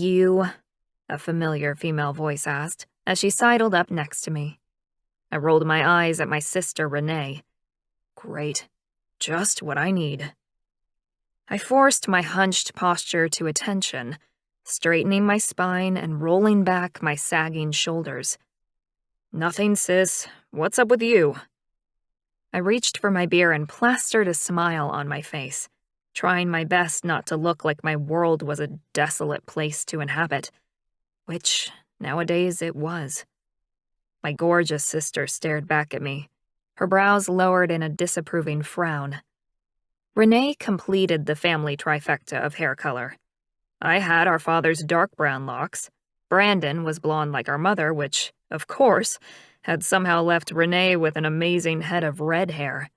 You? A familiar female voice asked as she sidled up next to me. I rolled my eyes at my sister, Renee. Great. Just what I need. I forced my hunched posture to attention, straightening my spine and rolling back my sagging shoulders. Nothing, sis. What's up with you? I reached for my beer and plastered a smile on my face, trying my best not to look like my world was a desolate place to inhabit, which, nowadays, it was. My gorgeous sister stared back at me, her brows lowered in a disapproving frown. Renee completed the family trifecta of hair color. I had our father's dark brown locks. Brandon was blonde like our mother, which, of course, had somehow left Renee with an amazing head of red hair.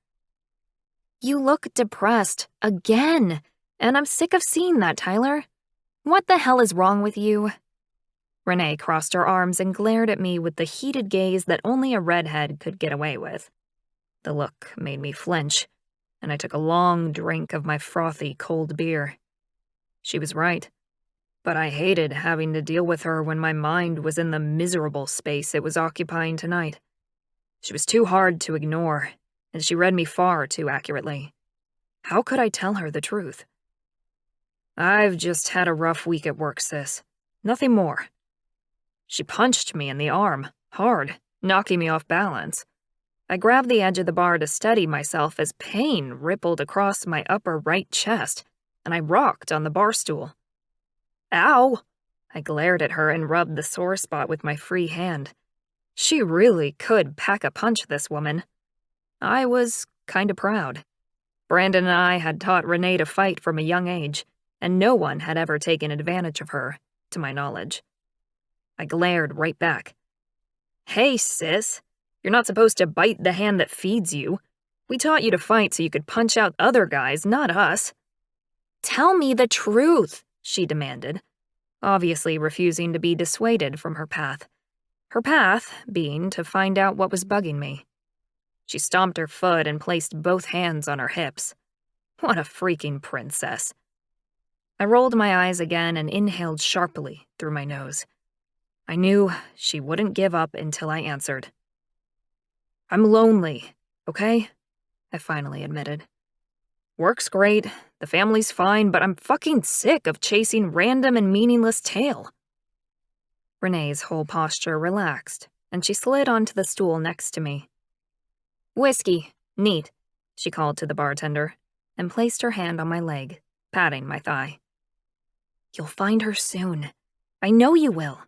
You look depressed, again, and I'm sick of seeing that, Tyler. What the hell is wrong with you? Renee crossed her arms and glared at me with the heated gaze that only a redhead could get away with. The look made me flinch, and I took a long drink of my frothy cold beer. She was right, but I hated having to deal with her when my mind was in the miserable space it was occupying tonight. She was too hard to ignore, and she read me far too accurately. How could I tell her the truth? I've just had a rough week at work, sis. Nothing more. She punched me in the arm, hard, knocking me off balance. I grabbed the edge of the bar to steady myself as pain rippled across my upper right chest, and I rocked on the bar stool. Ow! I glared at her and rubbed the sore spot with my free hand. She really could pack a punch, this woman. I was kinda proud. Brandon and I had taught Renee to fight from a young age, and no one had ever taken advantage of her, to my knowledge. I glared right back. Hey, sis. You're not supposed to bite the hand that feeds you. We taught you to fight so you could punch out other guys, not us. Tell me the truth, she demanded, obviously refusing to be dissuaded from her path. Her path being to find out what was bugging me. She stomped her foot and placed both hands on her hips. What a freaking princess. I rolled my eyes again and inhaled sharply through my nose. I knew she wouldn't give up until I answered. I'm lonely, okay? I finally admitted. Work's great, the family's fine, but I'm fucking sick of chasing random and meaningless tail. Renee's whole posture relaxed, and she slid onto the stool next to me. Whiskey, neat, she called to the bartender, and placed her hand on my leg, patting my thigh. You'll find her soon. I know you will.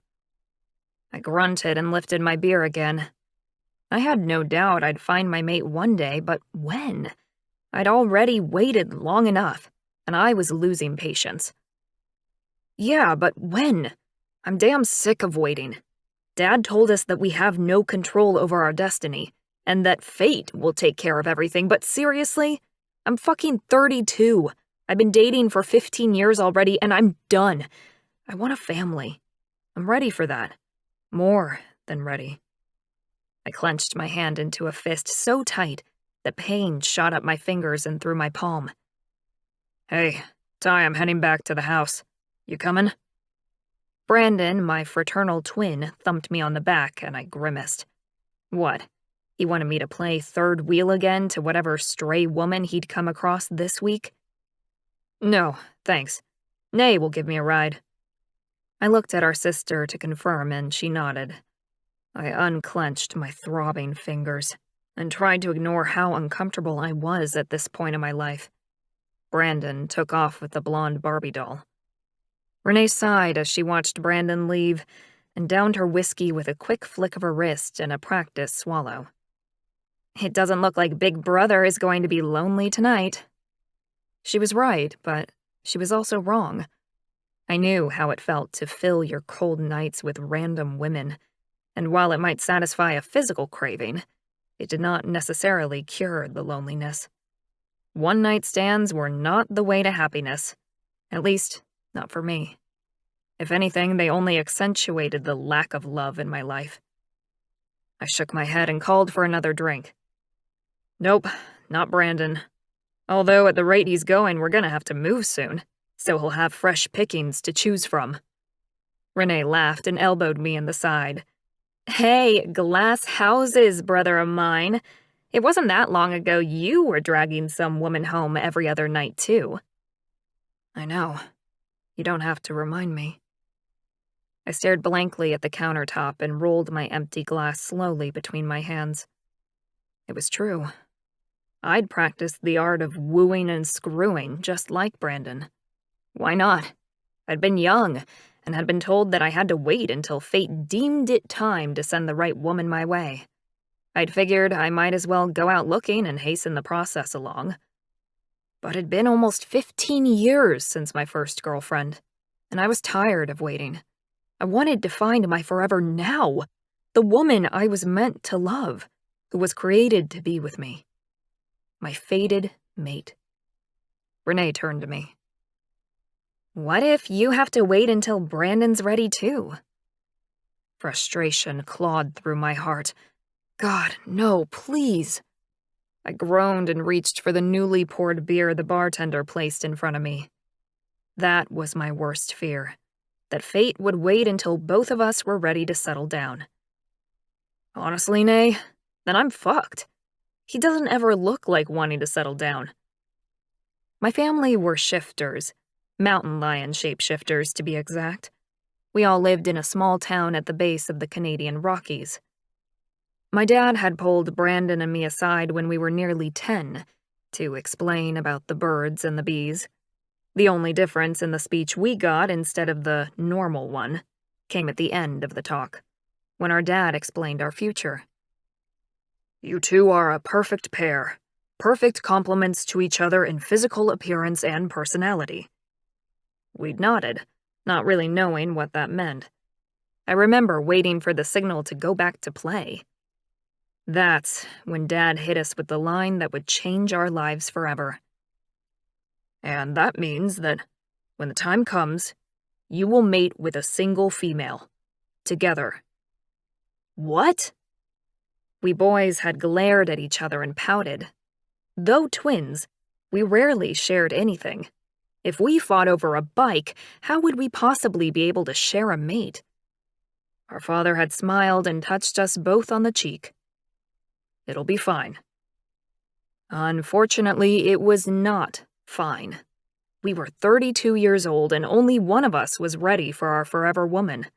I grunted and lifted my beer again. I had no doubt I'd find my mate one day, but when? I'd already waited long enough, and I was losing patience. Yeah, but when? I'm damn sick of waiting. Dad told us that we have no control over our destiny, and that fate will take care of everything, but seriously? I'm fucking 32. I've been dating for 15 years already, and I'm done. I want a family. I'm ready for that. More than ready. I clenched my hand into a fist so tight that pain shot up my fingers and through my palm. Hey, Ty, I'm heading back to the house. You coming? Brandon, my fraternal twin, thumped me on the back, and I grimaced. What? He wanted me to play third wheel again to whatever stray woman he'd come across this week? No, thanks. Nay will give me a ride. I looked at our sister to confirm, and she nodded. I unclenched my throbbing fingers and tried to ignore how uncomfortable I was at this point in my life. Brandon took off with the blonde Barbie doll. Renee sighed as she watched Brandon leave and downed her whiskey with a quick flick of her wrist and a practiced swallow. It doesn't look like Big Brother is going to be lonely tonight. She was right, but she was also wrong. I knew how it felt to fill your cold nights with random women, and while it might satisfy a physical craving, it did not necessarily cure the loneliness. One-night stands were not the way to happiness, at least not for me. If anything, they only accentuated the lack of love in my life. I shook my head and called for another drink. Nope, not Brandon. Although at the rate he's going, we're gonna have to move soon, so he'll have fresh pickings to choose from. Renee laughed and elbowed me in the side. Hey, glass houses, brother of mine. It wasn't that long ago you were dragging some woman home every other night, too. I know. You don't have to remind me. I stared blankly at the countertop and rolled my empty glass slowly between my hands. It was true. I'd practiced the art of wooing and screwing just like Brandon. Why not? I'd been young and had been told that I had to wait until fate deemed it time to send the right woman my way. I'd figured I might as well go out looking and hasten the process along. But it'd been almost 15 years since my first girlfriend, and I was tired of waiting. I wanted to find my forever now, the woman I was meant to love, who was created to be with me. My fated mate. Renee turned to me. What if you have to wait until Brandon's ready too? Frustration clawed through my heart. God, no, please. I groaned and reached for the newly poured beer the bartender placed in front of me. That was my worst fear, that fate would wait until both of us were ready to settle down. Honestly, Nay, then I'm fucked. He doesn't ever look like wanting to settle down. My family were shifters, mountain lion shapeshifters to be exact. We all lived in a small town at the base of the Canadian Rockies. My dad had pulled Brandon and me aside when we were nearly 10 to explain about the birds and the bees. The only difference in the speech we got instead of the normal one came at the end of the talk, when our dad explained our future. You two are a perfect pair, perfect complements to each other in physical appearance and personality. We'd nodded, not really knowing what that meant. I remember waiting for the signal to go back to play. That's when Dad hit us with the line that would change our lives forever. And that means that, when the time comes, you will mate with a single female. Together. What? We boys had glared at each other and pouted. Though twins, we rarely shared anything. If we fought over a bike, how would we possibly be able to share a mate? Our father had smiled and touched us both on the cheek. It'll be fine. Unfortunately, it was not fine. We were 32 years old and only one of us was ready for our forever woman.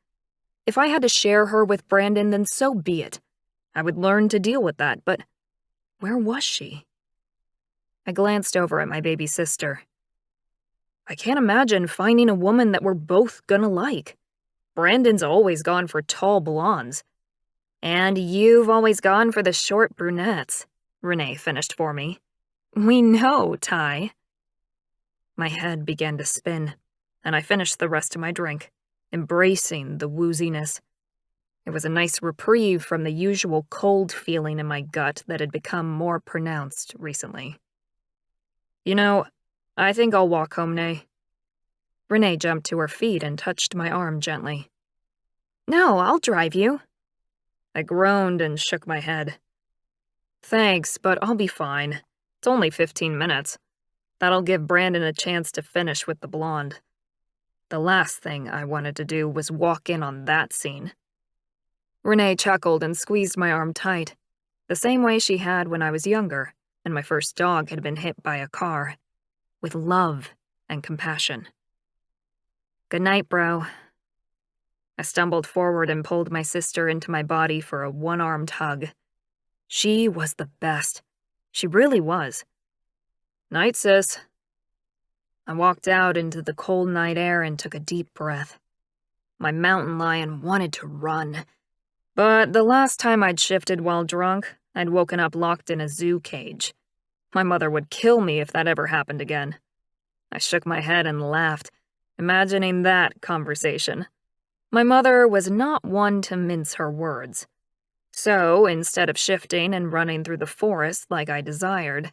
If I had to share her with Brandon, then so be it. I would learn to deal with that, but where was she? I glanced over at my baby sister. I can't imagine finding a woman that we're both gonna like. Brandon's always gone for tall blondes. And you've always gone for the short brunettes, Renee finished for me. We know, Ty. My head began to spin, and I finished the rest of my drink, embracing the wooziness. It was a nice reprieve from the usual cold feeling in my gut that had become more pronounced recently. You know, I think I'll walk home, Nay. Renee jumped to her feet and touched my arm gently. No, I'll drive you. I groaned and shook my head. Thanks, but I'll be fine. It's only 15 minutes. That'll give Brandon a chance to finish with the blonde. The last thing I wanted to do was walk in on that scene. Renee chuckled and squeezed my arm tight, the same way she had when I was younger and my first dog had been hit by a car, with love and compassion. Good night, bro. I stumbled forward and pulled my sister into my body for a one-armed hug. She was the best. She really was. Night, sis. I walked out into the cold night air and took a deep breath. My mountain lion wanted to run. But the last time I'd shifted while drunk, I'd woken up locked in a zoo cage. My mother would kill me if that ever happened again. I shook my head and laughed, imagining that conversation. My mother was not one to mince her words. So, instead of shifting and running through the forest like I desired,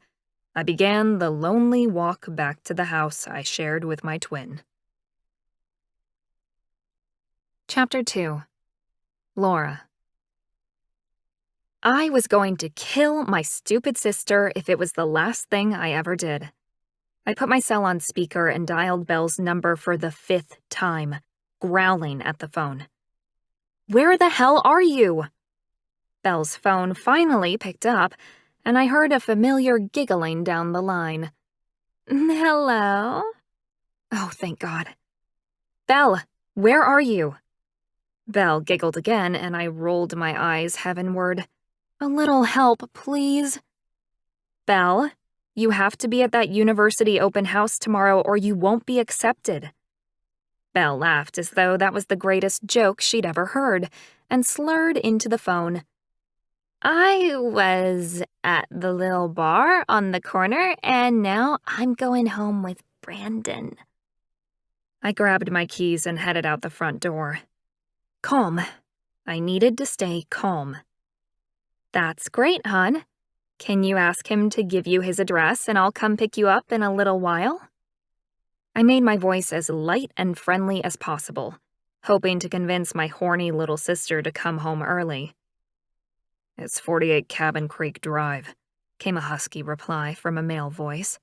I began the lonely walk back to the house I shared with my twin. Chapter 2. Laura. I was going to kill my stupid sister if it was the last thing I ever did. I put my cell on speaker and dialed Belle's number for the 5th time. growling at the phone. "Where the hell are you?" Belle's phone finally picked up, and I heard a familiar giggling down the line. "Hello?" Oh, thank God. "Belle, where are you?" Belle giggled again, and I rolled my eyes heavenward. "A little help, please." "Belle, you have to be at that university open house tomorrow or you won't be accepted." Belle laughed as though that was the greatest joke she'd ever heard, and slurred into the phone. "I was at the little bar on the corner, and now I'm going home with Brandon." I grabbed my keys and headed out the front door. Calm. I needed to stay calm. "That's great, hon. Can you ask him to give you his address and I'll come pick you up in a little while?" I made my voice as light and friendly as possible, hoping to convince my horny little sister to come home early. "It's 48 Cabin Creek Drive," came a husky reply from a male voice,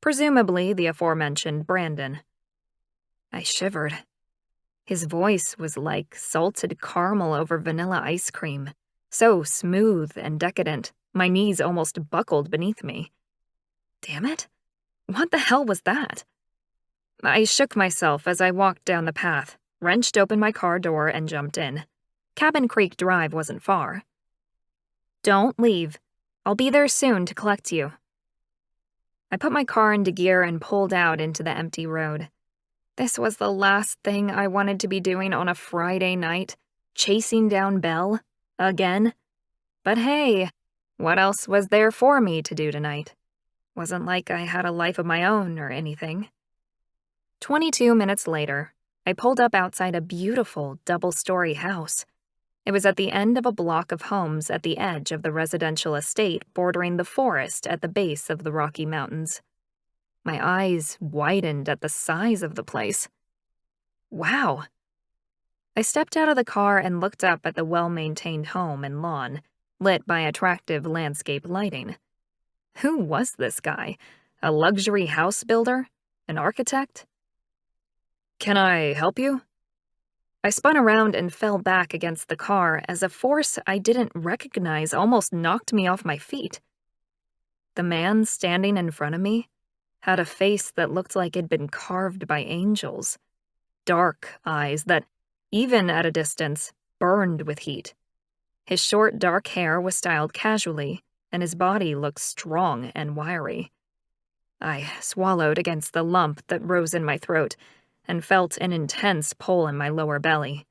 presumably the aforementioned Brandon. I shivered. His voice was like salted caramel over vanilla ice cream, so smooth and decadent, my knees almost buckled beneath me. Damn it, what the hell was that? I shook myself as I walked down the path, wrenched open my car door, and jumped in. Cabin Creek Drive wasn't far. "Don't leave. I'll be there soon to collect you." I put my car into gear and pulled out into the empty road. This was the last thing I wanted to be doing on a Friday night, chasing down Belle, again. But hey, what else was there for me to do tonight? Wasn't like I had a life of my own or anything. 22 minutes later, I pulled up outside a beautiful double-story house. It was at the end of a block of homes at the edge of the residential estate bordering the forest at the base of the Rocky Mountains. My eyes widened at the size of the place. Wow. I stepped out of the car and looked up at the well-maintained home and lawn, lit by attractive landscape lighting. Who was this guy? A luxury house builder? An architect? "Can I help you?" I spun around and fell back against the car as a force I didn't recognize almost knocked me off my feet. The man standing in front of me had a face that looked like it'd been carved by angels. Dark eyes that, even at a distance, burned with heat. His short, dark hair was styled casually, and his body looked strong and wiry. I swallowed against the lump that rose in my throat and felt an intense pull in my lower belly.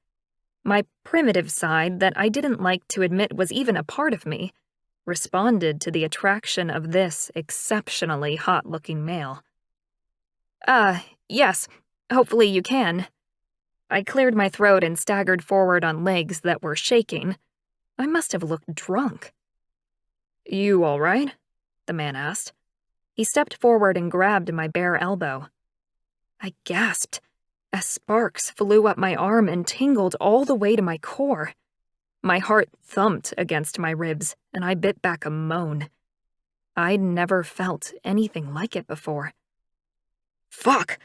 My primitive side that I didn't like to admit was even a part of me responded to the attraction of this exceptionally hot-looking male. Yes, hopefully you can." I cleared my throat and staggered forward on legs that were shaking. I must have looked drunk. "You all right?" the man asked. He stepped forward and grabbed my bare elbow. I gasped as sparks flew up my arm and tingled all the way to my core. My heart thumped against my ribs, and I bit back a moan. I'd never felt anything like it before. "Fuck!"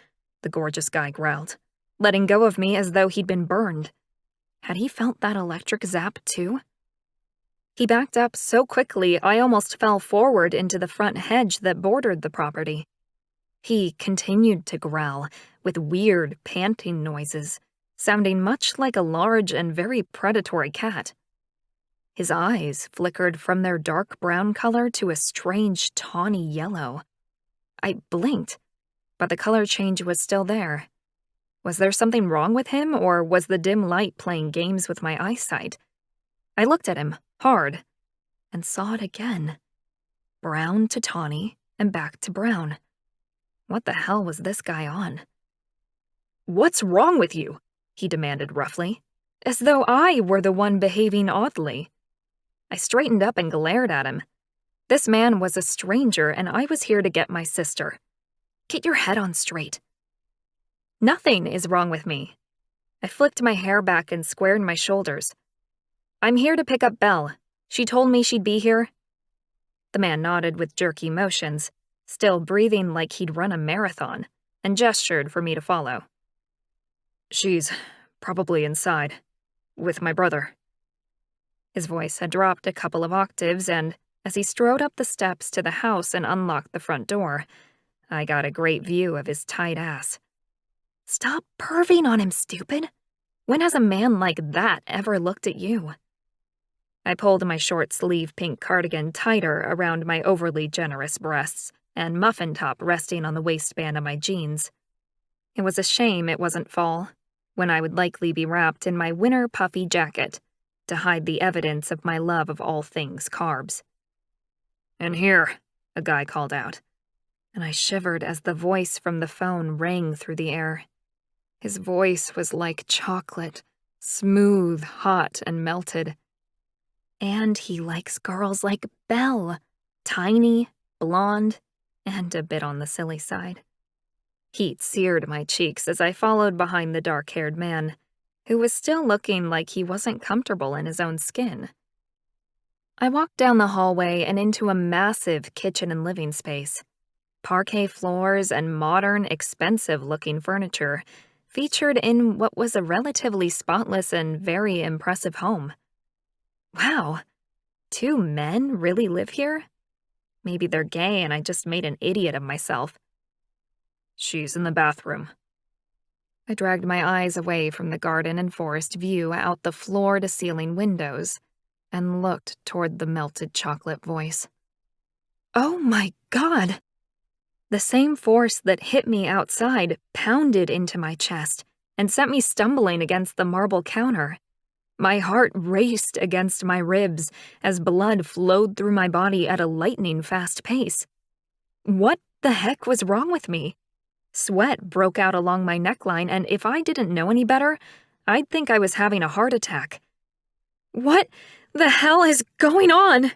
the gorgeous guy growled, letting go of me as though he'd been burned. Had he felt that electric zap too? He backed up so quickly I almost fell forward into the front hedge that bordered the property. He continued to growl, with weird, panting noises, sounding much like a large and very predatory cat. His eyes flickered from their dark brown color to a strange tawny yellow. I blinked, but the color change was still there. Was there something wrong with him, or was the dim light playing games with my eyesight? I looked at him, hard, and saw it again. Brown to tawny, and back to brown. What the hell was this guy on? "What's wrong with you?" he demanded roughly, as though I were the one behaving oddly. I straightened up and glared at him. This man was a stranger, and I was here to get my sister. Get your head on straight. "Nothing is wrong with me." I flicked my hair back and squared my shoulders. "I'm here to pick up Belle. She told me she'd be here." The man nodded with jerky motions, still breathing like he'd run a marathon, and gestured for me to follow. "She's Probably inside. With my brother." His voice had dropped a couple of octaves, and as he strode up the steps to the house and unlocked the front door, I got a great view of his tight ass. "Stop perving on him, stupid! When has a man like that ever looked at you?" I pulled my short-sleeve pink cardigan tighter around my overly generous breasts and muffin top resting on the waistband of my jeans. It was a shame it wasn't fall, when I would likely be wrapped in my winter puffy jacket to hide the evidence of my love of all things carbs. "In here," a guy called out, and I shivered as the voice from the phone rang through the air. His voice was like chocolate, smooth, hot, and melted. And he likes girls like Belle, tiny, blonde, and a bit on the silly side. Heat seared my cheeks as I followed behind the dark-haired man, who was still looking like he wasn't comfortable in his own skin. I walked down the hallway and into a massive kitchen and living space. Parquet floors and modern, expensive-looking furniture featured in what was a relatively spotless and very impressive home. Wow, 2 men really live here? Maybe they're gay and I just made an idiot of myself. "She's in the bathroom." I dragged my eyes away from the garden and forest view out the floor-to-ceiling windows and looked toward the melted chocolate voice. Oh my God! The same force that hit me outside pounded into my chest and sent me stumbling against the marble counter. My heart raced against my ribs as blood flowed through my body at a lightning-fast pace. What the heck was wrong with me? Sweat broke out along my neckline, and if I didn't know any better, I'd think I was having a heart attack. "What the hell is going on?"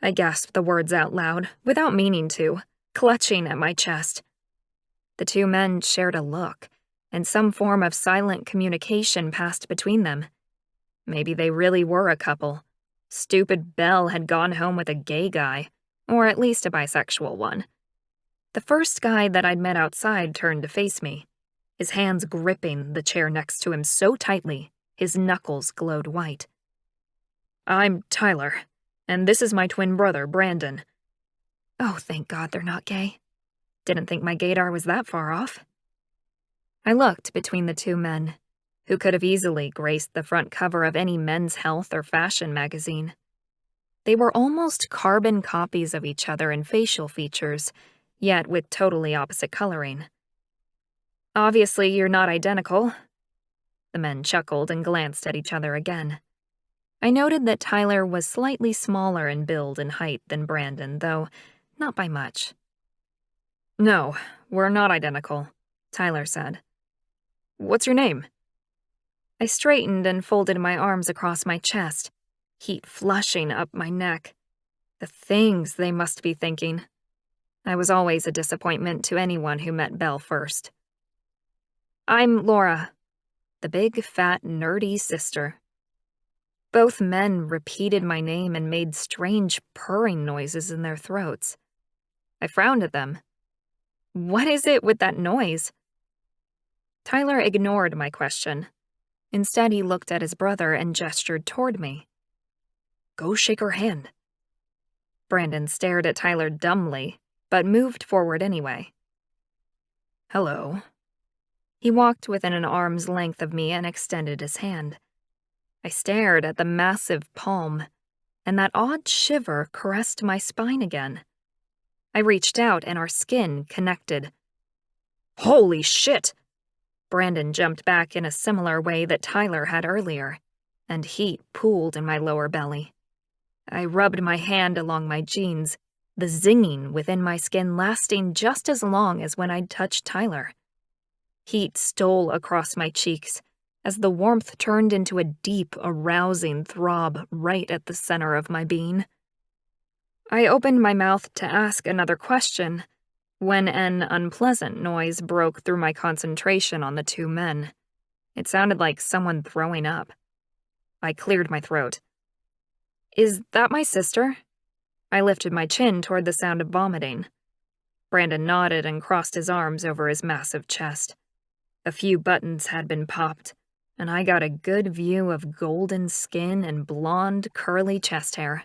I gasped the words out loud, without meaning to, clutching at my chest. The 2 men shared a look, and some form of silent communication passed between them. Maybe they really were a couple. Stupid Belle had gone home with a gay guy, or at least a bisexual one. The first guy that I'd met outside turned to face me, his hands gripping the chair next to him so tightly, his knuckles glowed white. "I'm Tyler, and this is my twin brother, Brandon." Oh, thank God they're not gay. Didn't think my gaydar was that far off. I looked between the 2 men, who could have easily graced the front cover of any men's health or fashion magazine. They were almost carbon copies of each other in facial features, yet with totally opposite coloring. "Obviously, you're not identical." The men chuckled and glanced at each other again. I noted that Tyler was slightly smaller in build and height than Brandon, though not by much. "No, we're not identical," Tyler said. "What's your name?" I straightened and folded my arms across my chest, heat flushing up my neck. The things they must be thinking. I was always a disappointment to anyone who met Belle first. "I'm Laura, the big, fat, nerdy sister." Both men repeated my name and made strange purring noises in their throats. I frowned at them. What is it with that noise? Tyler ignored my question. Instead, he looked at his brother and gestured toward me. "Go shake her hand." Brandon stared at Tyler dumbly, but moved forward anyway. "Hello." He walked within an arm's length of me and extended his hand. I stared at the massive palm, and that odd shiver caressed my spine again. I reached out and our skin connected. "Holy shit!" Brandon jumped back in a similar way that Tyler had earlier, and heat pooled in my lower belly. I rubbed my hand along my jeans, the zinging within my skin lasting just as long as when I'd touched Tyler. Heat stole across my cheeks as the warmth turned into a deep, arousing throb right at the center of my being. I opened my mouth to ask another question when an unpleasant noise broke through my concentration on the two men. It sounded like someone throwing up. I cleared my throat. "Is that my sister?" I lifted my chin toward the sound of vomiting. Brandon nodded and crossed his arms over his massive chest. A few buttons had been popped, and I got a good view of golden skin and blonde, curly chest hair.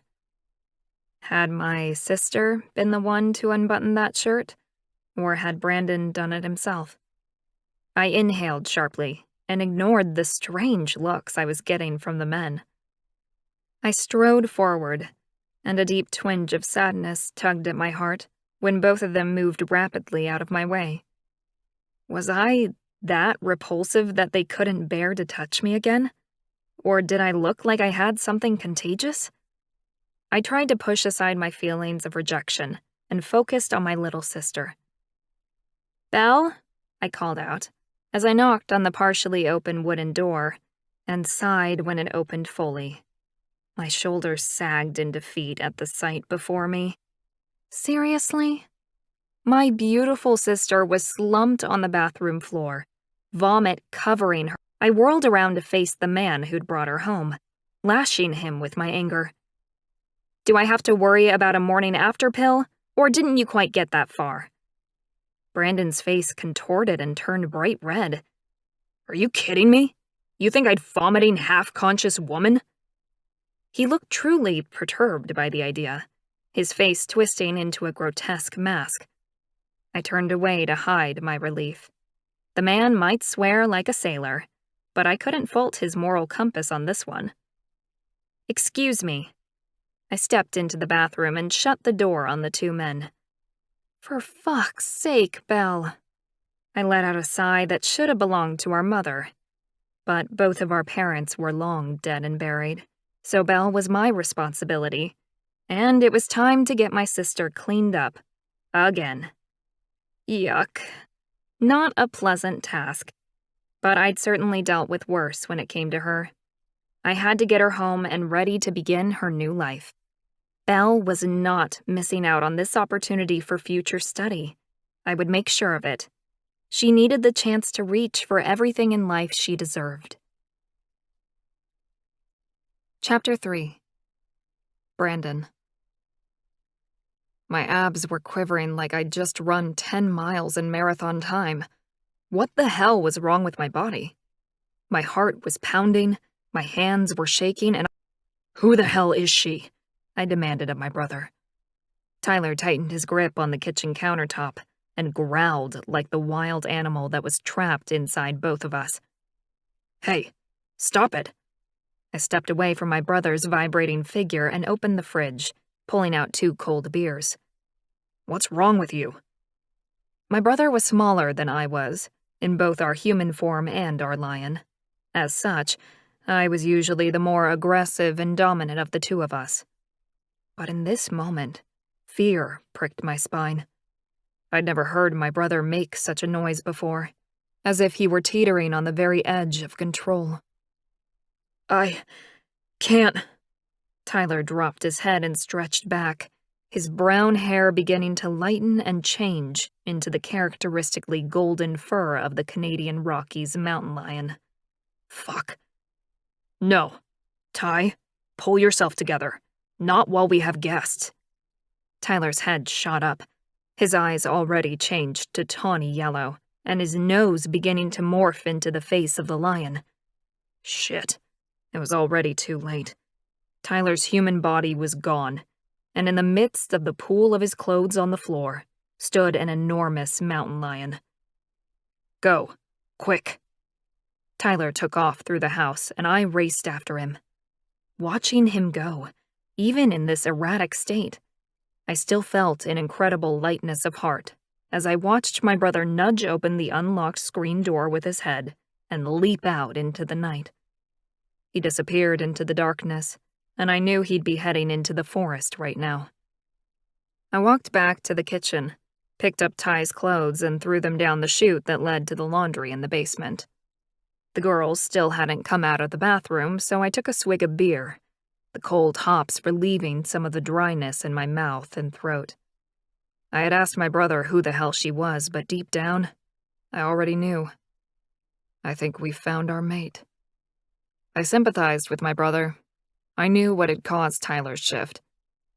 Had my sister been the one to unbutton that shirt, or had Brandon done it himself? I inhaled sharply and ignored the strange looks I was getting from the men. I strode forward, and a deep twinge of sadness tugged at my heart when both of them moved rapidly out of my way. Was I that repulsive that they couldn't bear to touch me again? Or did I look like I had something contagious? I tried to push aside my feelings of rejection and focused on my little sister. "Belle?" I called out, as I knocked on the partially open wooden door and sighed when it opened fully. My shoulders sagged in defeat at the sight before me. Seriously? My beautiful sister was slumped on the bathroom floor, vomit covering her. I whirled around to face the man who'd brought her home, lashing him with my anger. "Do I have to worry about a morning after pill, or didn't you quite get that far?" Brandon's face contorted and turned bright red. "Are you kidding me? You think I'd vomiting half-conscious woman?" He looked truly perturbed by the idea, his face twisting into a grotesque mask. I turned away to hide my relief. The man might swear like a sailor, but I couldn't fault his moral compass on this one. "Excuse me." I stepped into the bathroom and shut the door on the two men. "For fuck's sake, Belle." I let out a sigh that should have belonged to our mother. But both of our parents were long dead and buried, so Belle was my responsibility, and it was time to get my sister cleaned up. Again. Yuck. Not a pleasant task, but I'd certainly dealt with worse when it came to her. I had to get her home and ready to begin her new life. Belle was not missing out on this opportunity for future study. I would make sure of it. She needed the chance to reach for everything in life she deserved. Chapter 3. Brandon. My abs were quivering like I'd just run 10 miles in marathon time. What the hell was wrong with my body? My heart was pounding, my hands were shaking, and "Who the hell is she?" I demanded of my brother. Tyler tightened his grip on the kitchen countertop and growled like the wild animal that was trapped inside both of us. "Hey, stop it." I stepped away from my brother's vibrating figure and opened the fridge, pulling out 2 cold beers. "What's wrong with you?" My brother was smaller than I was, in both our human form and our lion. As such, I was usually the more aggressive and dominant of the two of us. But in this moment, fear pricked my spine. I'd never heard my brother make such a noise before, as if he were teetering on the very edge of control. "I can't." Tyler dropped his head and stretched back, his brown hair beginning to lighten and change into the characteristically golden fur of the Canadian Rockies mountain lion. "Fuck. No. Ty, pull yourself together. Not while we have guests." Tyler's head shot up, his eyes already changed to tawny yellow, and his nose beginning to morph into the face of the lion. Shit. It was already too late. Tyler's human body was gone, and in the midst of the pool of his clothes on the floor stood an enormous mountain lion. "Go. Quick." Tyler took off through the house, and I raced after him. Watching him go, even in this erratic state, I still felt an incredible lightness of heart as I watched my brother nudge open the unlocked screen door with his head and leap out into the night. He disappeared into the darkness, and I knew he'd be heading into the forest right now. I walked back to the kitchen, picked up Ty's clothes and threw them down the chute that led to the laundry in the basement. The girls still hadn't come out of the bathroom, so I took a swig of beer, the cold hops relieving some of the dryness in my mouth and throat. I had asked my brother who the hell she was, but deep down, I already knew. I think we found our mate. I sympathized with my brother. I knew what had caused Tyler's shift,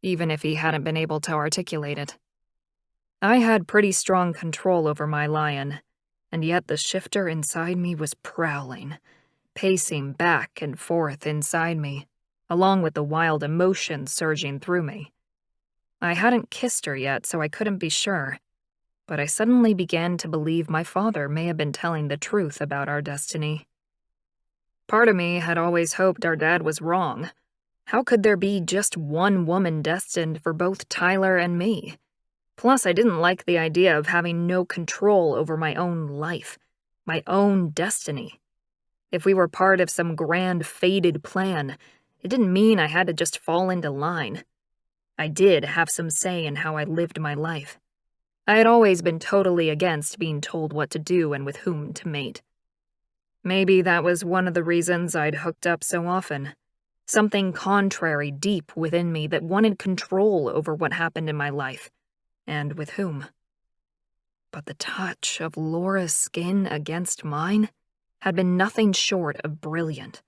even if he hadn't been able to articulate it. I had pretty strong control over my lion, and yet the shifter inside me was prowling, pacing back and forth inside me, along with the wild emotions surging through me. I hadn't kissed her yet, so I couldn't be sure, but I suddenly began to believe my father may have been telling the truth about our destiny. Part of me had always hoped our dad was wrong. How could there be just one woman destined for both Tyler and me? Plus, I didn't like the idea of having no control over my own life, my own destiny. If we were part of some grand fated plan, it didn't mean I had to just fall into line. I did have some say in how I lived my life. I had always been totally against being told what to do and with whom to mate. Maybe that was one of the reasons I'd hooked up so often. Something contrary deep within me that wanted control over what happened in my life, and with whom. But the touch of Laura's skin against mine had been nothing short of brilliant.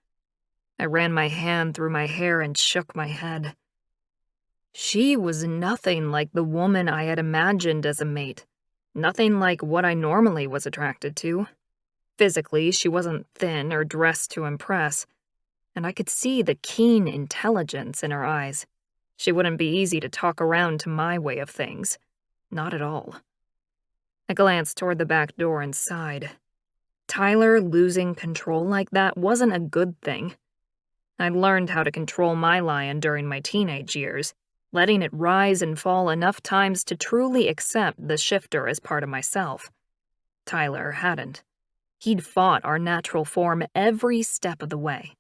I ran my hand through my hair and shook my head. She was nothing like the woman I had imagined as a mate, nothing like what I normally was attracted to. Physically, she wasn't thin or dressed to impress, and I could see the keen intelligence in her eyes. She wouldn't be easy to talk around to my way of things. Not at all. I glanced toward the back door and sighed. Tyler losing control like that wasn't a good thing. I'd learned how to control my lion during my teenage years, letting it rise and fall enough times to truly accept the shifter as part of myself. Tyler hadn't. He'd fought our natural form every step of the way.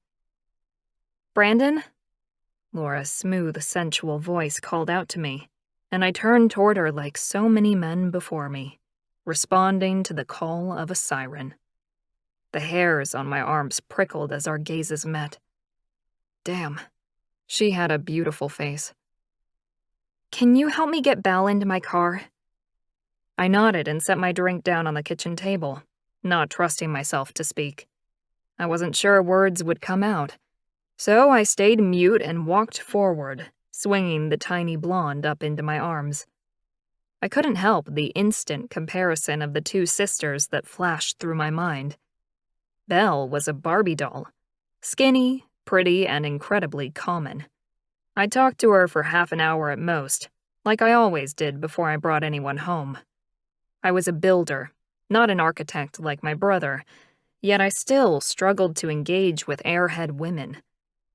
"Brandon?" Laura's smooth, sensual voice called out to me, and I turned toward her like so many men before me, responding to the call of a siren. The hairs on my arms prickled as our gazes met. Damn, she had a beautiful face. "Can you help me get Belle into my car?" I nodded and set my drink down on the kitchen table, not trusting myself to speak. I wasn't sure words would come out, so I stayed mute and walked forward, swinging the tiny blonde up into my arms. I couldn't help the instant comparison of the two sisters that flashed through my mind. Belle was a Barbie doll, skinny, pretty, and incredibly common. I talked to her for half an hour at most, like I always did before I brought anyone home. I was a builder, not an architect like my brother, yet I still struggled to engage with airhead women.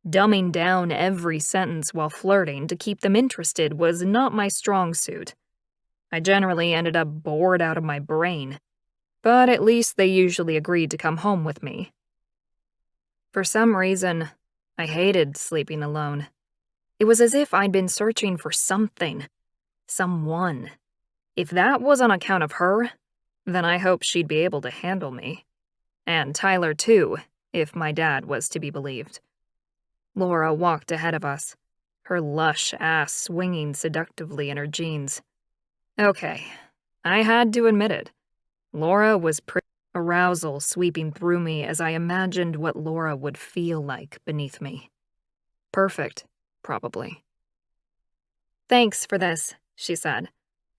Dumbing down every sentence while flirting to keep them interested was not my strong suit. I generally ended up bored out of my brain, but at least they usually agreed to come home with me. For some reason, I hated sleeping alone. It was as if I'd been searching for something, someone. If that was on account of her, then I hoped she'd be able to handle me. And Tyler too, if my dad was to be believed. Laura walked ahead of us, her lush ass swinging seductively in her jeans. Okay, I had to admit it. Laura was pretty. Arousal sweeping through me as I imagined what Laura would feel like beneath me. Perfect, probably. "Thanks for this," she said,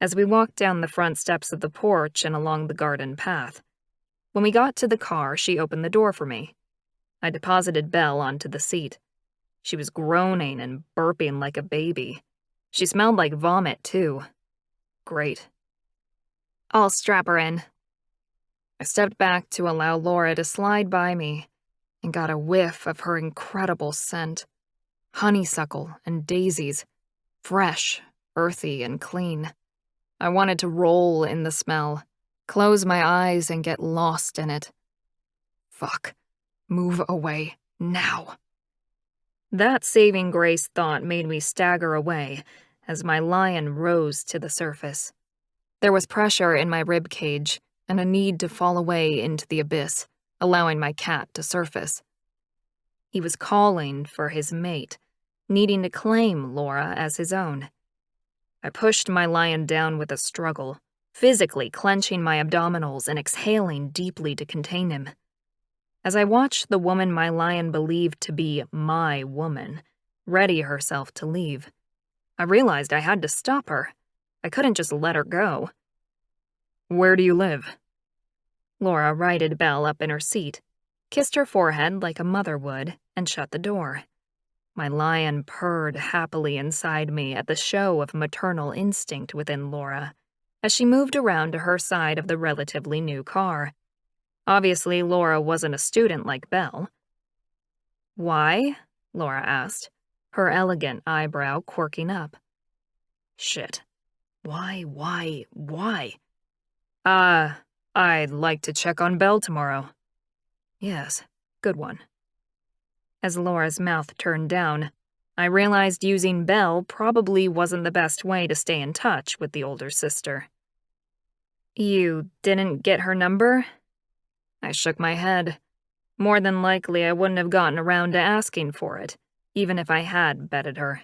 as we walked down the front steps of the porch and along the garden path. When we got to the car, she opened the door for me. I deposited Belle onto the seat. She was groaning and burping like a baby. She smelled like vomit, too. Great. "I'll strap her in." I stepped back to allow Laura to slide by me and got a whiff of her incredible scent. Honeysuckle and daisies, fresh, earthy, and clean. I wanted to roll in the smell, close my eyes and get lost in it. Fuck. Move away, now. That saving grace thought made me stagger away as my lion rose to the surface. There was pressure in my rib cage and a need to fall away into the abyss, allowing my cat to surface. He was calling for his mate, needing to claim Laura as his own. I pushed my lion down with a struggle, physically clenching my abdominals and exhaling deeply to contain him. As I watched the woman my lion believed to be my woman ready herself to leave, I realized I had to stop her. I couldn't just let her go. "Where do you live?" Laura righted Belle up in her seat. kissed her forehead like a mother would, and shut the door. My lion purred happily inside me at the show of maternal instinct within Laura, as she moved around to her side of the relatively new car. Obviously, Laura wasn't a student like Belle. "Why?" Laura asked, her elegant eyebrow quirking up. Shit. Why? I'd like to check on Belle tomorrow. Yes, good one. As Laura's mouth turned down, I realized using Belle probably wasn't the best way to stay in touch with the older sister. You didn't get her number? I shook my head. More than likely, I wouldn't have gotten around to asking for it, even if I had betted her.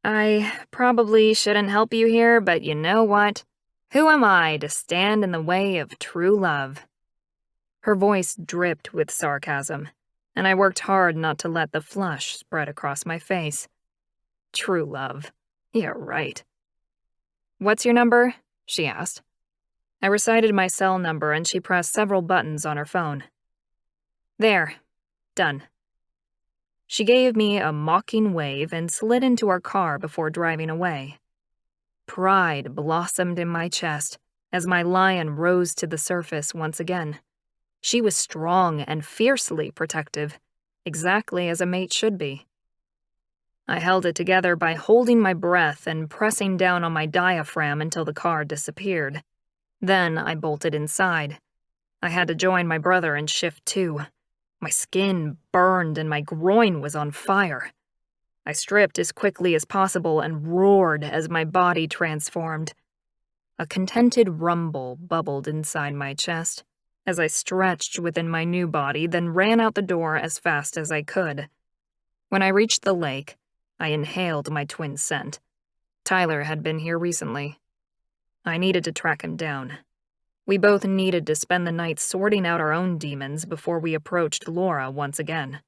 I probably shouldn't help you here, but you know what? Who am I to stand in the way of true love? Her voice dripped with sarcasm, and I worked hard not to let the flush spread across my face. True love. Yeah, right. What's your number? She asked. I recited my cell number and she pressed several buttons on her phone. There. Done. She gave me a mocking wave and slid into our car before driving away. Pride blossomed in my chest as my lion rose to the surface once again. She was strong and fiercely protective, exactly as a mate should be. I held it together by holding my breath and pressing down on my diaphragm until the car disappeared. Then I bolted inside. I had to join my brother in shift 2. My skin burned and my groin was on fire. I stripped as quickly as possible and roared as my body transformed. A contented rumble bubbled inside my chest as I stretched within my new body, then ran out the door as fast as I could. When I reached the lake, I inhaled my twin scent. Tyler had been here recently. I needed to track him down. We both needed to spend the night sorting out our own demons before we approached Laura once again.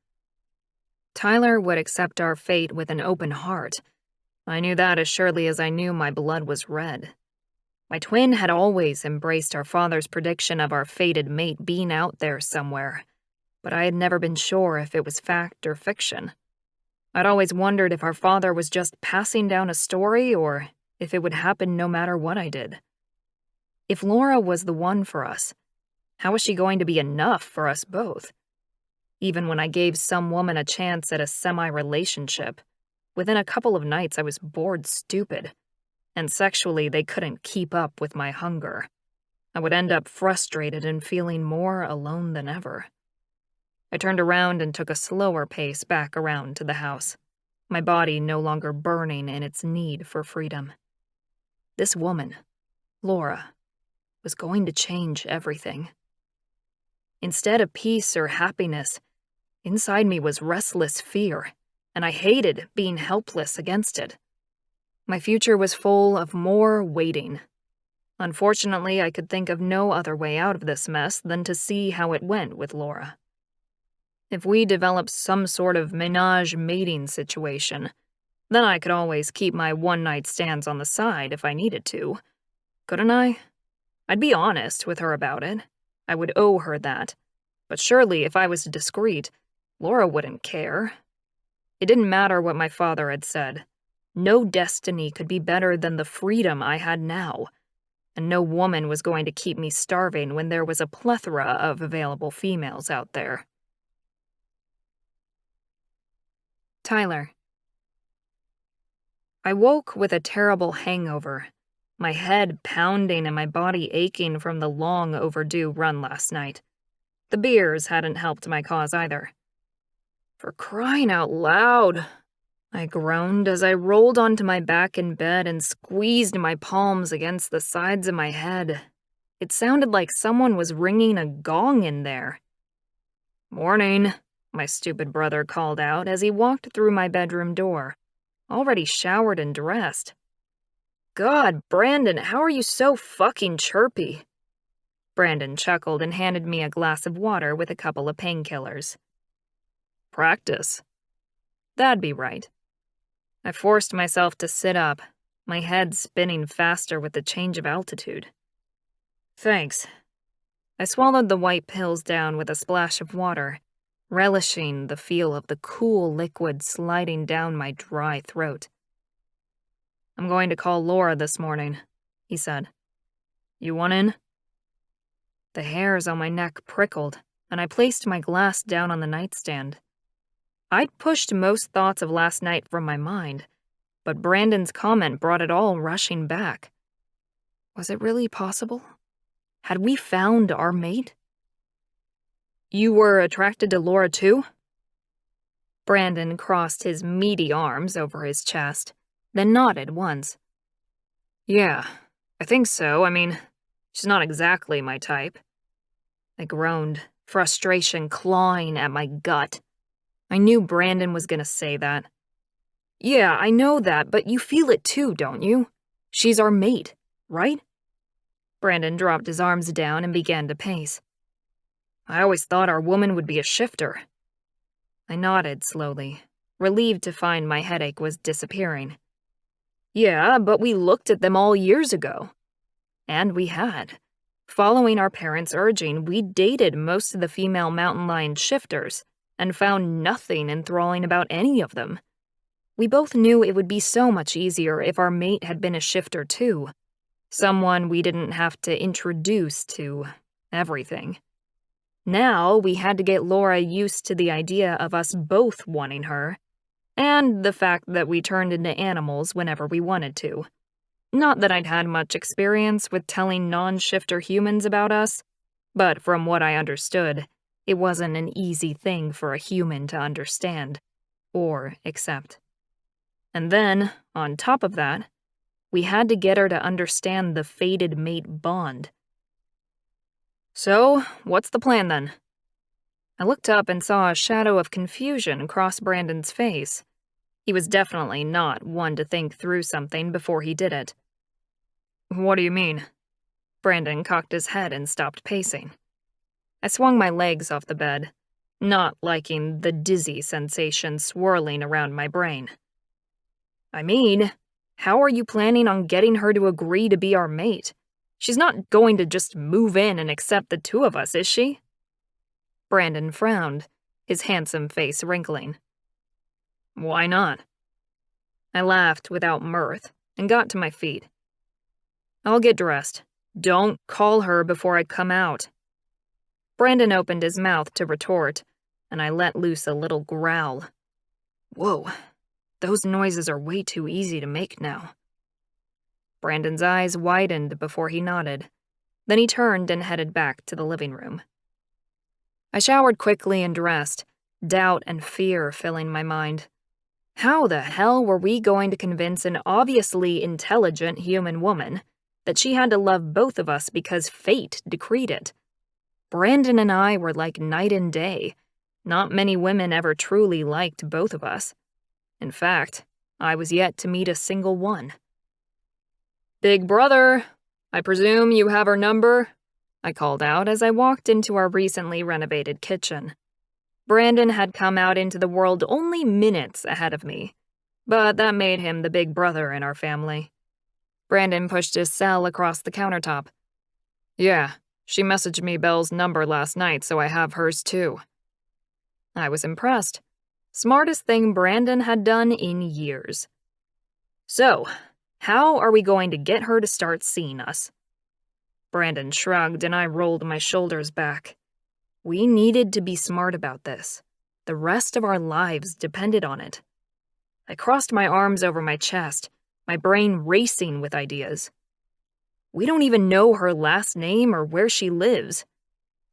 Tyler would accept our fate with an open heart. I knew that as surely as I knew my blood was red. My twin had always embraced our father's prediction of our fated mate being out there somewhere, but I had never been sure if it was fact or fiction. I'd always wondered if our father was just passing down a story or if it would happen no matter what I did. If Laura was the one for us, how was she going to be enough for us both? Even when I gave some woman a chance at a semi-relationship, within a couple of nights I was bored stupid, and sexually they couldn't keep up with my hunger. I would end up frustrated and feeling more alone than ever. I turned around and took a slower pace back around to the house, my body no longer burning in its need for freedom. This woman, Laura, was going to change everything. Instead of peace or happiness, inside me was restless fear, and I hated being helpless against it. My future was full of more waiting. Unfortunately, I could think of no other way out of this mess than to see how it went with Laura. If we developed some sort of menage mating situation, then I could always keep my one-night stands on the side if I needed to. Couldn't I? I'd be honest with her about it. I would owe her that. But surely if I was discreet, Laura wouldn't care. It didn't matter what my father had said. No destiny could be better than the freedom I had now. And no woman was going to keep me starving when there was a plethora of available females out there. Tyler. I woke with a terrible hangover, my head pounding and my body aching from the long overdue run last night. The beers hadn't helped my cause either. For crying out loud, I groaned as I rolled onto my back in bed and squeezed my palms against the sides of my head. It sounded like someone was ringing a gong in there. "Morning," my stupid brother called out as he walked through my bedroom door, already showered and dressed. "God, Brandon, how are you so fucking chirpy?" Brandon chuckled and handed me a glass of water with a couple of painkillers. "Practice." That'd be right. I forced myself to sit up, my head spinning faster with the change of altitude. "Thanks." I swallowed the white pills down with a splash of water, relishing the feel of the cool liquid sliding down my dry throat. "I'm going to call Laura this morning," he said. "You want in?" The hairs on my neck prickled, and I placed my glass down on the nightstand. I'd pushed most thoughts of last night from my mind, but Brandon's comment brought it all rushing back. Was it really possible? Had we found our mate? "You were attracted to Laura too?" Brandon crossed his meaty arms over his chest, then nodded once. "Yeah, I think so. I mean, she's not exactly my type." I groaned, frustration clawing at my gut. I knew Brandon was gonna say that. "Yeah, I know that, but you feel it too, don't you? She's our mate, right?" Brandon dropped his arms down and began to pace. "I always thought our woman would be a shifter." I nodded slowly, relieved to find my headache was disappearing. "Yeah, but we looked at them all years ago." And we had. Following our parents' urging, we dated most of the female mountain lion shifters and found nothing enthralling about any of them. We both knew it would be so much easier if our mate had been a shifter too. Someone we didn't have to introduce to everything. Now we had to get Laura used to the idea of us both wanting her, and the fact that we turned into animals whenever we wanted to. Not that I'd had much experience with telling non-shifter humans about us, but from what I understood, it wasn't an easy thing for a human to understand or accept. And then, on top of that, we had to get her to understand the fated mate bond. "So, what's the plan then?" I looked up and saw a shadow of confusion cross Brandon's face. He was definitely not one to think through something before he did it. "What do you mean?" Brandon cocked his head and stopped pacing. I swung my legs off the bed, not liking the dizzy sensation swirling around my brain. "I mean, how are you planning on getting her to agree to be our mate? She's not going to just move in and accept the two of us, is she?" Brandon frowned, his handsome face wrinkling. "Why not?" I laughed without mirth and got to my feet. "I'll get dressed. Don't call her before I come out." Brandon opened his mouth to retort, and I let loose a little growl. Whoa, those noises are way too easy to make now. Brandon's eyes widened before he nodded. Then he turned and headed back to the living room. I showered quickly and dressed, doubt and fear filling my mind. How the hell were we going to convince an obviously intelligent human woman that she had to love both of us because fate decreed it? Brandon and I were like night and day. Not many women ever truly liked both of us. In fact, I was yet to meet a single one. "Big brother, I presume you have her number?" I called out as I walked into our recently renovated kitchen. Brandon had come out into the world only minutes ahead of me, but that made him the big brother in our family. Brandon pushed his cell across the countertop. "Yeah, she messaged me Belle's number last night, so I have hers too." I was impressed. Smartest thing Brandon had done in years. "So, how are we going to get her to start seeing us?" Brandon shrugged and I rolled my shoulders back. We needed to be smart about this. The rest of our lives depended on it. I crossed my arms over my chest, my brain racing with ideas. We don't even know her last name or where she lives.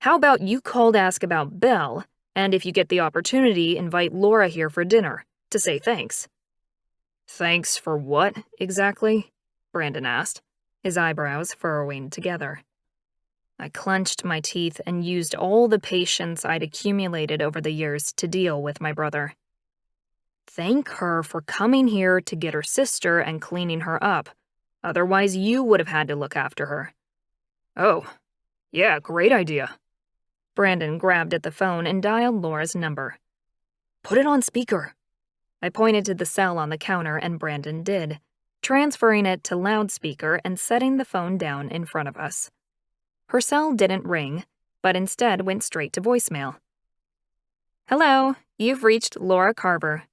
How about you call to ask about Belle, and if you get the opportunity, invite Laura here for dinner, to say thanks. "Thanks for what, exactly?" Brandon asked, his eyebrows furrowing together. I clenched my teeth and used all the patience I'd accumulated over the years to deal with my brother. "Thank her for coming here to get her sister and cleaning her up. Otherwise, you would have had to look after her." "Oh, yeah, great idea." Brandon grabbed at the phone and dialed Laura's number. "Put it on speaker." I pointed to the cell on the counter and Brandon did, transferring it to loudspeaker and setting the phone down in front of us. Her cell didn't ring, but instead went straight to voicemail. "Hello, you've reached Laura Carver."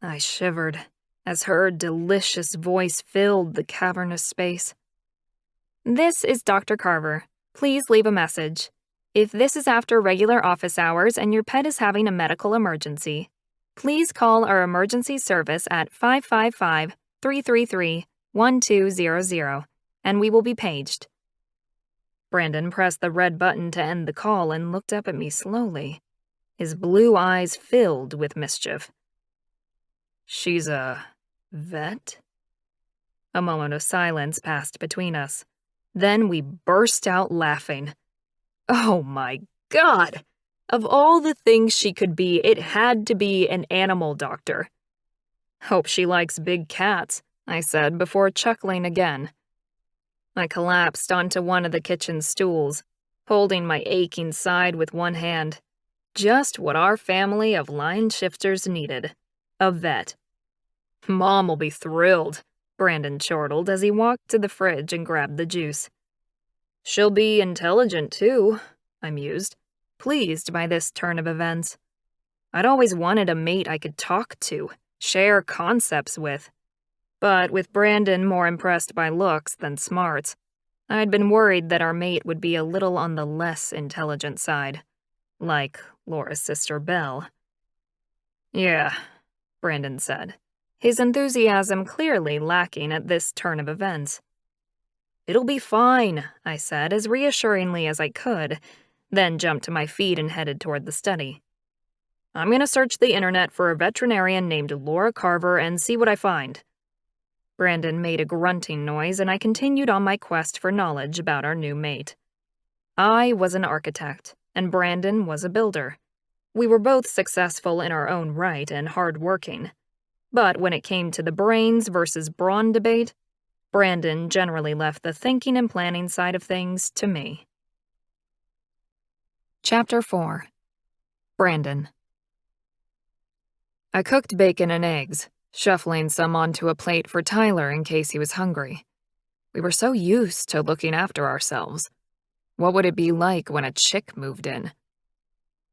I shivered as her delicious voice filled the cavernous space. "This is Dr. Carver. Please leave a message. If this is after regular office hours and your pet is having a medical emergency, please call our emergency service at 555-333-1200, and we will be paged." Brandon pressed the red button to end the call and looked up at me slowly, his blue eyes filled with mischief. "She's a vet?" A moment of silence passed between us. Then we burst out laughing. Oh my God! Of all the things she could be, it had to be an animal doctor. "Hope she likes big cats," I said before chuckling again. I collapsed onto one of the kitchen stools, holding my aching side with one hand. Just what our family of line shifters needed. A vet. "Mom will be thrilled," Brandon chortled as he walked to the fridge and grabbed the juice. "She'll be intelligent, too," I mused, pleased by this turn of events. I'd always wanted a mate I could talk to, share concepts with. But with Brandon more impressed by looks than smarts, I'd been worried that our mate would be a little on the less intelligent side, like Laura's sister Belle. "Yeah," Brandon said, his enthusiasm clearly lacking at this turn of events. "It'll be fine," I said as reassuringly as I could, then jumped to my feet and headed toward the study. "I'm gonna search the internet for a veterinarian named Laura Carver and see what I find." Brandon made a grunting noise and I continued on my quest for knowledge about our new mate. I was an architect, and Brandon was a builder. We were both successful in our own right and hard-working. But when it came to the brains versus brawn debate, Brandon generally left the thinking and planning side of things to me. Chapter 4. Brandon. I cooked bacon and eggs, shuffling some onto a plate for Tyler in case he was hungry. We were so used to looking after ourselves. What would it be like when a chick moved in?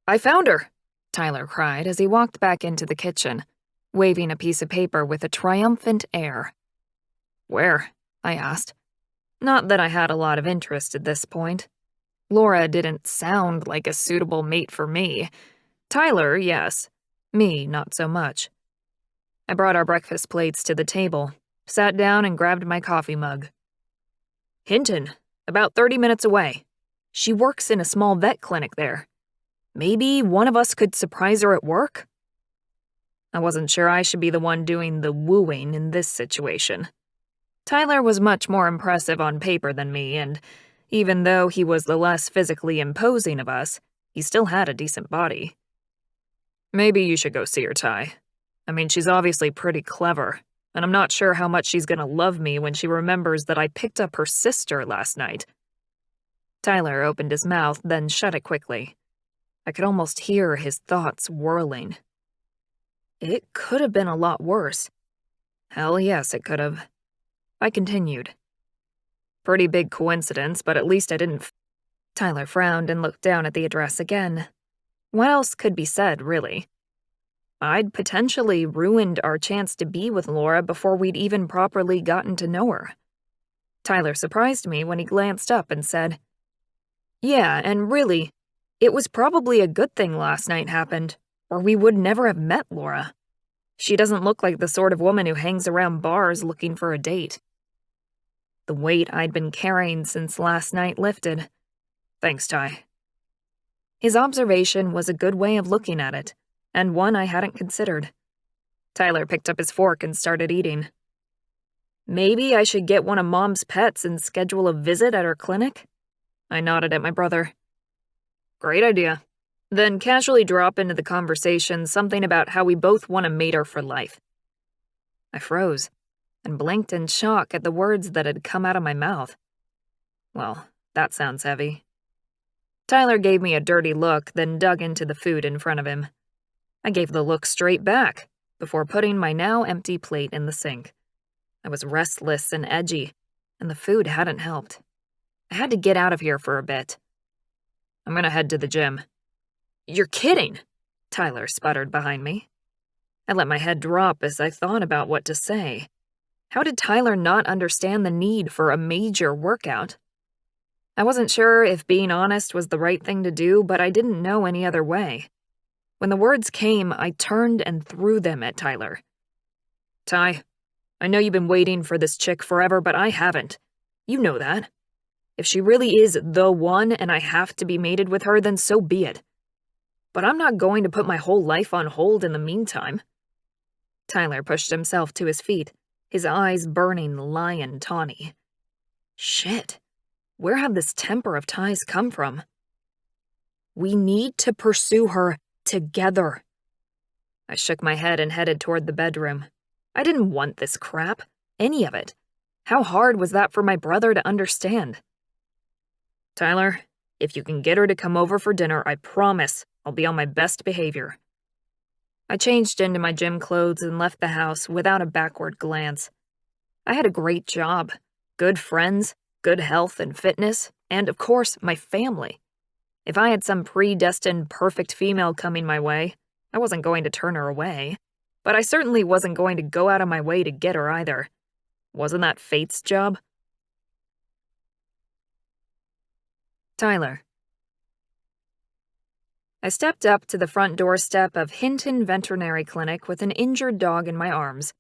"I found her!" Tyler cried as he walked back into the kitchen, waving a piece of paper with a triumphant air. "Where?" I asked. Not that I had a lot of interest at this point. Laura didn't sound like a suitable mate for me. Tyler, yes. Me, not so much. I brought our breakfast plates to the table, sat down and grabbed my coffee mug. "Hinton, about 30 minutes away. She works in a small vet clinic there. Maybe one of us could surprise her at work?" I wasn't sure I should be the one doing the wooing in this situation. Tyler was much more impressive on paper than me, and even though he was the less physically imposing of us, he still had a decent body. "Maybe you should go see her, Ty. I mean, she's obviously pretty clever, and I'm not sure how much she's gonna love me when she remembers that I picked up her sister last night." Tyler opened his mouth, then shut it quickly. I could almost hear his thoughts whirling. It could have been a lot worse. Hell yes, it could have. I continued. "Pretty big coincidence, but at least I didn't." Tyler frowned and looked down at the address again. What else could be said, really? I'd potentially ruined our chance to be with Laura before we'd even properly gotten to know her. Tyler surprised me when he glanced up and said, "Yeah, and really, it was probably a good thing last night happened, or we would never have met Laura. She doesn't look like the sort of woman who hangs around bars looking for a date." The weight I'd been carrying since last night lifted. "Thanks, Ty." His observation was a good way of looking at it, and one I hadn't considered. Tyler picked up his fork and started eating. "Maybe I should get one of Mom's pets and schedule a visit at her clinic?" I nodded at my brother. "Great idea. Then casually drop into the conversation something about how we both want to mate her for life." I froze and blinked in shock at the words that had come out of my mouth. Well, that sounds heavy. Tyler gave me a dirty look, then dug into the food in front of him. I gave the look straight back before putting my now empty plate in the sink. I was restless and edgy, and the food hadn't helped. I had to get out of here for a bit. I'm gonna head to the gym. You're kidding, Tyler sputtered behind me. I let my head drop as I thought about what to say. How did Tyler not understand the need for a major workout? I wasn't sure if being honest was the right thing to do, but I didn't know any other way. When the words came, I turned and threw them at Tyler. Ty, I know you've been waiting for this chick forever, but I haven't. You know that. If she really is the one and I have to be mated with her, then so be it. But I'm not going to put my whole life on hold in the meantime. Tyler pushed himself to his feet, his eyes burning lion tawny. Shit, where had this temper of Ty's come from? We need to pursue her together. I shook my head and headed toward the bedroom. I didn't want this crap, any of it. How hard was that for my brother to understand? Tyler, if you can get her to come over for dinner, I promise I'll be on my best behavior. I changed into my gym clothes and left the house without a backward glance. I had a great job, good friends, good health and fitness, and of course, my family. If I had some predestined perfect female coming my way, I wasn't going to turn her away, but I certainly wasn't going to go out of my way to get her either. Wasn't that fate's job? Tyler. I stepped up to the front doorstep of Hinton Veterinary Clinic with an injured dog in my arms.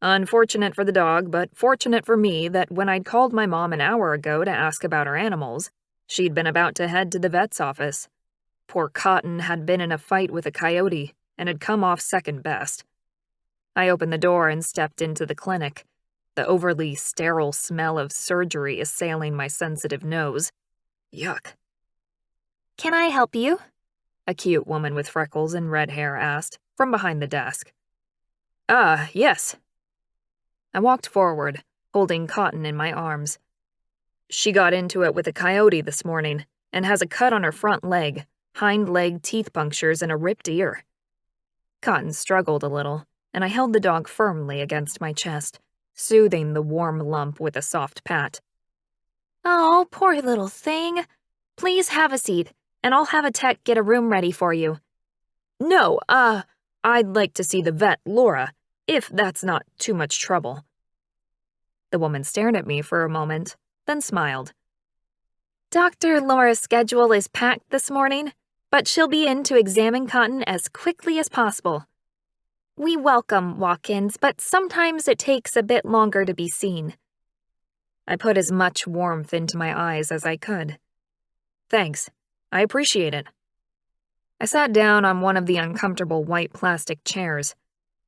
Unfortunate for the dog, but fortunate for me that when I'd called my mom an hour ago to ask about her animals, she'd been about to head to the vet's office. Poor Cotton had been in a fight with a coyote and had come off second best. I opened the door and stepped into the clinic, the overly sterile smell of surgery assailing my sensitive nose. Yuck. Can I help you? A cute woman with freckles and red hair asked, from behind the desk. Yes. I walked forward, holding Cotton in my arms. She got into it with a coyote this morning and has a cut on her front leg, hind leg teeth punctures, and a ripped ear. Cotton struggled a little, and I held the dog firmly against my chest, soothing the warm lump with a soft pat. Oh, poor little thing. Please have a seat, and I'll have a tech get a room ready for you. No, I'd like to see the vet, Laura, if that's not too much trouble. The woman stared at me for a moment, then smiled. Dr. Laura's schedule is packed this morning, but she'll be in to examine Cotton as quickly as possible. We welcome walk-ins, but sometimes it takes a bit longer to be seen. I put as much warmth into my eyes as I could. Thanks. I appreciate it. I sat down on one of the uncomfortable white plastic chairs.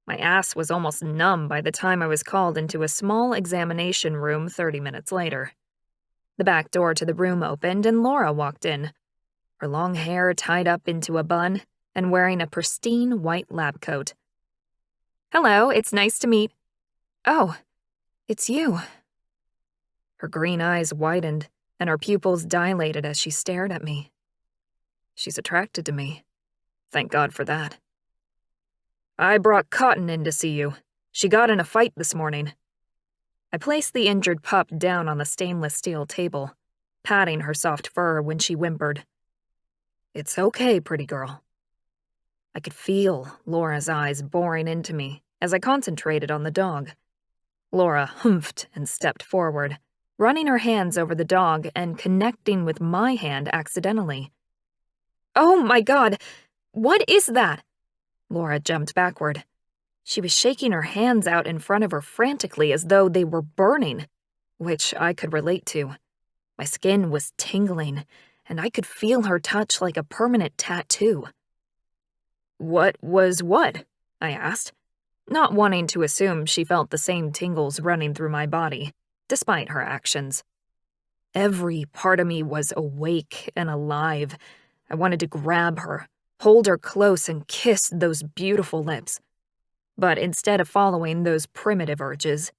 My ass was almost numb by the time I was called into a small examination room 30 minutes later. The back door to the room opened and Laura walked in, her long hair tied up into a bun and wearing a pristine white lab coat. Hello, it's nice to meet. Oh, it's you. Her green eyes widened and her pupils dilated as she stared at me. She's attracted to me. Thank God for that. I brought Cotton in to see you. She got in a fight this morning. I placed the injured pup down on the stainless steel table, patting her soft fur when she whimpered. It's okay, pretty girl. I could feel Laura's eyes boring into me as I concentrated on the dog. Laura humphed and stepped forward, running her hands over the dog and connecting with my hand accidentally. Oh my God, what is that? Laura jumped backward. She was shaking her hands out in front of her frantically as though they were burning, which I could relate to. My skin was tingling, and I could feel her touch like a permanent tattoo. What was what? I asked, not wanting to assume she felt the same tingles running through my body, despite her actions. Every part of me was awake and alive. I wanted to grab her, hold her close, and kiss those beautiful lips. But instead of following those primitive urges,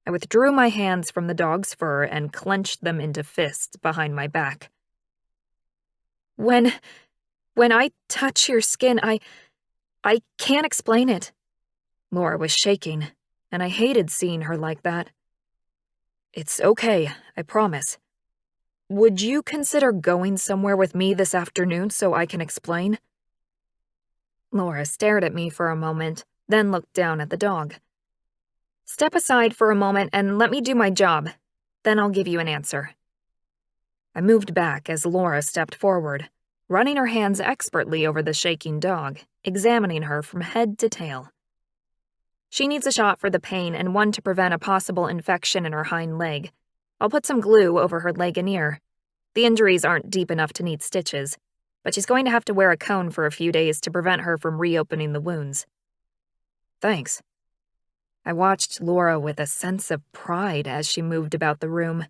I withdrew my hands from the dog's fur and clenched them into fists behind my back. When I touch your skin, I can't explain it. Laura was shaking, and I hated seeing her like that. It's okay, I promise. Would you consider going somewhere with me this afternoon so I can explain? Laura stared at me for a moment, then looked down at the dog. Step aside for a moment and let me do my job. Then I'll give you an answer. I moved back as Laura stepped forward, running her hands expertly over the shaking dog, examining her from head to tail. She needs a shot for the pain and one to prevent a possible infection in her hind leg. I'll put some glue over her leg and ear. The injuries aren't deep enough to need stitches, but she's going to have to wear a cone for a few days to prevent her from reopening the wounds. Thanks. I watched Laura with a sense of pride as she moved about the room.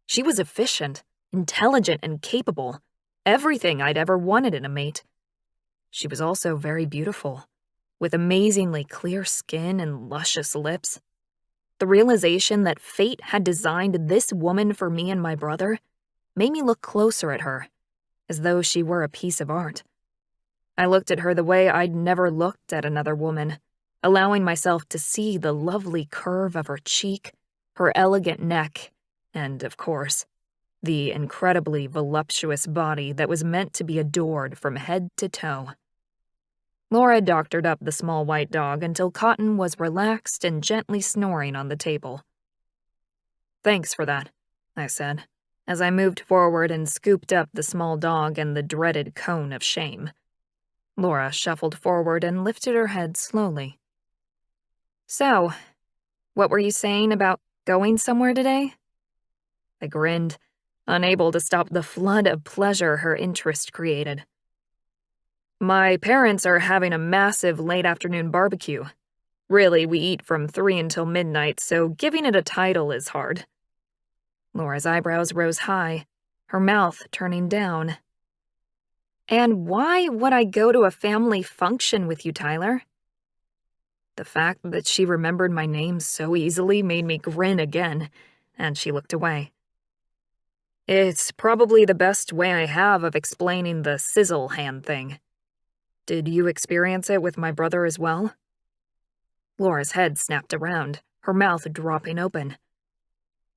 She was efficient, intelligent, and capable. Everything I'd ever wanted in a mate. She was also very beautiful, with amazingly clear skin and luscious lips. The realization that fate had designed this woman for me and my brother made me look closer at her, as though she were a piece of art. I looked at her the way I'd never looked at another woman, allowing myself to see the lovely curve of her cheek, her elegant neck, and, of course, the incredibly voluptuous body that was meant to be adored from head to toe. Laura doctored up the small white dog until Cotton was relaxed and gently snoring on the table. Thanks for that, I said, as I moved forward and scooped up the small dog and the dreaded cone of shame. Laura shuffled forward and lifted her head slowly. So, what were you saying about going somewhere today? I grinned, unable to stop the flood of pleasure her interest created. My parents are having a massive late-afternoon barbecue. Really, we eat from 3 until midnight, so giving it a title is hard. Laura's eyebrows rose high, her mouth turning down. And why would I go to a family function with you, Tyler? The fact that she remembered my name so easily made me grin again, and she looked away. It's probably the best way I have of explaining the sizzle hand thing. Did you experience it with my brother as well? Laura's head snapped around, her mouth dropping open.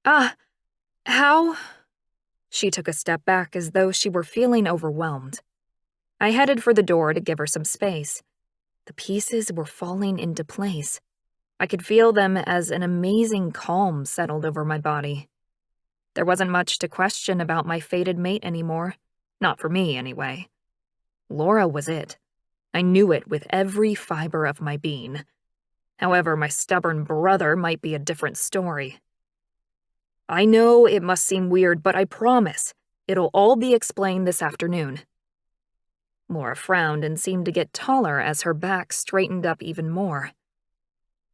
How? She took a step back as though she were feeling overwhelmed. I headed for the door to give her some space. The pieces were falling into place. I could feel them as an amazing calm settled over my body. There wasn't much to question about my fated mate anymore. Not for me, anyway. Laura was it. I knew it with every fiber of my being. However, my stubborn brother might be a different story. I know it must seem weird, but I promise it'll all be explained this afternoon. Laura frowned and seemed to get taller as her back straightened up even more.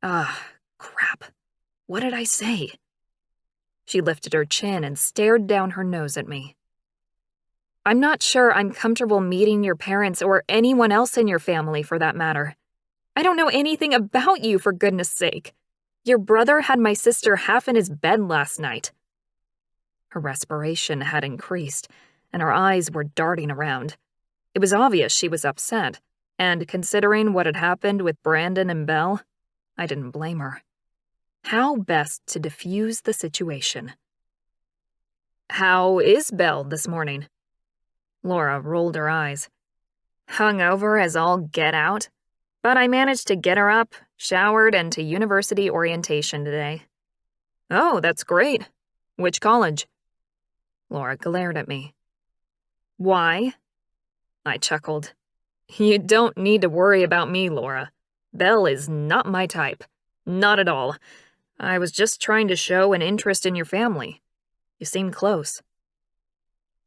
Crap. What did I say? She lifted her chin and stared down her nose at me. I'm not sure I'm comfortable meeting your parents or anyone else in your family for that matter. I don't know anything about you, for goodness sake. Your brother had my sister half in his bed last night. Her respiration had increased, and her eyes were darting around. It was obvious she was upset, and considering what had happened with Brandon and Belle, I didn't blame her. How best to diffuse the situation? How is Belle this morning? Laura rolled her eyes. Hungover as all get out, but I managed to get her up, showered, and to university orientation today. Oh, that's great. Which college? Laura glared at me. Why? I chuckled. You don't need to worry about me, Laura. Belle is not my type. Not at all. I was just trying to show an interest in your family. You seem close.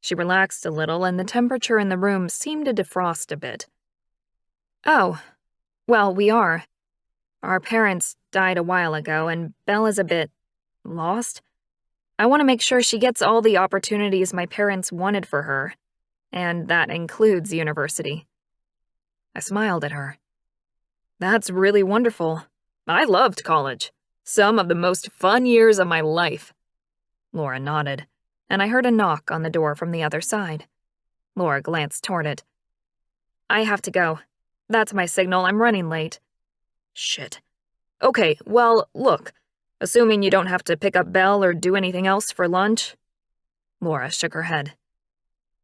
She relaxed a little, and the temperature in the room seemed to defrost a bit. Oh, well, we are. Our parents died a while ago, and Belle is a bit lost. I want to make sure she gets all the opportunities my parents wanted for her, and that includes university. I smiled at her. That's really wonderful. I loved college. Some of the most fun years of my life. Laura nodded, and I heard a knock on the door from the other side. Laura glanced toward it. I have to go. That's my signal. I'm running late. Shit. Okay, well, look. Assuming you don't have to pick up Belle or do anything else for lunch. Laura shook her head.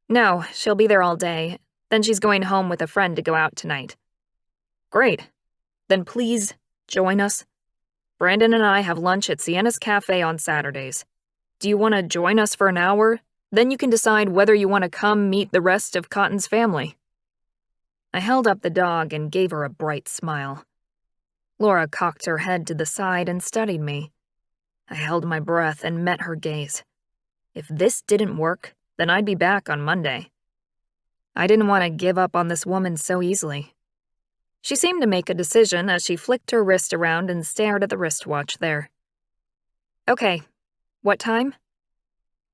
No, she'll be there all day. Then she's going home with a friend to go out tonight. Great. Then please join us. Brandon and I have lunch at Sienna's Cafe on Saturdays. Do you want to join us for an hour? Then you can decide whether you want to come meet the rest of Cotton's family. I held up the dog and gave her a bright smile. Laura cocked her head to the side and studied me. I held my breath and met her gaze. If this didn't work, then I'd be back on Monday. I didn't want to give up on this woman so easily. She seemed to make a decision as she flicked her wrist around and stared at the wristwatch there. Okay, what time?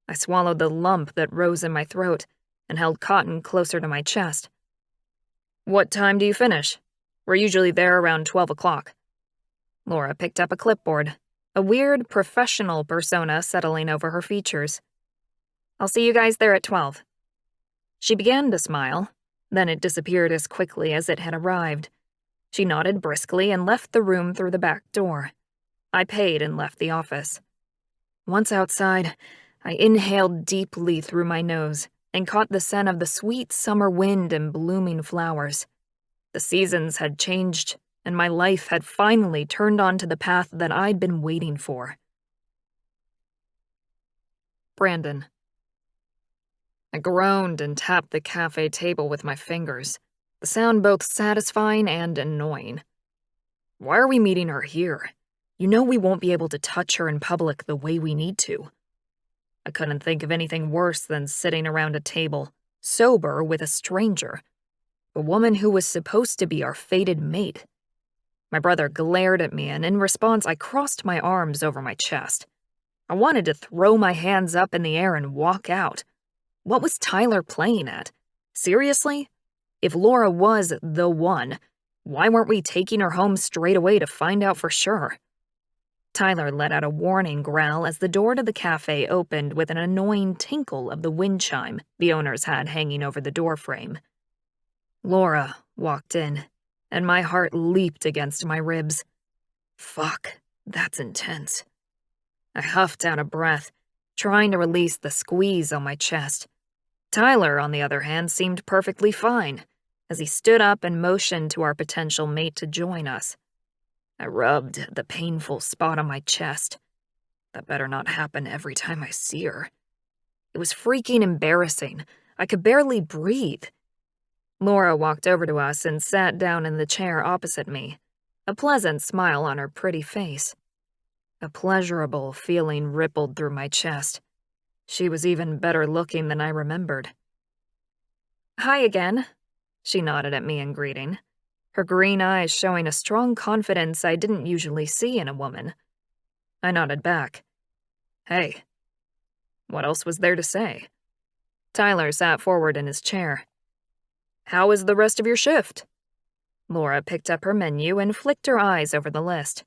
I swallowed the lump that rose in my throat and held Cotton closer to my chest. What time do you finish? We're usually there around 12 o'clock. Laura picked up a clipboard, a weird professional persona settling over her features. I'll see you guys there at 12. She began to smile, then it disappeared as quickly as it had arrived. She nodded briskly and left the room through the back door. I paid and left the office. Once outside, I inhaled deeply through my nose and caught the scent of the sweet summer wind and blooming flowers. The seasons had changed, and my life had finally turned onto the path that I'd been waiting for. Brandon. I groaned and tapped the cafe table with my fingers, the sound both satisfying and annoying. Why are we meeting her here? You know we won't be able to touch her in public the way we need to. I couldn't think of anything worse than sitting around a table, sober with a stranger, a woman who was supposed to be our fated mate. My brother glared at me, and in response I crossed my arms over my chest. I wanted to throw my hands up in the air and walk out. What was Tyler playing at? Seriously? If Laura was the one, why weren't we taking her home straight away to find out for sure? Tyler let out a warning growl as the door to the cafe opened with an annoying tinkle of the wind chime the owners had hanging over the doorframe. Laura walked in, and my heart leaped against my ribs. Fuck, that's intense. I huffed out a breath, trying to release the squeeze on my chest. Tyler, on the other hand, seemed perfectly fine, as he stood up and motioned to our potential mate to join us. I rubbed the painful spot on my chest. That better not happen every time I see her. It was freaking embarrassing. I could barely breathe. Laura walked over to us and sat down in the chair opposite me, a pleasant smile on her pretty face. A pleasurable feeling rippled through my chest. She was even better looking than I remembered. Hi again. She nodded at me in greeting, her green eyes showing a strong confidence I didn't usually see in a woman. I nodded back. Hey. What else was there to say? Tyler sat forward in his chair. How is the rest of your shift? Laura picked up her menu and flicked her eyes over the list.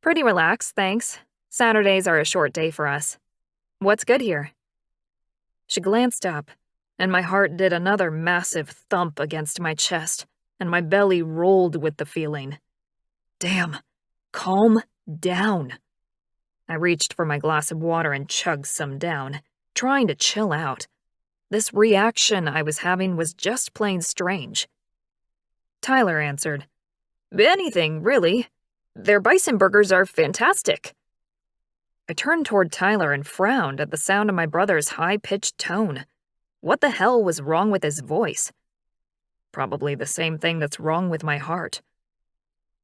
Pretty relaxed, thanks. Saturdays are a short day for us. What's good here? She glanced up, and my heart did another massive thump against my chest, and my belly rolled with the feeling. Damn, calm down. I reached for my glass of water and chugged some down, trying to chill out. This reaction I was having was just plain strange. Tyler answered, Anything, really. Their bison burgers are fantastic. I turned toward Tyler and frowned at the sound of my brother's high-pitched tone. What the hell was wrong with his voice? Probably the same thing that's wrong with my heart.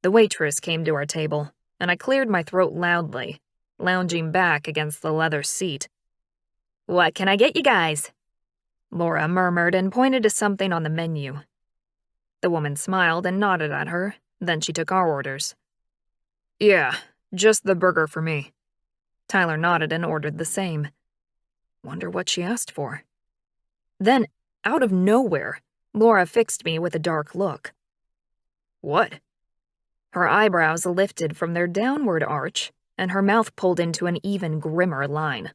The waitress came to our table, and I cleared my throat loudly, lounging back against the leather seat. What can I get you guys? Laura murmured and pointed to something on the menu. The woman smiled and nodded at her, then she took our orders. Yeah, just the burger for me. Tyler nodded and ordered the same. Wonder what she asked for. Then, out of nowhere, Laura fixed me with a dark look. What? Her eyebrows lifted from their downward arch, and her mouth pulled into an even grimmer line.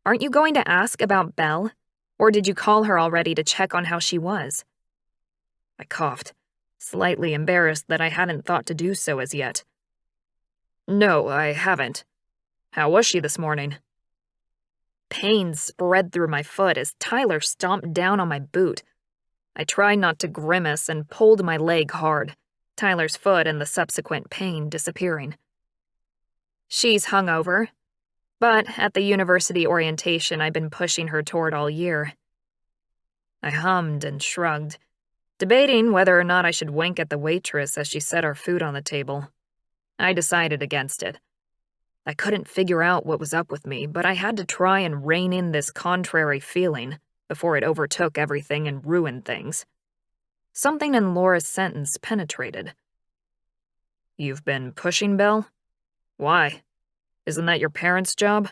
Aren't you going to ask about Belle? Or did you call her already to check on how she was? I coughed, slightly embarrassed that I hadn't thought to do so as yet. No, I haven't. How was she this morning? Pain spread through my foot as Tyler stomped down on my boot. I tried not to grimace and pulled my leg hard, Tyler's foot and the subsequent pain disappearing. She's hungover, but at the university orientation I've been pushing her toward all year. I hummed and shrugged, debating whether or not I should wink at the waitress as she set our food on the table. I decided against it. I couldn't figure out what was up with me, but I had to try and rein in this contrary feeling before it overtook everything and ruined things. Something in Laura's sentence penetrated. "You've been pushing, Belle? Why? Isn't that your parents' job?"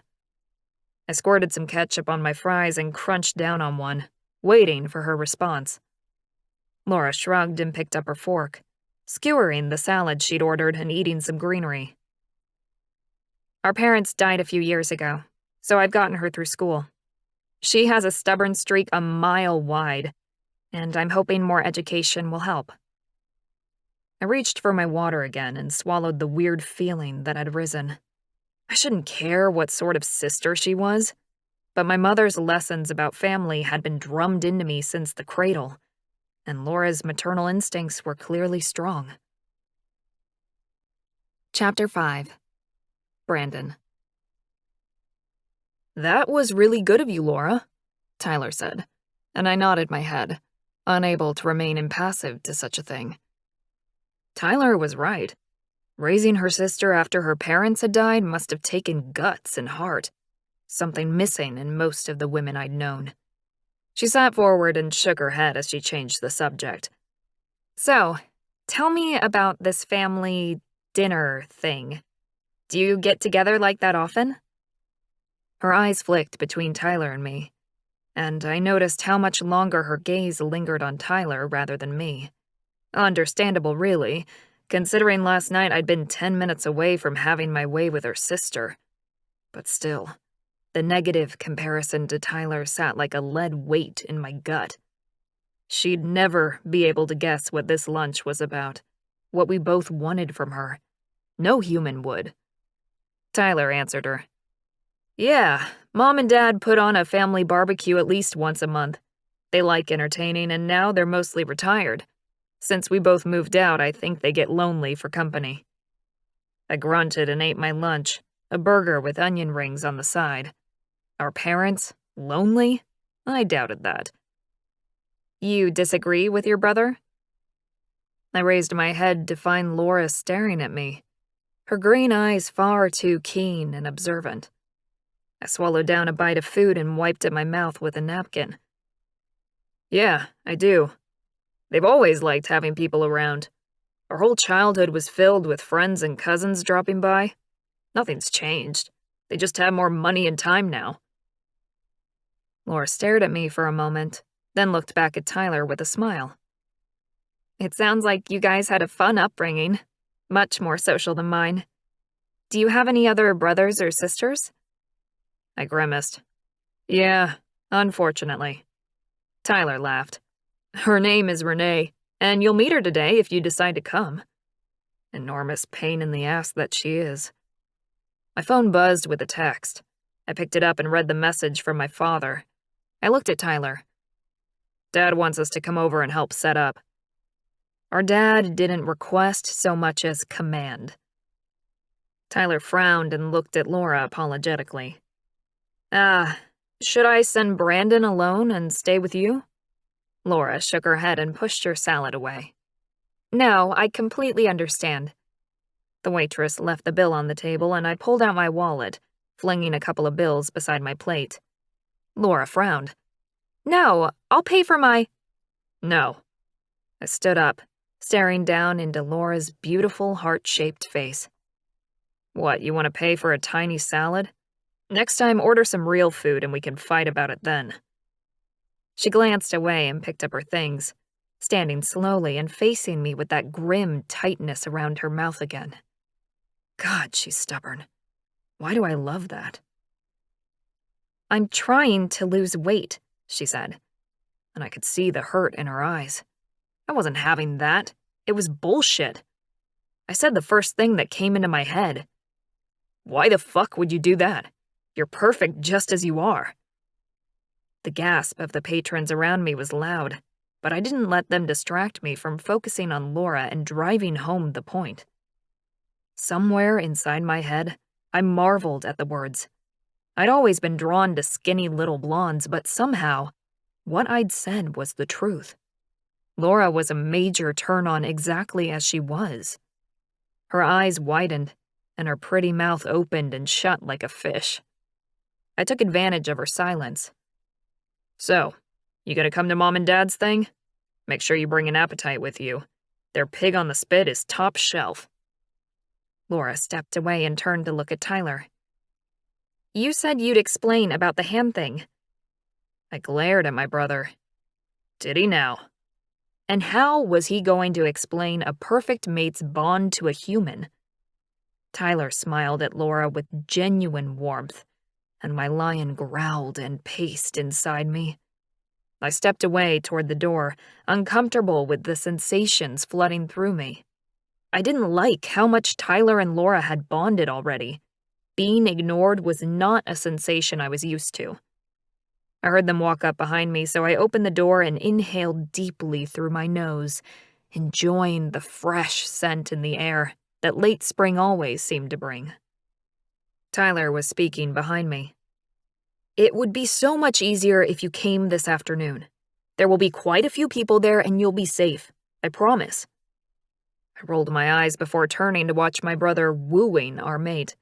I squirted some ketchup on my fries and crunched down on one, waiting for her response. Laura shrugged and picked up her fork, skewering the salad she'd ordered and eating some greenery. "Our parents died a few years ago, so I've gotten her through school. She has a stubborn streak a mile wide, and I'm hoping more education will help." I reached for my water again and swallowed the weird feeling that had risen. I shouldn't care what sort of sister she was, but my mother's lessons about family had been drummed into me since the cradle, and Laura's maternal instincts were clearly strong. Chapter 5. Brandon. "That was really good of you, Laura," Tyler said, and I nodded my head, unable to remain impassive to such a thing. Tyler was right. Raising her sister after her parents had died must have taken guts and heart, something missing in most of the women I'd known. She sat forward and shook her head as she changed the subject. "So, tell me about this family dinner thing. Do you get together like that often?" Her eyes flicked between Tyler and me, and I noticed how much longer her gaze lingered on Tyler rather than me. Understandable, really, considering last night I'd been 10 minutes away from having my way with her sister. But still, the negative comparison to Tyler sat like a lead weight in my gut. She'd never be able to guess what this lunch was about, what we both wanted from her. No human would. Tyler answered her. "Yeah, Mom and Dad put on a family barbecue at least once a month. They like entertaining, and now they're mostly retired. Since we both moved out, I think they get lonely for company." I grunted and ate my lunch, a burger with onion rings on the side. Our parents? Lonely? I doubted that. "You disagree with your brother?" I raised my head to find Laura staring at me, her green eyes far too keen and observant. I swallowed down a bite of food and wiped at my mouth with a napkin. "Yeah, I do. They've always liked having people around. Our whole childhood was filled with friends and cousins dropping by. Nothing's changed. They just have more money and time now." Laura stared at me for a moment, then looked back at Tyler with a smile. "It sounds like you guys had a fun upbringing. Much more social than mine. Do you have any other brothers or sisters?" I grimaced. "Yeah, unfortunately." Tyler laughed. "Her name is Renee, and you'll meet her today if you decide to come." Enormous pain in the ass that she is. My phone buzzed with a text. I picked it up and read the message from my father. I looked at Tyler. "Dad wants us to come over and help set up." Our dad didn't request so much as command. Tyler frowned and looked at Laura apologetically. Should I send Brandon alone and stay with you?" Laura shook her head and pushed her salad away. "No, I completely understand." The waitress left the bill on the table and I pulled out my wallet, flinging a couple of bills beside my plate. Laura frowned. "No, I'll pay for my—" "No." I stood up, staring down into Laura's beautiful heart-shaped face. "What, you want to pay for a tiny salad? Next time, order some real food and we can fight about it then." She glanced away and picked up her things, standing slowly and facing me with that grim tightness around her mouth again. God, she's stubborn. Why do I love that? "I'm trying to lose weight," she said, and I could see the hurt in her eyes. I wasn't having that. It was bullshit. I said the first thing that came into my head. "Why the fuck would you do that? You're perfect just as you are." The gasp of the patrons around me was loud, but I didn't let them distract me from focusing on Laura and driving home the point. Somewhere inside my head, I marveled at the words. I'd always been drawn to skinny little blondes, but somehow, what I'd said was the truth. Laura was a major turn-on exactly as she was. Her eyes widened, and her pretty mouth opened and shut like a fish. I took advantage of her silence. "So, you gonna come to Mom and Dad's thing? Make sure you bring an appetite with you. Their pig on the spit is top shelf." Laura stepped away and turned to look at Tyler. "You said you'd explain about the hand thing." I glared at my brother. Did he now? And how was he going to explain a perfect mate's bond to a human? Tyler smiled at Laura with genuine warmth, and my lion growled and paced inside me. I stepped away toward the door, uncomfortable with the sensations flooding through me. I didn't like how much Tyler and Laura had bonded already. Being ignored was not a sensation I was used to. I heard them walk up behind me, so I opened the door and inhaled deeply through my nose, enjoying the fresh scent in the air that late spring always seemed to bring. Tyler was speaking behind me. "It would be so much easier if you came this afternoon. There will be quite a few people there and you'll be safe. I promise." I rolled my eyes before turning to watch my brother wooing our mate.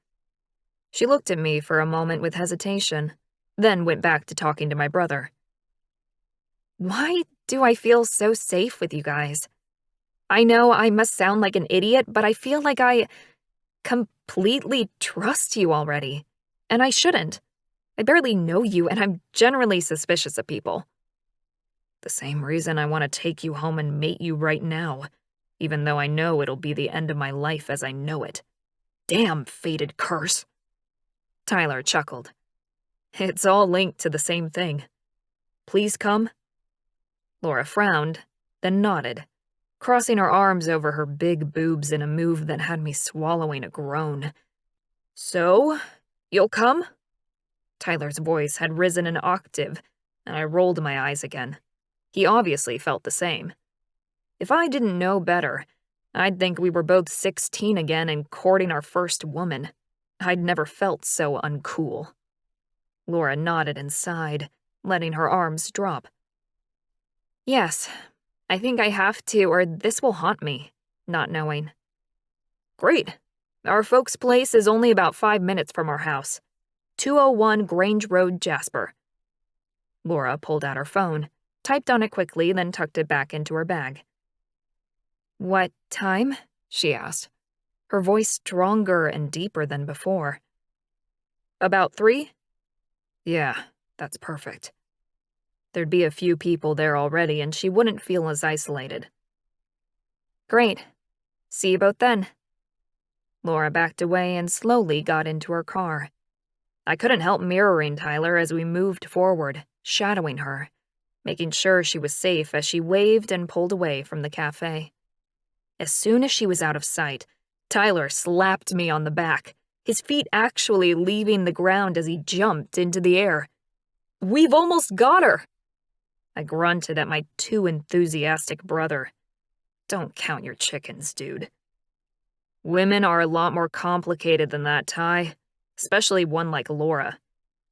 She looked at me for a moment with hesitation, then went back to talking to my brother. "Why do I feel so safe with you guys? I know I must sound like an idiot, but I feel like I completely trust you already. And I shouldn't. I barely know you, and I'm generally suspicious of people." "The same reason I want to take you home and mate you right now, even though I know it'll be the end of my life as I know it. Damn fated curse." Tyler chuckled. "It's all linked to the same thing. Please come." Laura frowned, then nodded, crossing her arms over her big boobs in a move that had me swallowing a groan. "So, you'll come?" Tyler's voice had risen an octave, and I rolled my eyes again. He obviously felt the same. If I didn't know better, I'd think we were both 16 again and courting our first woman. I'd never felt so uncool. Laura nodded and sighed, letting her arms drop. "Yes, I think I have to, or this will haunt me, not knowing." "Great. Our folks' place is only about 5 minutes from our house. 201 Grange Road, Jasper." Laura pulled out her phone, typed on it quickly, then tucked it back into her bag. "What time?" she asked, her voice stronger and deeper than before. "About 3? Yeah, that's perfect. There'd be a few people there already, and she wouldn't feel as isolated." "Great. See you both then." Laura backed away and slowly got into her car. I couldn't help mirroring Tyler as we moved forward, shadowing her, making sure she was safe as she waved and pulled away from the cafe. As soon as she was out of sight, Tyler slapped me on the back, his feet actually leaving the ground as he jumped into the air. "We've almost got her!" I grunted at my too enthusiastic brother. "Don't count your chickens, dude." "Women are a lot more complicated than that, Ty, especially one like Laura.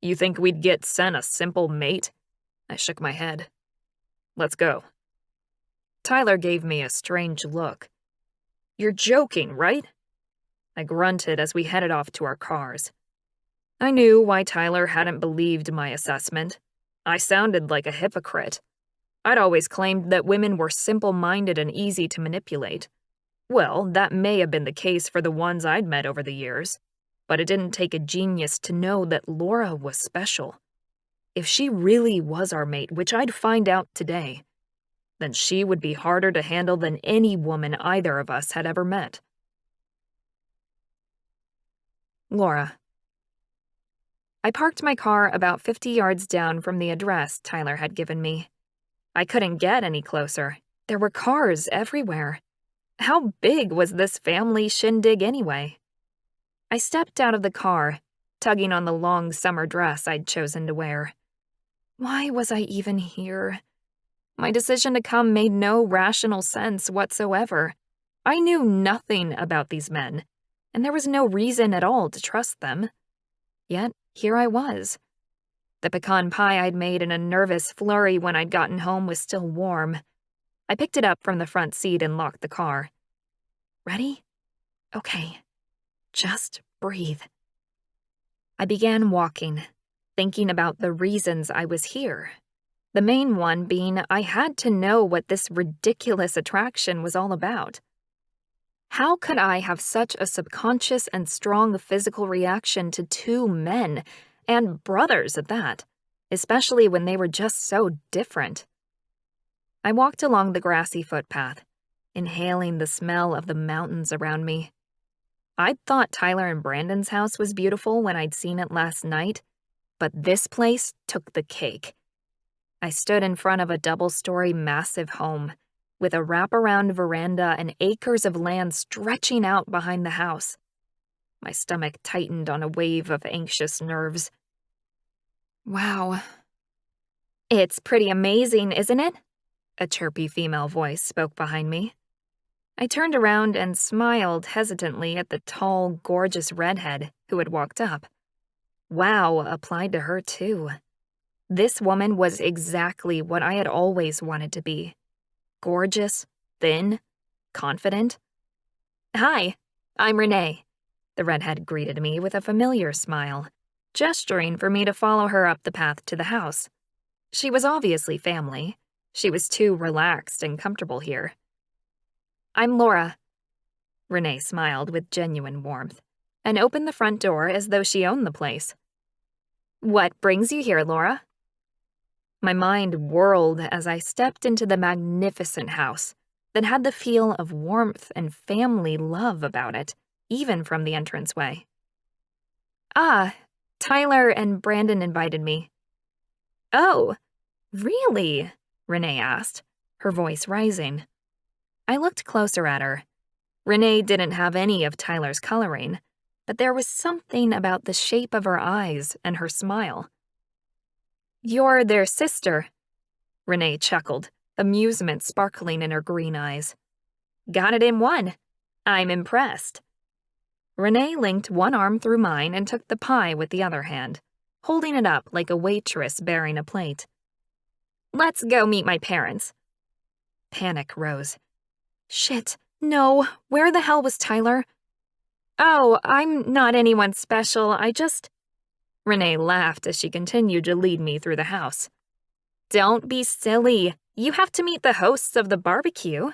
You think we'd get sent a simple mate?" I shook my head. "Let's go." Tyler gave me a strange look. "You're joking, right?" I grunted as we headed off to our cars. I knew why Tyler hadn't believed my assessment. I sounded like a hypocrite. I'd always claimed that women were simple-minded and easy to manipulate. Well, that may have been the case for the ones I'd met over the years, but it didn't take a genius to know that Laura was special. If she really was our mate, which I'd find out today, then she would be harder to handle than any woman either of us had ever met. Laura. I parked my car about 50 yards down from the address Tyler had given me. I couldn't get any closer. There were cars everywhere. How big was this family shindig anyway? I stepped out of the car, tugging on the long summer dress I'd chosen to wear. Why was I even here? My decision to come made no rational sense whatsoever. I knew nothing about these men, and there was no reason at all to trust them. Yet, here I was. The pecan pie I'd made in a nervous flurry when I'd gotten home was still warm. I picked it up from the front seat and locked the car. Ready? Okay. Just breathe. I began walking, thinking about the reasons I was here. The main one being I had to know what this ridiculous attraction was all about. How could I have such a subconscious and strong physical reaction to two men, and brothers at that, especially when they were just so different? I walked along the grassy footpath, inhaling the smell of the mountains around me. I'd thought Tyler and Brandon's house was beautiful when I'd seen it last night, but this place took the cake. I stood in front of a double-story massive home, with a wraparound veranda and acres of land stretching out behind the house. My stomach tightened on a wave of anxious nerves. Wow. It's pretty amazing, isn't it? A chirpy female voice spoke behind me. I turned around and smiled hesitantly at the tall, gorgeous redhead who had walked up. Wow applied to her, too. This woman was exactly what I had always wanted to be. Gorgeous, thin, confident. Hi, I'm Renee. The redhead greeted me with a familiar smile, gesturing for me to follow her up the path to the house. She was obviously family. She was too relaxed and comfortable here. I'm Laura. Renee smiled with genuine warmth and opened the front door as though she owned the place. What brings you here, Laura? My mind whirled as I stepped into the magnificent house that had the feel of warmth and family love about it, even from the entranceway. Ah, Tyler and Brandon invited me. Oh, really? Renee asked, her voice rising. I looked closer at her. Renee didn't have any of Tyler's coloring, but there was something about the shape of her eyes and her smile. You're their sister. Renee chuckled, amusement sparkling in her green eyes. Got it in one. I'm impressed. Renee linked one arm through mine and took the pie with the other hand, holding it up like a waitress bearing a plate. Let's go meet my parents. Panic rose. Shit, no, where the hell was Tyler? Oh, I'm not anyone special, I just... Renee laughed as she continued to lead me through the house. Don't be silly. You have to meet the hosts of the barbecue.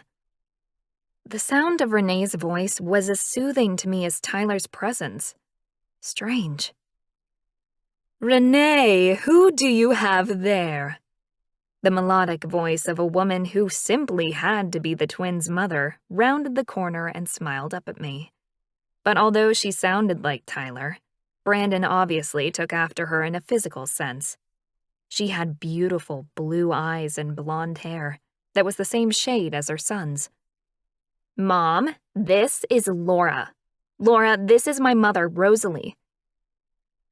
The sound of Renee's voice was as soothing to me as Tyler's presence. Strange. Renee, who do you have there? The melodic voice of a woman who simply had to be the twins' mother rounded the corner and smiled up at me. But although she sounded like Tyler, Brandon obviously took after her in a physical sense. She had beautiful blue eyes and blonde hair that was the same shade as her son's. Mom, this is Laura. Laura, this is my mother, Rosalie.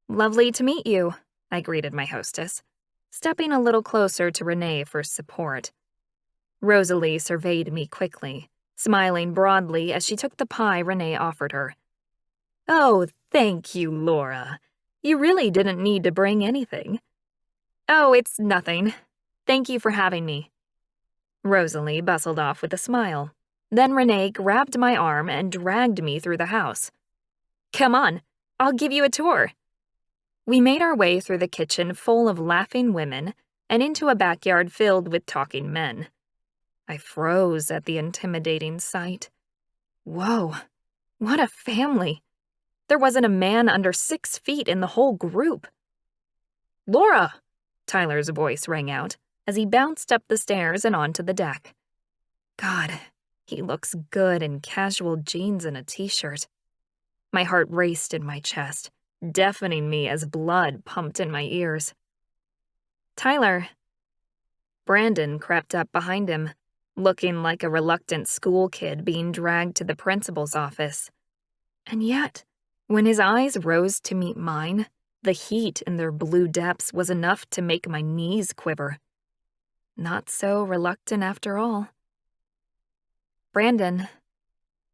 Lovely to meet you, I greeted my hostess, stepping a little closer to Renee for support. Rosalie surveyed me quickly, smiling broadly as she took the pie Renee offered her. Oh, thank you, Laura. You really didn't need to bring anything. Oh, it's nothing. Thank you for having me. Rosalie bustled off with a smile. Then Renee grabbed my arm and dragged me through the house. Come on, I'll give you a tour. We made our way through the kitchen full of laughing women and into a backyard filled with talking men. I froze at the intimidating sight. Whoa, what a family. There wasn't a man under 6 feet in the whole group. Laura! Tyler's voice rang out as he bounced up the stairs and onto the deck. God, he looks good in casual jeans and a t-shirt. My heart raced in my chest, deafening me as blood pumped in my ears. Tyler. Brandon crept up behind him, looking like a reluctant school kid being dragged to the principal's office. And yet, When his eyes rose to meet mine, the heat in their blue depths was enough to make my knees quiver. Not so reluctant after all. Brandon.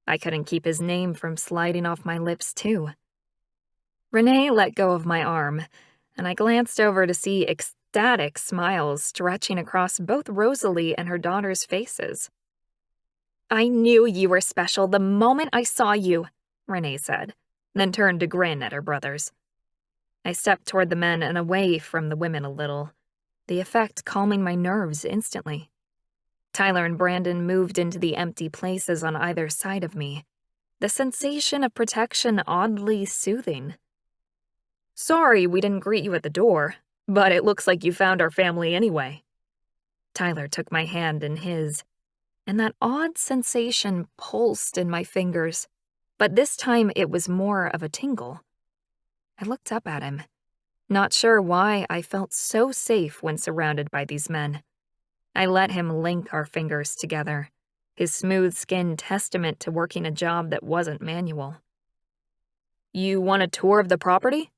I couldn't keep his name from sliding off my lips, too. Renee let go of my arm, and I glanced over to see ecstatic smiles stretching across both Rosalie and her daughter's faces. "I knew you were special the moment I saw you," Renee said, then turned to grin at her brothers. I stepped toward the men and away from the women a little, the effect calming my nerves instantly. Tyler and Brandon moved into the empty places on either side of me, the sensation of protection oddly soothing. "Sorry we didn't greet you at the door, but it looks like you found our family anyway." Tyler took my hand in his, and that odd sensation pulsed in my fingers, but this time it was more of a tingle. I looked up at him, not sure why I felt so safe when surrounded by these men. I let him link our fingers together, his smooth skin testament to working a job that wasn't manual. "You want a tour of the property?"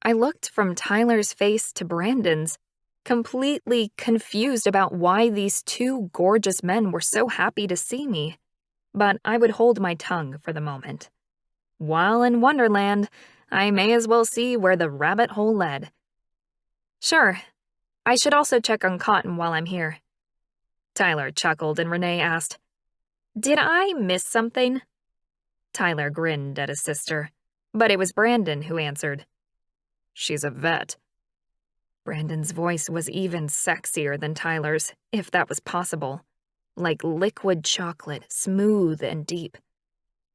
I looked from Tyler's face to Brandon's, completely confused about why these two gorgeous men were so happy to see me, but I would hold my tongue for the moment. While in Wonderland, I may as well see where the rabbit hole led. "Sure. I should also check on Cotton while I'm here." Tyler chuckled and Renee asked, "Did I miss something?" Tyler grinned at his sister, but it was Brandon who answered. "She's a vet." Brandon's voice was even sexier than Tyler's, if that was possible, like liquid chocolate, smooth and deep.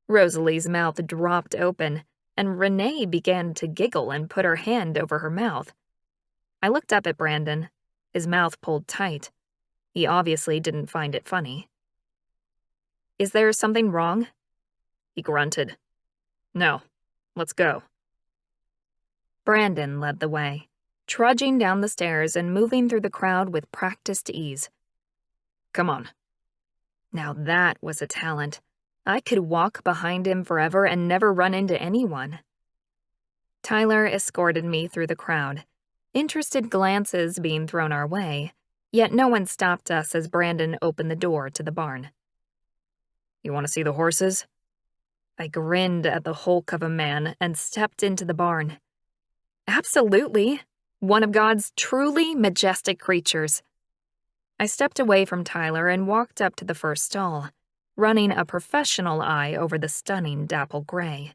Rosalie's mouth dropped open, and Renee began to giggle and put her hand over her mouth. I looked up at Brandon, his mouth pulled tight. He obviously didn't find it funny. "Is there something wrong?" He grunted. "No, let's go." Brandon led the way, trudging down the stairs and moving through the crowd with practiced ease. "Come on." Now that was a talent. I could walk behind him forever and never run into anyone. Tyler escorted me through the crowd, interested glances being thrown our way, yet no one stopped us as Brandon opened the door to the barn. "You want to see the horses?" I grinned at the hulk of a man and stepped into the barn. "Absolutely. One of God's truly majestic creatures." I stepped away from Tyler and walked up to the first stall, running a professional eye over the stunning dapple gray.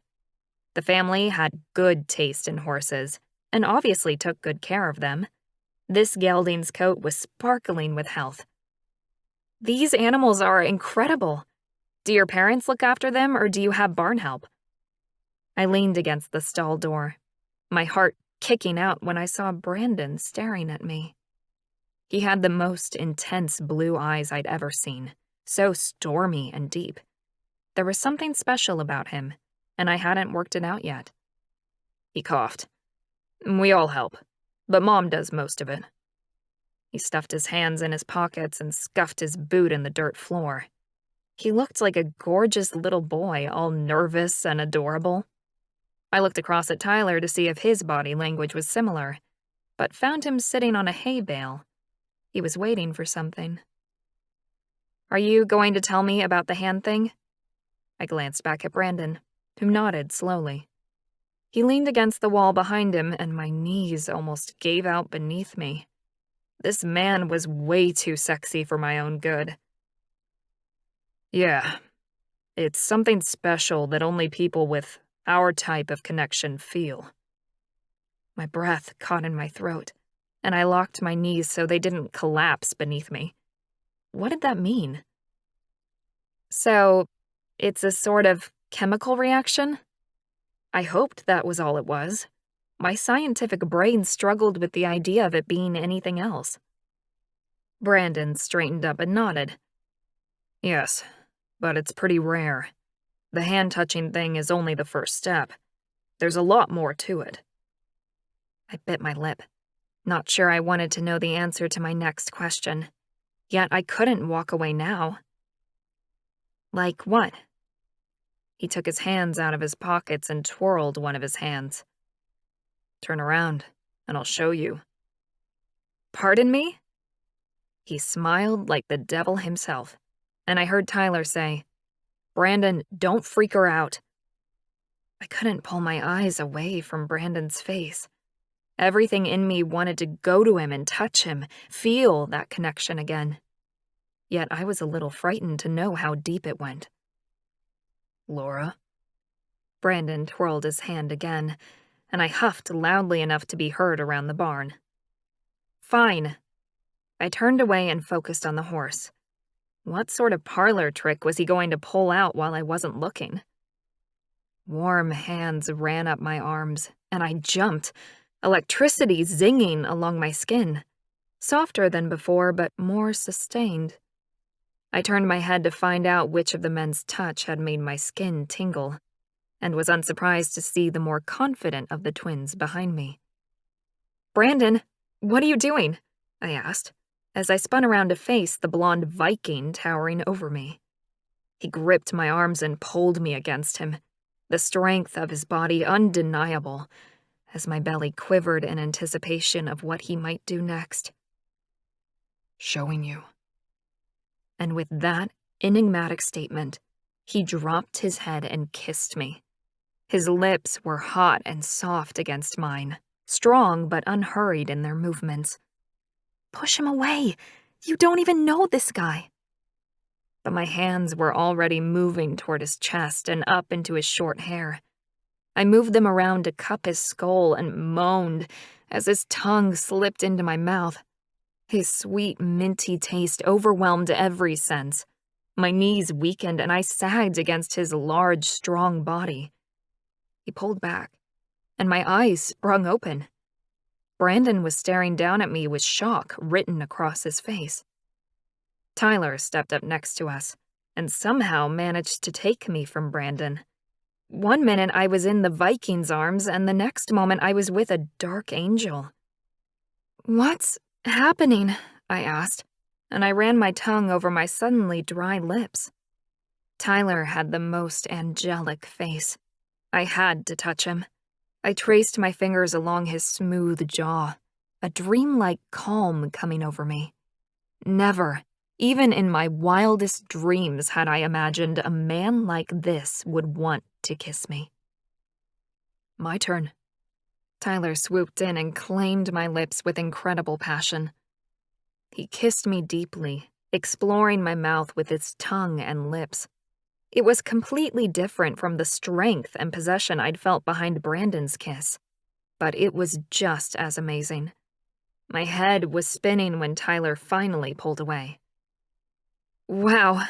The family had good taste in horses, and obviously took good care of them. This gelding's coat was sparkling with health. "These animals are incredible. Do your parents look after them, or do you have barn help?" I leaned against the stall door, my heart kicking out when I saw Brandon staring at me. He had the most intense blue eyes I'd ever seen, so stormy and deep. There was something special about him, and I hadn't worked it out yet. He coughed. "We all help, but Mom does most of it." He stuffed his hands in his pockets and scuffed his boot in the dirt floor. He looked like a gorgeous little boy, all nervous and adorable. I looked across at Tyler to see if his body language was similar, but found him sitting on a hay bale. He was waiting for something. "Are you going to tell me about the hand thing?" I glanced back at Brandon, who nodded slowly. He leaned against the wall behind him, and my knees almost gave out beneath me. This man was way too sexy for my own good. "Yeah, it's something special that only people with our type of connection feel." My breath caught in my throat, and I locked my knees so they didn't collapse beneath me. What did that mean? "So, it's a sort of chemical reaction?" I hoped that was all it was. My scientific brain struggled with the idea of it being anything else. Brandon straightened up and nodded. "Yes, but it's pretty rare. The hand-touching thing is only the first step. There's a lot more to it." I bit my lip, not sure I wanted to know the answer to my next question. Yet I couldn't walk away now. "Like what?" He took his hands out of his pockets and twirled one of his hands. "Turn around, and I'll show you." "Pardon me?" He smiled like the devil himself, and I heard Tyler say, "Brandon, don't freak her out." I couldn't pull my eyes away from Brandon's face. Everything in me wanted to go to him and touch him, feel that connection again. Yet I was a little frightened to know how deep it went. "Laura?" Brandon twirled his hand again, and I huffed loudly enough to be heard around the barn. "Fine." I turned away and focused on the horse. What sort of parlor trick was he going to pull out while I wasn't looking? Warm hands ran up my arms, and I jumped, electricity zinging along my skin. Softer than before, but more sustained. I turned my head to find out which of the men's touch had made my skin tingle, and was unsurprised to see the more confident of the twins behind me. "Brandon, what are you doing?" I asked, as I spun around to face the blonde Viking towering over me. He gripped my arms and pulled me against him, the strength of his body undeniable, as my belly quivered in anticipation of what he might do next. "Showing you." And with that enigmatic statement, he dropped his head and kissed me. His lips were hot and soft against mine, strong but unhurried in their movements. "Push him away! You don't even know this guy!" But my hands were already moving toward his chest and up into his short hair. I moved them around to cup his skull and moaned as his tongue slipped into my mouth. His sweet, minty taste overwhelmed every sense. My knees weakened and I sagged against his large, strong body. He pulled back, and my eyes sprung open. Brandon was staring down at me with shock written across his face. Tyler stepped up next to us, and somehow managed to take me from Brandon. One minute I was in the Viking's arms, and the next moment I was with a dark angel. "What's happening?" I asked, and I ran my tongue over my suddenly dry lips. Tyler had the most angelic face. I had to touch him. I traced my fingers along his smooth jaw, a dreamlike calm coming over me. Never, even in my wildest dreams, had I imagined a man like this would want to kiss me. "My turn." Tyler swooped in and claimed my lips with incredible passion. He kissed me deeply, exploring my mouth with his tongue and lips. It was completely different from the strength and possession I'd felt behind Brandon's kiss, but it was just as amazing. My head was spinning when Tyler finally pulled away. "Wow."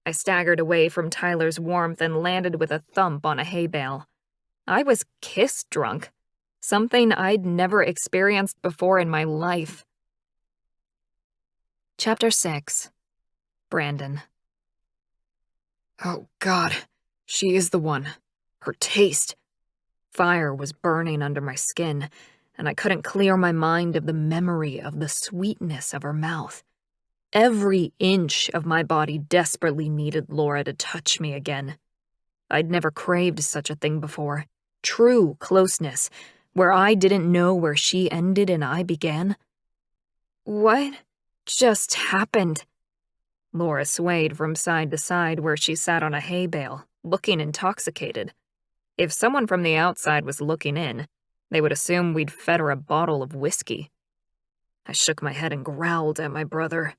I staggered away from Tyler's warmth and landed with a thump on a hay bale. I was kiss drunk, something I'd never experienced before in my life. Chapter 6. Brandon. "Oh, God, she is the one. Her taste." Fire was burning under my skin, and I couldn't clear my mind of the memory of the sweetness of her mouth. Every inch of my body desperately needed Laura to touch me again. I'd never craved such a thing before. True closeness, where I didn't know where she ended and I began. "What just happened?" Laura swayed from side to side where she sat on a hay bale, looking intoxicated. If someone from the outside was looking in, they would assume we'd fed her a bottle of whiskey. I shook my head and growled at my brother.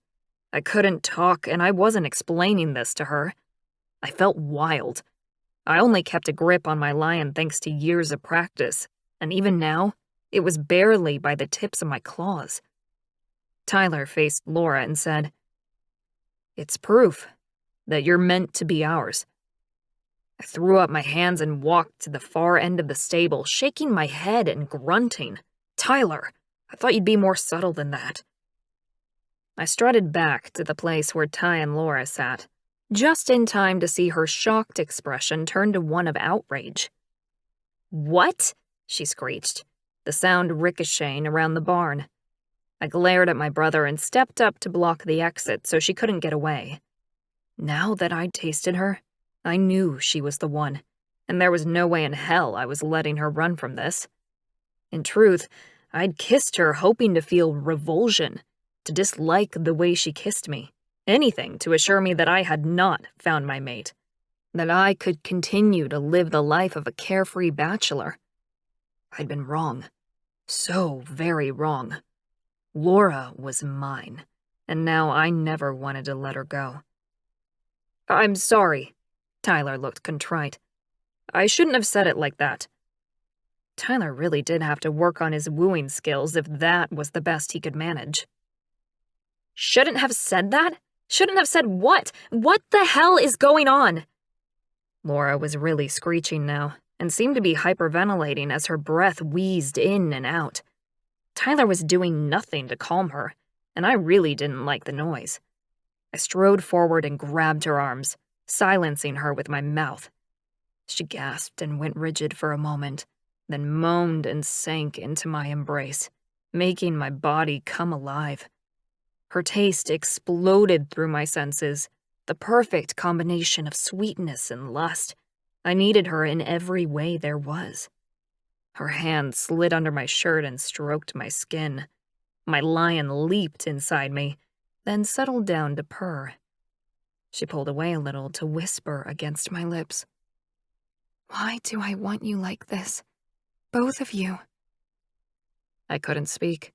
I couldn't talk, and I wasn't explaining this to her. I felt wild. I only kept a grip on my lion thanks to years of practice, and even now, it was barely by the tips of my claws. Tyler faced Laura and said, "It's proof that you're meant to be ours." I threw up my hands and walked to the far end of the stable, shaking my head and grunting. "Tyler, I thought you'd be more subtle than that." I strutted back to the place where Ty and Laura sat, just in time to see her shocked expression turn to one of outrage. "What?" she screeched, the sound ricocheting around the barn. I glared at my brother and stepped up to block the exit so she couldn't get away. Now that I'd tasted her, I knew she was the one, and there was no way in hell I was letting her run from this. In truth, I'd kissed her hoping to feel revulsion, to dislike the way she kissed me, anything to assure me that I had not found my mate, that I could continue to live the life of a carefree bachelor. I'd been wrong. So very wrong. Laura was mine, and now I never wanted to let her go. I'm sorry. Tyler looked contrite. I shouldn't have said it like that. Tyler really did have to work on his wooing skills if that was the best he could manage. Shouldn't have said that? Shouldn't have said what? What the hell is going on? Laura was really screeching now, and seemed to be hyperventilating as her breath wheezed in and out. Tyler was doing nothing to calm her, and I really didn't like the noise. I strode forward and grabbed her arms, silencing her with my mouth. She gasped and went rigid for a moment, then moaned and sank into my embrace, making my body come alive. Her taste exploded through my senses, the perfect combination of sweetness and lust. I needed her in every way there was. Her hand slid under my shirt and stroked my skin. My lion leaped inside me, then settled down to purr. She pulled away a little to whisper against my lips. Why do I want you like this? Both of you. I couldn't speak.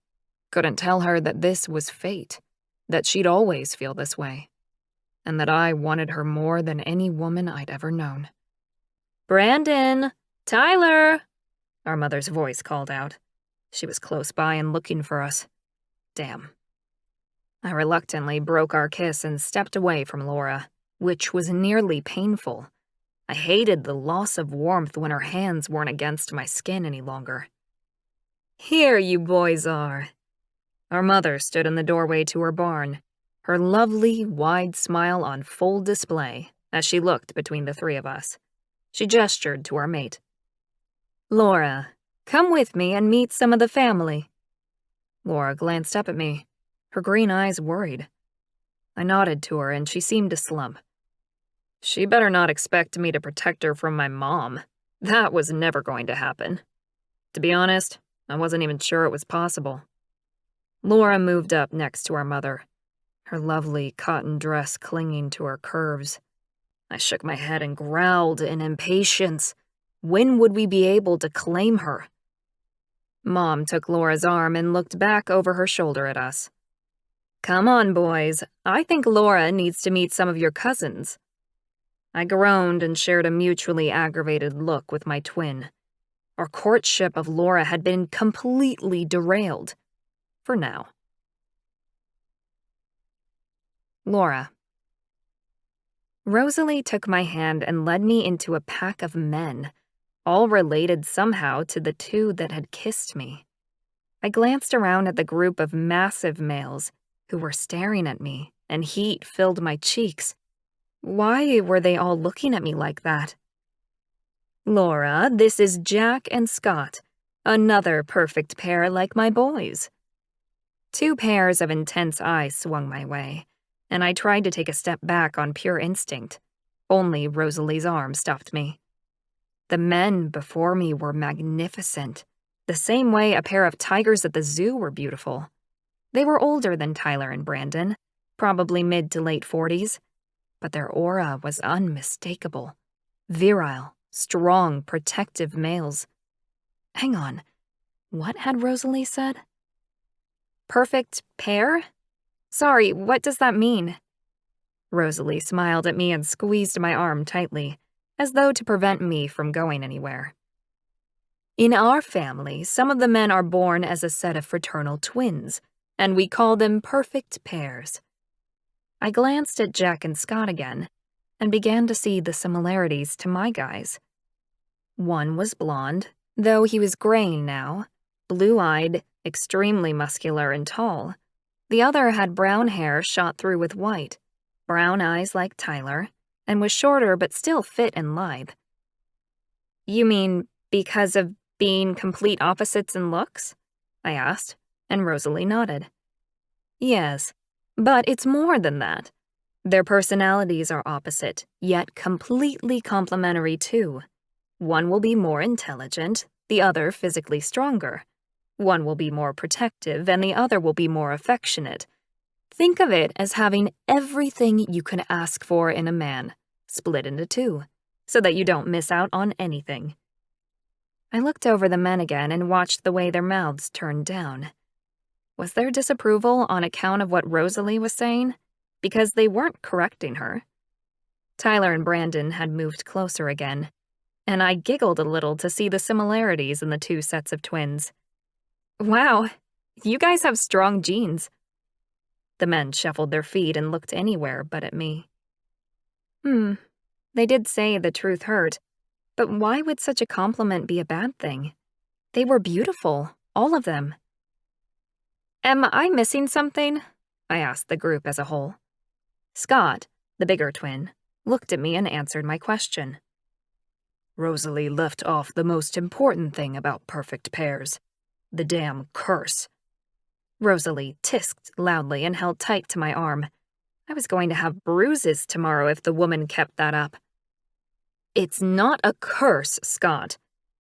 Couldn't tell her that this was fate, that she'd always feel this way, and that I wanted her more than any woman I'd ever known. Brandon! Tyler! Our mother's voice called out. She was close by and looking for us. Damn. I reluctantly broke our kiss and stepped away from Laura, which was nearly painful. I hated the loss of warmth when her hands weren't against my skin any longer. Here you boys are. Our mother stood in the doorway to her barn, her lovely, wide smile on full display as she looked between the three of us. She gestured to our mate. Laura, come with me and meet some of the family. Laura glanced up at me, her green eyes worried. I nodded to her and she seemed to slump. She better not expect me to protect her from my mom. That was never going to happen. To be honest, I wasn't even sure it was possible. Laura moved up next to our mother, her lovely cotton dress clinging to her curves. I shook my head and growled in impatience. When would we be able to claim her? Mom took Laura's arm and looked back over her shoulder at us. Come on, boys. I think Laura needs to meet some of your cousins. I groaned and shared a mutually aggravated look with my twin. Our courtship of Laura had been completely derailed. For now. Laura. Rosalie took my hand and led me into a pack of men, all related somehow to the two that had kissed me. I glanced around at the group of massive males who were staring at me, and heat filled my cheeks. Why were they all looking at me like that? Laura, this is Jack and Scott, another perfect pair like my boys. Two pairs of intense eyes swung my way, and I tried to take a step back on pure instinct. Only Rosalie's arm stopped me. The men before me were magnificent, the same way a pair of tigers at the zoo were beautiful. They were older than Tyler and Brandon, probably mid to late 40s, but their aura was unmistakable. Virile, strong, protective males. Hang on, what had Rosalie said? Perfect pair? Sorry, what does that mean? Rosalie smiled at me and squeezed my arm tightly, as though to prevent me from going anywhere. In our family, some of the men are born as a set of fraternal twins, and we call them perfect pairs. I glanced at Jack and Scott again, and began to see the similarities to my guys. One was blonde, though he was graying now, blue-eyed, extremely muscular and tall. The other had brown hair shot through with white, brown eyes like Tyler, and was shorter but still fit and lithe. You mean because of being complete opposites in looks? I asked, and Rosalie nodded. Yes, but it's more than that. Their personalities are opposite, yet completely complementary too. One will be more intelligent, the other physically stronger. One will be more protective, and the other will be more affectionate. Think of it as having everything you could ask for in a man, split into two, so that you don't miss out on anything. I looked over the men again and watched the way their mouths turned down. Was there disapproval on account of what Rosalie was saying? Because they weren't correcting her. Tyler and Brandon had moved closer again, and I giggled a little to see the similarities in the two sets of twins. Wow, you guys have strong genes. The men shuffled their feet and looked anywhere but at me. They did say the truth hurt, but why would such a compliment be a bad thing? They were beautiful, all of them. Am I missing something? I asked the group as a whole. Scott, the bigger twin, looked at me and answered my question. Rosalie left off the most important thing about perfect pairs. The damn curse. Rosalie tisked loudly and held tight to my arm. I was going to have bruises tomorrow if the woman kept that up. It's not a curse, Scott.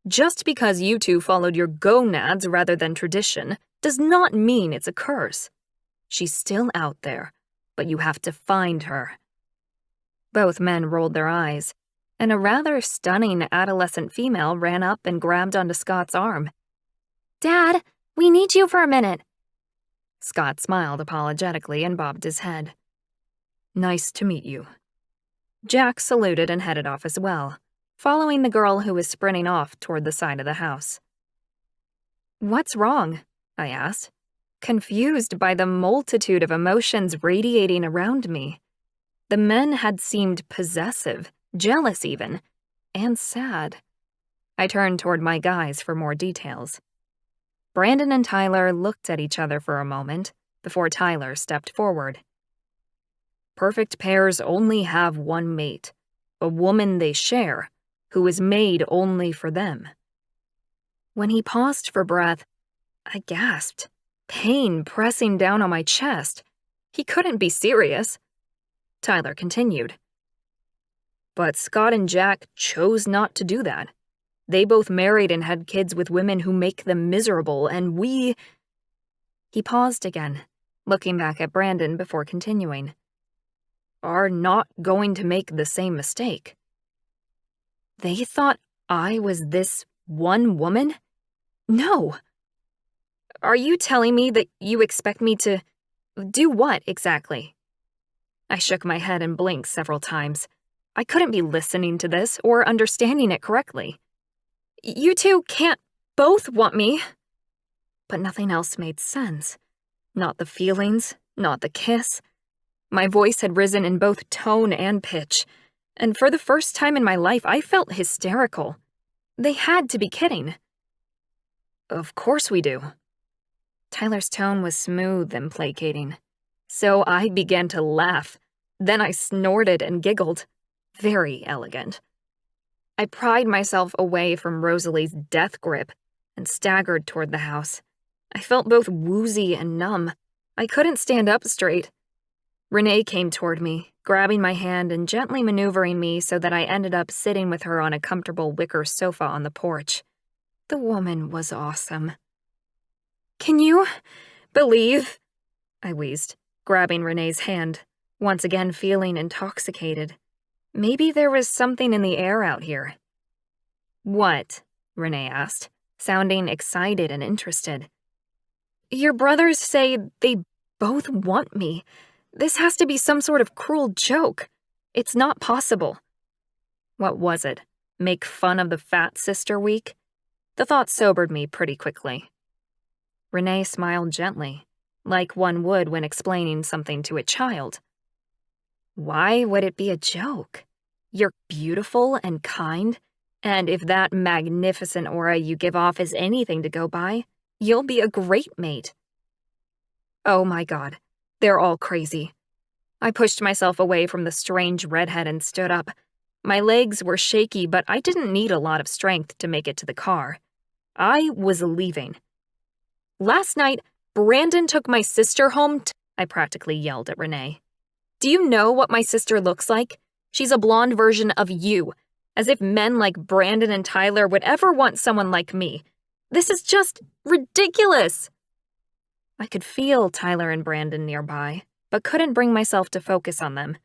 Just because you two followed your gonads rather than tradition does not mean it's a curse. She's still out there, but you have to find her. Both men rolled their eyes, and a rather stunning adolescent female ran up and grabbed onto Scott's arm. Dad, we need you for a minute. Scott smiled apologetically and bobbed his head. Nice to meet you. Jack saluted and headed off as well, following the girl who was sprinting off toward the side of the house. What's wrong? I asked, confused by the multitude of emotions radiating around me. The men had seemed possessive, jealous even, and sad. I turned toward my guys for more details. Brandon and Tyler looked at each other for a moment before Tyler stepped forward. Perfect pairs only have one mate, a woman they share, who is made only for them. When he paused for breath, I gasped, pain pressing down on my chest. He couldn't be serious. Tyler continued. But Scott and Jack chose not to do that. They both married and had kids with women who make them miserable, and we... He paused again, looking back at Brandon before continuing. Are not going to make the same mistake. They thought I was this one woman? No. Are you telling me that you expect me to do what exactly? I shook my head and blinked several times. I couldn't be listening to this or understanding it correctly. You two can't both want me. But nothing else made sense. Not the feelings, not the kiss. My voice had risen in both tone and pitch, and for the first time in my life, I felt hysterical. They had to be kidding. Of course we do. Tyler's tone was smooth and placating, so I began to laugh. Then I snorted and giggled. Very elegant. I pried myself away from Rosalie's death grip and staggered toward the house. I felt both woozy and numb. I couldn't stand up straight. Renee came toward me, grabbing my hand and gently maneuvering me so that I ended up sitting with her on a comfortable wicker sofa on the porch. The woman was awesome. Can you believe? I wheezed, grabbing Renee's hand, once again feeling intoxicated. Maybe there was something in the air out here. What? Renee asked, sounding excited and interested. Your brothers say they both want me. This has to be some sort of cruel joke. It's not possible. What was it? Make fun of the fat sister week? The thought sobered me pretty quickly. Renee smiled gently, like one would when explaining something to a child. Why would it be a joke? You're beautiful and kind, and if that magnificent aura you give off is anything to go by, you'll be a great mate. Oh my God. They're all crazy. I pushed myself away from the strange redhead and stood up. My legs were shaky, but I didn't need a lot of strength to make it to the car. I was leaving. Last night, Brandon took my sister home I practically yelled at Renee. Do you know what my sister looks like? She's a blonde version of you. As if men like Brandon and Tyler would ever want someone like me. This is just ridiculous. I could feel Tyler and Brandon nearby, but couldn't bring myself to focus on them.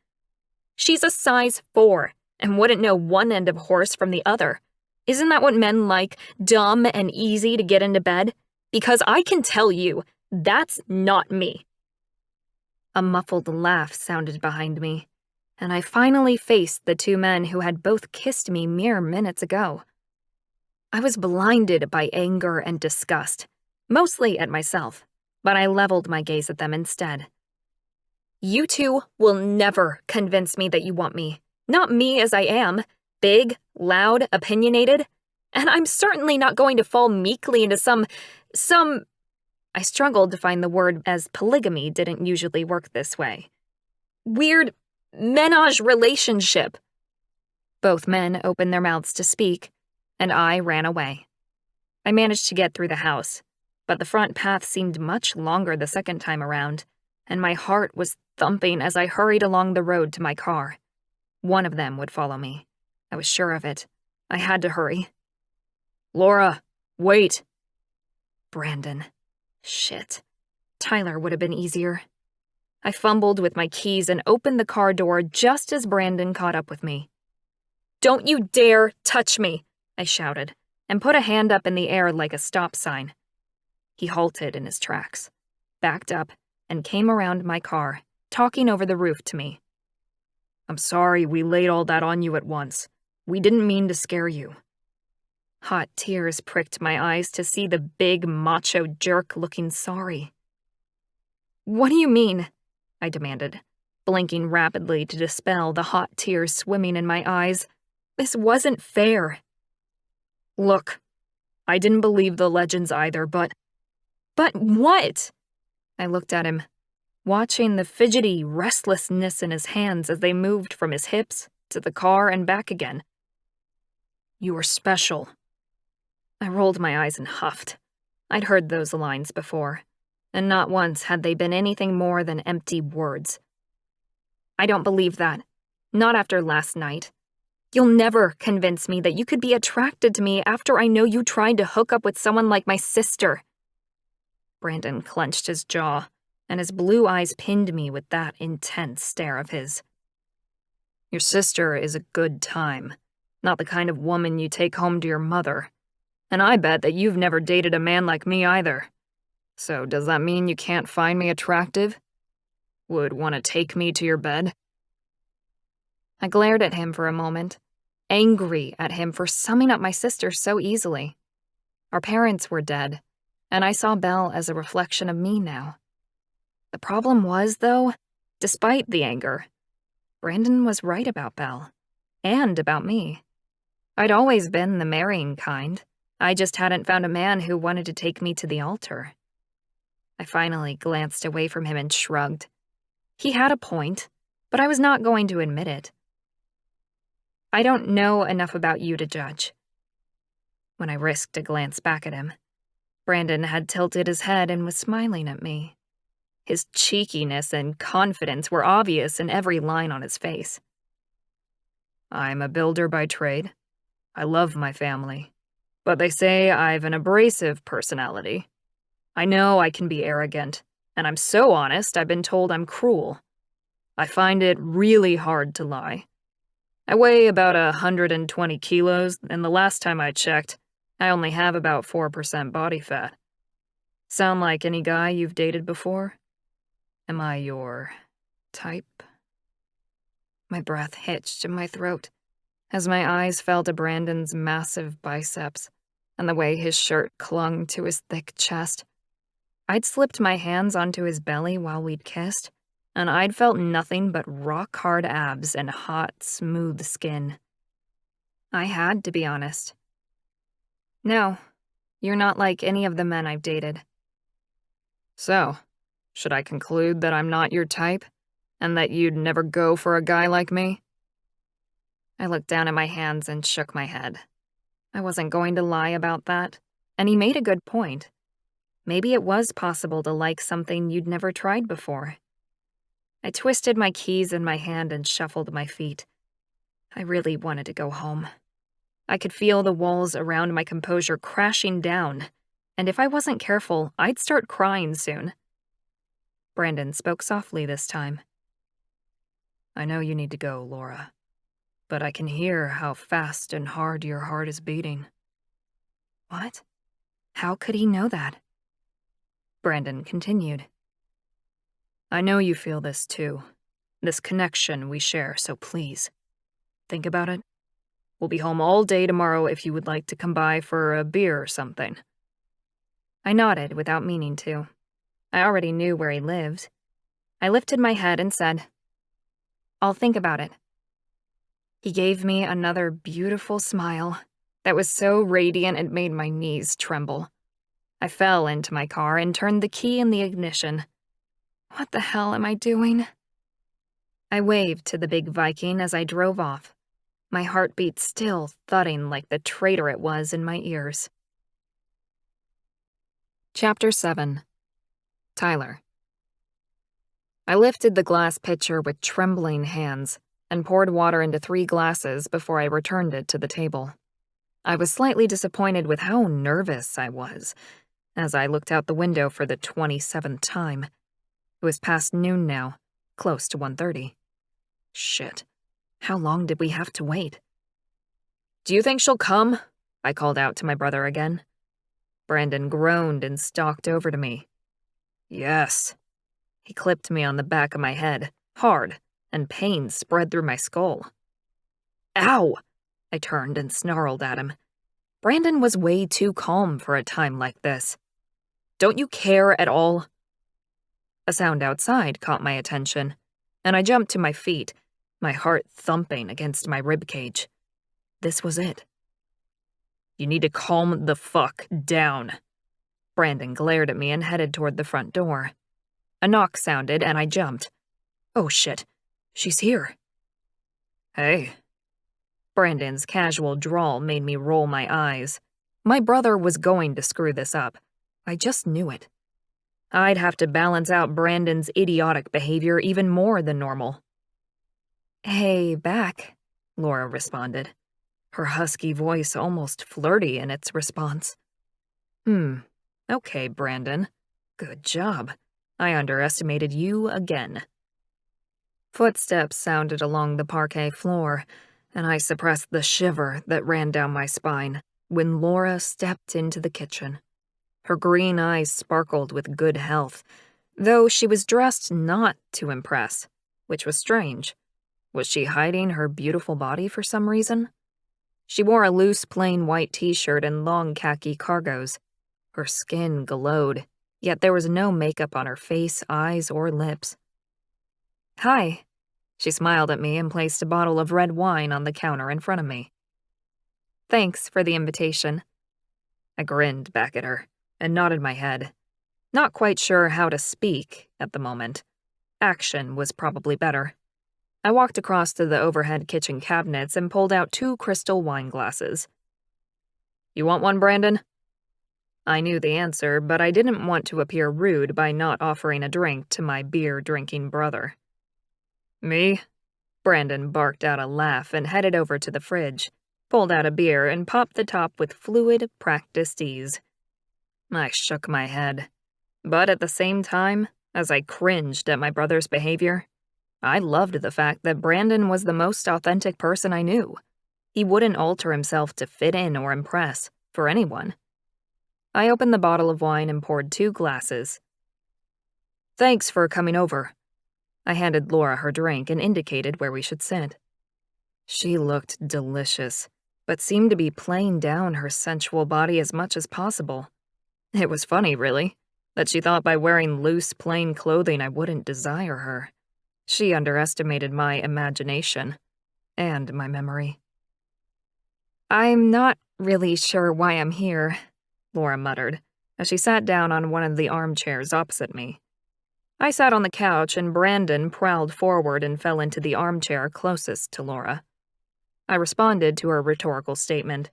She's a size 4 and wouldn't know one end of horse from the other. Isn't that what men like, dumb and easy to get into bed? Because I can tell you, that's not me. A muffled laugh sounded behind me, and I finally faced the two men who had both kissed me mere minutes ago. I was blinded by anger and disgust, mostly at myself, but I leveled my gaze at them instead. You two will never convince me that you want me. Not me as I am, big, loud, opinionated. And I'm certainly not going to fall meekly into some... I struggled to find the word as polygamy didn't usually work this way. Weird menage relationship. Both men opened their mouths to speak, and I ran away. I managed to get through the house, but the front path seemed much longer the second time around, and my heart was thumping as I hurried along the road to my car. One of them would follow me. I was sure of it. I had to hurry. Laura, wait. Brandon. Shit. Tyler would have been easier. I fumbled with my keys and opened the car door just as Brandon caught up with me. Don't you dare touch me, I shouted, and put a hand up in the air like a stop sign. He halted in his tracks, backed up, and came around my car, talking over the roof to me. I'm sorry we laid all that on you at once. We didn't mean to scare you. Hot tears pricked my eyes to see the big macho jerk looking sorry. What do you mean? I demanded, blinking rapidly to dispel the hot tears swimming in my eyes. This wasn't fair. Look, I didn't believe the legends either, but... But what? I looked at him, watching the fidgety restlessness in his hands as they moved from his hips to the car and back again. You are special. I rolled my eyes and huffed. I'd heard those lines before, and not once had they been anything more than empty words. I don't believe that. Not after last night. You'll never convince me that you could be attracted to me after I know you tried to hook up with someone like my sister. Brandon clenched his jaw, and his blue eyes pinned me with that intense stare of his. Your sister is a good time, not the kind of woman you take home to your mother. And I bet that you've never dated a man like me either. So does that mean you can't find me attractive? Would want to take me to your bed? I glared at him for a moment, angry at him for summing up my sister so easily. Our parents were dead, and I saw Belle as a reflection of me now. The problem was, though, despite the anger, Brandon was right about Belle, and about me. I'd always been the marrying kind. I just hadn't found a man who wanted to take me to the altar. I finally glanced away from him and shrugged. He had a point, but I was not going to admit it. I don't know enough about you to judge. When I risked a glance back at him, Brandon had tilted his head and was smiling at me. His cheekiness and confidence were obvious in every line on his face. I'm a builder by trade. I love my family. But they say I've an abrasive personality. I know I can be arrogant, and I'm so honest I've been told I'm cruel. I find it really hard to lie. I weigh about 120 kilos, and the last time I checked, I only have about 4% body fat. Sound like any guy you've dated before? Am I your type? My breath hitched in my throat as my eyes fell to Brandon's massive biceps and the way his shirt clung to his thick chest. I'd slipped my hands onto his belly while we'd kissed, and I'd felt nothing but rock-hard abs and hot, smooth skin. I had to be honest. No, you're not like any of the men I've dated. So, should I conclude that I'm not your type, and that you'd never go for a guy like me? I looked down at my hands and shook my head. I wasn't going to lie about that, and he made a good point. Maybe it was possible to like something you'd never tried before. I twisted my keys in my hand and shuffled my feet. I really wanted to go home. I could feel the walls around my composure crashing down, and if I wasn't careful, I'd start crying soon. Brandon spoke softly this time. I know you need to go, Laura, but I can hear how fast and hard your heart is beating. What? How could he know that? Brandon continued. I know you feel this too, this connection we share, so please, think about it. We'll be home all day tomorrow if you would like to come by for a beer or something. I nodded without meaning to. I already knew where he lived. I lifted my head and said, I'll think about it. He gave me another beautiful smile that was so radiant it made my knees tremble. I fell into my car and turned the key in the ignition. What the hell am I doing? I waved to the big Viking as I drove off, my heartbeat still thudding like the traitor it was in my ears. Chapter 7. Tyler. I lifted the glass pitcher with trembling hands and poured water into 3 glasses before I returned it to the table. I was slightly disappointed with how nervous I was as I looked out the window for the 27th time. It was past noon now, close to 1:30. Shit. How long did we have to wait? Do you think she'll come? I called out to my brother again. Brandon groaned and stalked over to me. Yes. He clipped me on the back of my head, hard, and pain spread through my skull. Ow! I turned and snarled at him. Brandon was way too calm for a time like this. Don't you care at all? A sound outside caught my attention, and I jumped to my feet, my heart thumping against my ribcage. This was it. You need to calm the fuck down. Brandon glared at me and headed toward the front door. A knock sounded, and I jumped. Oh shit, she's here. Hey. Brandon's casual drawl made me roll my eyes. My brother was going to screw this up. I just knew it. I'd have to balance out Brandon's idiotic behavior even more than normal. Hey, back, Laura responded, her husky voice almost flirty in its response. Okay, Brandon. Good job. I underestimated you again. Footsteps sounded along the parquet floor, and I suppressed the shiver that ran down my spine when Laura stepped into the kitchen. Her green eyes sparkled with good health, though she was dressed not to impress, which was strange. Was she hiding her beautiful body for some reason? She wore a loose, plain white t-shirt and long khaki cargos. Her skin glowed, yet there was no makeup on her face, eyes, or lips. Hi. She smiled at me and placed a bottle of red wine on the counter in front of me. Thanks for the invitation. I grinned back at her and nodded my head, not quite sure how to speak at the moment. Action was probably better. I walked across to the overhead kitchen cabinets and pulled out 2 crystal wine glasses. You want one, Brandon? I knew the answer, but I didn't want to appear rude by not offering a drink to my beer-drinking brother. Me? Brandon barked out a laugh and headed over to the fridge, pulled out a beer, and popped the top with fluid, practiced ease. I shook my head, but at the same time, as I cringed at my brother's behavior, I loved the fact that Brandon was the most authentic person I knew. He wouldn't alter himself to fit in or impress, for anyone. I opened the bottle of wine and poured 2 glasses. Thanks for coming over. I handed Laura her drink and indicated where we should sit. She looked delicious, but seemed to be playing down her sensual body as much as possible. It was funny, really, that she thought by wearing loose, plain clothing I wouldn't desire her. She underestimated my imagination and my memory. I'm not really sure why I'm here, Laura muttered, as she sat down on one of the armchairs opposite me. I sat on the couch and Brandon prowled forward and fell into the armchair closest to Laura. I responded to her rhetorical statement.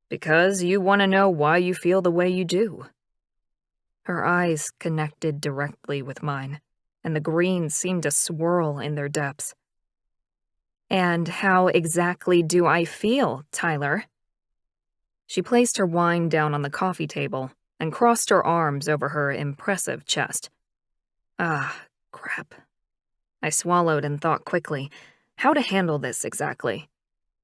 Because you want to know why you feel the way you do. Her eyes connected directly with mine. and the green seemed to swirl in their depths. "And how exactly do I feel, Tyler?" She placed her wine down on the coffee table and crossed her arms over her impressive chest. Ah, crap. I swallowed and thought quickly, how to handle this exactly.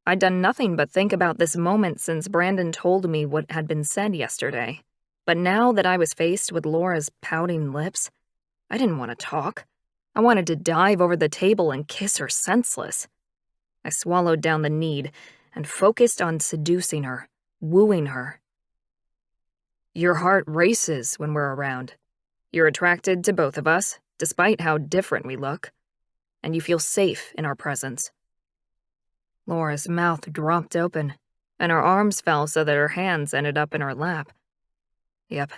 I'd done nothing but think about this moment since Brandon told me what had been said yesterday. But now that I was faced with Laura's pouting lips, I didn't want to talk. I wanted to dive over the table and kiss her senseless. I swallowed down the need and focused on seducing her, wooing her. "Your heart races when we're around. You're attracted to both of us, despite how different we look. And you feel safe in our presence." Laura's mouth dropped open, and her arms fell so that her hands ended up in her lap. Yep,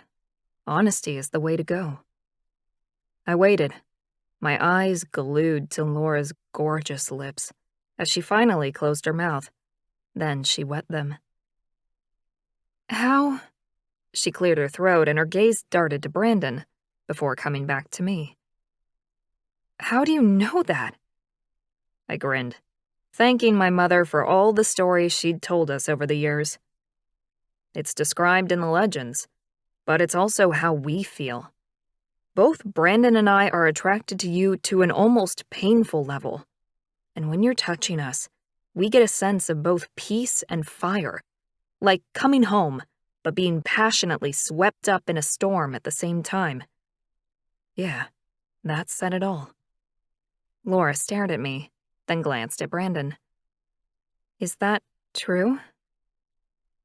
honesty is the way to go. I waited, my eyes glued to Laura's gorgeous lips, as she finally closed her mouth. Then she wet them. "How?" She cleared her throat and her gaze darted to Brandon, before coming back to me. "How do you know that?" I grinned, thanking my mother for all the stories she'd told us over the years. "It's described in the legends, but it's also how we feel. Both Brandon and I are attracted to you to an almost painful level. And when you're touching us, we get a sense of both peace and fire, like coming home, but being passionately swept up in a storm at the same time." Yeah, that said it all. Laura stared at me, then glanced at Brandon. "Is that true?"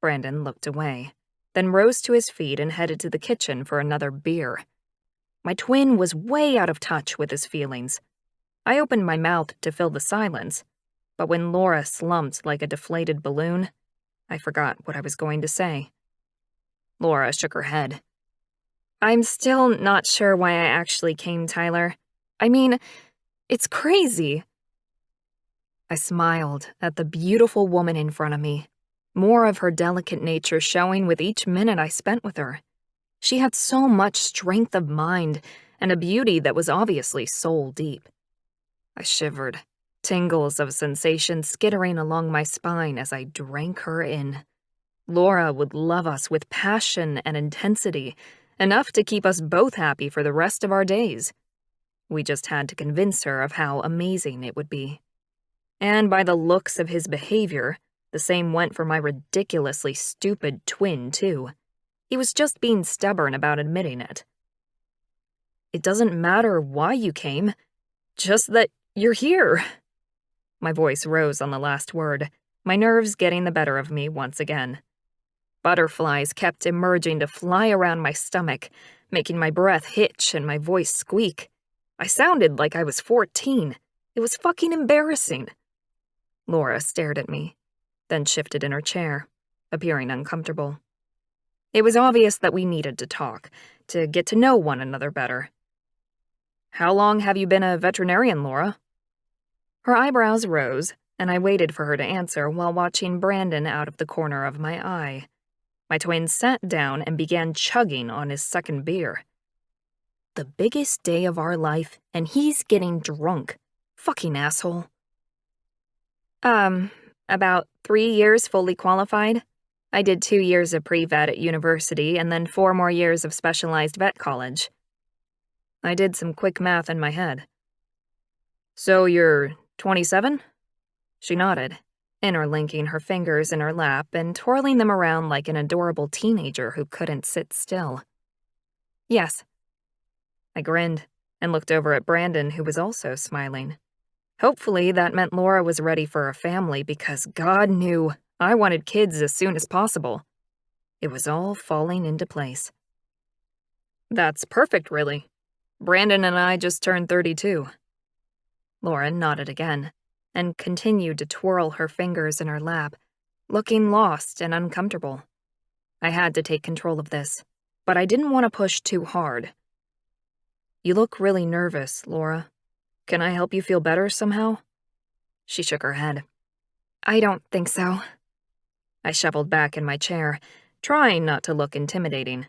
Brandon looked away, then rose to his feet and headed to the kitchen for another beer. My twin was way out of touch with his feelings. I opened my mouth to fill the silence, but when Laura slumped like a deflated balloon, I forgot what I was going to say. Laura shook her head. "I'm still not sure why I actually came, Tyler. I mean, it's crazy." I smiled at the beautiful woman in front of me, more of her delicate nature showing with each minute I spent with her. She had so much strength of mind and a beauty that was obviously soul deep. I shivered, tingles of sensation skittering along my spine as I drank her in. Laura would love us with passion and intensity, enough to keep us both happy for the rest of our days. We just had to convince her of how amazing it would be. And by the looks of his behavior, the same went for my ridiculously stupid twin, too. He was just being stubborn about admitting it. "It doesn't matter why you came, just that you're here." My voice rose on the last word, my nerves getting the better of me once again. Butterflies kept emerging to fly around my stomach, making my breath hitch and my voice squeak. I sounded like I was 14. It was fucking embarrassing. Laura stared at me, then shifted in her chair, appearing uncomfortable. It was obvious that we needed to talk, to get to know one another better. "How long have you been a veterinarian, Laura?" Her eyebrows rose, and I waited for her to answer while watching Brandon out of the corner of my eye. My twin sat down and began chugging on his second beer. The biggest day of our life, and he's getting drunk. Fucking asshole. About 3 years fully qualified. I did 2 years of pre-vet at university and then 4 more years of specialized vet college. I did some quick math in my head. "So you're 27? She nodded, interlinking her fingers in her lap and twirling them around like an adorable teenager who couldn't sit still. "Yes." I grinned and looked over at Brandon, who was also smiling. Hopefully that meant Laura was ready for a family because God knew I wanted kids as soon as possible. It was all falling into place. "That's perfect, really. Brandon and I just turned 32. Laura nodded again and continued to twirl her fingers in her lap, looking lost and uncomfortable. I had to take control of this, but I didn't want to push too hard. "You look really nervous, Laura. Can I help you feel better somehow?" She shook her head. "I don't think so." I shuffled back in my chair, trying not to look intimidating.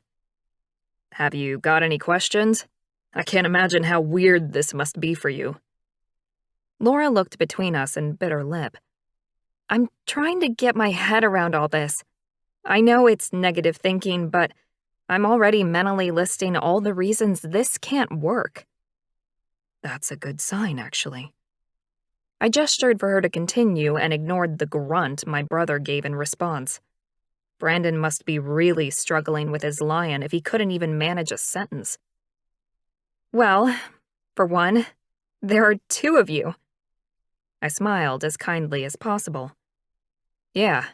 "Have you got any questions? I can't imagine how weird this must be for you. Laura looked between us and bit her lip. I'm trying to get my head around all this. I know it's negative thinking, but I'm already mentally listing all the reasons this can't work. That's a good sign, actually. I gestured for her to continue and ignored the grunt my brother gave in response. Brandon must be really struggling with his lion if he couldn't even manage a sentence. Well, for one, there are 2 of you. I smiled as kindly as possible. Yeah,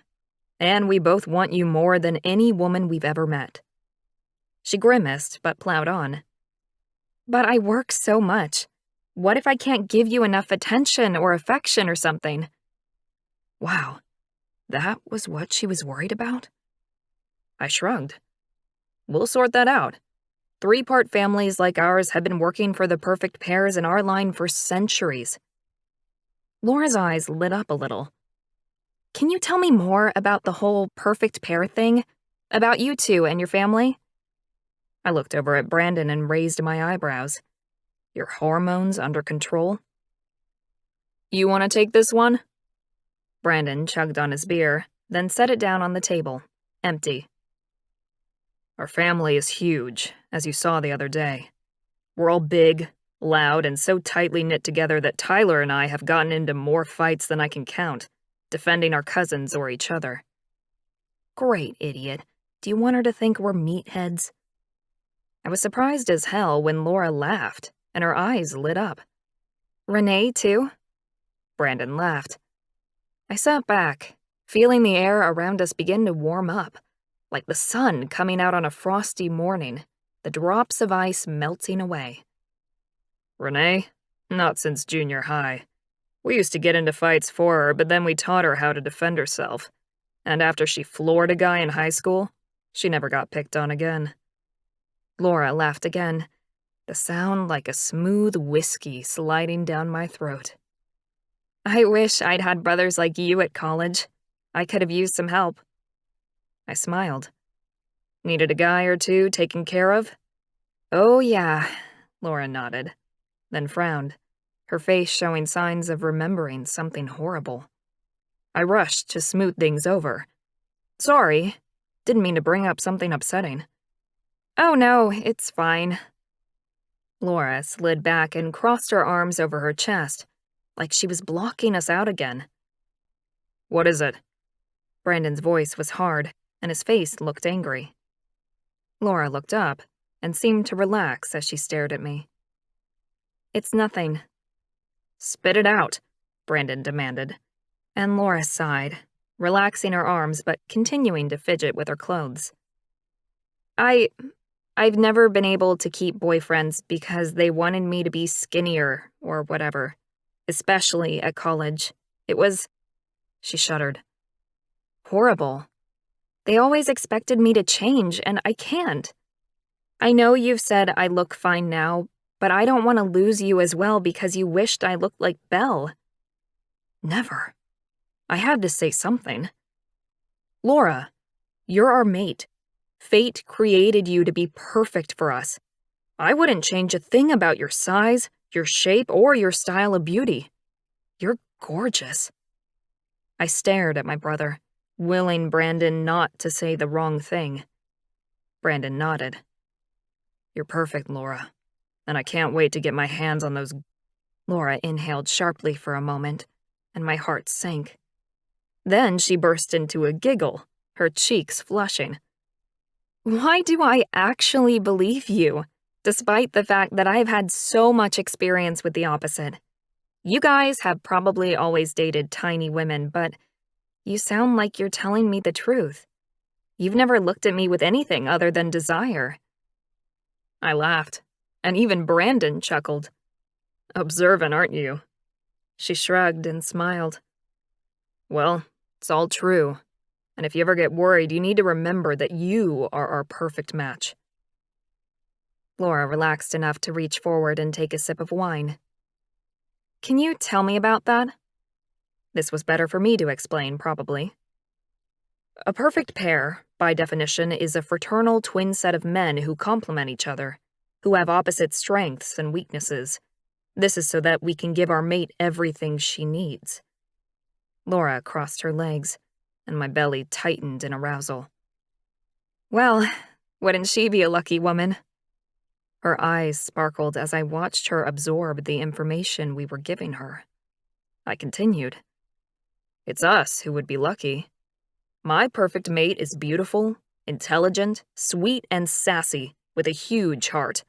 and we both want you more than any woman we've ever met. She grimaced but plowed on. But I work so much. What if I can't give you enough attention or affection or something? Wow, that was what she was worried about? I shrugged. We'll sort that out. 3-part families like ours have been working for the perfect pairs in our line for centuries. Laura's eyes lit up a little. Can you tell me more about the whole perfect pair thing? About you 2 and your family? I looked over at Brandon and raised my eyebrows. Your hormones under control? You want to take this one? Brandon chugged on his beer, then set it down on the table, empty. Our family is huge, as you saw the other day. We're all big, loud, and so tightly knit together that Tyler and I have gotten into more fights than I can count, defending our cousins or each other. Great, idiot. Do you want her to think we're meatheads? I was surprised as hell when Laura laughed, and her eyes lit up. Renee, too? Brandon laughed. I sat back, feeling the air around us begin to warm up, like the sun coming out on a frosty morning, the drops of ice melting away. Renee? Not since junior high. We used to get into fights for her, but then we taught her how to defend herself. And after she floored a guy in high school, she never got picked on again. Laura laughed again, the sound like a smooth whiskey sliding down my throat. I wish I'd had brothers like you at college. I could have used some help. I smiled. Needed a guy or 2 taken care of? Oh, yeah, Laura nodded, then frowned, her face showing signs of remembering something horrible. I rushed to smooth things over. Sorry, didn't mean to bring up something upsetting. Oh no, it's fine. Laura slid back and crossed her arms over her chest, like she was blocking us out again. What is it? Brandon's voice was hard, and his face looked angry. Laura looked up and seemed to relax as she stared at me. It's nothing. Spit it out, Brandon demanded, and Laura sighed, relaxing her arms but continuing to fidget with her clothes. I've never been able to keep boyfriends because they wanted me to be skinnier or whatever, especially at college. It was... She shuddered. Horrible. They always expected me to change, and I can't. I know you've said I look fine now, but I don't want to lose you as well because you wished I looked like Belle. Never. I had to say something. Laura, you're our mate. Fate created you to be perfect for us. I wouldn't change a thing about your size, your shape, or your style of beauty. You're gorgeous. I stared at my brother, willing Brandon not to say the wrong thing. Brandon nodded. You're perfect, Laura, and I can't wait to get my hands on those... Laura inhaled sharply for a moment, and my heart sank. Then she burst into a giggle, her cheeks flushing. Why do I actually believe you, despite the fact that I've had so much experience with the opposite? You guys have probably always dated tiny women, but you sound like you're telling me the truth. You've never looked at me with anything other than desire. I laughed, and even Brandon chuckled. Observant, aren't you? She shrugged and smiled. Well, it's all true. And if you ever get worried, you need to remember that you are our perfect match. Laura relaxed enough to reach forward and take a sip of wine. Can you tell me about that? This was better for me to explain, probably. A perfect pair, by definition, is a fraternal twin set of men who complement each other. who have opposite strengths and weaknesses. This is so that we can give our mate everything she needs." Laura crossed her legs, and my belly tightened in arousal. "Well, wouldn't she be a lucky woman?" Her eyes sparkled as I watched her absorb the information we were giving her. I continued. "It's us who would be lucky. My perfect mate is beautiful, intelligent, sweet, and sassy, with a huge heart.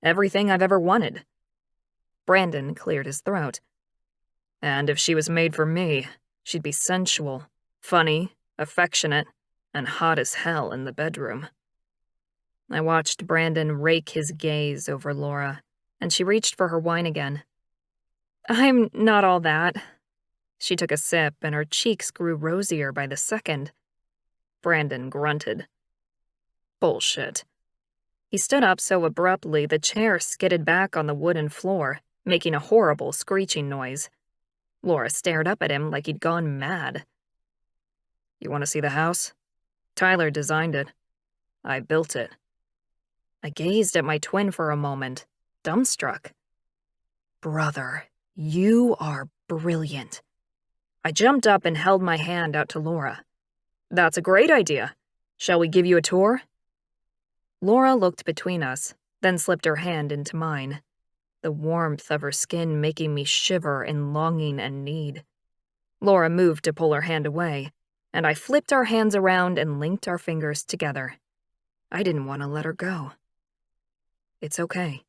Everything I've ever wanted." Brandon cleared his throat. "And if she was made for me, she'd be sensual, funny, affectionate, and hot as hell in the bedroom." I watched Brandon rake his gaze over Laura, and she reached for her wine again. "I'm not all that." She took a sip, and her cheeks grew rosier by the second. Brandon grunted. "Bullshit." He stood up so abruptly the chair skidded back on the wooden floor, making a horrible screeching noise. Laura stared up at him like he'd gone mad. "You want to see the house? Tyler designed it. I built it." I gazed at my twin for a moment, dumbstruck. "Brother, you are brilliant." I jumped up and held my hand out to Laura. "That's a great idea. Shall we give you a tour?" Laura looked between us, then slipped her hand into mine, the warmth of her skin making me shiver in longing and need. Laura moved to pull her hand away, and I flipped our hands around and linked our fingers together. I didn't want to let her go. "It's okay.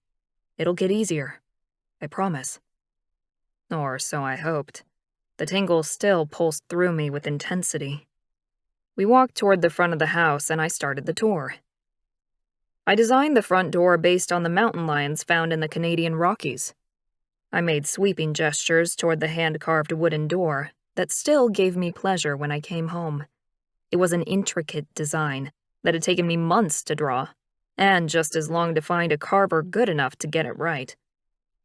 It'll get easier. I promise." Or so I hoped. The tingles still pulsed through me with intensity. We walked toward the front of the house and I started the tour. I designed the front door based on the mountain lions found in the Canadian Rockies. I made sweeping gestures toward the hand-carved wooden door that still gave me pleasure when I came home. It was an intricate design that had taken me months to draw, and just as long to find a carver good enough to get it right.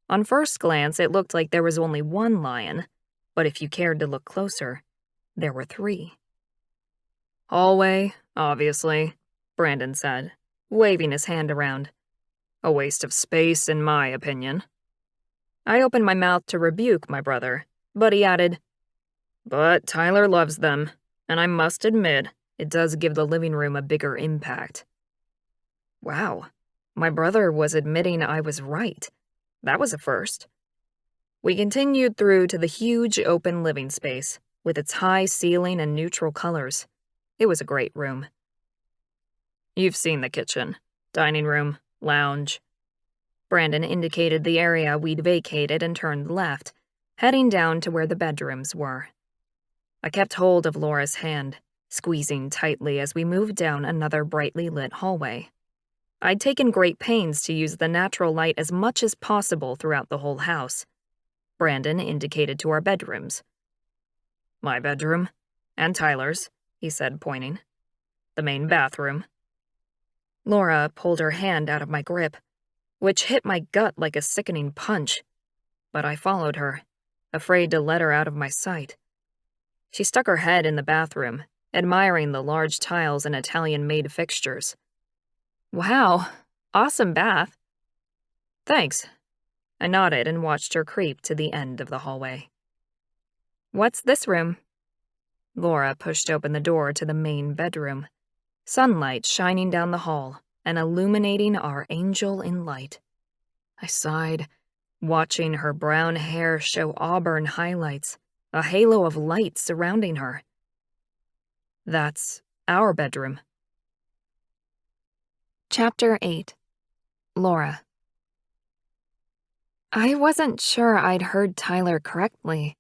On first glance, it looked like there was only one lion, but if you cared to look closer, there were 3. "Hallway, obviously," Brandon said, waving his hand around. "A waste of space, in my opinion." I opened my mouth to rebuke my brother, but he added, "But Tyler loves them, and I must admit, it does give the living room a bigger impact." Wow, my brother was admitting I was right. That was a first. We continued through to the huge open living space, with its high ceiling and neutral colors. It was a great room. "You've seen the kitchen, dining room, lounge." Brandon indicated the area we'd vacated and turned left, heading down to where the bedrooms were. I kept hold of Laura's hand, squeezing tightly as we moved down another brightly lit hallway. I'd taken great pains to use the natural light as much as possible throughout the whole house. Brandon indicated to our bedrooms. "My bedroom, and Tyler's," he said, pointing. "The main bathroom." Laura pulled her hand out of my grip, which hit my gut like a sickening punch, but I followed her, afraid to let her out of my sight. She stuck her head in the bathroom, admiring the large tiles and Italian-made fixtures. "Wow, awesome bath." "Thanks." I nodded and watched her creep to the end of the hallway. "What's this room?" Laura pushed open the door to the main bedroom, sunlight shining down the hall and illuminating our angel in light. I sighed, watching her brown hair show auburn highlights, a halo of light surrounding her. "That's our bedroom." Chapter 8. Laura. I wasn't sure I'd heard Tyler correctly,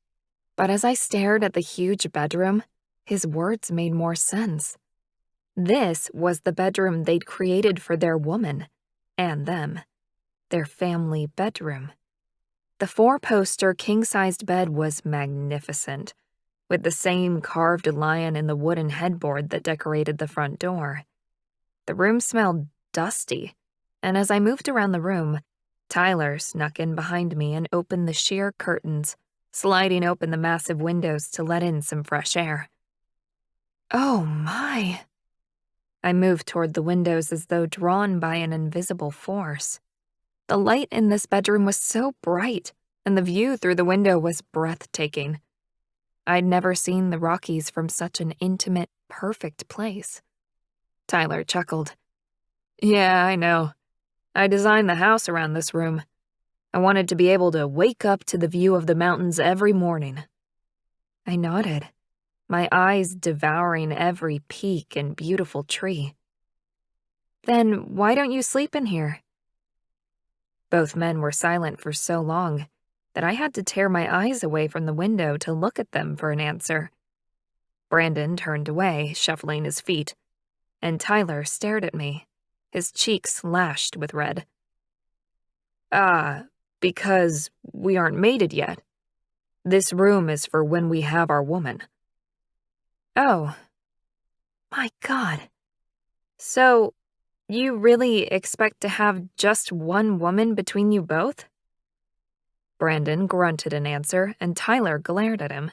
but as I stared at the huge bedroom, his words made more sense. This was the bedroom they'd created for their woman, and them. Their family bedroom. The 4-poster king-sized bed was magnificent, with the same carved lion in the wooden headboard that decorated the front door. The room smelled dusty, and as I moved around the room, Tyler snuck in behind me and opened the sheer curtains, sliding open the massive windows to let in some fresh air. Oh my! I moved toward the windows as though drawn by an invisible force. The light in this bedroom was so bright, and the view through the window was breathtaking. I'd never seen the Rockies from such an intimate, perfect place. Tyler chuckled. Yeah, I know. I designed the house around this room. I wanted to be able to wake up to the view of the mountains every morning. I nodded, my eyes devouring every peak and beautiful tree. Then why don't you sleep in here? Both men were silent for so long that I had to tear my eyes away from the window to look at them for an answer. Brandon turned away, shuffling his feet, and Tyler stared at me, his cheeks lashed with red. Because we aren't mated yet. This room is for when we have our woman. Oh. My God. So, you really expect to have just one woman between you both? Brandon grunted an answer, and Tyler glared at him.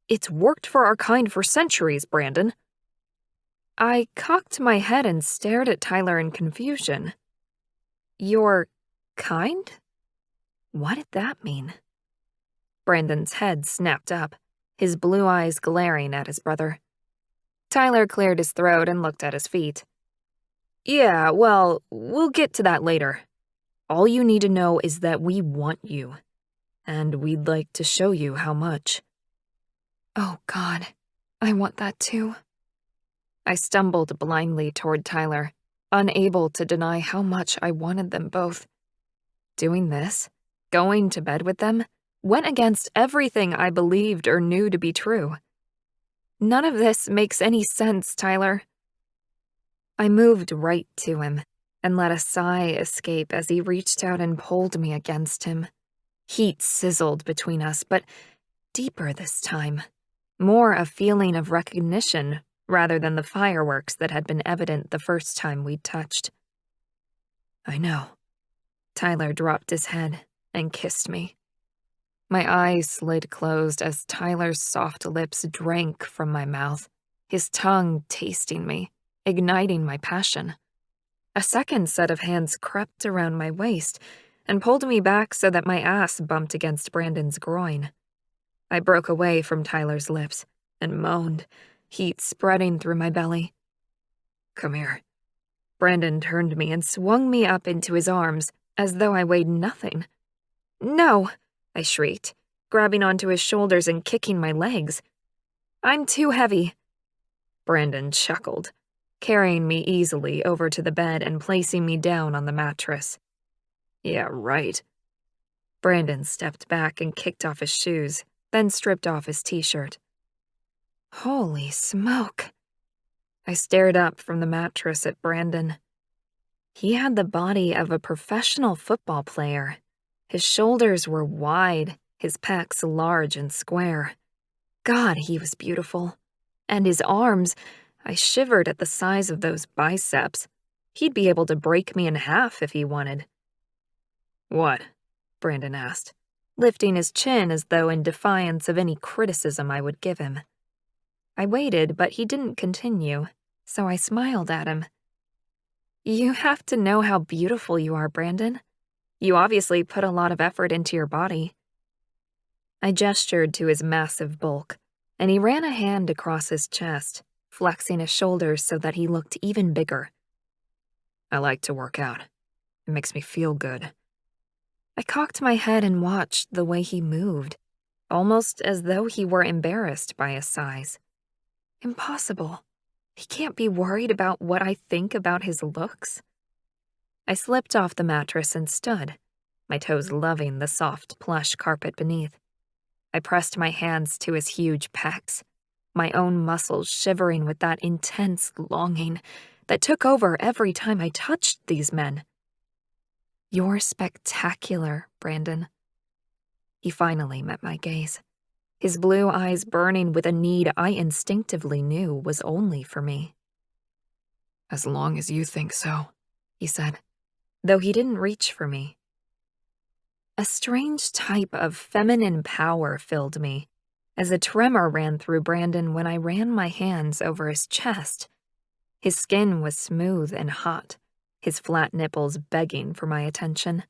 It's worked for our kind for centuries, Brandon. I cocked my head and stared at Tyler in confusion. Your kind? What did that mean? Brandon's head snapped up, his blue eyes glaring at his brother. Tyler cleared his throat and looked at his feet. Yeah, well, we'll get to that later. All you need to know is that we want you, and we'd like to show you how much. Oh, God, I want that too. I stumbled blindly toward Tyler, unable to deny how much I wanted them both. Doing this, going to bed with them, went against everything I believed or knew to be true. None of this makes any sense, Tyler. I moved right to him and let a sigh escape as he reached out and pulled me against him. Heat sizzled between us, but deeper this time. More a feeling of recognition rather than the fireworks that had been evident the first time we'd touched. I know. Tyler dropped his head and kissed me. My eyes slid closed as Tyler's soft lips drank from my mouth, his tongue tasting me, igniting my passion. A second set of hands crept around my waist and pulled me back so that my ass bumped against Brandon's groin. I broke away from Tyler's lips and moaned, heat spreading through my belly. Come here. Brandon turned me and swung me up into his arms as though I weighed nothing. No, I shrieked, grabbing onto his shoulders and kicking my legs. I'm too heavy. Brandon chuckled, carrying me easily over to the bed and placing me down on the mattress. Yeah, right. Brandon stepped back and kicked off his shoes, then stripped off his t-shirt. Holy smoke. I stared up from the mattress at Brandon. He had the body of a professional football player. His shoulders were wide, his pecs large and square. God, he was beautiful. And his arms, I shivered at the size of those biceps. He'd be able to break me in half if he wanted. What? Brandon asked, lifting his chin as though in defiance of any criticism I would give him. I waited, but he didn't continue, so I smiled at him. You have to know how beautiful you are, Brandon. You obviously put a lot of effort into your body. I gestured to his massive bulk, and he ran a hand across his chest, flexing his shoulders so that he looked even bigger. I like to work out. It makes me feel good. I cocked my head and watched the way he moved, almost as though he were embarrassed by his size. Impossible. He can't be worried about what I think about his looks. I slipped off the mattress and stood, my toes loving the soft plush carpet beneath. I pressed my hands to his huge pecs, my own muscles shivering with that intense longing that took over every time I touched these men. You're spectacular, Brandon. He finally met my gaze, his blue eyes burning with a need I instinctively knew was only for me. As long as you think so, he said, though he didn't reach for me. A strange type of feminine power filled me, as a tremor ran through Brandon when I ran my hands over his chest. His skin was smooth and hot, his flat nipples begging for my attention.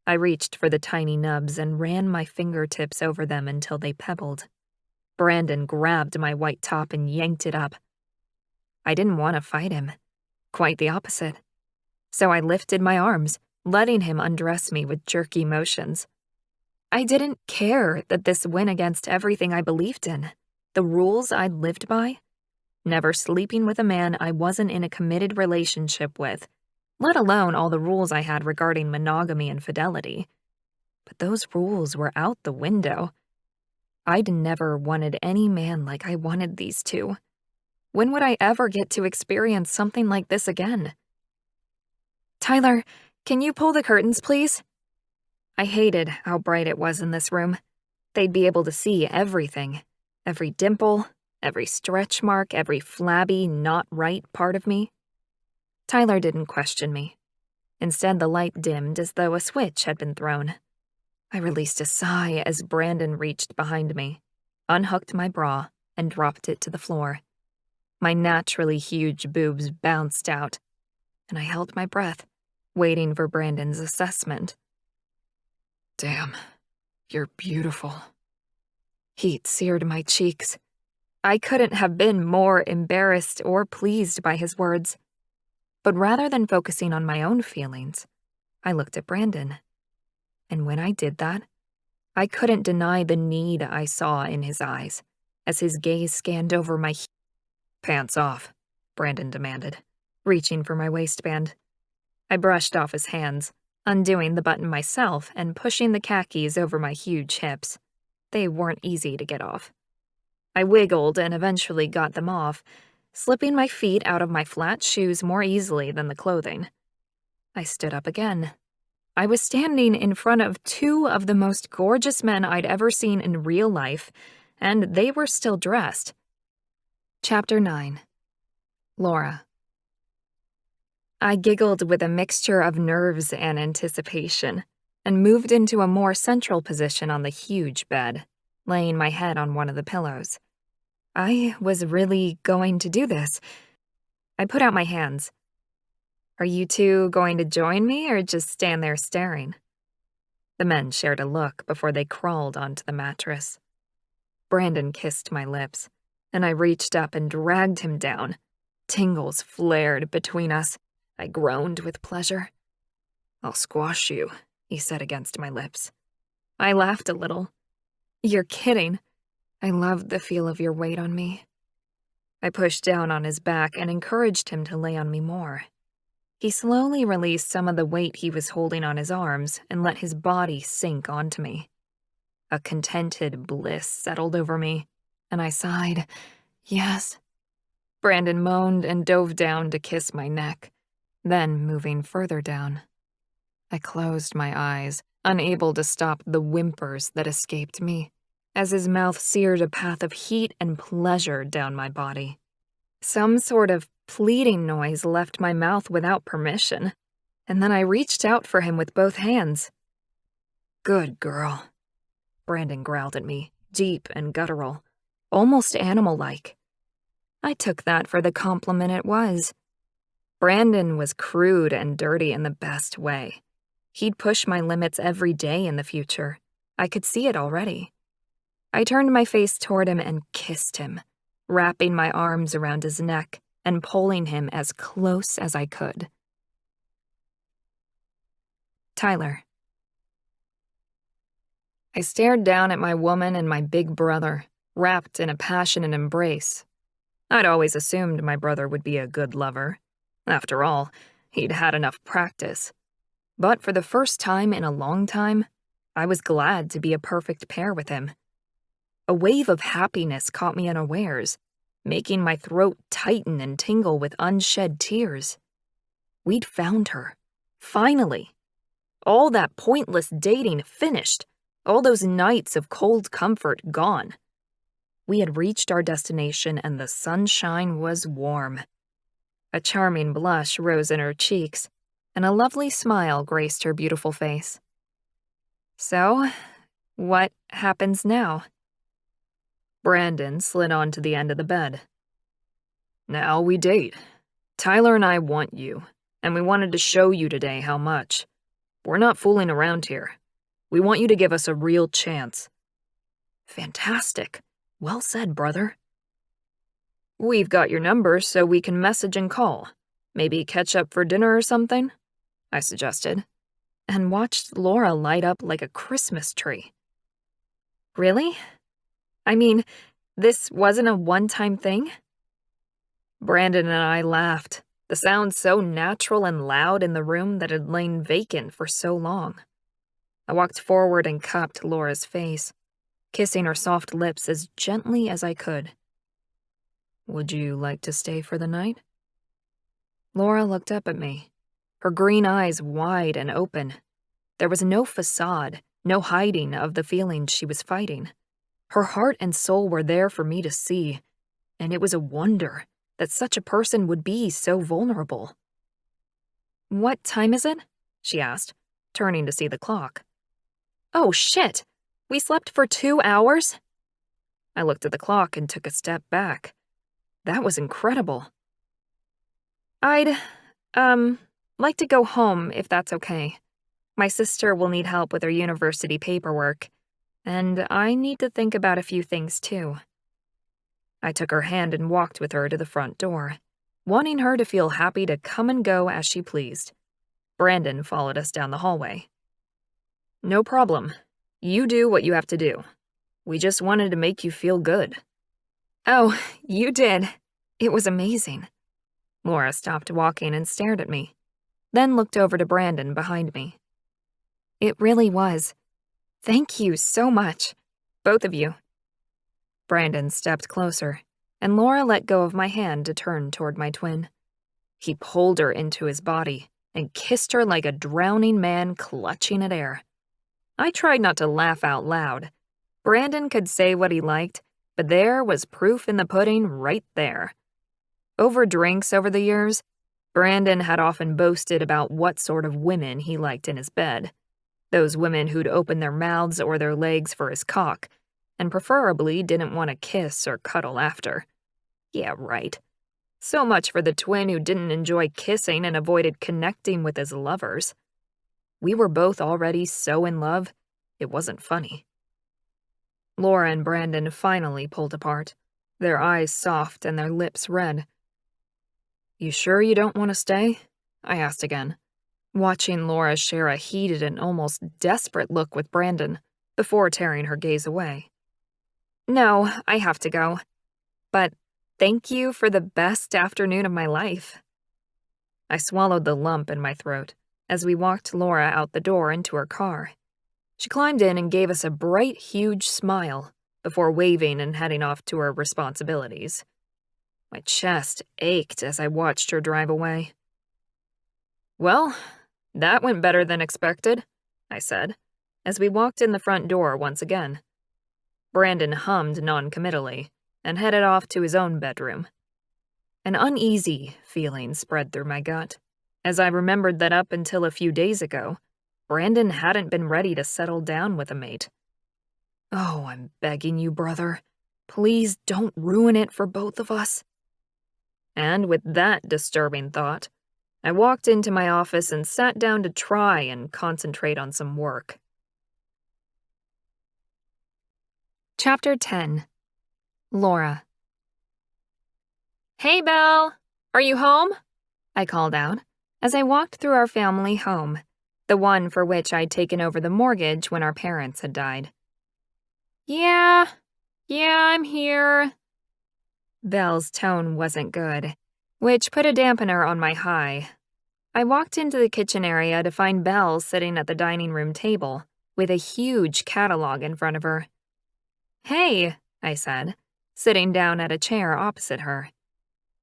I reached for the tiny nubs and ran my fingertips over them until they pebbled. Brandon grabbed my white top and yanked it up. I didn't want to fight him. Quite the opposite. So I lifted my arms, letting him undress me with jerky motions. I didn't care that this went against everything I believed in, the rules I'd lived by. Never sleeping with a man I wasn't in a committed relationship with, let alone all the rules I had regarding monogamy and fidelity. But those rules were out the window. I'd never wanted any man like I wanted these two. When would I ever get to experience something like this again? "Tyler, can you pull the curtains, please?" I hated how bright it was in this room. They'd be able to see everything. Every dimple, every stretch mark, every flabby, not right part of me. Tyler didn't question me. Instead, the light dimmed as though a switch had been thrown. I released a sigh as Brandon reached behind me, unhooked my bra, and dropped it to the floor. My naturally huge boobs bounced out, and I held my breath, waiting for Brandon's assessment. "Damn, you're beautiful." Heat seared my cheeks. I couldn't have been more embarrassed or pleased by his words. But rather than focusing on my own feelings, I looked at Brandon. And when I did that, I couldn't deny the need I saw in his eyes as his gaze scanned over my "Pants off," Brandon demanded, reaching for my waistband. I brushed off his hands, undoing the button myself and pushing the khakis over my huge hips. They weren't easy to get off. I wiggled and eventually got them off, slipping my feet out of my flat shoes more easily than the clothing. I stood up again. I was standing in front of two of the most gorgeous men I'd ever seen in real life, and they were still dressed. Chapter 9. Laura. I giggled with a mixture of nerves and anticipation, and moved into a more central position on the huge bed, laying my head on one of the pillows. I was really going to do this. I put out my hands. "Are you two going to join me or just stand there staring?" The men shared a look before they crawled onto the mattress. Brandon kissed my lips, and I reached up and dragged him down. Tingles flared between us. I groaned with pleasure. "I'll squash you," he said against my lips. I laughed a little. "You're kidding. I loved the feel of your weight on me." I pushed down on his back and encouraged him to lay on me more. He slowly released some of the weight he was holding on his arms and let his body sink onto me. A contented bliss settled over me, and I sighed, "Yes." Brandon moaned and dove down to kiss my neck, then moving further down. I closed my eyes, unable to stop the whimpers that escaped me, as his mouth seared a path of heat and pleasure down my body. Some sort of pleading noise left my mouth without permission, and then I reached out for him with both hands. "Good girl," Brandon growled at me, deep and guttural, almost animal-like. I took that for the compliment it was. Brandon was crude and dirty in the best way. He'd push my limits every day in the future. I could see it already. I turned my face toward him and kissed him, wrapping my arms around his neck and pulling him as close as I could. Tyler. I stared down at my woman and my big brother, wrapped in a passionate embrace. I'd always assumed my brother would be a good lover. After all, he'd had enough practice. But for the first time in a long time, I was glad to be a perfect pair with him. A wave of happiness caught me unawares, making my throat tighten and tingle with unshed tears. We'd found her. Finally. All that pointless dating finished. All those nights of cold comfort gone. We had reached our destination and the sunshine was warm. A charming blush rose in her cheeks, and a lovely smile graced her beautiful face. So, what happens now? Brandon slid onto the end of the bed. "Now we date. Tyler and I want you, and we wanted to show you today how much. We're not fooling around here. We want you to give us a real chance." "Fantastic. Well said, brother." "We've got your number so we can message and call. Maybe catch up for dinner or something?" I suggested, and watched Laura light up like a Christmas tree. "Really? I mean, this wasn't a one-time thing?" Brandon and I laughed, the sound so natural and loud in the room that had lain vacant for so long. I walked forward and cupped Laura's face, kissing her soft lips as gently as I could. "Would you like to stay for the night?" Laura looked up at me, her green eyes wide and open. There was no facade, no hiding of the feelings she was fighting. Her heart and soul were there for me to see, and it was a wonder that such a person would be so vulnerable. "What time is it?" she asked, turning to see the clock. "Oh, shit! We slept for 2 hours?" I looked at the clock and took a step back. That was incredible. "I'd, like to go home if that's okay. My sister will need help with her university paperwork, and I need to think about a few things too." I took her hand and walked with her to the front door, wanting her to feel happy to come and go as she pleased. Brandon followed us down the hallway. "No problem. You do what you have to do. We just wanted to make you feel good." "Oh, you did. It was amazing." Laura stopped walking and stared at me, then looked over to Brandon behind me. "It really was. Thank you so much, both of you." Brandon stepped closer, and Laura let go of my hand to turn toward my twin. He pulled her into his body and kissed her like a drowning man clutching at air. I tried not to laugh out loud. Brandon could say what he liked, but there was proof in the pudding right there. Over drinks over the years, Brandon had often boasted about what sort of women he liked in his bed. Those women who'd open their mouths or their legs for his cock, and preferably didn't want to kiss or cuddle after. Yeah, right. So much for the twin who didn't enjoy kissing and avoided connecting with his lovers. We were both already so in love, it wasn't funny. Laura and Brandon finally pulled apart, their eyes soft and their lips red. "You sure you don't want to stay?" I asked again, watching Laura share a heated and almost desperate look with Brandon before tearing her gaze away. "No, I have to go. But thank you for the best afternoon of my life." I swallowed the lump in my throat as we walked Laura out the door into her car. She climbed in and gave us a bright, huge smile before waving and heading off to her responsibilities. My chest ached as I watched her drive away. "Well, that went better than expected," I said, as we walked in the front door once again. Brandon hummed noncommittally and headed off to his own bedroom. An uneasy feeling spread through my gut, as I remembered that up until a few days ago, Brandon hadn't been ready to settle down with a mate. "Oh, I'm begging you, brother. Please don't ruin it for both of us." And with that disturbing thought, I walked into my office and sat down to try and concentrate on some work. Chapter 10. Laura. "Hey, Belle! Are you home?" I called out as I walked through our family home, the one for which I'd taken over the mortgage when our parents had died. Yeah, I'm here." Belle's tone wasn't good, which put a dampener on my high. I walked into the kitchen area to find Belle sitting at the dining room table with a huge catalog in front of her. "Hey," I said, sitting down at a chair opposite her.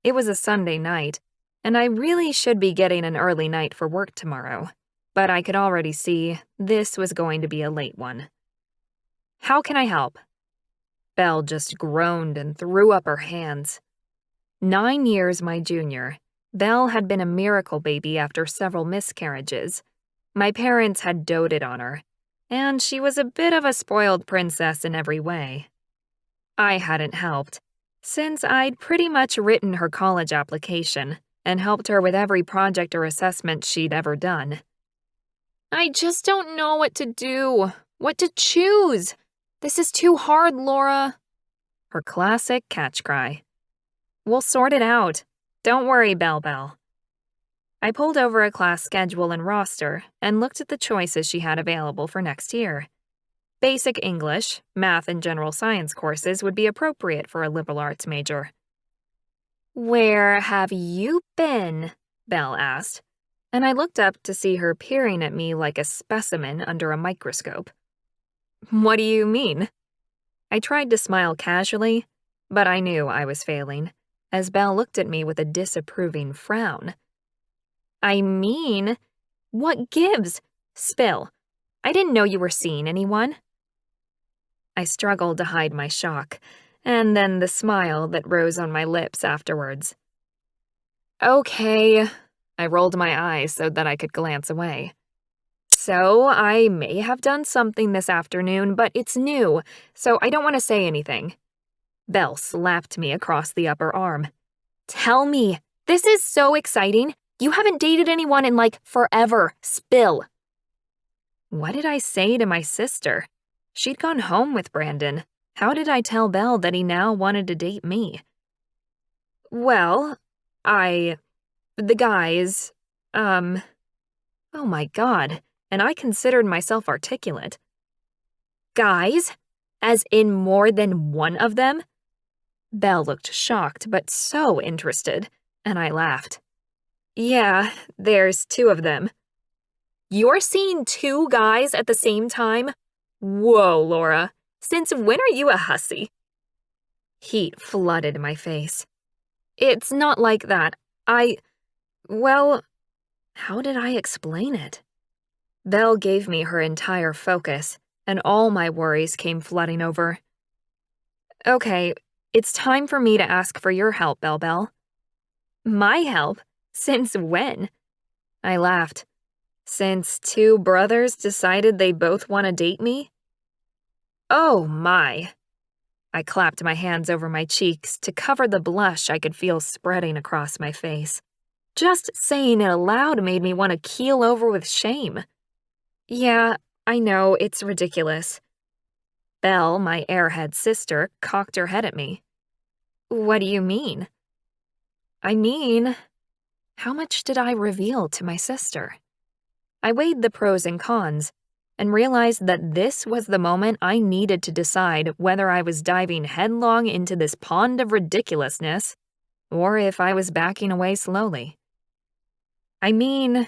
It was a Sunday night, and I really should be getting an early night for work tomorrow, but I could already see this was going to be a late one. "How can I help?" Belle just groaned and threw up her hands. 9 years my junior, Belle had been a miracle baby after several miscarriages. My parents had doted on her, and she was a bit of a spoiled princess in every way. I hadn't helped, since I'd pretty much written her college application, and helped her with every project or assessment she'd ever done. I just don't know what to do, what to choose. This is too hard, Laura. Her classic catch cry. We'll sort it out. Don't worry, Belle. I pulled over a class schedule and roster and looked at the choices she had available for next year. Basic English, math, and general science courses would be appropriate for a liberal arts major. Where have you been? Belle asked, and I looked up to see her peering at me like a specimen under a microscope. What do you mean? I tried to smile casually, but I knew I was failing, as Belle looked at me with a disapproving frown. I mean, what gives? Spill. I didn't know you were seeing anyone. I struggled to hide my shock, and then the smile that rose on my lips afterwards. Okay, I rolled my eyes so that I could glance away. So, I may have done something this afternoon, but it's new, so I don't want to say anything. Belle slapped me across the upper arm. Tell me, this is so exciting. You haven't dated anyone in forever. Spill. What did I say to my sister? She'd gone home with Brandon. How did I tell Belle that he now wanted to date me? Well, the guys, oh my God, and I considered myself articulate. Guys? As in more than one of them? Belle looked shocked but so interested, and I laughed. Yeah, there's 2 of them. You're seeing 2 guys at the same time? Whoa, Laura. Since when are you a hussy? Heat flooded my face. It's not like that. Well, how did I explain it? Belle gave me her entire focus, and all my worries came flooding over. Okay, it's time for me to ask for your help, Belle. My help? Since when? I laughed. Since 2 brothers decided they both want to date me? Oh my. I clapped my hands over my cheeks to cover the blush I could feel spreading across my face. Just saying it aloud made me want to keel over with shame. Yeah, I know, it's ridiculous. Belle, my airhead sister, cocked her head at me. What do you mean? I mean, how much did I reveal to my sister? I weighed the pros and cons and realized that this was the moment I needed to decide whether I was diving headlong into this pond of ridiculousness or if I was backing away slowly. I mean,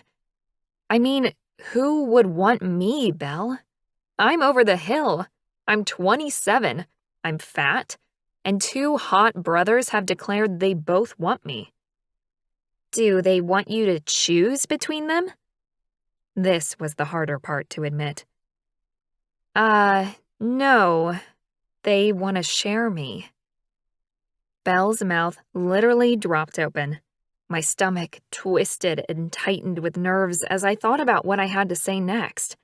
who would want me, Belle? I'm over the hill. I'm 27. I'm fat. And 2 hot brothers have declared they both want me. Do they want you to choose between them? This was the harder part to admit. No. They want to share me. Belle's mouth literally dropped open. My stomach twisted and tightened with nerves as I thought about what I had to say next.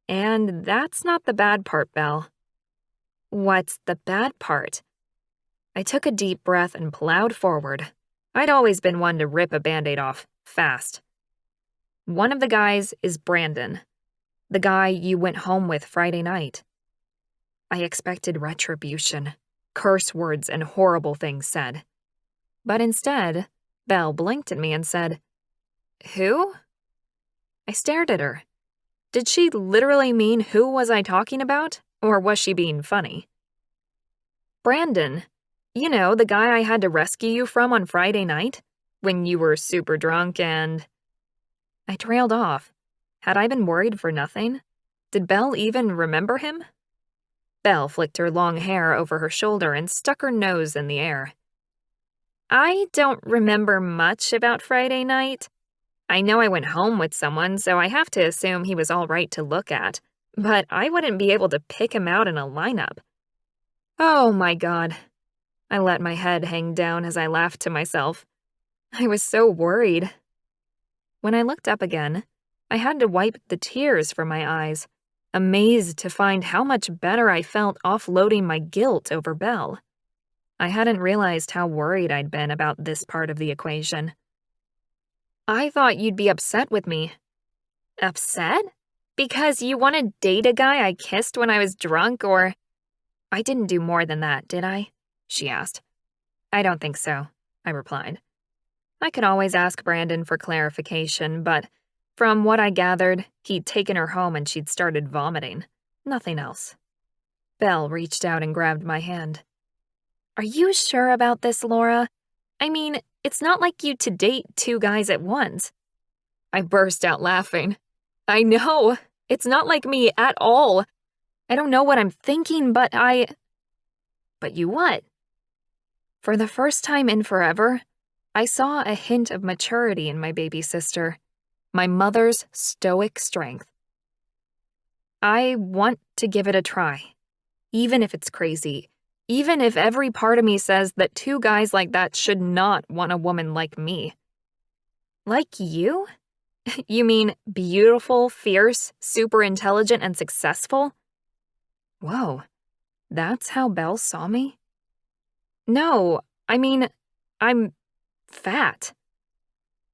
And that's not the bad part, Belle. What's the bad part? I took a deep breath and plowed forward. I'd always been one to rip a Band-Aid off, fast. One of the guys is Brandon, the guy you went home with Friday night. I expected retribution, curse words, and horrible things said. But instead, Belle blinked at me and said, Who? I stared at her. Did she literally mean who was I talking about, or was she being funny? Brandon. You know, the guy I had to rescue you from on Friday night, when you were super drunk and... I trailed off. Had I been worried for nothing? Did Belle even remember him? Belle flicked her long hair over her shoulder and stuck her nose in the air. I don't remember much about Friday night. I know I went home with someone, so I have to assume he was all right to look at, but I wouldn't be able to pick him out in a lineup. Oh my God. I let my head hang down as I laughed to myself. I was so worried. When I looked up again, I had to wipe the tears from my eyes, amazed to find how much better I felt offloading my guilt over Belle. I hadn't realized how worried I'd been about this part of the equation. I thought you'd be upset with me. Upset? Because you want to date a guy I kissed when I was drunk, or... I didn't do more than that, did I? She asked. I don't think so, I replied. I could always ask Brandon for clarification, but from what I gathered, he'd taken her home and she'd started vomiting. Nothing else. Belle reached out and grabbed my hand. Are you sure about this, Laura? I mean, it's not like you to date two guys at once. I burst out laughing. I know. It's not like me at all. I don't know what I'm thinking, but But you what? For the first time in forever, I saw a hint of maturity in my baby sister, my mother's stoic strength. I want to give it a try, even if it's crazy, even if every part of me says that two guys like that should not want a woman like me. Like you? You mean beautiful, fierce, super intelligent, and successful? Whoa, that's how Belle saw me? No, I mean, I'm fat.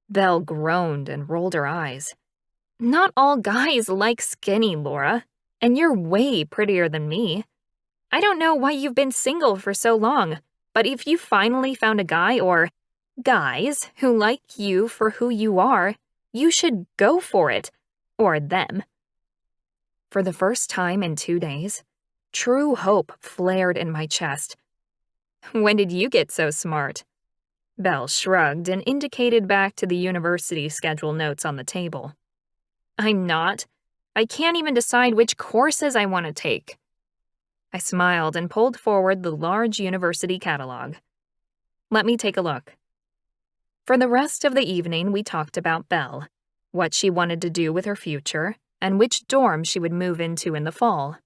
Belle groaned and rolled her eyes. Not all guys like skinny, Laura, and you're way prettier than me. I don't know why you've been single for so long, but if you finally found a guy or guys who like you for who you are, you should go for it, or them. For the first time in 2 days, true hope flared in my chest. When did you get so smart? Belle shrugged and indicated back to the university schedule notes on the table. I'm not. I can't even decide which courses I want to take. I smiled and pulled forward the large university catalog. Let me take a look. For the rest of the evening, we talked about Belle, what she wanted to do with her future, and which dorm she would move into in the fall.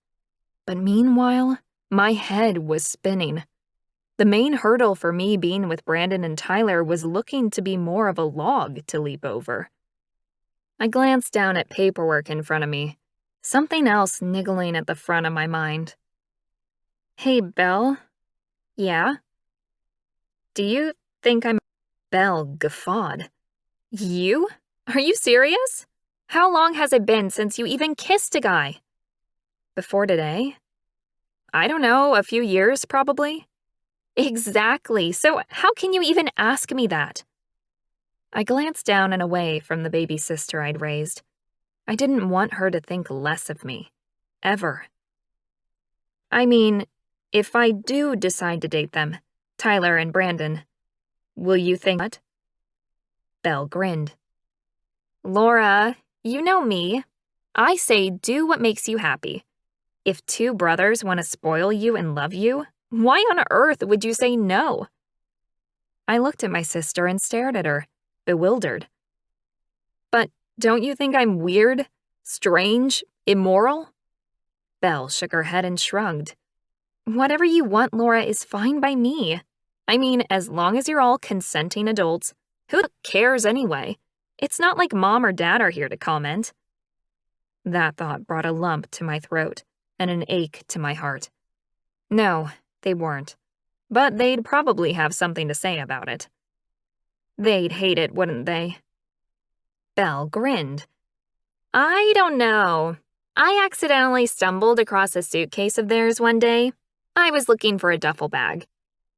But meanwhile, my head was spinning. The main hurdle for me being with Brandon and Tyler was looking to be more of a log to leap over. I glanced down at paperwork in front of me, something else niggling at the front of my mind. Hey, Belle? Yeah? Do you think I'm... Belle guffawed. You? Are you serious? How long has it been since you even kissed a guy? Before today? I don't know, a few years probably. Exactly, so how can you even ask me that? I glanced down and away from the baby sister I'd raised. I didn't want her to think less of me. Ever. I mean, if I do decide to date them, Tyler and Brandon, will you think what? Belle grinned. Laura, you know me. I say do what makes you happy. If two brothers want to spoil you and love you, why on earth would you say no? I looked at my sister and stared at her, bewildered. But don't you think I'm weird, strange, immoral? Belle shook her head and shrugged. Whatever you want, Laura, is fine by me. I mean, as long as you're all consenting adults, who cares anyway? It's not like Mom or Dad are here to comment. That thought brought a lump to my throat and an ache to my heart. No, they weren't. But they'd probably have something to say about it. They'd hate it, wouldn't they? Belle grinned. I don't know. I accidentally stumbled across a suitcase of theirs one day. I was looking for a duffel bag,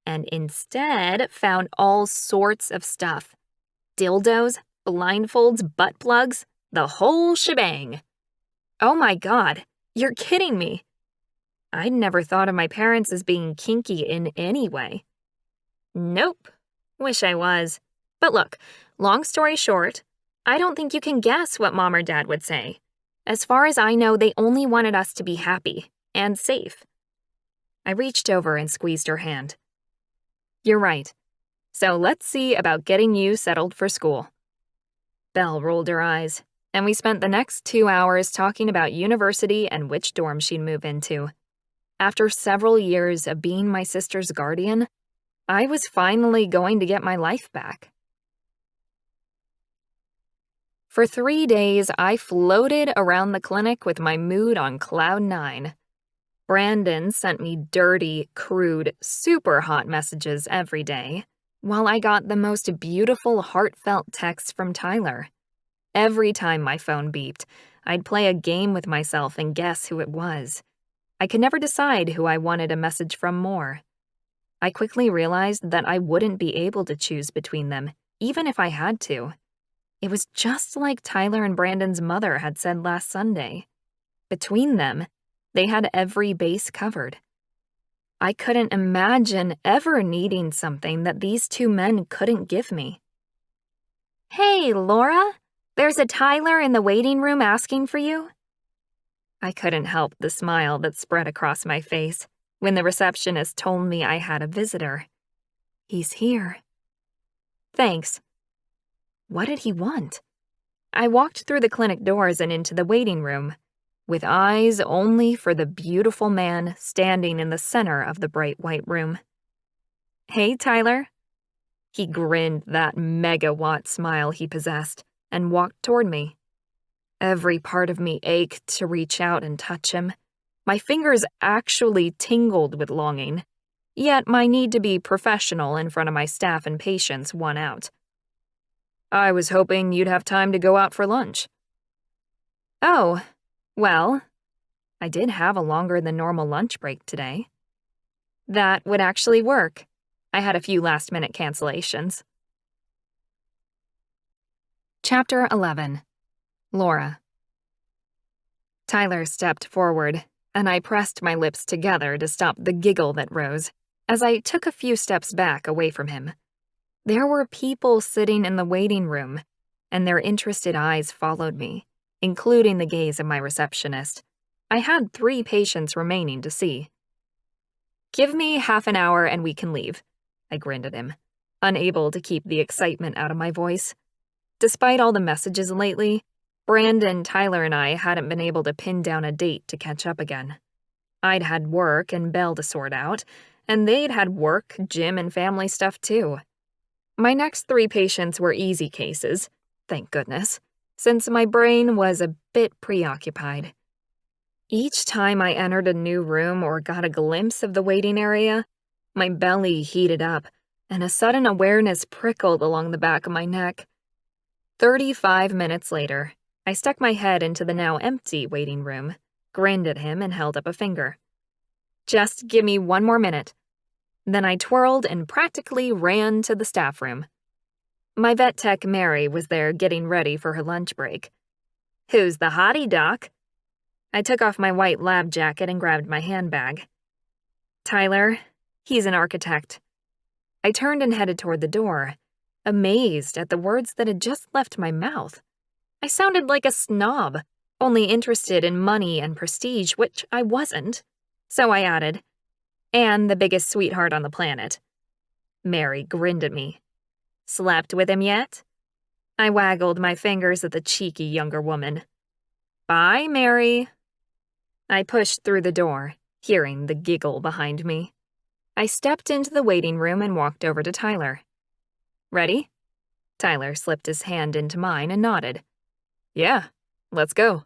and instead found all sorts of stuff. Dildos, blindfolds, butt plugs, the whole shebang. Oh my God, you're kidding me. I'd never thought of my parents as being kinky in any way. Nope. Wish I was. But look, long story short, I don't think you can guess what Mom or Dad would say. As far as I know, they only wanted us to be happy and safe. I reached over and squeezed her hand. You're right. So let's see about getting you settled for school. Belle rolled her eyes, and we spent the next 2 hours talking about university and which dorm she'd move into. After several years of being my sister's guardian, I was finally going to get my life back. For 3 days, I floated around the clinic with my mood on cloud 9. Brandon sent me dirty, crude, super hot messages every day. while I got the most beautiful, heartfelt texts from Tyler. Every time my phone beeped, I'd play a game with myself and guess who it was. I could never decide who I wanted a message from more. I quickly realized that I wouldn't be able to choose between them, even if I had to. It was just like Tyler and Brandon's mother had said last Sunday. Between them, they had every base covered. I couldn't imagine ever needing something that these two men couldn't give me. "Hey, Laura, there's a Tyler in the waiting room asking for you." I couldn't help the smile that spread across my face when the receptionist told me I had a visitor. "He's here." "Thanks." What did he want? I walked through the clinic doors and into the waiting room, with eyes only for the beautiful man standing in the center of the bright white room. "Hey, Tyler." He grinned that megawatt smile he possessed and walked toward me. Every part of me ached to reach out and touch him. My fingers actually tingled with longing, yet my need to be professional in front of my staff and patients won out. "I was hoping you'd have time to go out for lunch." "Oh, well, I did have a longer than normal lunch break today." That would actually work. I had a few last-minute cancellations. Chapter 11. Laura. Tyler stepped forward, and I pressed my lips together to stop the giggle that rose as I took a few steps back away from him. There were people sitting in the waiting room, and their interested eyes followed me, including the gaze of my receptionist. I had 3 patients remaining to see. "Give me half an hour and we can leave," I grinned at him, unable to keep the excitement out of my voice. Despite all the messages lately, Brandon, Tyler, and I hadn't been able to pin down a date to catch up again. I'd had work and Belle to sort out, and they'd had work, gym, and family stuff too. My next 3 patients were easy cases, thank goodness, since my brain was a bit preoccupied. Each time I entered a new room or got a glimpse of the waiting area, my belly heated up, and a sudden awareness prickled along the back of my neck. 35 minutes later, I stuck my head into the now empty waiting room, grinned at him, and held up a finger. "Just give me 1 more minute." Then I twirled and practically ran to the staff room. My vet tech Mary was there getting ready for her lunch break. "Who's the hottie, doc?" I took off my white lab jacket and grabbed my handbag. "Tyler, he's an architect." I turned and headed toward the door, amazed at the words that had just left my mouth. I sounded like a snob, only interested in money and prestige, which I wasn't. So I added, "And the biggest sweetheart on the planet." Mary grinned at me. "Slept with him yet?" I waggled my fingers at the cheeky younger woman. "Bye, Mary." I pushed through the door, hearing the giggle behind me. I stepped into the waiting room and walked over to Tyler. "Ready?" Tyler slipped his hand into mine and nodded. "Yeah, let's go."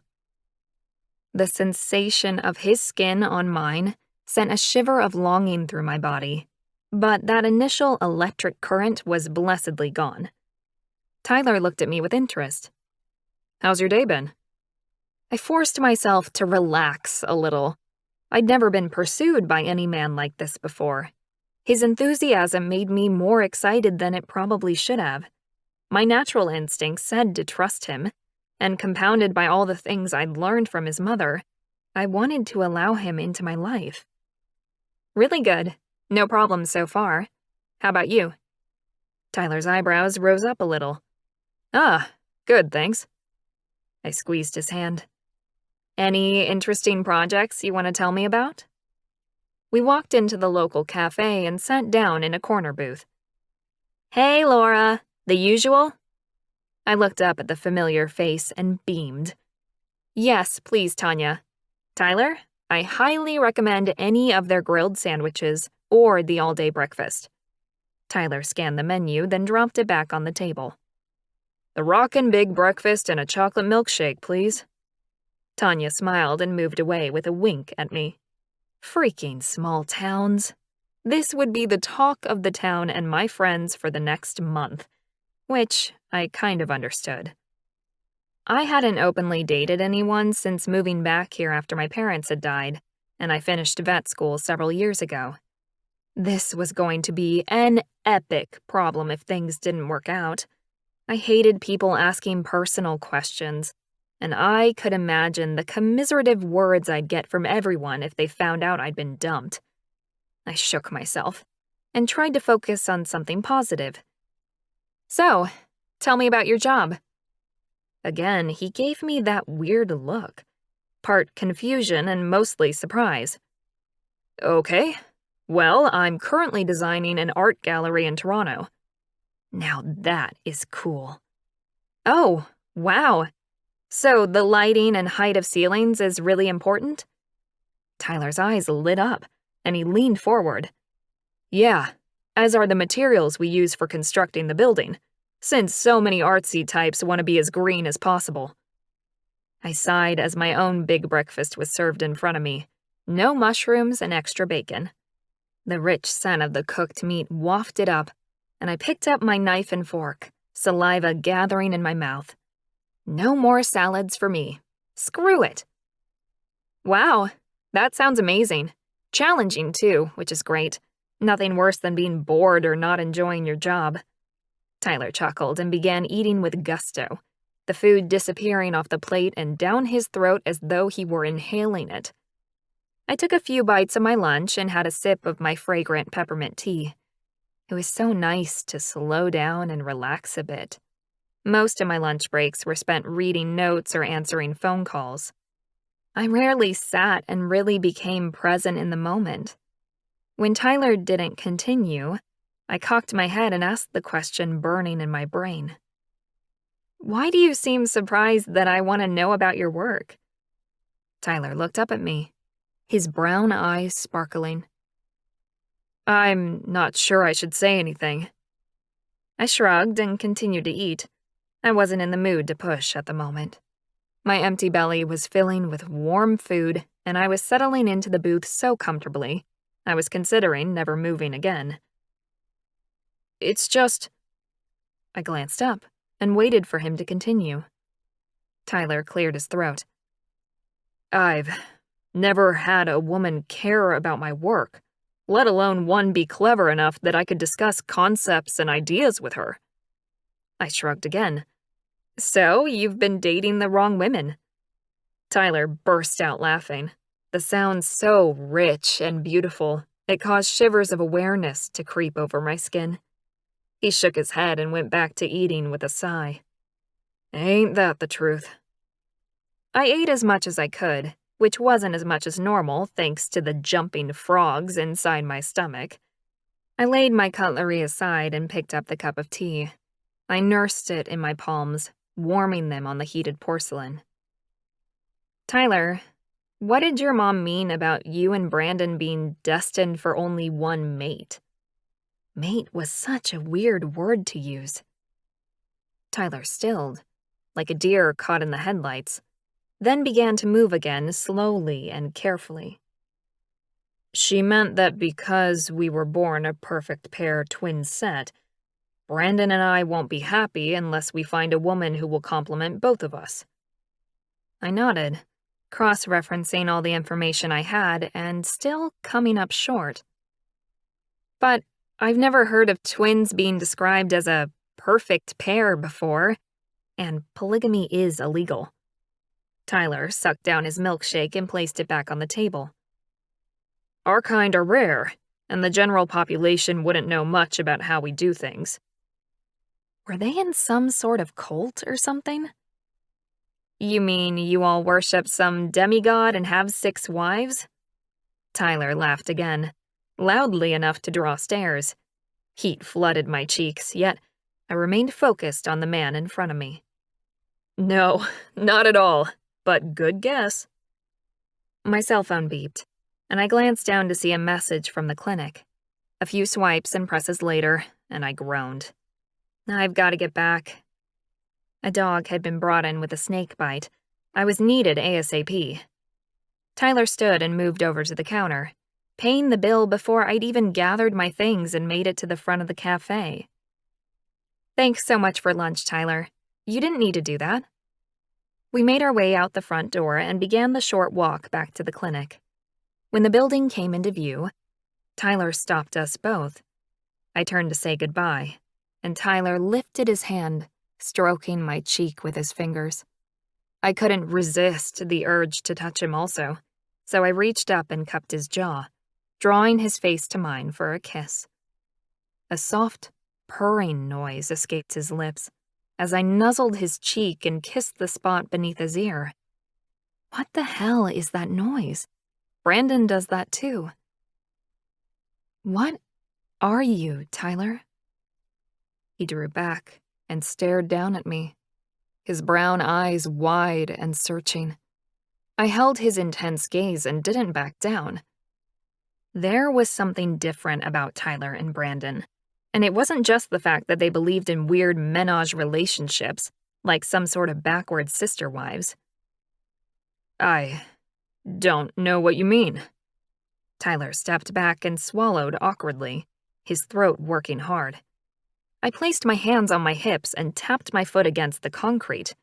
The sensation of his skin on mine sent a shiver of longing through my body, but that initial electric current was blessedly gone. Tyler looked at me with interest. "How's your day been?" I forced myself to relax a little. I'd never been pursued by any man like this before. His enthusiasm made me more excited than it probably should have. My natural instinct said to trust him, and compounded by all the things I'd learned from his mother, I wanted to allow him into my life. "Really good. No problems so far. How about you?" Tyler's eyebrows rose up a little. "Ah, good, thanks." I squeezed his hand. "Any interesting projects you want to tell me about?" We walked into the local cafe and sat down in a corner booth. "Hey, Laura, the usual?" I looked up at the familiar face and beamed. "Yes, please, Tanya. Tyler, I highly recommend any of their grilled sandwiches or the all-day breakfast." Tyler scanned the menu, then dropped it back on the table. "The rockin' big breakfast and a chocolate milkshake, please." Tanya smiled and moved away with a wink at me. Freaking small towns. This would be the talk of the town and my friends for the next month, which I kind of understood. I hadn't openly dated anyone since moving back here after my parents had died, and I finished vet school several years ago. This was going to be an epic problem if things didn't work out. I hated people asking personal questions, and I could imagine the commiserative words I'd get from everyone if they found out I'd been dumped. I shook myself and tried to focus on something positive. So, tell me about your job. Again, he gave me that weird look, part confusion and mostly surprise. Okay, well, I'm currently designing an art gallery in Toronto. Now that is cool. Oh, wow. So the lighting and height of ceilings is really important? Tyler's eyes lit up, and he leaned forward. Yeah, as are the materials we use for constructing the building, since so many artsy types want to be as green as possible. I sighed as my own big breakfast was served in front of me. No mushrooms and extra bacon. The rich scent of the cooked meat wafted up, and I picked up my knife and fork, saliva gathering in my mouth. No more salads for me. Screw it. Wow, that sounds amazing. Challenging, too, which is great. Nothing worse than being bored or not enjoying your job. Tyler chuckled and began eating with gusto, the food disappearing off the plate and down his throat as though he were inhaling it. I took a few bites of my lunch and had a sip of my fragrant peppermint tea. It was so nice to slow down and relax a bit. Most of my lunch breaks were spent reading notes or answering phone calls. I rarely sat and really became present in the moment. When Tyler didn't continue, I cocked my head and asked the question burning in my brain. Why do you seem surprised that I want to know about your work? Tyler looked up at me, his brown eyes sparkling. I'm not sure I should say anything. I shrugged and continued to eat. I wasn't in the mood to push at the moment. My empty belly was filling with warm food, and I was settling into the booth so comfortably, I was considering never moving again. It's just... I glanced up and waited for him to continue. Tyler cleared his throat. I've never had a woman care about my work, let alone one be clever enough that I could discuss concepts and ideas with her. I shrugged again. So, you've been dating the wrong women. Tyler burst out laughing, the sound so rich and beautiful, it caused shivers of awareness to creep over my skin. He shook his head and went back to eating with a sigh. Ain't that the truth? I ate as much as I could, which wasn't as much as normal thanks to the jumping frogs inside my stomach. I laid my cutlery aside and picked up the cup of tea. I nursed it in my palms, warming them on the heated porcelain. Tyler, what did your mom mean about you and Brandon being destined for only one mate? Mate was such a weird word to use. Tyler stilled, like a deer caught in the headlights, then began to move again slowly and carefully. She meant that because we were born a perfect pair twin set, Brandon and I won't be happy unless we find a woman who will complement both of us. I nodded, cross-referencing all the information I had and still coming up short. But I've never heard of twins being described as a perfect pair before, and polygamy is illegal. Tyler sucked down his milkshake and placed it back on the table. Our kind are rare, and the general population wouldn't know much about how we do things. Were they in some sort of cult or something? You mean you all worship some demigod and have 6 wives? Tyler laughed again, loudly enough to draw stares. Heat flooded my cheeks, yet I remained focused on the man in front of me. No, not at all, but good guess. My cell phone beeped, and I glanced down to see a message from the clinic. A few swipes and presses later, and I groaned. I've got to get back. A dog had been brought in with a snake bite. I was needed ASAP. Tyler stood and moved over to the counter. paying the bill before I'd even gathered my things and made it to the front of the cafe. Thanks so much for lunch, Tyler. You didn't need to do that. We made our way out the front door and began the short walk back to the clinic. When the building came into view, Tyler stopped us both. I turned to say goodbye, and Tyler lifted his hand, stroking my cheek with his fingers. I couldn't resist the urge to touch him also, so I reached up and cupped his jaw, drawing his face to mine for a kiss. A soft, purring noise escaped his lips as I nuzzled his cheek and kissed the spot beneath his ear. What the hell is that noise? Brandon does that too. What are you, Tyler? He drew back and stared down at me, his brown eyes wide and searching. I held his intense gaze and didn't back down. There was something different about Tyler and Brandon, and it wasn't just the fact that they believed in weird menage relationships, like some sort of backward sister wives. I don't know what you mean. Tyler stepped back and swallowed awkwardly, his throat working hard. I placed my hands on my hips and tapped my foot against the concrete.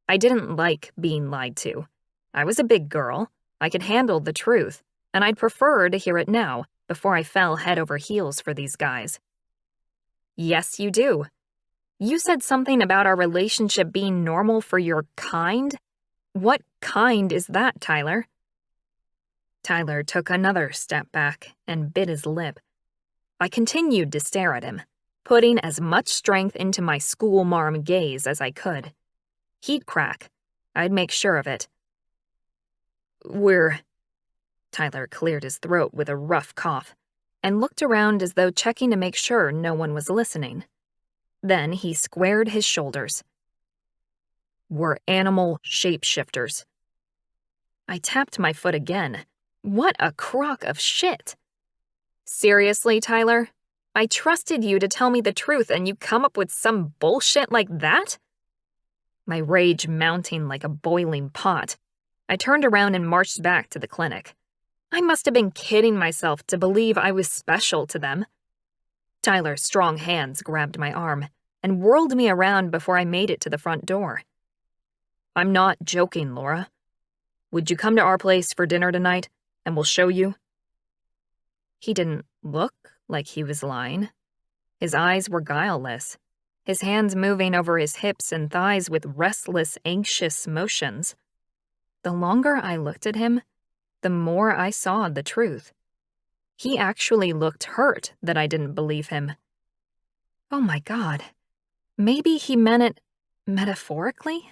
I didn't like being lied to. I was a big girl. I could handle the truth, and I'd prefer to hear it now before I fell head over heels for these guys. Yes, you do. You said something about our relationship being normal for your kind? What kind is that, Tyler? Tyler took another step back and bit his lip. I continued to stare at him, putting as much strength into my schoolmarm gaze as I could. He'd crack. I'd make sure of it. Tyler cleared his throat with a rough cough and looked around as though checking to make sure no one was listening. Then he squared his shoulders. We're animal shapeshifters. I tapped my foot again. What a crock of shit. Seriously, Tyler? I trusted you to tell me the truth and you come up with some bullshit like that? My rage mounting like a boiling pot, I turned around and marched back to the clinic. I must have been kidding myself to believe I was special to them. Tyler's strong hands grabbed my arm and whirled me around before I made it to the front door. I'm not joking, Laura. Would you come to our place for dinner tonight, and we'll show you? He didn't look like he was lying. His eyes were guileless, his hands moving over his hips and thighs with restless, anxious motions. The longer I looked at him, the more I saw the truth. He actually looked hurt that I didn't believe him. Oh my God. Maybe he meant it metaphorically?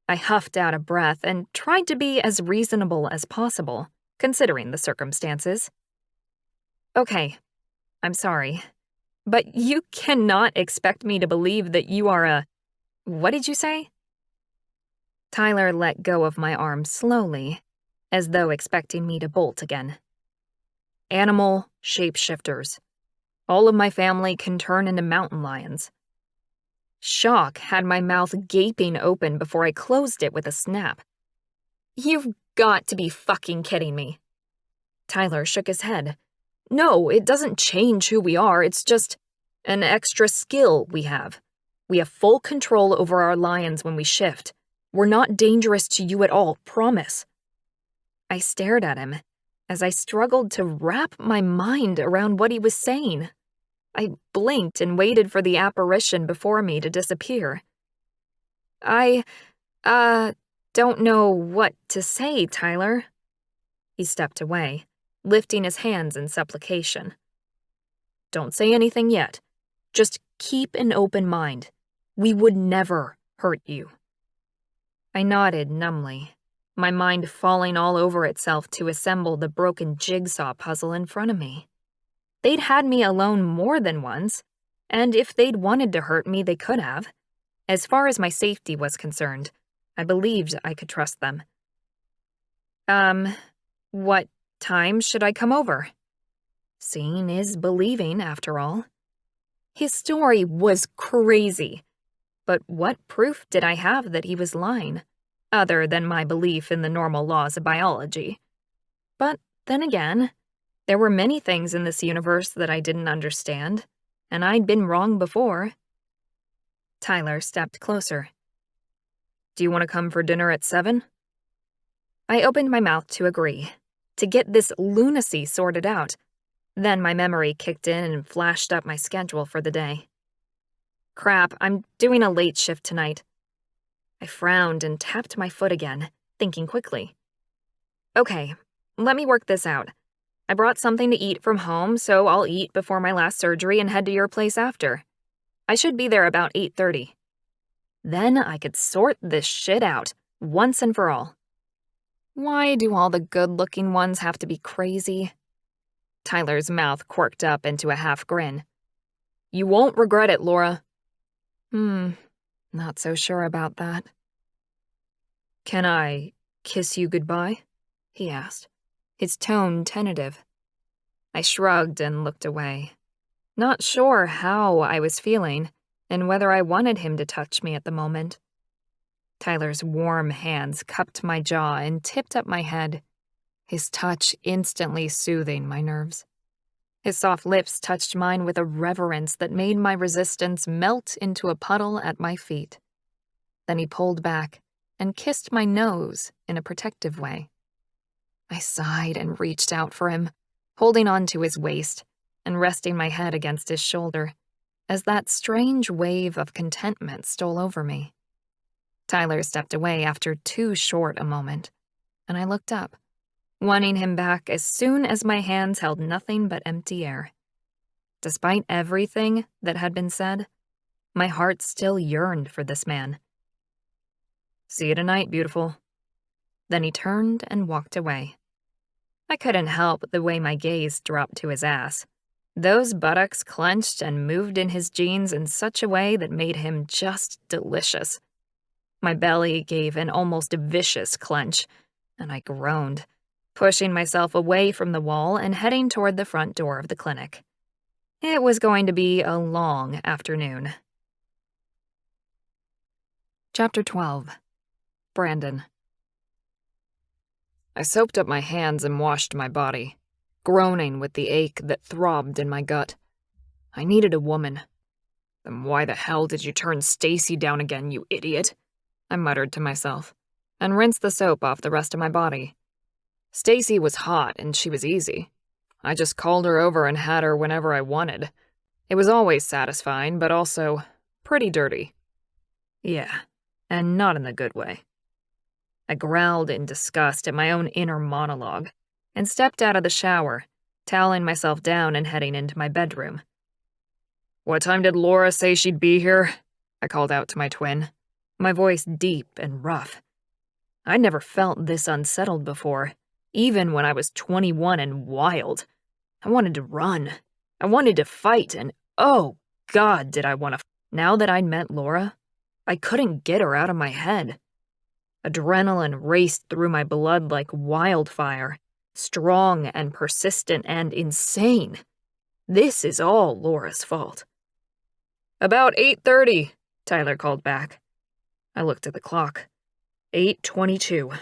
I huffed out a breath and tried to be as reasonable as possible, considering the circumstances. Okay, I'm sorry, but you cannot expect me to believe that you are a... What did you say? Tyler let go of my arm slowly, as though expecting me to bolt again. Animal shapeshifters. All of my family can turn into mountain lions. Shock had my mouth gaping open before I closed it with a snap. You've got to be fucking kidding me. Tyler shook his head. No, it doesn't change who we are, it's just an extra skill we have. We have full control over our lions when we shift. We're not dangerous to you at all, promise. I stared at him as I struggled to wrap my mind around what he was saying. I blinked and waited for the apparition before me to disappear. I don't know what to say, Tyler. He stepped away, lifting his hands in supplication. Don't say anything yet. Just keep an open mind. We would never hurt you. I nodded numbly, my mind falling all over itself to assemble the broken jigsaw puzzle in front of me. They'd had me alone more than once, and if they'd wanted to hurt me, they could have. As far as my safety was concerned, I believed I could trust them. What time should I come over? Seeing is believing, after all. His story was crazy, but what proof did I have that he was lying, other than my belief in the normal laws of biology? But Then again, there were many things in this universe that I didn't understand, and I'd been wrong before. Tyler stepped closer. Do you want to come for dinner at 7? I opened my mouth to agree, to get this lunacy sorted out. Then my memory kicked in and flashed up my schedule for the day. Crap, I'm doing a late shift tonight. I frowned and tapped my foot again, thinking quickly. Okay, let me work this out. I brought something to eat from home, so I'll eat before my last surgery and head to your place after. I should be there about 8:30. Then I could sort this shit out, once and for all. Why do all the good-looking ones have to be crazy? Tyler's mouth quirked up into a half grin. You won't regret it, Laura. Not so sure about that. Can I kiss you goodbye? He asked, his tone tentative. I shrugged and looked away, not sure how I was feeling and whether I wanted him to touch me at the moment. Tyler's warm hands cupped my jaw and tipped up my head, his touch instantly soothing my nerves. His soft lips touched mine with a reverence that made my resistance melt into a puddle at my feet. Then he pulled back and kissed my nose in a protective way. I sighed and reached out for him, holding on to his waist and resting my head against his shoulder, as that strange wave of contentment stole over me. Tyler stepped away after too short a moment, and I looked up, wanting him back as soon as my hands held nothing but empty air. Despite everything that had been said, my heart still yearned for this man. See you tonight, beautiful. Then he turned and walked away. I couldn't help the way my gaze dropped to his ass. Those buttocks clenched and moved in his jeans in such a way that made him just delicious. My belly gave an almost vicious clench, and I groaned, pushing myself away from the wall and heading toward the front door of the clinic. It was going to be a long afternoon. Chapter 12. Brandon. I soaped up my hands and washed my body, groaning with the ache that throbbed in my gut. I needed a woman. Then why the hell did you turn Stacy down again, you idiot? I muttered to myself, and rinsed the soap off the rest of my body. Stacy was hot and she was easy. I just called her over and had her whenever I wanted. It was always satisfying, but also pretty dirty. Yeah, and not in the good way. I growled in disgust at my own inner monologue and stepped out of the shower, toweling myself down and heading into my bedroom. What time did Laura say she'd be here? I called out to my twin, my voice deep and rough. I'd never felt this unsettled before, even when I was 21 and wild. I wanted to run. I wanted to fight, and oh, God, did I want to. Now that I'd met Laura, I couldn't get her out of my head. Adrenaline raced through my blood like wildfire, strong and persistent and insane. This is all Laura's fault. About 8:30, Tyler called back. I looked at the clock. 8:22.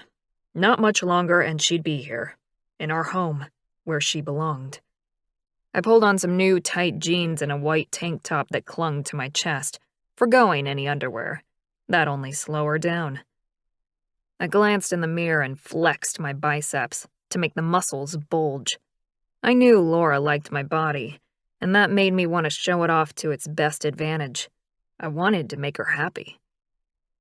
Not much longer and she'd be here, in our home, where she belonged. I pulled on some new tight jeans and a white tank top that clung to my chest, forgoing any underwear. That'd only slow her down. I glanced in the mirror and flexed my biceps to make the muscles bulge. I knew Laura liked my body, and that made me want to show it off to its best advantage. I wanted to make her happy.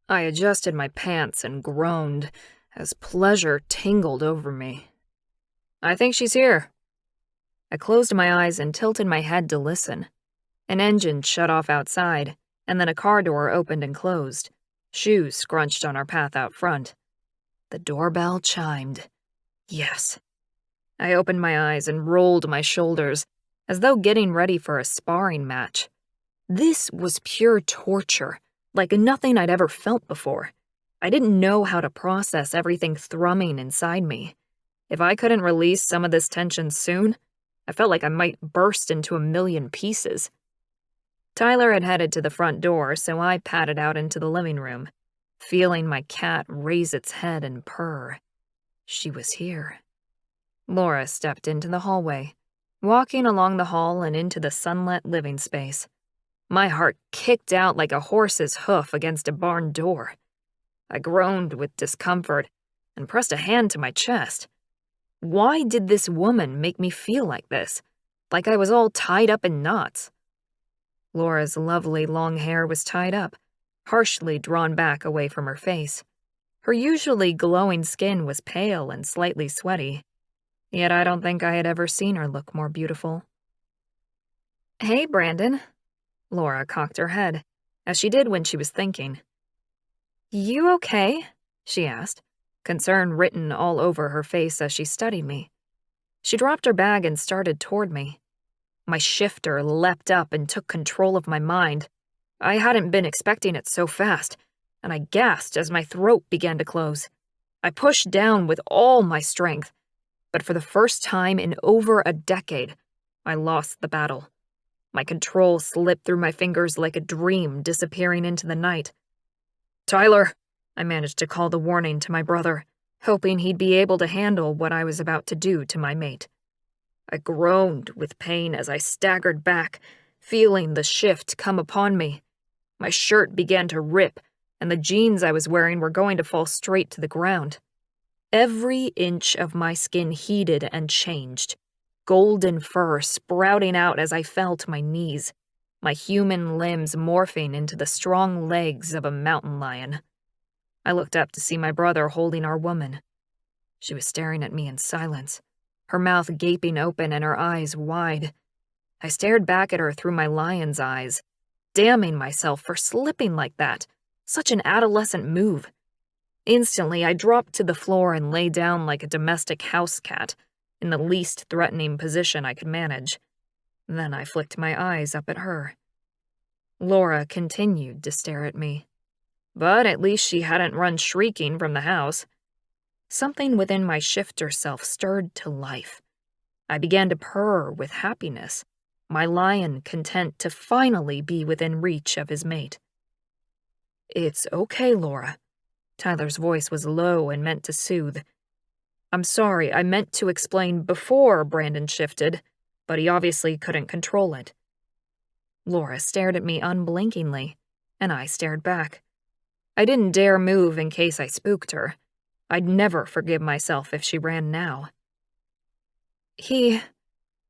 I adjusted my pants and groaned as pleasure tingled over me. I think she's here. I closed my eyes and tilted my head to listen. An engine shut off outside, and then a car door opened and closed. Shoes scrunched on our path out front. The doorbell chimed. Yes. I opened my eyes and rolled my shoulders, as though getting ready for a sparring match. This was pure torture, like nothing I'd ever felt before. I didn't know how to process everything thrumming inside me. If I couldn't release some of this tension soon, I felt like I might burst into a million pieces. Tyler had headed to the front door, so I padded out into the living room, feeling my cat raise its head and purr. She was here. Laura stepped into the hallway, walking along the hall and into the sunlit living space. My heart kicked out like a horse's hoof against a barn door. I groaned with discomfort and pressed a hand to my chest. Why did this woman make me feel like this? Like I was all tied up in knots. Laura's lovely long hair was tied up, harshly drawn back away from her face. Her usually glowing skin was pale and slightly sweaty, yet I don't think I had ever seen her look more beautiful. "Hey, Brandon." Laura cocked her head, as she did when she was thinking. "You okay?" she asked, concern written all over her face as she studied me. She dropped her bag and started toward me. My shifter leapt up and took control of my mind. I hadn't been expecting it so fast, and I gasped as my throat began to close. I pushed down with all my strength, but for the first time in over a decade, I lost the battle. My control slipped through my fingers like a dream disappearing into the night. "Tyler," I managed to call the warning to my brother, hoping he'd be able to handle what I was about to do to my mate. I groaned with pain as I staggered back, feeling the shift come upon me. My shirt began to rip, and the jeans I was wearing were going to fall straight to the ground. Every inch of my skin heated and changed, golden fur sprouting out as I fell to my knees, my human limbs morphing into the strong legs of a mountain lion. I looked up to see my brother holding our woman. She was staring at me in silence, her mouth gaping open and her eyes wide. I stared back at her through my lion's eyes, damning myself for slipping like that, such an adolescent move. Instantly, I dropped to the floor and lay down like a domestic house cat, in the least threatening position I could manage. Then I flicked my eyes up at her. Laura continued to stare at me, but at least she hadn't run shrieking from the house. Something within my shifter self stirred to life. I began to purr with happiness, my lion content to finally be within reach of his mate. "It's okay, Laura." Tyler's voice was low and meant to soothe. "I'm sorry, I meant to explain before Brandon shifted, but he obviously couldn't control it." Laura stared at me unblinkingly, and I stared back. I didn't dare move in case I spooked her. I'd never forgive myself if she ran now.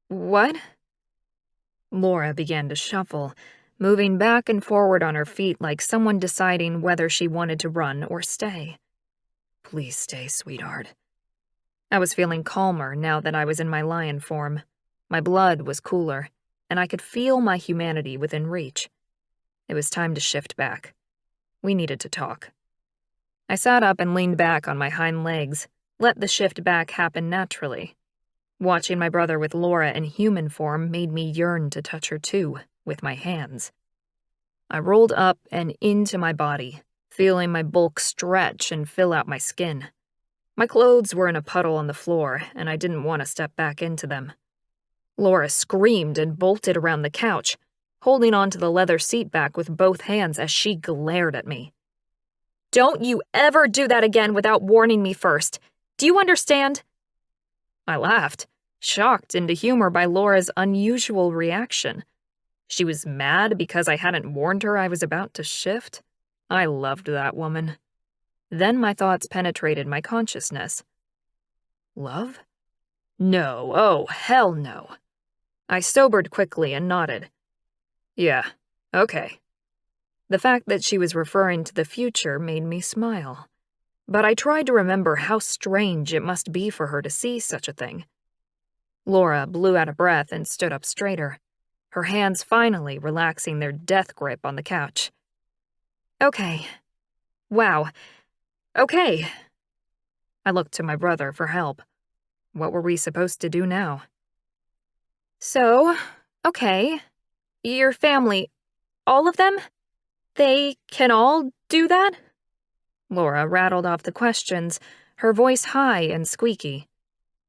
What?" Laura began to shuffle, moving back and forward on her feet like someone deciding whether she wanted to run or stay. "Please stay, sweetheart." I was feeling calmer now that I was in my lion form. My blood was cooler, and I could feel my humanity within reach. It was time to shift back. We needed to talk. I sat up and leaned back on my hind legs, let the shift back happen naturally. Watching my brother with Laura in human form made me yearn to touch her too, with my hands. I rolled up and into my body, feeling my bulk stretch and fill out my skin. My clothes were in a puddle on the floor, and I didn't want to step back into them. Laura screamed and bolted around the couch, holding onto the leather seat back with both hands as she glared at me. "Don't you ever do that again without warning me first. Do you understand?" I laughed, shocked into humor by Laura's unusual reaction. She was mad because I hadn't warned her I was about to shift. I loved that woman. Then my thoughts penetrated my consciousness. Love? No, oh, hell no. I sobered quickly and nodded. "Yeah, okay." The fact that she was referring to the future made me smile. But I tried to remember how strange it must be for her to see such a thing. Laura blew out a breath and stood up straighter, her hands finally relaxing their death grip on the couch. "Okay. Wow. Okay." I looked to my brother for help. What were we supposed to do now? "So, okay. Your family, all of them? They can all do that?" Laura rattled off the questions, her voice high and squeaky.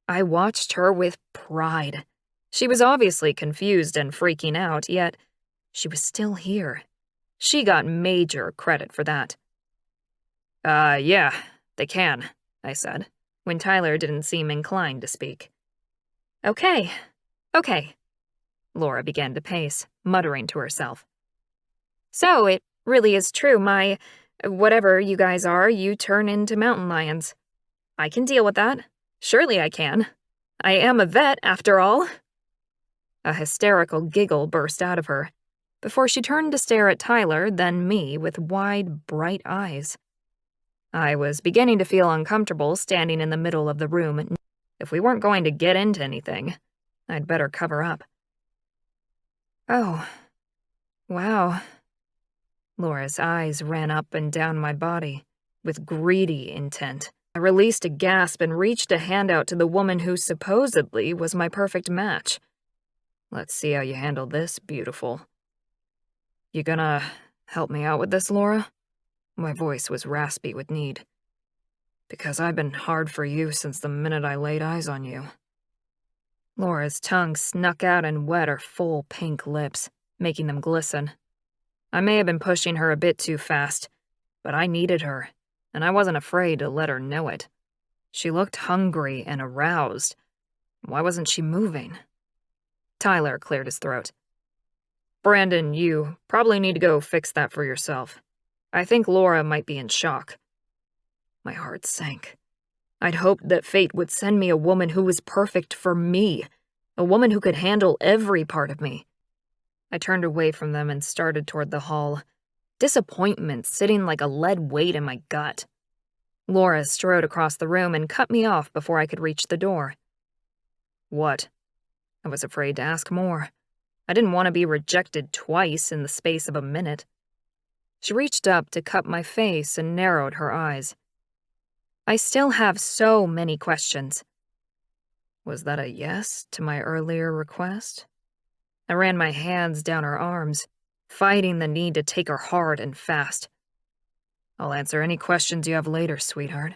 I watched her with pride. She was obviously confused and freaking out, yet she was still here. She got major credit for that. Yeah, they can," I said, when Tyler didn't seem inclined to speak. Okay, okay. Laura began to pace, muttering to herself. So, it really is true, whatever you guys are, you turn into mountain lions. I can deal with that. Surely I can. I am a vet, after all. A hysterical giggle burst out of her, before she turned to stare at Tyler, then me, with wide, bright eyes. I was beginning to feel uncomfortable standing in the middle of the room. If we weren't going to get into anything, I'd better cover up. Oh, wow. Laura's eyes ran up and down my body, with greedy intent. I released a gasp and reached a hand out to the woman who supposedly was my perfect match. Let's see how you handle this, beautiful. You gonna help me out with this, Laura? My voice was raspy with need. Because I've been hard for you since the minute I laid eyes on you. Laura's tongue snuck out and wet her full pink lips, making them glisten. I may have been pushing her a bit too fast, but I needed her, and I wasn't afraid to let her know it. She looked hungry and aroused. Why wasn't she moving? Tyler cleared his throat. Brandon, you probably need to go fix that for yourself. I think Laura might be in shock. My heart sank. I'd hoped that fate would send me a woman who was perfect for me, a woman who could handle every part of me. I turned away from them and started toward the hall, disappointment sitting like a lead weight in my gut. Laura strode across the room and cut me off before I could reach the door. What? I was afraid to ask more. I didn't want to be rejected twice in the space of a minute. She reached up to cup my face and narrowed her eyes. I still have so many questions. Was that a yes to my earlier request? I ran my hands down her arms, fighting the need to take her hard and fast. I'll answer any questions you have later, sweetheart.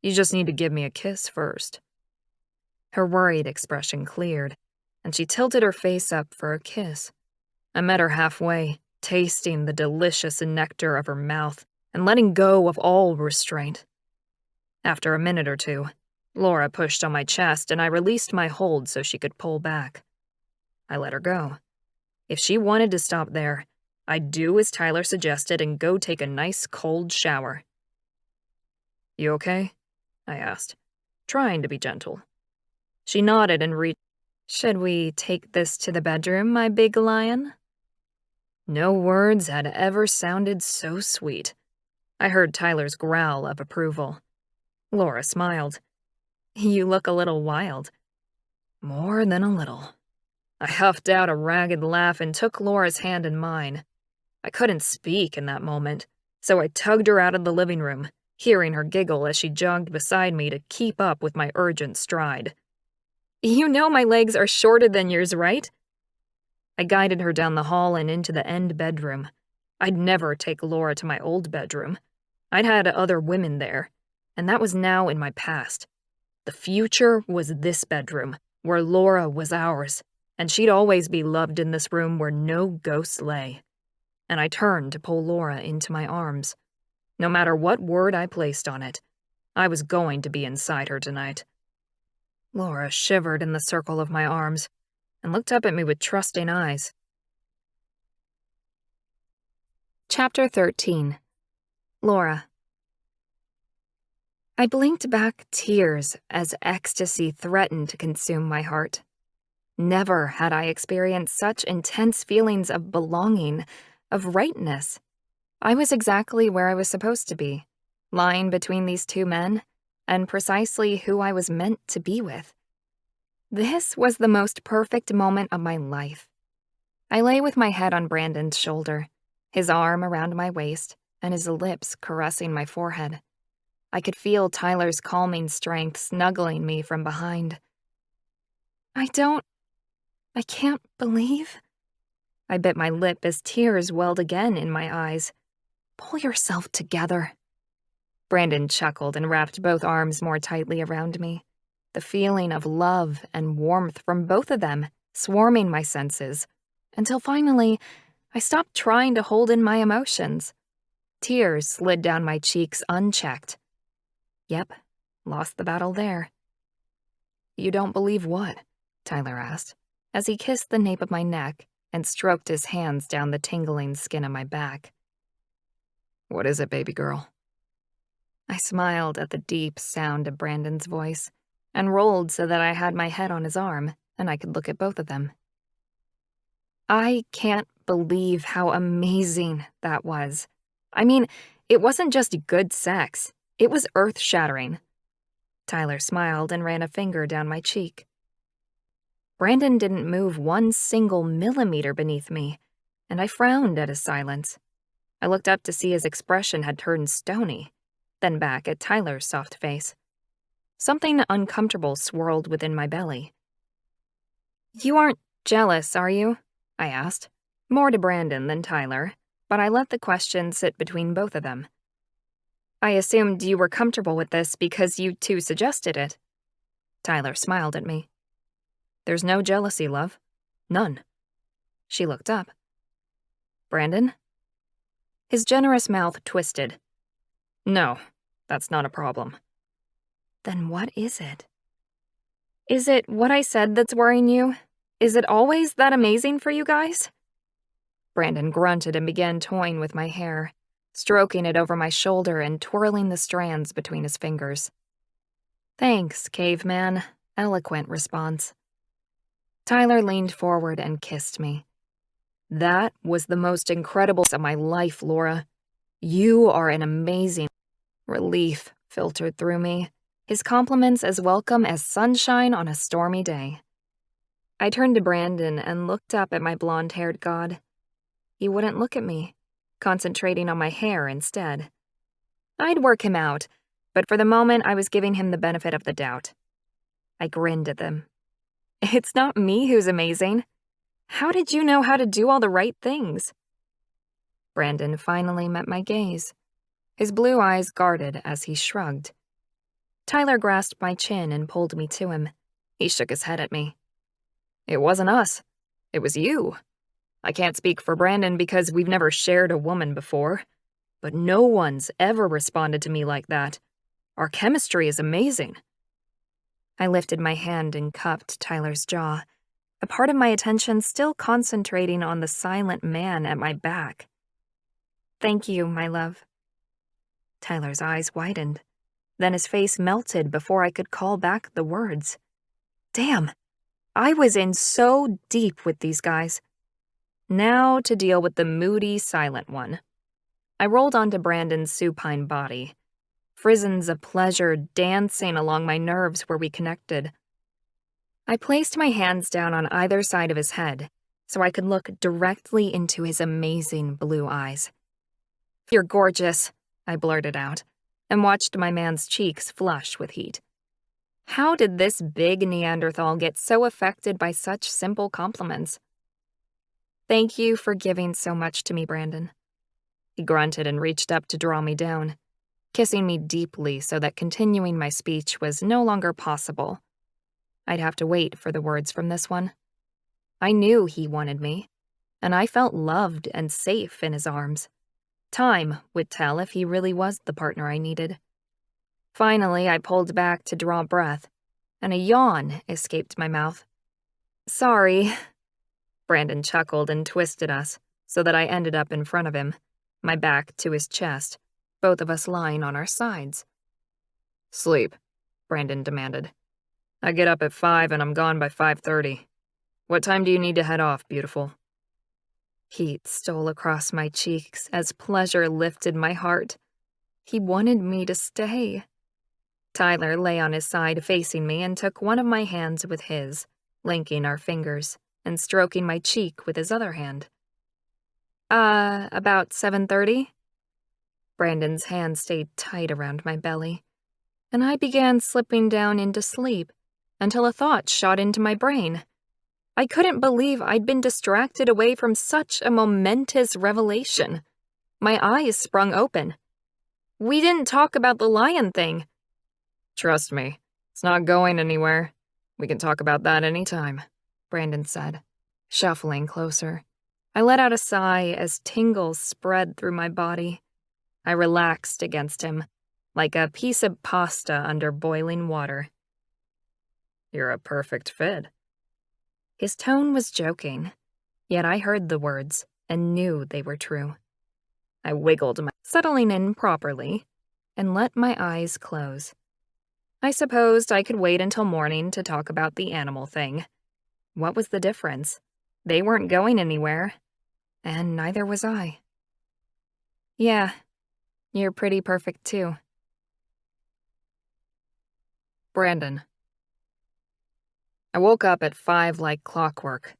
You just need to give me a kiss first. Her worried expression cleared, and she tilted her face up for a kiss. I met her halfway, tasting the delicious nectar of her mouth and letting go of all restraint. After a minute or two, Laura pushed on my chest and I released my hold so she could pull back. I let her go. If she wanted to stop there, I'd do as Tyler suggested and go take a nice cold shower. You okay? I asked, trying to be gentle. She nodded and reached. Should we take this to the bedroom, my big lion? No words had ever sounded so sweet. I heard Tyler's growl of approval. Laura smiled. You look a little wild. More than a little. I huffed out a ragged laugh and took Laura's hand in mine. I couldn't speak in that moment, so I tugged her out of the living room, hearing her giggle as she jogged beside me to keep up with my urgent stride. You know my legs are shorter than yours, right? I guided her down the hall and into the end bedroom. I'd never take Laura to my old bedroom. I'd had other women there, and that was now in my past. The future was this bedroom, where Laura was ours, and she'd always be loved in this room where no ghosts lay. And I turned to pull Laura into my arms. No matter what word I placed on it, I was going to be inside her tonight. Laura shivered in the circle of my arms and looked up at me with trusting eyes. Chapter 13. Laura. I blinked back tears as ecstasy threatened to consume my heart. Never had I experienced such intense feelings of belonging, of rightness. I was exactly where I was supposed to be, lying between these two men, and precisely who I was meant to be with. This was the most perfect moment of my life. I lay with my head on Brandon's shoulder, his arm around my waist, and his lips caressing my forehead. I could feel Tyler's calming strength snuggling me from behind. I can't believe. I bit my lip as tears welled again in my eyes. Pull yourself together. Brandon chuckled and wrapped both arms more tightly around me. The feeling of love and warmth from both of them swarming my senses, until finally I stopped trying to hold in my emotions. Tears slid down my cheeks unchecked. Yep, lost the battle there. You don't believe what? Tyler asked, as he kissed the nape of my neck and stroked his hands down the tingling skin of my back. What is it, baby girl? I smiled at the deep sound of Brandon's voice and rolled so that I had my head on his arm and I could look at both of them. I can't believe how amazing that was. I mean, it wasn't just good sex. It was earth-shattering. Tyler smiled and ran a finger down my cheek. Brandon didn't move one single millimeter beneath me, and I frowned at his silence. I looked up to see his expression had turned stony, then back at Tyler's soft face. Something uncomfortable swirled within my belly. You aren't jealous, are you? I asked, more to Brandon than Tyler, but I let the question sit between both of them. I assumed you were comfortable with this because you two suggested it. Tyler smiled at me. There's no jealousy, love. None. She looked up. Brandon? His generous mouth twisted. No, that's not a problem. Then what is it? Is it what I said that's worrying you? Is it always that amazing for you guys? Brandon grunted and began toying with my hair, stroking it over my shoulder and twirling the strands between his fingers. Thanks, caveman. Eloquent response. Tyler leaned forward and kissed me. That was the most incredible of my life, Laura. You are an amazing... Relief filtered through me, his compliments as welcome as sunshine on a stormy day. I turned to Brandon and looked up at my blonde-haired god. He wouldn't look at me, concentrating on my hair instead. I'd work him out, but for the moment I was giving him the benefit of the doubt. I grinned at them. It's not me who's amazing. How did you know how to do all the right things? Brandon finally met my gaze, his blue eyes guarded as he shrugged. Tyler grasped my chin and pulled me to him. He shook his head at me. It wasn't us. It was you. I can't speak for Brandon because we've never shared a woman before, but no one's ever responded to me like that. Our chemistry is amazing. I lifted my hand and cupped Tyler's jaw, a part of my attention still concentrating on the silent man at my back. Thank you, my love. Tyler's eyes widened. Then his face melted before I could call back the words. Damn, I was in so deep with these guys. Now to deal with the moody, silent one. I rolled onto Brandon's supine body, frisons of pleasure dancing along my nerves where we connected. I placed my hands down on either side of his head so I could look directly into his amazing blue eyes. You're gorgeous, I blurted out, and watched my man's cheeks flush with heat. How did this big Neanderthal get so affected by such simple compliments? Thank you for giving so much to me, Brandon. He grunted and reached up to draw me down, kissing me deeply so that continuing my speech was no longer possible. I'd have to wait for the words from this one. I knew he wanted me, and I felt loved and safe in his arms. Time would tell if he really was the partner I needed. Finally, I pulled back to draw breath, and a yawn escaped my mouth. Sorry. Brandon chuckled and twisted us so that I ended up in front of him, my back to his chest, both of us lying on our sides. Sleep, Brandon demanded. I get up at 5 and I'm gone by 5:30. What time do you need to head off, beautiful? Heat stole across my cheeks as pleasure lifted my heart. He wanted me to stay. Tyler lay on his side facing me and took one of my hands with his, linking our fingers and stroking my cheek with his other hand. About 7:30? Brandon's hand stayed tight around my belly, and I began slipping down into sleep until a thought shot into my brain. I couldn't believe I'd been distracted away from such a momentous revelation. My eyes sprung open. We didn't talk about the lion thing. Trust me, it's not going anywhere. We can talk about that anytime, Brandon said, shuffling closer. I let out a sigh as tingles spread through my body. I relaxed against him, like a piece of pasta under boiling water. You're a perfect fit, His tone was joking, yet I heard the words and knew they were true. I wiggled, settling in properly, and let my eyes close. I supposed I could wait until morning to talk about the animal thing. What was the difference? They weren't going anywhere, and neither was I. Yeah, you're pretty perfect too. Brandon. I woke up at 5 like clockwork,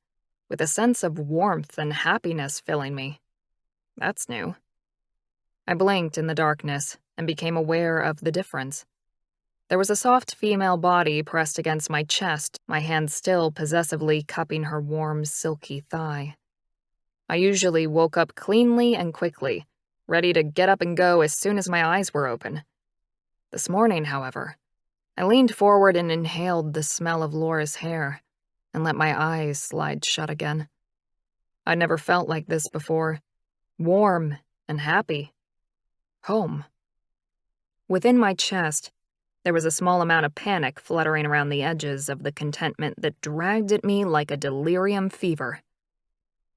with a sense of warmth and happiness filling me. That's new. I blinked in the darkness and became aware of the difference. There was a soft female body pressed against my chest, my hand still possessively cupping her warm, silky thigh. I usually woke up cleanly and quickly, ready to get up and go as soon as my eyes were open. This morning, however, I leaned forward and inhaled the smell of Laura's hair and let my eyes slide shut again. I'd never felt like this before. Warm and happy. Home. Within my chest, there was a small amount of panic fluttering around the edges of the contentment that dragged at me like a delirium fever.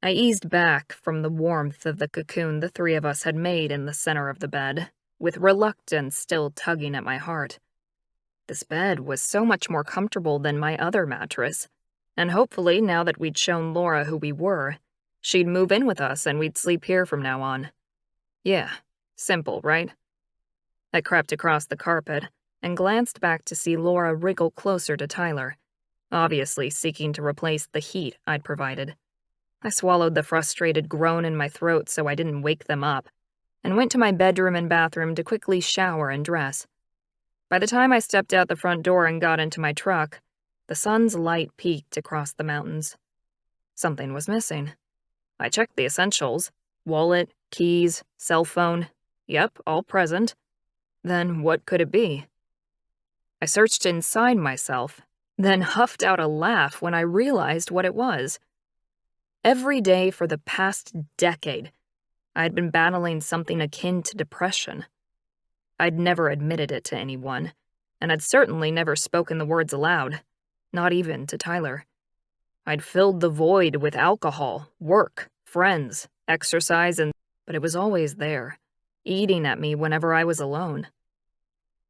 I eased back from the warmth of the cocoon the three of us had made in the center of the bed, with reluctance still tugging at my heart. This bed was so much more comfortable than my other mattress, and hopefully, now that we'd shown Laura who we were, she'd move in with us and we'd sleep here from now on. Yeah, simple, right? I crept across the carpet and glanced back to see Laura wriggle closer to Tyler, obviously seeking to replace the heat I'd provided. I swallowed the frustrated groan in my throat so I didn't wake them up, and went to my bedroom and bathroom to quickly shower and dress. By the time I stepped out the front door and got into my truck, the sun's light peeked across the mountains. Something was missing. I checked the essentials: wallet, keys, cell phone. Yep, all present. Then what could it be? I searched inside myself, then huffed out a laugh when I realized what it was. Every day for the past decade, I'd been battling something akin to depression. I'd never admitted it to anyone, and I'd certainly never spoken the words aloud, not even to Tyler. I'd filled the void with alcohol, work, friends, exercise, but it was always there, eating at me whenever I was alone.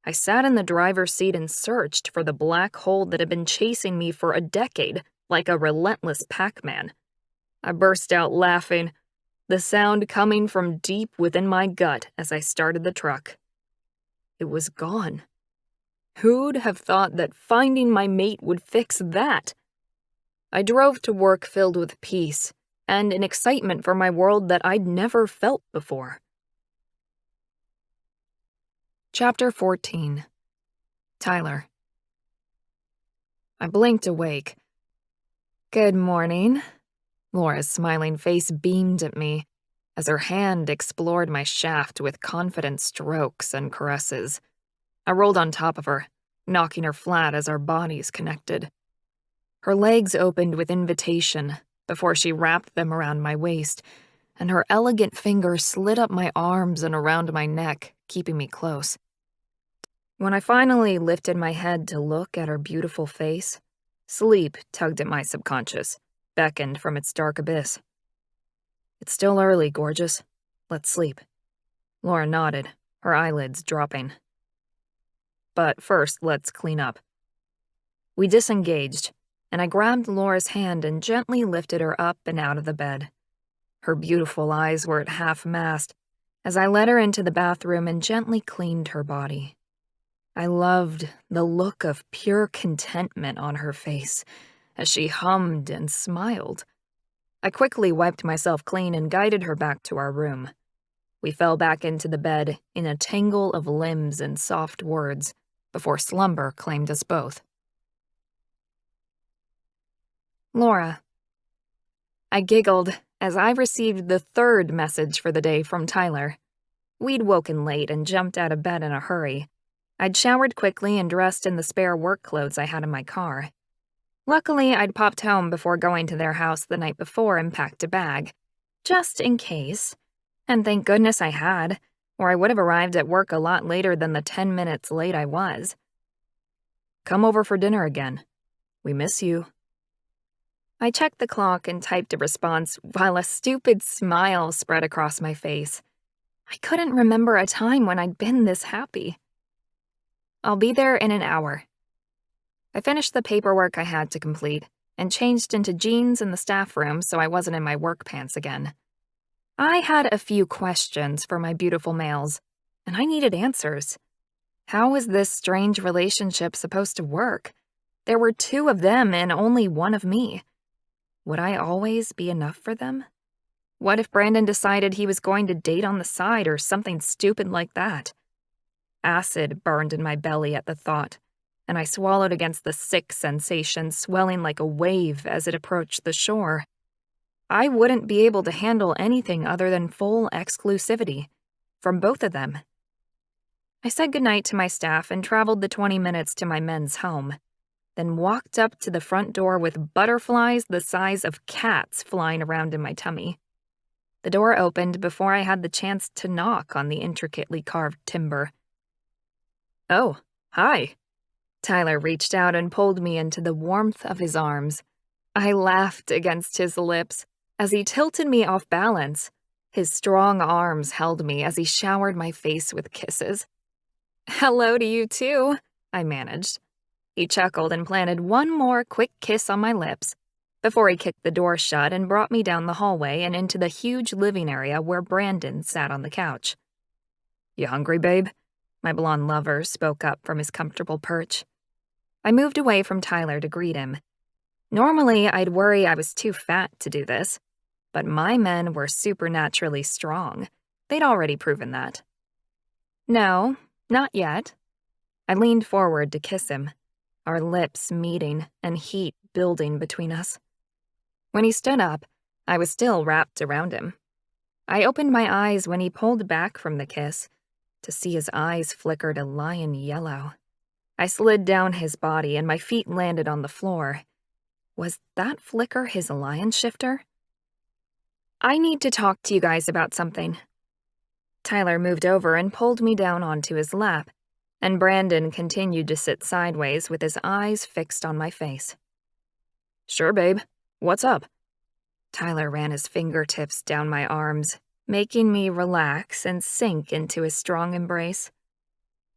I sat in the driver's seat and searched for the black hole that had been chasing me for a decade, like a relentless Pac-Man. I burst out laughing, the sound coming from deep within my gut as I started the truck. It was gone. Who'd have thought that finding my mate would fix that? I drove to work filled with peace and an excitement for my world that I'd never felt before. Chapter 14. Tyler. I blinked awake. Good morning. Laura's smiling face beamed at me as her hand explored my shaft with confident strokes and caresses. I rolled on top of her, knocking her flat as our bodies connected. Her legs opened with invitation before she wrapped them around my waist, and her elegant fingers slid up my arms and around my neck, keeping me close. When I finally lifted my head to look at her beautiful face, sleep tugged at my subconscious, beckoned from its dark abyss. It's still early, gorgeous. Let's sleep. Laura nodded, her eyelids dropping. But first, let's clean up. We disengaged, and I grabbed Laura's hand and gently lifted her up and out of the bed. Her beautiful eyes were at half-mast as I led her into the bathroom and gently cleaned her body. I loved the look of pure contentment on her face as she hummed and smiled. I quickly wiped myself clean and guided her back to our room. We fell back into the bed in a tangle of limbs and soft words before slumber claimed us both. Laura. I giggled as I received the third message for the day from Tyler. We'd woken late and jumped out of bed in a hurry. I'd showered quickly and dressed in the spare work clothes I had in my car. Luckily, I'd popped home before going to their house the night before and packed a bag, just in case. And thank goodness I had, or I would have arrived at work a lot later than the 10 minutes late I was. Come over for dinner again. We miss you. I checked the clock and typed a response while a stupid smile spread across my face. I couldn't remember a time when I'd been this happy. I'll be there in an hour. I finished the paperwork I had to complete and changed into jeans in the staff room so I wasn't in my work pants again. I had a few questions for my beautiful males, and I needed answers. How was this strange relationship supposed to work? There were 2 of them and only 1 of me. Would I always be enough for them? What if Brandon decided he was going to date on the side or something stupid like that? Acid burned in my belly at the thought, and I swallowed against the sick sensation swelling like a wave as it approached the shore. I wouldn't be able to handle anything other than full exclusivity from both of them. I said goodnight to my staff and traveled the 20 minutes to my men's home, then walked up to the front door with butterflies the size of cats flying around in my tummy. The door opened before I had the chance to knock on the intricately carved timber. "Oh, hi." Tyler reached out and pulled me into the warmth of his arms. I laughed against his lips as he tilted me off balance. His strong arms held me as he showered my face with kisses. "Hello to you too," I managed. He chuckled and planted one more quick kiss on my lips before he kicked the door shut and brought me down the hallway and into the huge living area where Brandon sat on the couch. "You hungry, babe?" My blonde lover spoke up from his comfortable perch. I moved away from Tyler to greet him. Normally, I'd worry I was too fat to do this, but my men were supernaturally strong. They'd already proven that. "No, not yet." I leaned forward to kiss him, our lips meeting and heat building between us. When he stood up, I was still wrapped around him. I opened my eyes when he pulled back from the kiss to see his eyes flickered a lion yellow. I slid down his body and my feet landed on the floor. Was that flicker his lion shifter? "I need to talk to you guys about something." Tyler moved over and pulled me down onto his lap, and Brandon continued to sit sideways with his eyes fixed on my face. "Sure, babe. What's up?" Tyler ran his fingertips down my arms, making me relax and sink into his strong embrace.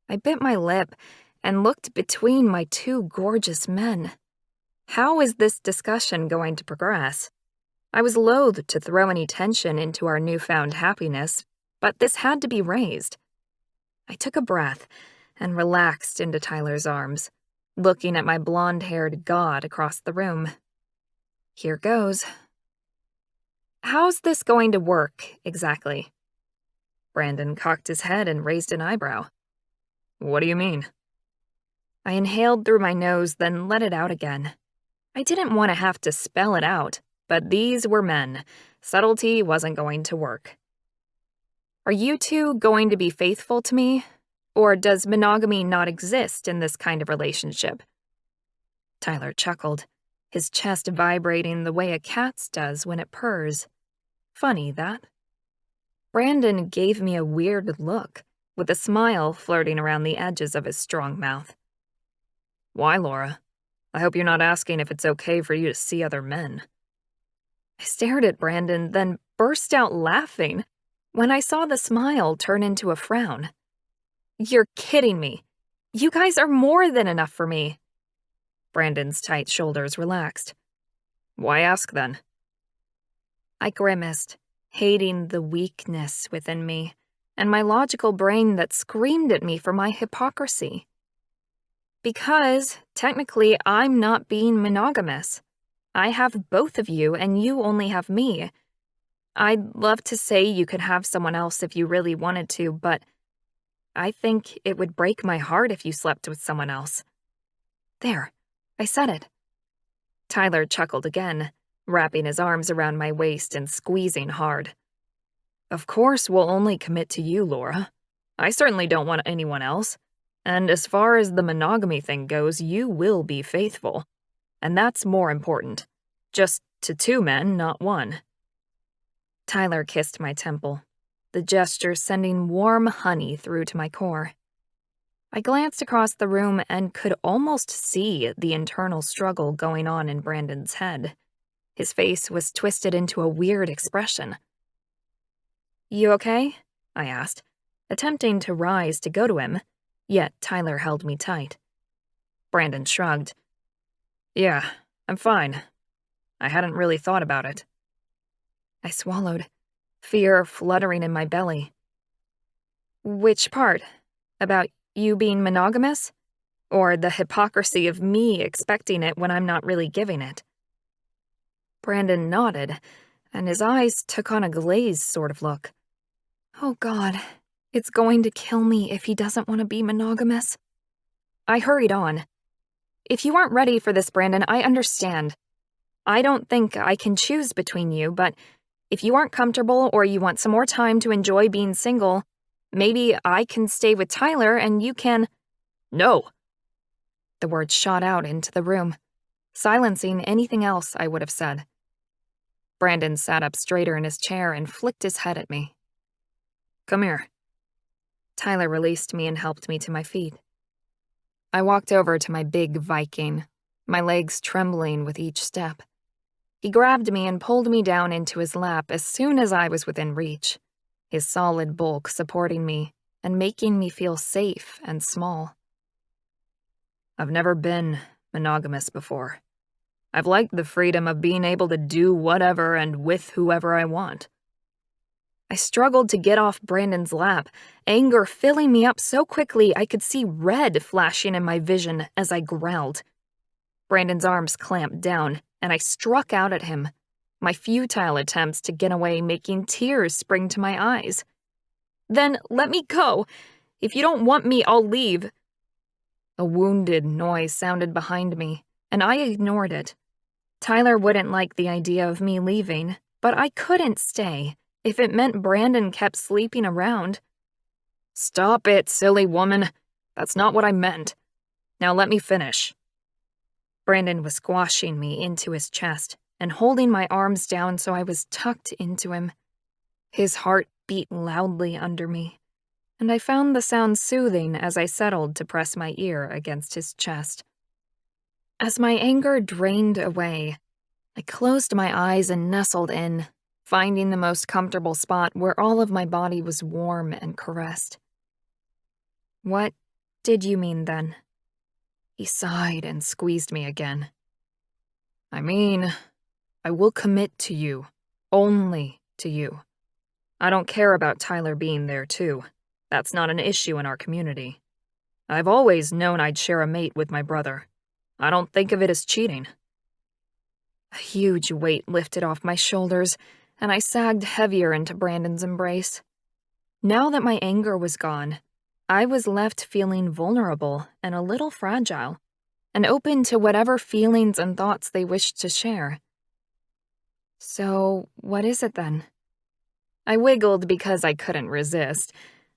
I bit my lip and looked between my 2 gorgeous men. How is this discussion going to progress? I was loath to throw any tension into our newfound happiness, but this had to be raised. I took a breath and relaxed into Tyler's arms, looking at my blonde-haired god across the room. Here goes. "How's this going to work, exactly?" Brandon cocked his head and raised an eyebrow. "What do you mean?" I inhaled through my nose, then let it out again. I didn't want to have to spell it out, but these were men. Subtlety wasn't going to work. "Are you 2 going to be faithful to me? Or does monogamy not exist in this kind of relationship?" Tyler chuckled, his chest vibrating the way a cat's does when it purrs. Funny, that. Brandon gave me a weird look, with a smile flirting around the edges of his strong mouth. "Why, Laura? I hope you're not asking if it's okay for you to see other men." I stared at Brandon, then burst out laughing when I saw the smile turn into a frown. "You're kidding me. You guys are more than enough for me." Brandon's tight shoulders relaxed. "Why ask, then?" I grimaced, hating the weakness within me and my logical brain that screamed at me for my hypocrisy. "Because, technically, I'm not being monogamous. I have both of you and you only have me. I'd love to say you could have someone else if you really wanted to, but I think it would break my heart if you slept with someone else." There, I said it. Tyler chuckled again, wrapping his arms around my waist and squeezing hard. "Of course we'll only commit to you, Laura. I certainly don't want anyone else. And as far as the monogamy thing goes, you will be faithful. And that's more important. Just to 2 men, not 1. Tyler kissed my temple, the gesture sending warm honey through to my core. I glanced across the room and could almost see the internal struggle going on in Brandon's head. His face was twisted into a weird expression. "You okay?" I asked, attempting to rise to go to him, yet Tyler held me tight. Brandon shrugged. "Yeah, I'm fine. I hadn't really thought about it." I swallowed, fear fluttering in my belly. "Which part? About you being monogamous? Or the hypocrisy of me expecting it when I'm not really giving it?" Brandon nodded, and his eyes took on a glazed sort of look. "Oh God, it's going to kill me if he doesn't want to be monogamous." I hurried on. "If you aren't ready for this, Brandon, I understand. I don't think I can choose between you, but if you aren't comfortable or you want some more time to enjoy being single, maybe I can stay with Tyler and you can—" "No!" The words shot out into the room, silencing anything else I would have said. Brandon sat up straighter in his chair and flicked his head at me. "Come here." Tyler released me and helped me to my feet. I walked over to my big Viking, my legs trembling with each step. He grabbed me and pulled me down into his lap as soon as I was within reach, his solid bulk supporting me and making me feel safe and small. "I've never been monogamous before. I've liked the freedom of being able to do whatever and with whoever I want." I struggled to get off Brandon's lap, anger filling me up so quickly I could see red flashing in my vision as I growled. Brandon's arms clamped down, and I struck out at him, my futile attempts to get away making tears spring to my eyes. "Then let me go. If you don't want me, I'll leave." A wounded noise sounded behind me, and I ignored it. Tyler wouldn't like the idea of me leaving, but I couldn't stay if it meant Brandon kept sleeping around. "Stop it, silly woman. That's not what I meant. Now let me finish." Brandon was squashing me into his chest and holding my arms down so I was tucked into him. His heart beat loudly under me, and I found the sound soothing as I settled to press my ear against his chest. As my anger drained away, I closed my eyes and nestled in, finding the most comfortable spot where all of my body was warm and caressed. "What did you mean then?" He sighed and squeezed me again. "I mean, I will commit to you, only to you. I don't care about Tyler being there too. That's not an issue in our community. I've always known I'd share a mate with my brother. I don't think of it as cheating." A huge weight lifted off my shoulders, and I sagged heavier into Brandon's embrace. Now that my anger was gone, I was left feeling vulnerable and a little fragile, and open to whatever feelings and thoughts they wished to share. "So, what is it then?" I wiggled because I couldn't resist,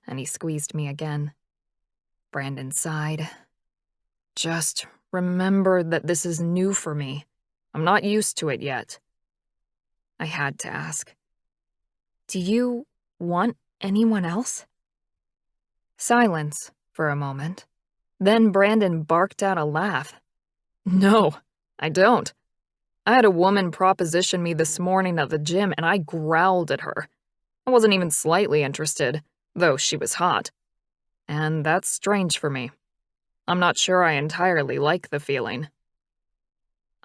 and he squeezed me again. Brandon sighed. "Just remember that this is new for me. I'm not used to it yet." I had to ask, "Do you want anyone else?" Silence for a moment. Then Brandon barked out a laugh. "No, I don't. I had a woman proposition me this morning at the gym and I growled at her. I wasn't even slightly interested, though she was hot. And that's strange for me. I'm not sure I entirely like the feeling."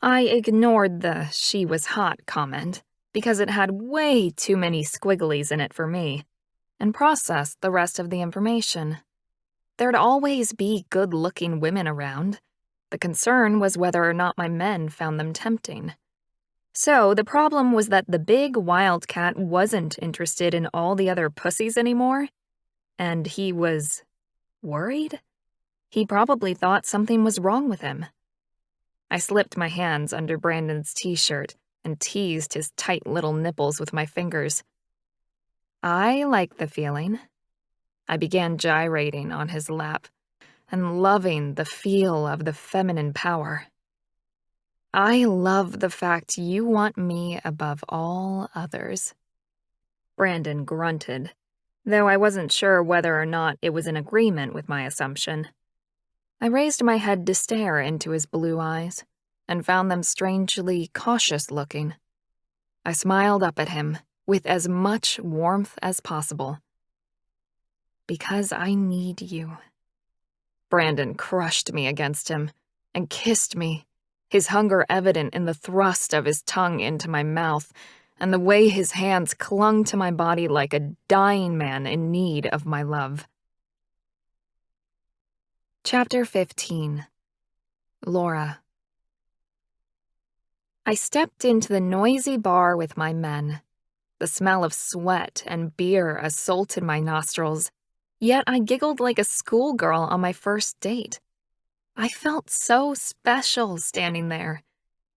I ignored the "she was hot" comment because it had way too many squigglies in it for me, and processed the rest of the information. There'd always be good-looking women around. The concern was whether or not my men found them tempting. So the problem was that the big wildcat wasn't interested in all the other pussies anymore, and he was worried? He probably thought something was wrong with him. I slipped my hands under Brandon's t-shirt and teased his tight little nipples with my fingers. I like the feeling. I began gyrating on his lap and loving the feel of the feminine power. "I love the fact you want me above all others." Brandon grunted, though I wasn't sure whether or not it was in agreement with my assumption. I raised my head to stare into his blue eyes and found them strangely cautious looking. I smiled up at him with as much warmth as possible. Because I need you. Brandon crushed me against him and kissed me, his hunger evident in the thrust of his tongue into my mouth and the way his hands clung to my body like a dying man in need of my love. Chapter 15. Laura. I stepped into the noisy bar with my men. The smell of sweat and beer assaulted my nostrils, yet I giggled like a schoolgirl on my first date. I felt so special standing there.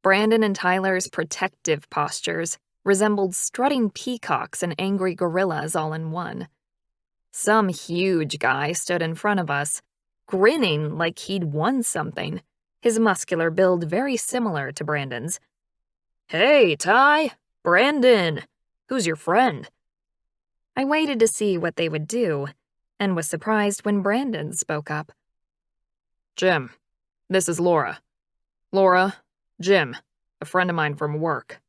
Brandon and Tyler's protective postures resembled strutting peacocks and angry gorillas all in one. Some huge guy stood in front of us, grinning like he'd won something, his muscular build very similar to Brandon's. "Hey, Ty! Brandon! Who's your friend?" I waited to see what they would do, and was surprised when Brandon spoke up. "Jim, this is Laura. Laura, Jim, a friend of mine from work."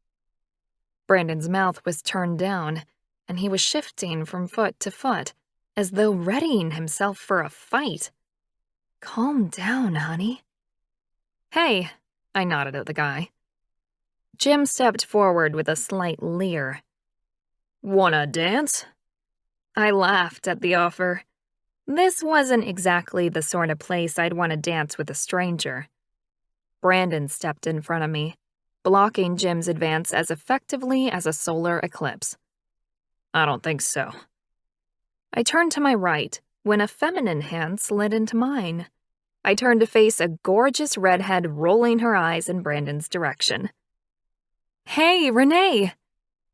Brandon's mouth was turned down, and he was shifting from foot to foot, as though readying himself for a fight. "Calm down, honey." "Hey," I nodded at the guy. Jim stepped forward with a slight leer. "Wanna dance?" I laughed at the offer. This wasn't exactly the sort of place I'd want to dance with a stranger. Brandon stepped in front of me, blocking Jim's advance as effectively as a solar eclipse. "I don't think so." I turned to my right when a feminine hand slid into mine. I turned to face a gorgeous redhead rolling her eyes in Brandon's direction. "Hey, Renee!"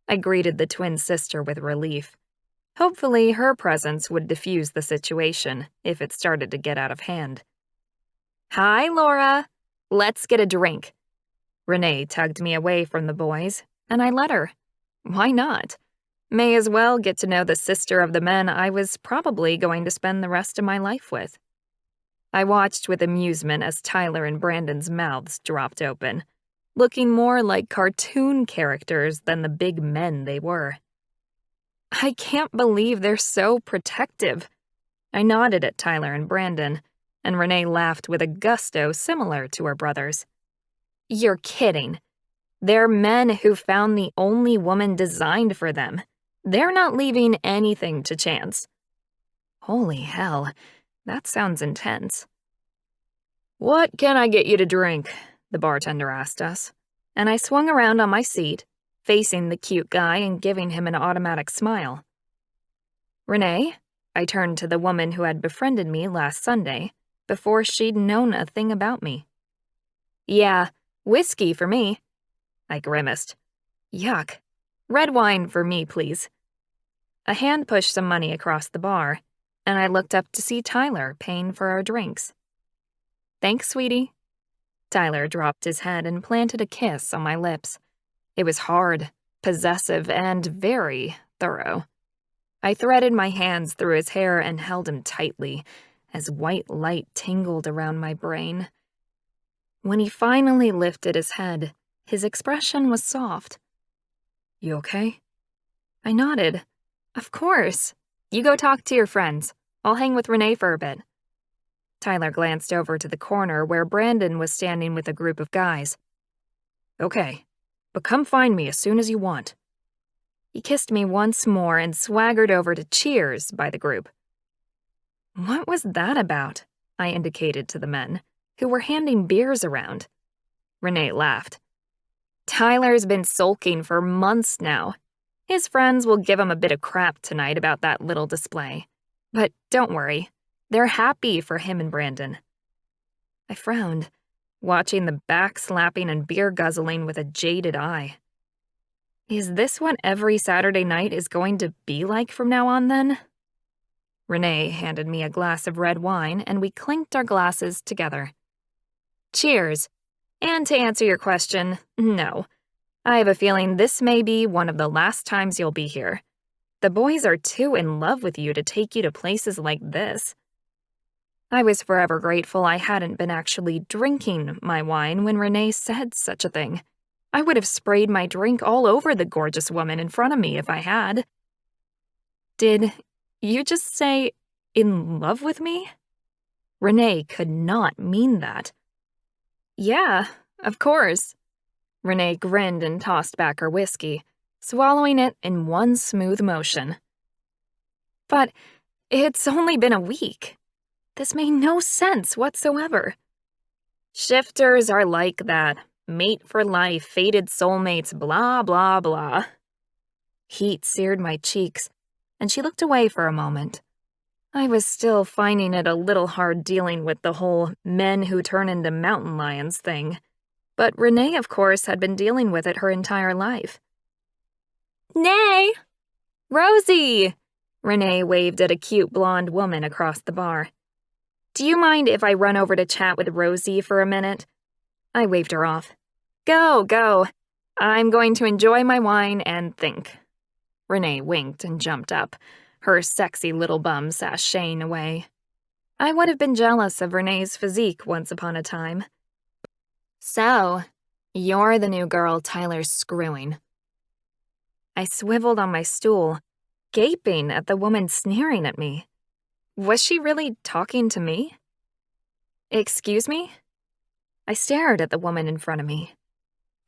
I greeted the twin sister with relief. Hopefully, her presence would diffuse the situation if it started to get out of hand. "Hi, Laura. Let's get a drink." Renee tugged me away from the boys, and I let her. Why not? May as well get to know the sister of the men I was probably going to spend the rest of my life with. I watched with amusement as Tyler and Brandon's mouths dropped open, looking more like cartoon characters than the big men they were. I can't believe they're so protective. I nodded at Tyler and Brandon, and Renee laughed with a gusto similar to her brother's. "You're kidding. They're men who found the only woman designed for them. They're not leaving anything to chance." Holy hell, that sounds intense. "What can I get you to drink?" the bartender asked us, and I swung around on my seat, facing the cute guy and giving him an automatic smile. "Renee?" I turned to the woman who had befriended me last Sunday, before she'd known a thing about me. "Yeah, whiskey for me." I grimaced. "Yuck. Red wine for me, please." A hand pushed some money across the bar, and I looked up to see Tyler paying for our drinks. "Thanks, sweetie." Tyler dropped his head and planted a kiss on my lips. It was hard, possessive, and very thorough. I threaded my hands through his hair and held him tightly, as white light tingled around my brain. When he finally lifted his head, his expression was soft. "You okay?" I nodded. "Of course. You go talk to your friends. I'll hang with Renee for a bit." Tyler glanced over to the corner where Brandon was standing with a group of guys. "Okay, but come find me as soon as you want." He kissed me once more and swaggered over to cheers by the group. What was that about? I indicated to the men, who were handing beers around. Renee laughed. "Tyler's been sulking for months now. His friends will give him a bit of crap tonight about that little display. But don't worry, they're happy for him and Brandon." I frowned, watching the back-slapping and beer-guzzling with a jaded eye. Is this what every Saturday night is going to be like from now on, then? Renee handed me a glass of red wine, and we clinked our glasses together. Cheers. And to answer your question, no. I have a feeling this may be one of the last times you'll be here. The boys are too in love with you to take you to places like this. I was forever grateful I hadn't been actually drinking my wine when Renee said such a thing. I would have sprayed my drink all over the gorgeous woman in front of me if I had. Did you just say, in love with me? Renee could not mean that. Yeah, of course. Renee grinned and tossed back her whiskey, swallowing it in one smooth motion. But it's only been a week. This made no sense whatsoever. Shifters are like that. Mate for life, fated soulmates, blah, blah, blah. Heat seared my cheeks, and she looked away for a moment. I was still finding it a little hard dealing with the whole men who turn into mountain lions thing. But Renee, of course, had been dealing with it her entire life. Nay! Rosie! Renee waved at a cute blonde woman across the bar. Do you mind if I run over to chat with Rosie for a minute? I waved her off. Go, go. I'm going to enjoy my wine and think. Renee winked and jumped up, her sexy little bum sashaying away. I would have been jealous of Renee's physique once upon a time. So, you're the new girl Tyler's screwing. I swiveled on my stool, gaping at the woman sneering at me. Was she really talking to me? Excuse me? I stared at the woman in front of me.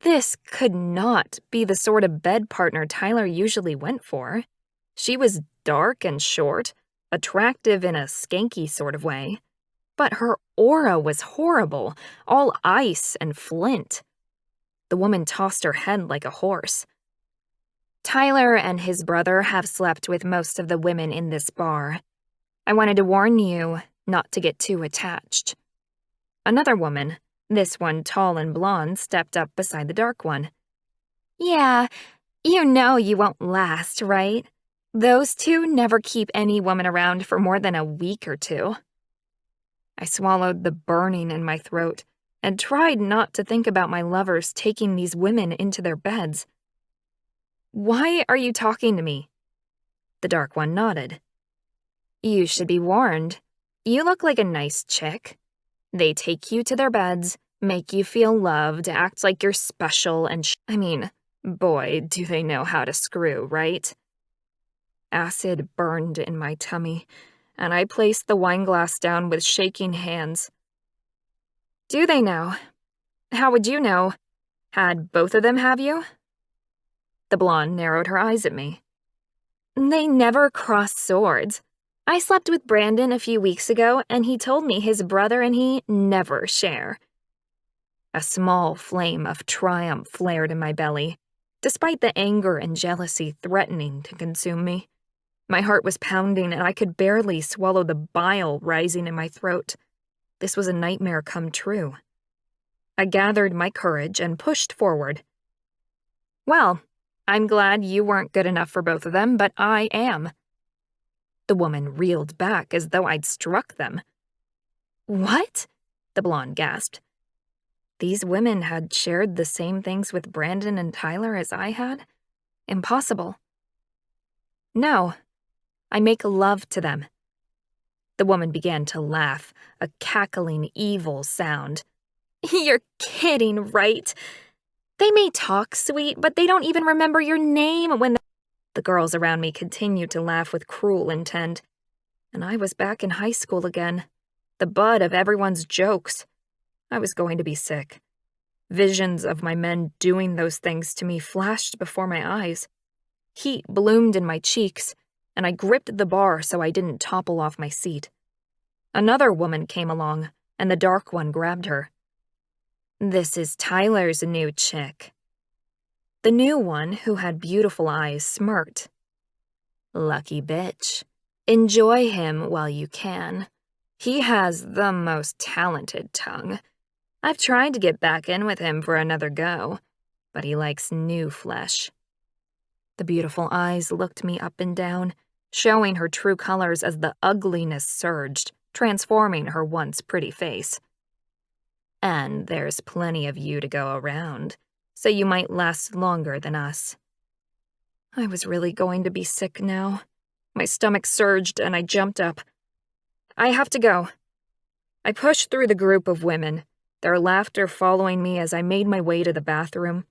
This could not be the sort of bed partner Tyler usually went for. She was dark and short, attractive in a skanky sort of way. But her aura was horrible, all ice and flint. The woman tossed her head like a horse. Tyler and his brother have slept with most of the women in this bar. I wanted to warn you not to get too attached. Another woman, this one tall and blonde, stepped up beside the dark one. Yeah, you know you won't last, right? Those two never keep any woman around for more than a week or two. I swallowed the burning in my throat and tried not to think about my lovers taking these women into their beds. Why are you talking to me? The dark one nodded. You should be warned. You look like a nice chick. They take you to their beds, make you feel loved, act like you're special, and I mean, boy, do they know how to screw, right? Acid burned in my tummy, and I placed the wineglass down with shaking hands. Do they know? How would you know? Had both of them have you? The blonde narrowed her eyes at me. They never cross swords. I slept with Brandon a few weeks ago, and he told me his brother and he never share. A small flame of triumph flared in my belly, despite the anger and jealousy threatening to consume me. My heart was pounding, and I could barely swallow the bile rising in my throat. This was a nightmare come true. I gathered my courage and pushed forward. Well, I'm glad you weren't good enough for both of them, but I am. The woman reeled back as though I'd struck them. What? The blonde gasped. These women had shared the same things with Brandon and Tyler as I had? Impossible. No, I make love to them. The woman began to laugh, a cackling, evil sound. You're kidding, right? They may talk sweet, but they don't even remember your name when the girls around me continued to laugh with cruel intent. And I was back in high school again, the butt of everyone's jokes. I was going to be sick. Visions of my men doing those things to me flashed before my eyes. Heat bloomed in my cheeks, and I gripped the bar so I didn't topple off my seat. Another woman came along, and the dark one grabbed her. This is Tyler's new chick. The new one, who had beautiful eyes, smirked. Lucky bitch. Enjoy him while you can. He has the most talented tongue. I've tried to get back in with him for another go, but he likes new flesh. The beautiful eyes looked me up and down, showing her true colors as the ugliness surged, transforming her once pretty face. And there's plenty of you to go around, so you might last longer than us. I was really going to be sick now. My stomach surged and I jumped up. I have to go. I pushed through the group of women, their laughter following me as I made my way to the bathroom.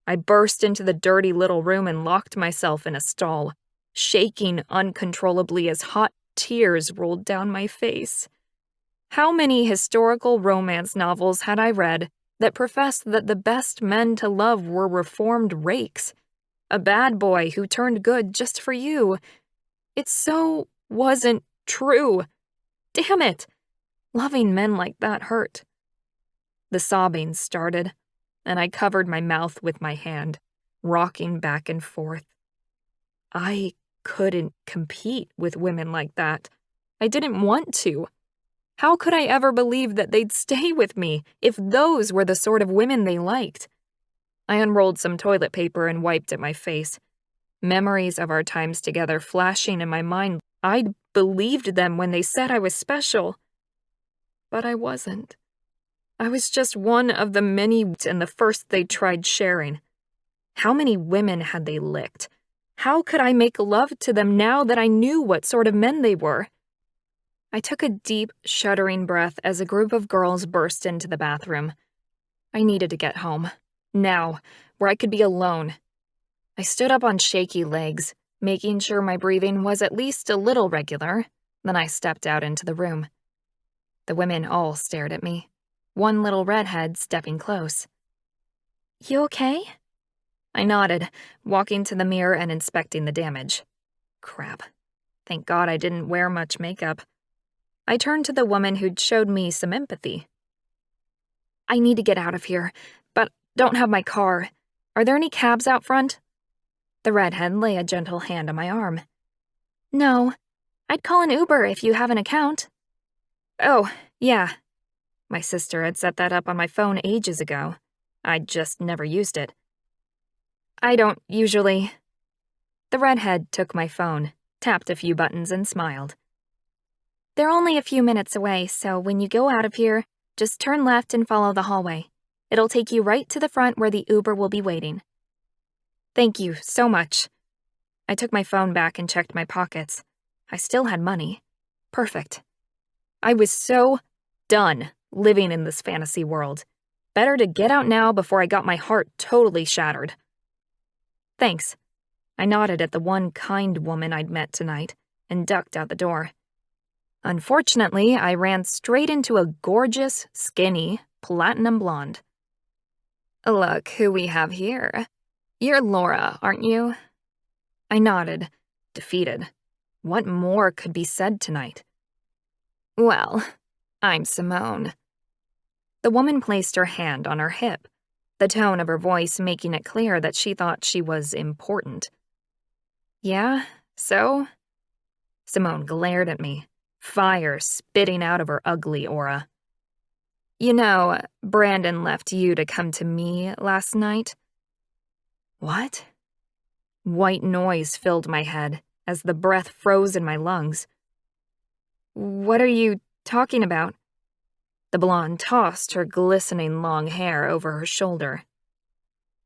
I burst into the dirty little room and locked myself in a stall, shaking uncontrollably as hot tears rolled down my face. How many historical romance novels had I read that professed that the best men to love were reformed rakes? A bad boy who turned good just for you. It so wasn't true. Damn it! Loving men like that hurt. The sobbing started, and I covered my mouth with my hand, rocking back and forth. I couldn't compete with women like that. I didn't want to. How could I ever believe that they'd stay with me if those were the sort of women they liked? I unrolled some toilet paper and wiped at my face. Memories of our times together flashing in my mind. I'd believed them when they said I was special. But I wasn't. I was just one of the many and the first they tried sharing. How many women had they licked? How could I make love to them now that I knew what sort of men they were? I took a deep, shuddering breath as a group of girls burst into the bathroom. I needed to get home. Now, where I could be alone. I stood up on shaky legs, making sure my breathing was at least a little regular. Then I stepped out into the room. The women all stared at me, one little redhead stepping close. "You okay?" I nodded, walking to the mirror and inspecting the damage. Crap. Thank God I didn't wear much makeup. I turned to the woman who'd showed me some empathy. "I need to get out of here, but don't have my car. Are there any cabs out front?" The redhead lay a gentle hand on my arm. "No. I'd call an Uber if you have an account." "Oh, yeah." My sister had set that up on my phone ages ago. I'd just never used it. "I don't usually." The redhead took my phone, tapped a few buttons, and smiled. "They're only a few minutes away, so when you go out of here, just turn left and follow the hallway. It'll take you right to the front where the Uber will be waiting." "Thank you so much." I took my phone back and checked my pockets. I still had money. Perfect. I was so done living in this fantasy world. Better to get out now before I got my heart totally shattered. "Thanks." I nodded at the one kind woman I'd met tonight and ducked out the door. Unfortunately, I ran straight into a gorgeous, skinny, platinum blonde. "Look who we have here. You're Laura, aren't you?" I nodded, defeated. What more could be said tonight? "Well, I'm Simone." The woman placed her hand on her hip, the tone of her voice making it clear that she thought she was important. "Yeah, so?" Simone glared at me, fire spitting out of her ugly aura. "You know, Brandon left you to come to me last night." "What?" White noise filled my head as the breath froze in my lungs. "What are you talking about?" The blonde tossed her glistening long hair over her shoulder.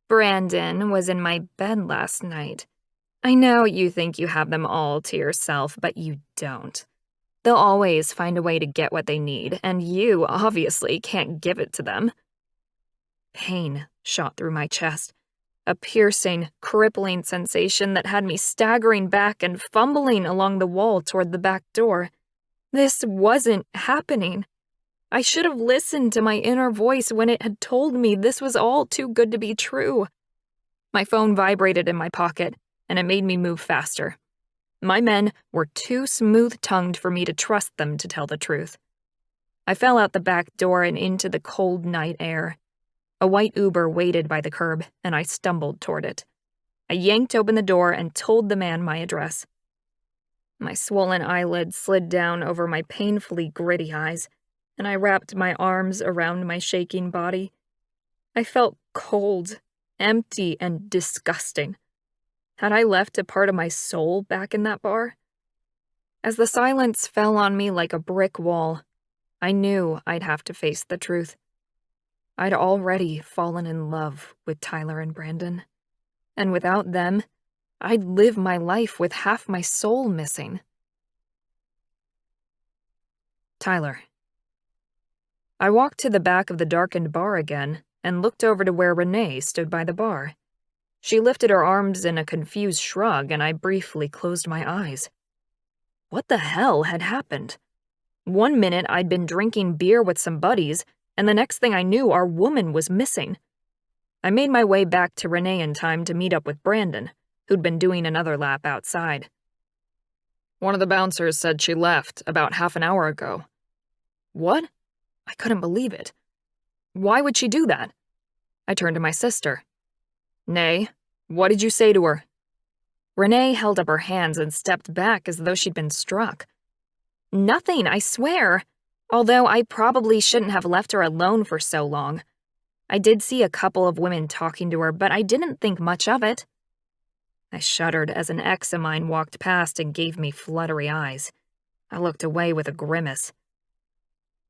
"Brandon was in my bed last night. I know you think you have them all to yourself, but you don't. They'll always find a way to get what they need, and you obviously can't give it to them." Pain shot through my chest, a piercing, crippling sensation that had me staggering back and fumbling along the wall toward the back door. This wasn't happening. I should have listened to my inner voice when it had told me this was all too good to be true. My phone vibrated in my pocket, and it made me move faster. My men were too smooth-tongued for me to trust them to tell the truth. I fell out the back door and into the cold night air. A white Uber waited by the curb, and I stumbled toward it. I yanked open the door and told the man my address. My swollen eyelids slid down over my painfully gritty eyes, and I wrapped my arms around my shaking body. I felt cold, empty, and disgusting. Had I left a part of my soul back in that bar? As the silence fell on me like a brick wall, I knew I'd have to face the truth. I'd already fallen in love with Tyler and Brandon, and without them, I'd live my life with half my soul missing. Tyler. I walked to the back of the darkened bar again and looked over to where Renee stood by the bar. She lifted her arms in a confused shrug, and I briefly closed my eyes. What the hell had happened? 1 minute I'd been drinking beer with some buddies, and the next thing I knew, our woman was missing. I made my way back to Renee in time to meet up with Brandon, who'd been doing another lap outside. One of the bouncers said she left about half an hour ago. What? I couldn't believe it. Why would she do that? I turned to my sister. Nay, what did you say to her? Renee held up her hands and stepped back as though she'd been struck. Nothing, I swear. Although I probably shouldn't have left her alone for so long. I did see a couple of women talking to her, but I didn't think much of it. I shuddered as an ex of mine walked past and gave me fluttery eyes. I looked away with a grimace.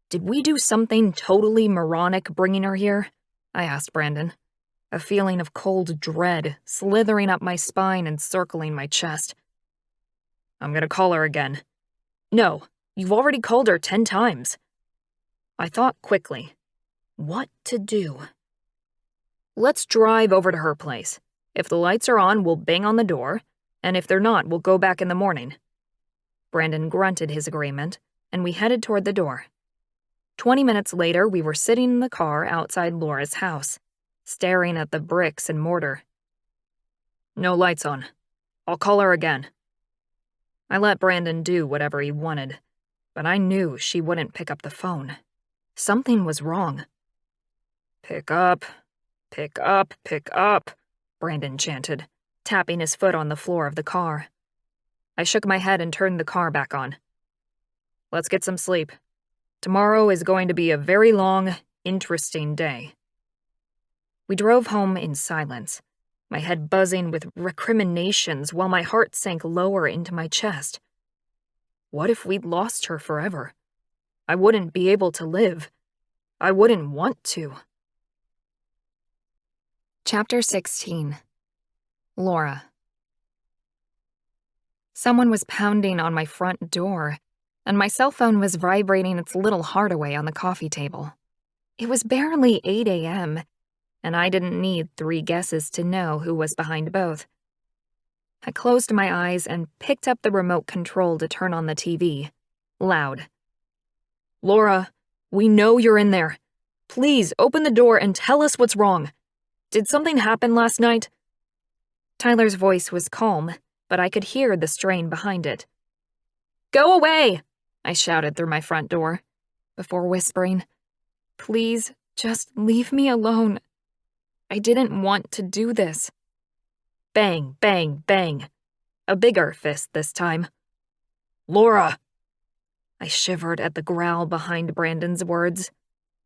Did we do something totally moronic bringing her here? I asked Brandon. A feeling of cold dread slithering up my spine and circling my chest. I'm gonna call her again. No, you've already called her 10 times. I thought quickly. What to do? Let's drive over to her place. If the lights are on, we'll bang on the door, and if they're not, we'll go back in the morning. Brandon grunted his agreement, and we headed toward the door. 20 minutes later, we were sitting in the car outside Laura's house, staring at the bricks and mortar. No lights on. I'll call her again. I let Brandon do whatever he wanted, but I knew she wouldn't pick up the phone. Something was wrong. Pick up, pick up, pick up, Brandon chanted, tapping his foot on the floor of the car. I shook my head and turned the car back on. Let's get some sleep. Tomorrow is going to be a very long, interesting day. We drove home in silence, my head buzzing with recriminations while my heart sank lower into my chest. What if we'd lost her forever? I wouldn't be able to live. I wouldn't want to. Chapter 16. Laura. Someone was pounding on my front door, and my cell phone was vibrating its little heart away on the coffee table. It was barely 8 a.m., and I didn't need 3 guesses to know who was behind both. I closed my eyes and picked up the remote control to turn on the TV. Loud. Laura, we know you're in there. Please open the door and tell us what's wrong. Did something happen last night? Tyler's voice was calm, but I could hear the strain behind it. Go away, I shouted through my front door, before whispering, please, just leave me alone. I didn't want to do this. Bang, bang, bang. A bigger fist this time. Laura! I shivered at the growl behind Brandon's words.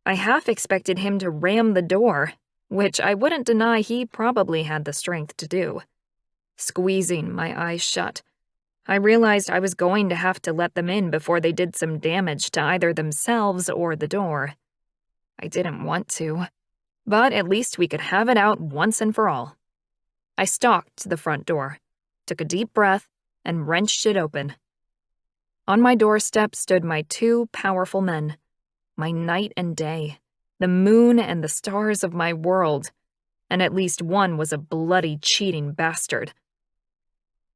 I half expected him to ram the door, which I wouldn't deny he probably had the strength to do. Squeezing my eyes shut, I realized I was going to have to let them in before they did some damage to either themselves or the door. I didn't want to, but at least we could have it out once and for all. I stalked to the front door, took a deep breath, and wrenched it open. On my doorstep stood my 2 powerful men, my night and day, the moon and the stars of my world, and at least one was a bloody, cheating bastard.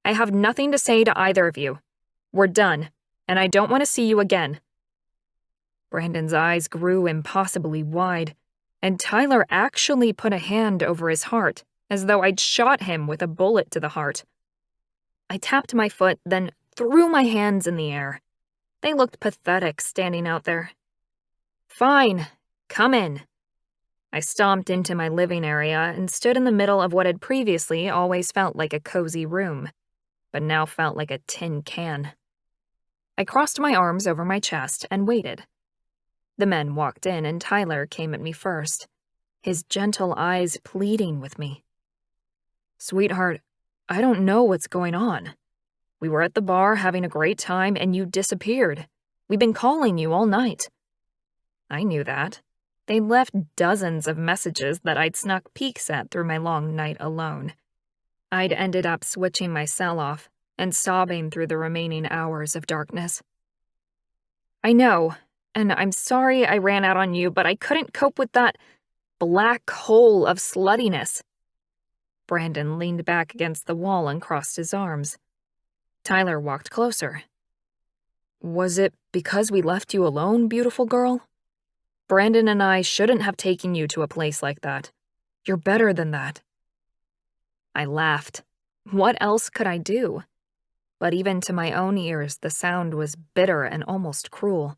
I have nothing to say to either of you. We're done, and I don't want to see you again. Brandon's eyes grew impossibly wide, and Tyler actually put a hand over his heart, as though I'd shot him with a bullet to the heart. I tapped my foot, then threw my hands in the air. They looked pathetic standing out there. Fine, come in. I stomped into my living area and stood in the middle of what had previously always felt like a cozy room, but now felt like a tin can. I crossed my arms over my chest and waited. The men walked in and Tyler came at me first, his gentle eyes pleading with me. Sweetheart, I don't know what's going on. We were at the bar having a great time and you disappeared. We've been calling you all night. I knew that. They'd left dozens of messages that I'd snuck peeks at through my long night alone. I'd ended up switching my cell off and sobbing through the remaining hours of darkness. I know, and I'm sorry I ran out on you, but I couldn't cope with that black hole of sluttiness. Brandon leaned back against the wall and crossed his arms. Tyler walked closer. Was it because we left you alone, beautiful girl? Brandon and I shouldn't have taken you to a place like that. You're better than that. I laughed. What else could I do? But even to my own ears, the sound was bitter and almost cruel.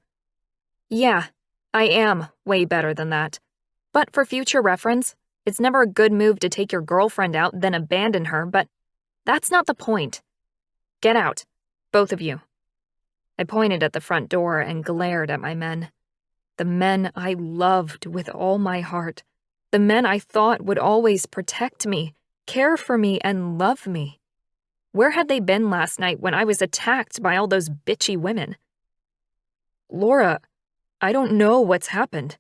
Yeah, I am way better than that. But for future reference, it's never a good move to take your girlfriend out, then abandon her, but that's not the point. Get out, both of you. I pointed at the front door and glared at my men. The men I loved with all my heart. The men I thought would always protect me, care for me, and love me. Where had they been last night when I was attacked by all those bitchy women? Laura, I don't know what's happened.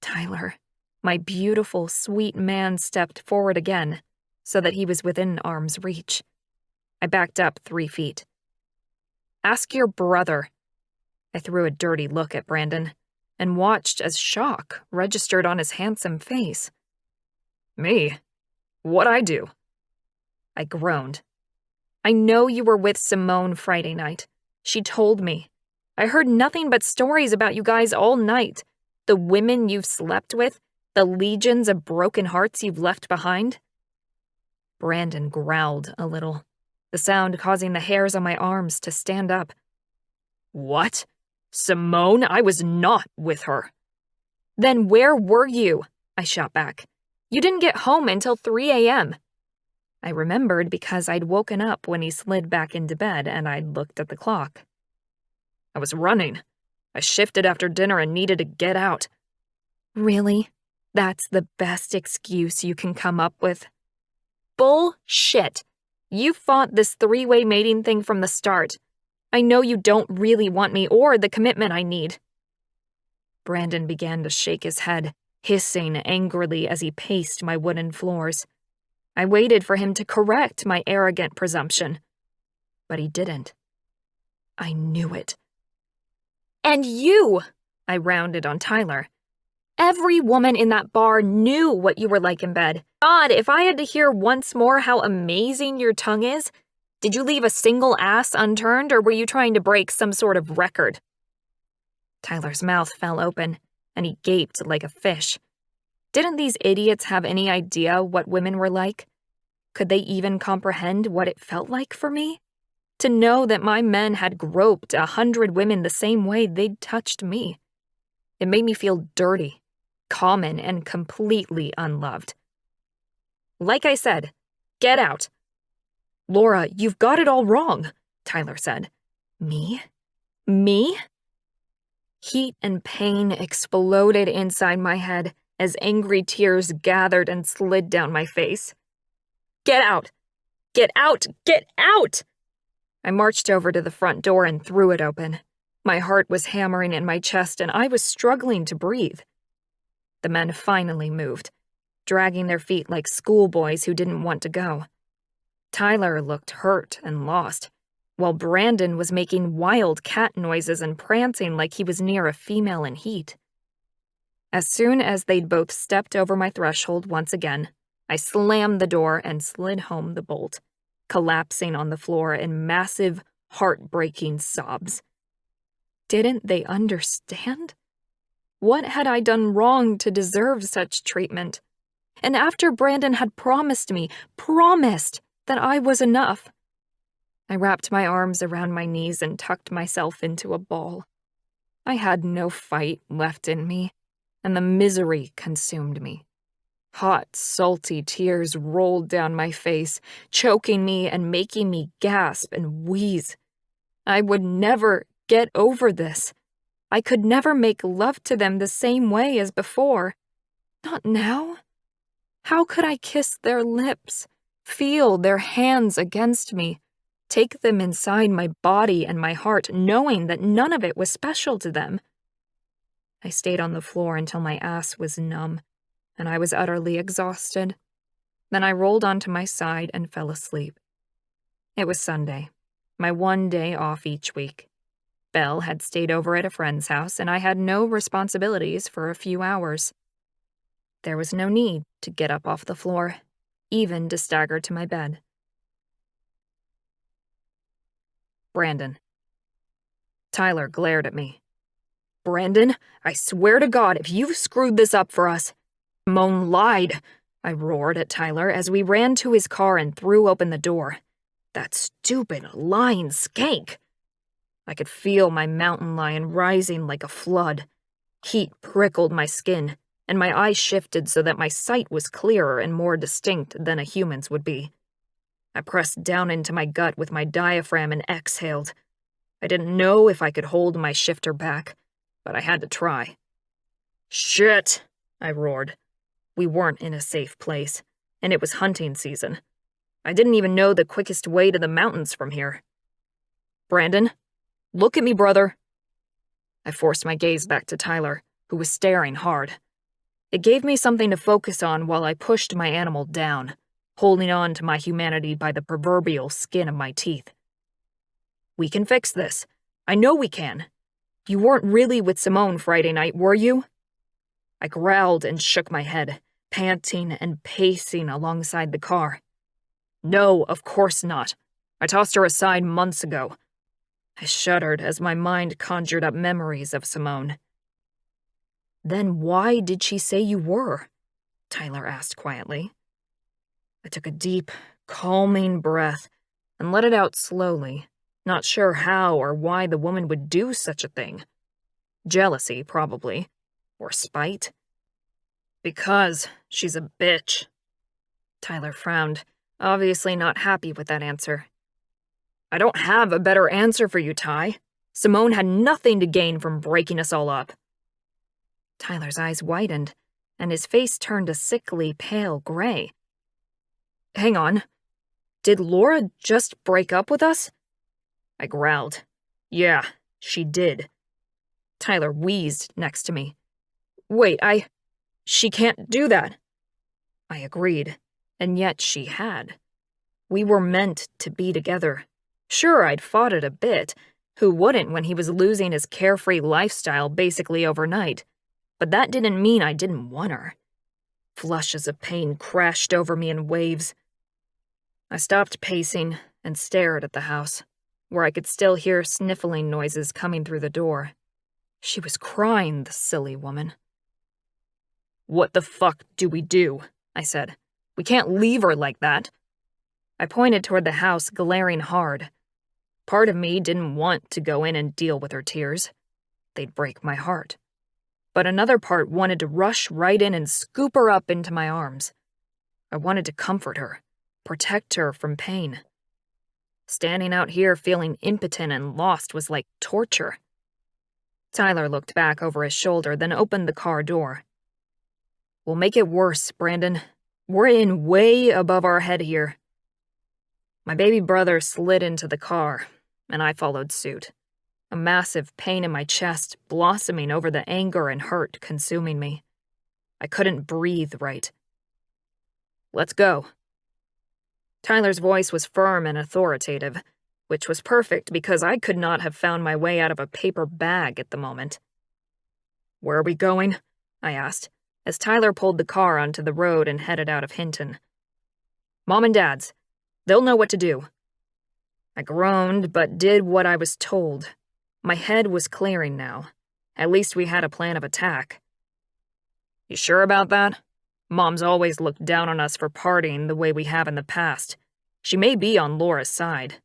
Tyler, my beautiful, sweet man stepped forward again, so that he was within arm's reach. I backed up 3 feet. Ask your brother. I threw a dirty look at Brandon and watched as shock registered on his handsome face. Me? What'd I do? I groaned. I know you were with Simone Friday night. She told me. I heard nothing but stories about you guys all night. The women you've slept with, the legions of broken hearts you've left behind. Brandon growled a little, the sound causing the hairs on my arms to stand up. What? Simone? I was not with her. Then where were you? I shot back. You didn't get home until 3 a.m. I remembered because I'd woken up when he slid back into bed and I'd looked at the clock. I was running. I shifted after dinner and needed to get out. Really? That's the best excuse you can come up with? Bullshit. You fought this 3-way mating thing from the start. I know you don't really want me or the commitment I need. Brandon began to shake his head, hissing angrily as he paced my wooden floors. I waited for him to correct my arrogant presumption, but he didn't. I knew it. And you, I rounded on Tyler. Every woman in that bar knew what you were like in bed. God, if I had to hear once more how amazing your tongue is, did you leave a single ass unturned or were you trying to break some sort of record? Tyler's mouth fell open and he gaped like a fish. Didn't these idiots have any idea what women were like? Could they even comprehend what it felt like for me? To know that my men had groped 100 women the same way they'd touched me. It made me feel dirty, common, and completely unloved. Like I said, get out. Laura, you've got it all wrong, Tyler said. Me? Me? Heat and pain exploded inside my head as angry tears gathered and slid down my face. Get out! Get out! Get out! I marched over to the front door and threw it open. My heart was hammering in my chest and I was struggling to breathe. The men finally moved, dragging their feet like schoolboys who didn't want to go. Tyler looked hurt and lost, while Brandon was making wild cat noises and prancing like he was near a female in heat. As soon as they'd both stepped over my threshold once again, I slammed the door and slid home the bolt, collapsing on the floor in massive, heartbreaking sobs. Didn't they understand? What had I done wrong to deserve such treatment? And after Brandon had promised that I was enough. I wrapped my arms around my knees and tucked myself into a ball. I had no fight left in me, and the misery consumed me. Hot, salty tears rolled down my face, choking me and making me gasp and wheeze. I would never get over this. I could never make love to them the same way as before. Not now. How could I kiss their lips, feel their hands against me, take them inside my body and my heart, knowing that none of it was special to them? I stayed on the floor until my ass was numb, and I was utterly exhausted. Then I rolled onto my side and fell asleep. It was Sunday, my one day off each week. Belle had stayed over at a friend's house, and I had no responsibilities for a few hours. There was no need to get up off the floor. even to stagger to my bed. Brandon. Tyler glared at me. Brandon, I swear to God, if you've screwed this up for us. Simone lied, I roared at Tyler as we ran to his car and threw open the door. That stupid, lying skank. I could feel my mountain lion rising like a flood. Heat prickled my skin, and my eyes shifted so that my sight was clearer and more distinct than a human's would be. I pressed down into my gut with my diaphragm and exhaled. I didn't know if I could hold my shifter back, but I had to try. Shit, I roared. We weren't in a safe place, and it was hunting season. I didn't even know the quickest way to the mountains from here. Brandon, look at me, brother. I forced my gaze back to Tyler, who was staring hard. It gave me something to focus on while I pushed my animal down, holding on to my humanity by the proverbial skin of my teeth. We can fix this. I know we can. You weren't really with Simone Friday night, were you? I growled and shook my head, panting and pacing alongside the car. No, of course not. I tossed her aside months ago. I shuddered as my mind conjured up memories of Simone. Then why did she say you were? Tyler asked quietly. I took a deep, calming breath and let it out slowly, not sure how or why the woman would do such a thing. Jealousy, probably. Or spite. Because she's a bitch. Tyler frowned, obviously not happy with that answer. I don't have a better answer for you, Ty. Simone had nothing to gain from breaking us all up. Tyler's eyes widened, and his face turned a sickly pale gray. Hang on. Did Laura just break up with us? I growled. Yeah, she did. Tyler wheezed next to me. Wait, she can't do that. I agreed, and yet she had. We were meant to be together. Sure, I'd fought it a bit. Who wouldn't when he was losing his carefree lifestyle basically overnight? But that didn't mean I didn't want her. Flushes of pain crashed over me in waves. I stopped pacing and stared at the house, where I could still hear sniffling noises coming through the door. She was crying, the silly woman. What the fuck do we do? I said. We can't leave her like that. I pointed toward the house, glaring hard. Part of me didn't want to go in and deal with her tears. They'd break my heart. But another part wanted to rush right in and scoop her up into my arms. I wanted to comfort her, protect her from pain. Standing out here feeling impotent and lost was like torture. Tyler looked back over his shoulder, then opened the car door. We'll make it worse, Brandon. We're in way above our head here. My baby brother slid into the car, and I followed suit. A massive pain in my chest blossoming over the anger and hurt consuming me. I couldn't breathe right. Let's go. Tyler's voice was firm and authoritative, which was perfect because I could not have found my way out of a paper bag at the moment. Where are we going? I asked, as Tyler pulled the car onto the road and headed out of Hinton. Mom and Dad's. They'll know what to do. I groaned, but did what I was told. My head was clearing now. At least we had a plan of attack. You sure about that? Mom's always looked down on us for partying the way we have in the past. She may be on Laura's side.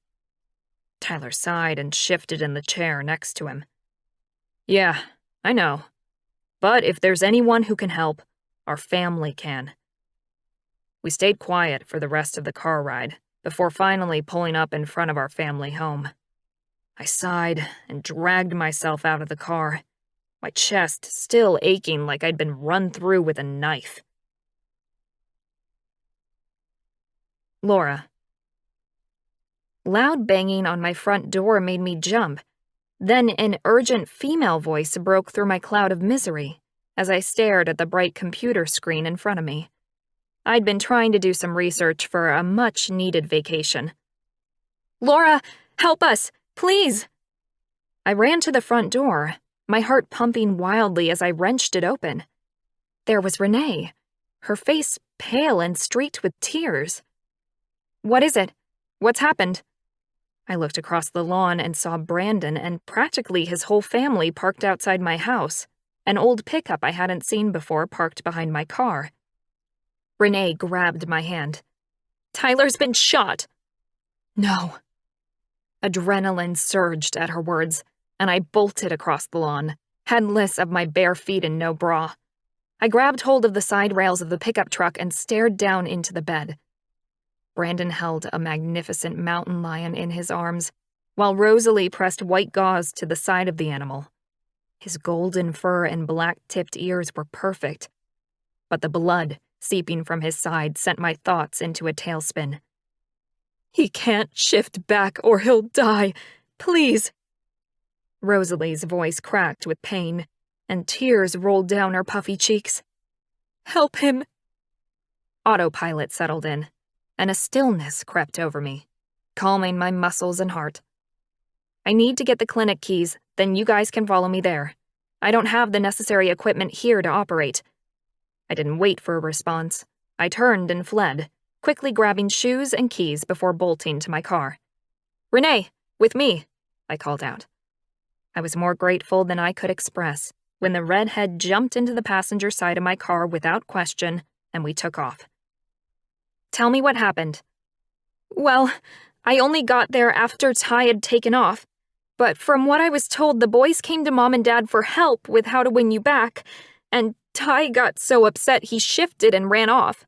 Tyler sighed and shifted in the chair next to him. Yeah, I know. But if there's anyone who can help, our family can. We stayed quiet for the rest of the car ride, before finally pulling up in front of our family home. I sighed and dragged myself out of the car, my chest still aching like I'd been run through with a knife. Laura. Loud banging on my front door made me jump. Then an urgent female voice broke through my cloud of misery as I stared at the bright computer screen in front of me. I'd been trying to do some research for a much-needed vacation. Laura, help us, please! I ran to the front door, my heart pumping wildly as I wrenched it open. There was Renee, her face pale and streaked with tears. "What is it? What's happened?" I looked across the lawn and saw Brandon and practically his whole family parked outside my house, an old pickup I hadn't seen before parked behind my car. Renee grabbed my hand. "Tyler's been shot!" "No." Adrenaline surged at her words, and I bolted across the lawn, headless of my bare feet and no bra. I grabbed hold of the side rails of the pickup truck and stared down into the bed. Brandon held a magnificent mountain lion in his arms, while Rosalie pressed white gauze to the side of the animal. His golden fur and black-tipped ears were perfect, but the blood seeping from his side sent my thoughts into a tailspin. "He can't shift back or he'll die. Please." Rosalie's voice cracked with pain, and tears rolled down her puffy cheeks. "Help him." Autopilot settled in, and a stillness crept over me, calming my muscles and heart. "I need to get the clinic keys, then you guys can follow me there. I don't have the necessary equipment here to operate." I didn't wait for a response. I turned and fled, quickly grabbing shoes and keys before bolting to my car. "Renee, with me," I called out. I was more grateful than I could express when the redhead jumped into the passenger side of my car without question, and we took off. "Tell me what happened." "Well, I only got there after Ty had taken off, but from what I was told, the boys came to Mom and Dad for help with how to win you back, and Ty got so upset he shifted and ran off."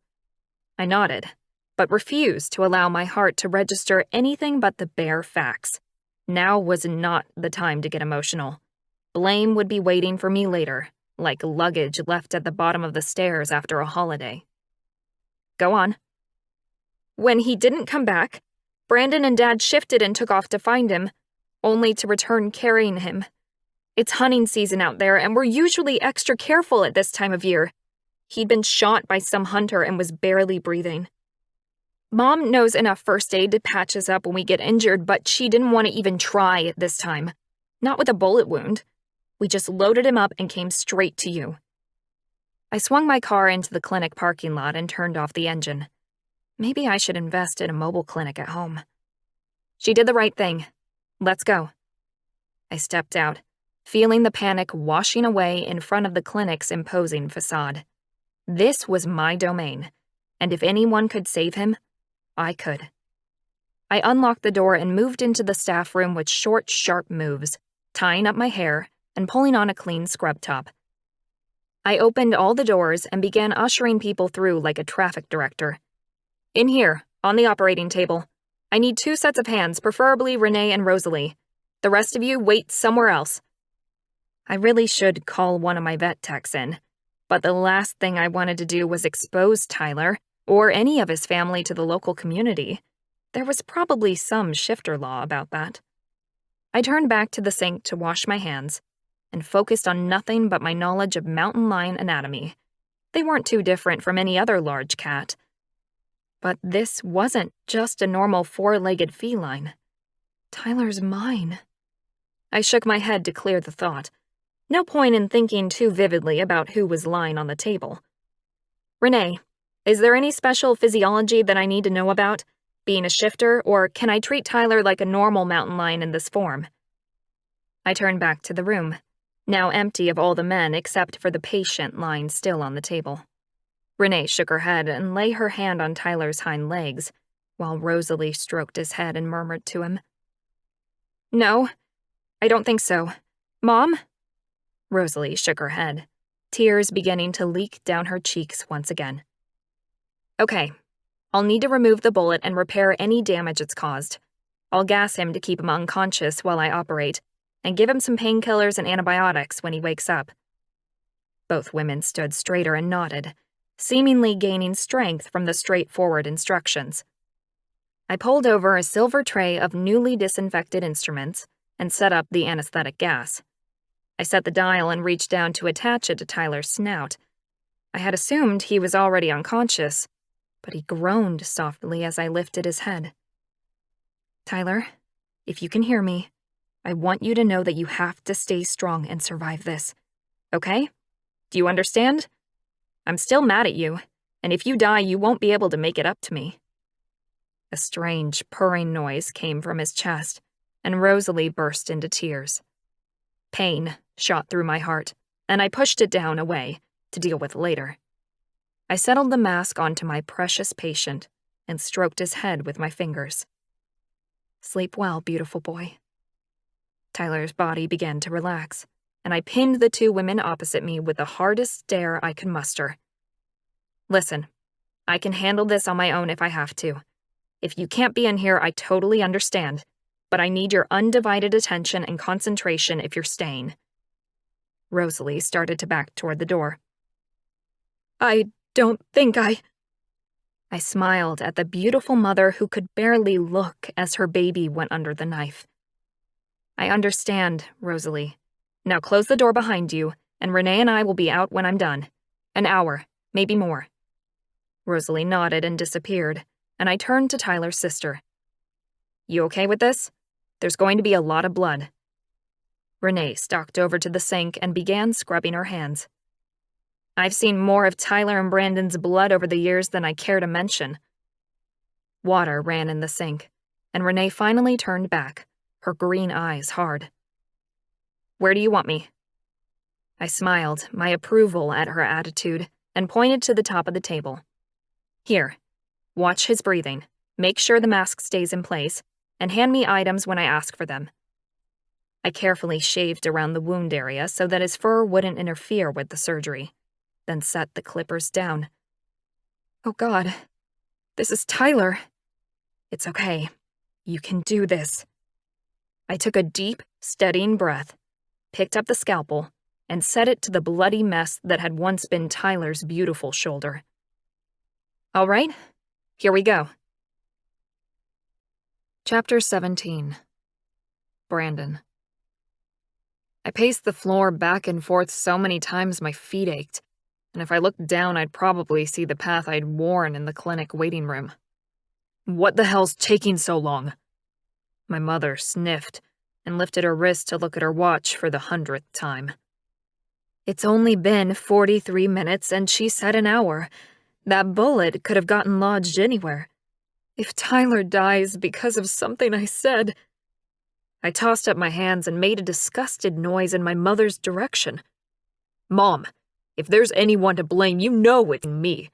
I nodded, but refused to allow my heart to register anything but the bare facts. Now was not the time to get emotional. Blame would be waiting for me later, like luggage left at the bottom of the stairs after a holiday. "Go on." "When he didn't come back, Brandon and Dad shifted and took off to find him, only to return carrying him. It's hunting season out there, and we're usually extra careful at this time of year. He'd been shot by some hunter and was barely breathing. Mom knows enough first aid to patch us up when we get injured, but she didn't want to even try at this time. Not with a bullet wound. We just loaded him up and came straight to you." I swung my car into the clinic parking lot and turned off the engine. Maybe I should invest in a mobile clinic at home. "She did the right thing. Let's go." I stepped out, feeling the panic washing away in front of the clinic's imposing facade. This was my domain, and if anyone could save him, I could. I unlocked the door and moved into the staff room with short, sharp moves, tying up my hair and pulling on a clean scrub top. I opened all the doors and began ushering people through like a traffic director. "In here, on the operating table. I need 2 sets of hands, preferably Renee and Rosalie. The rest of you wait somewhere else." I really should call one of my vet techs in, but the last thing I wanted to do was expose Tyler or any of his family to the local community. There was probably some shifter law about that. I turned back to the sink to wash my hands and focused on nothing but my knowledge of mountain lion anatomy. They weren't too different from any other large cat. But this wasn't just a normal 4-legged feline. Tyler's mine. I shook my head to clear the thought. No point in thinking too vividly about who was lying on the table. "Renee, is there any special physiology that I need to know about, being a shifter, or can I treat Tyler like a normal mountain lion in this form?" I turned back to the room, now empty of all the men except for the patient lying still on the table. Renee shook her head and lay her hand on Tyler's hind legs, while Rosalie stroked his head and murmured to him. "No, I don't think so. Mom?" Rosalie shook her head, tears beginning to leak down her cheeks once again. "Okay, I'll need to remove the bullet and repair any damage it's caused. I'll gas him to keep him unconscious while I operate, and give him some painkillers and antibiotics when he wakes up." Both women stood straighter and nodded, seemingly gaining strength from the straightforward instructions. I pulled over a silver tray of newly disinfected instruments and set up the anesthetic gas. I set the dial and reached down to attach it to Tyler's snout. I had assumed he was already unconscious, but he groaned softly as I lifted his head. "Tyler, if you can hear me, I want you to know that you have to stay strong and survive this. Okay? Do you understand? I'm still mad at you. and if you die, you won't be able to make it up to me." A strange, purring noise came from his chest, and Rosalie burst into tears. Pain shot through my heart, and I pushed it down away to deal with later. I settled the mask onto my precious patient and stroked his head with my fingers. "Sleep well, beautiful boy." Tyler's body began to relax, and I pinned the two women opposite me with the hardest stare I could muster. "Listen, I can handle this on my own if I have to. If you can't be in here, I totally understand, but I need your undivided attention and concentration if you're staying." Rosalie started to back toward the door. "I don't think I smiled at the beautiful mother who could barely look as her baby went under the knife. "I understand, Rosalie. Now close the door behind you, and Renee and I will be out when I'm done. An hour, maybe more." Rosalie nodded and disappeared, and I turned to Tyler's sister. "You okay with this? There's going to be a lot of blood." Renee stalked over to the sink and began scrubbing her hands. "I've seen more of Tyler and Brandon's blood over the years than I care to mention." Water ran in the sink, and Renee finally turned back, her green eyes hard. "Where do you want me?" I smiled, my approval at her attitude, and pointed to the top of the table. "Here, watch his breathing, make sure the mask stays in place, and hand me items when I ask for them." I carefully shaved around the wound area so that his fur wouldn't interfere with the surgery, then set the clippers down. "Oh God, this is Tyler." "It's okay. You can do this." I took a deep, steadying breath, picked up the scalpel, and set it to the bloody mess that had once been Tyler's beautiful shoulder. "All right, here we go." Chapter 17. Brandon. I paced the floor back and forth so many times my feet ached, and if I looked down I'd probably see the path I'd worn in the clinic waiting room. "What the hell's taking so long?" My mother sniffed and lifted her wrist to look at her watch for the 100th time. "It's only been 43 minutes and she said an hour. That bullet could have gotten lodged anywhere. If Tyler dies because of something I said..." I tossed up my hands and made a disgusted noise in my mother's direction. "Mom, if there's anyone to blame, you know it's me.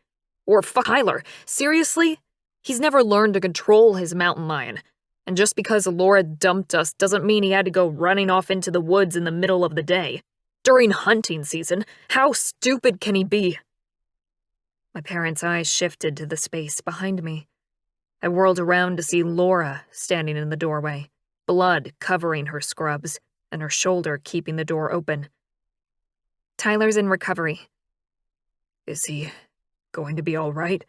Or fuck Tyler. Seriously? He's never learned to control his mountain lion. And just because Laura dumped us doesn't mean he had to go running off into the woods in the middle of the day. During hunting season, how stupid can he be?" My parents' eyes shifted to the space behind me. I whirled around to see Laura standing in the doorway, blood covering her scrubs, and her shoulder keeping the door open. "Tyler's in recovery." "Is he going to be all right?"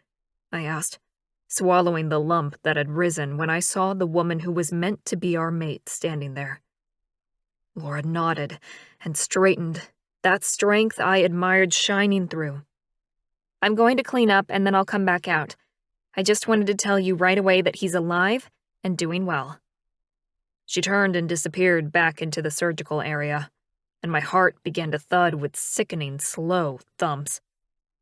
I asked, swallowing the lump that had risen when I saw the woman who was meant to be our mate standing there. Laura nodded and straightened, that strength I admired shining through. "I'm going to clean up and then I'll come back out. I just wanted to tell you right away that he's alive and doing well." She turned and disappeared back into the surgical area, and my heart began to thud with sickening, slow thumps.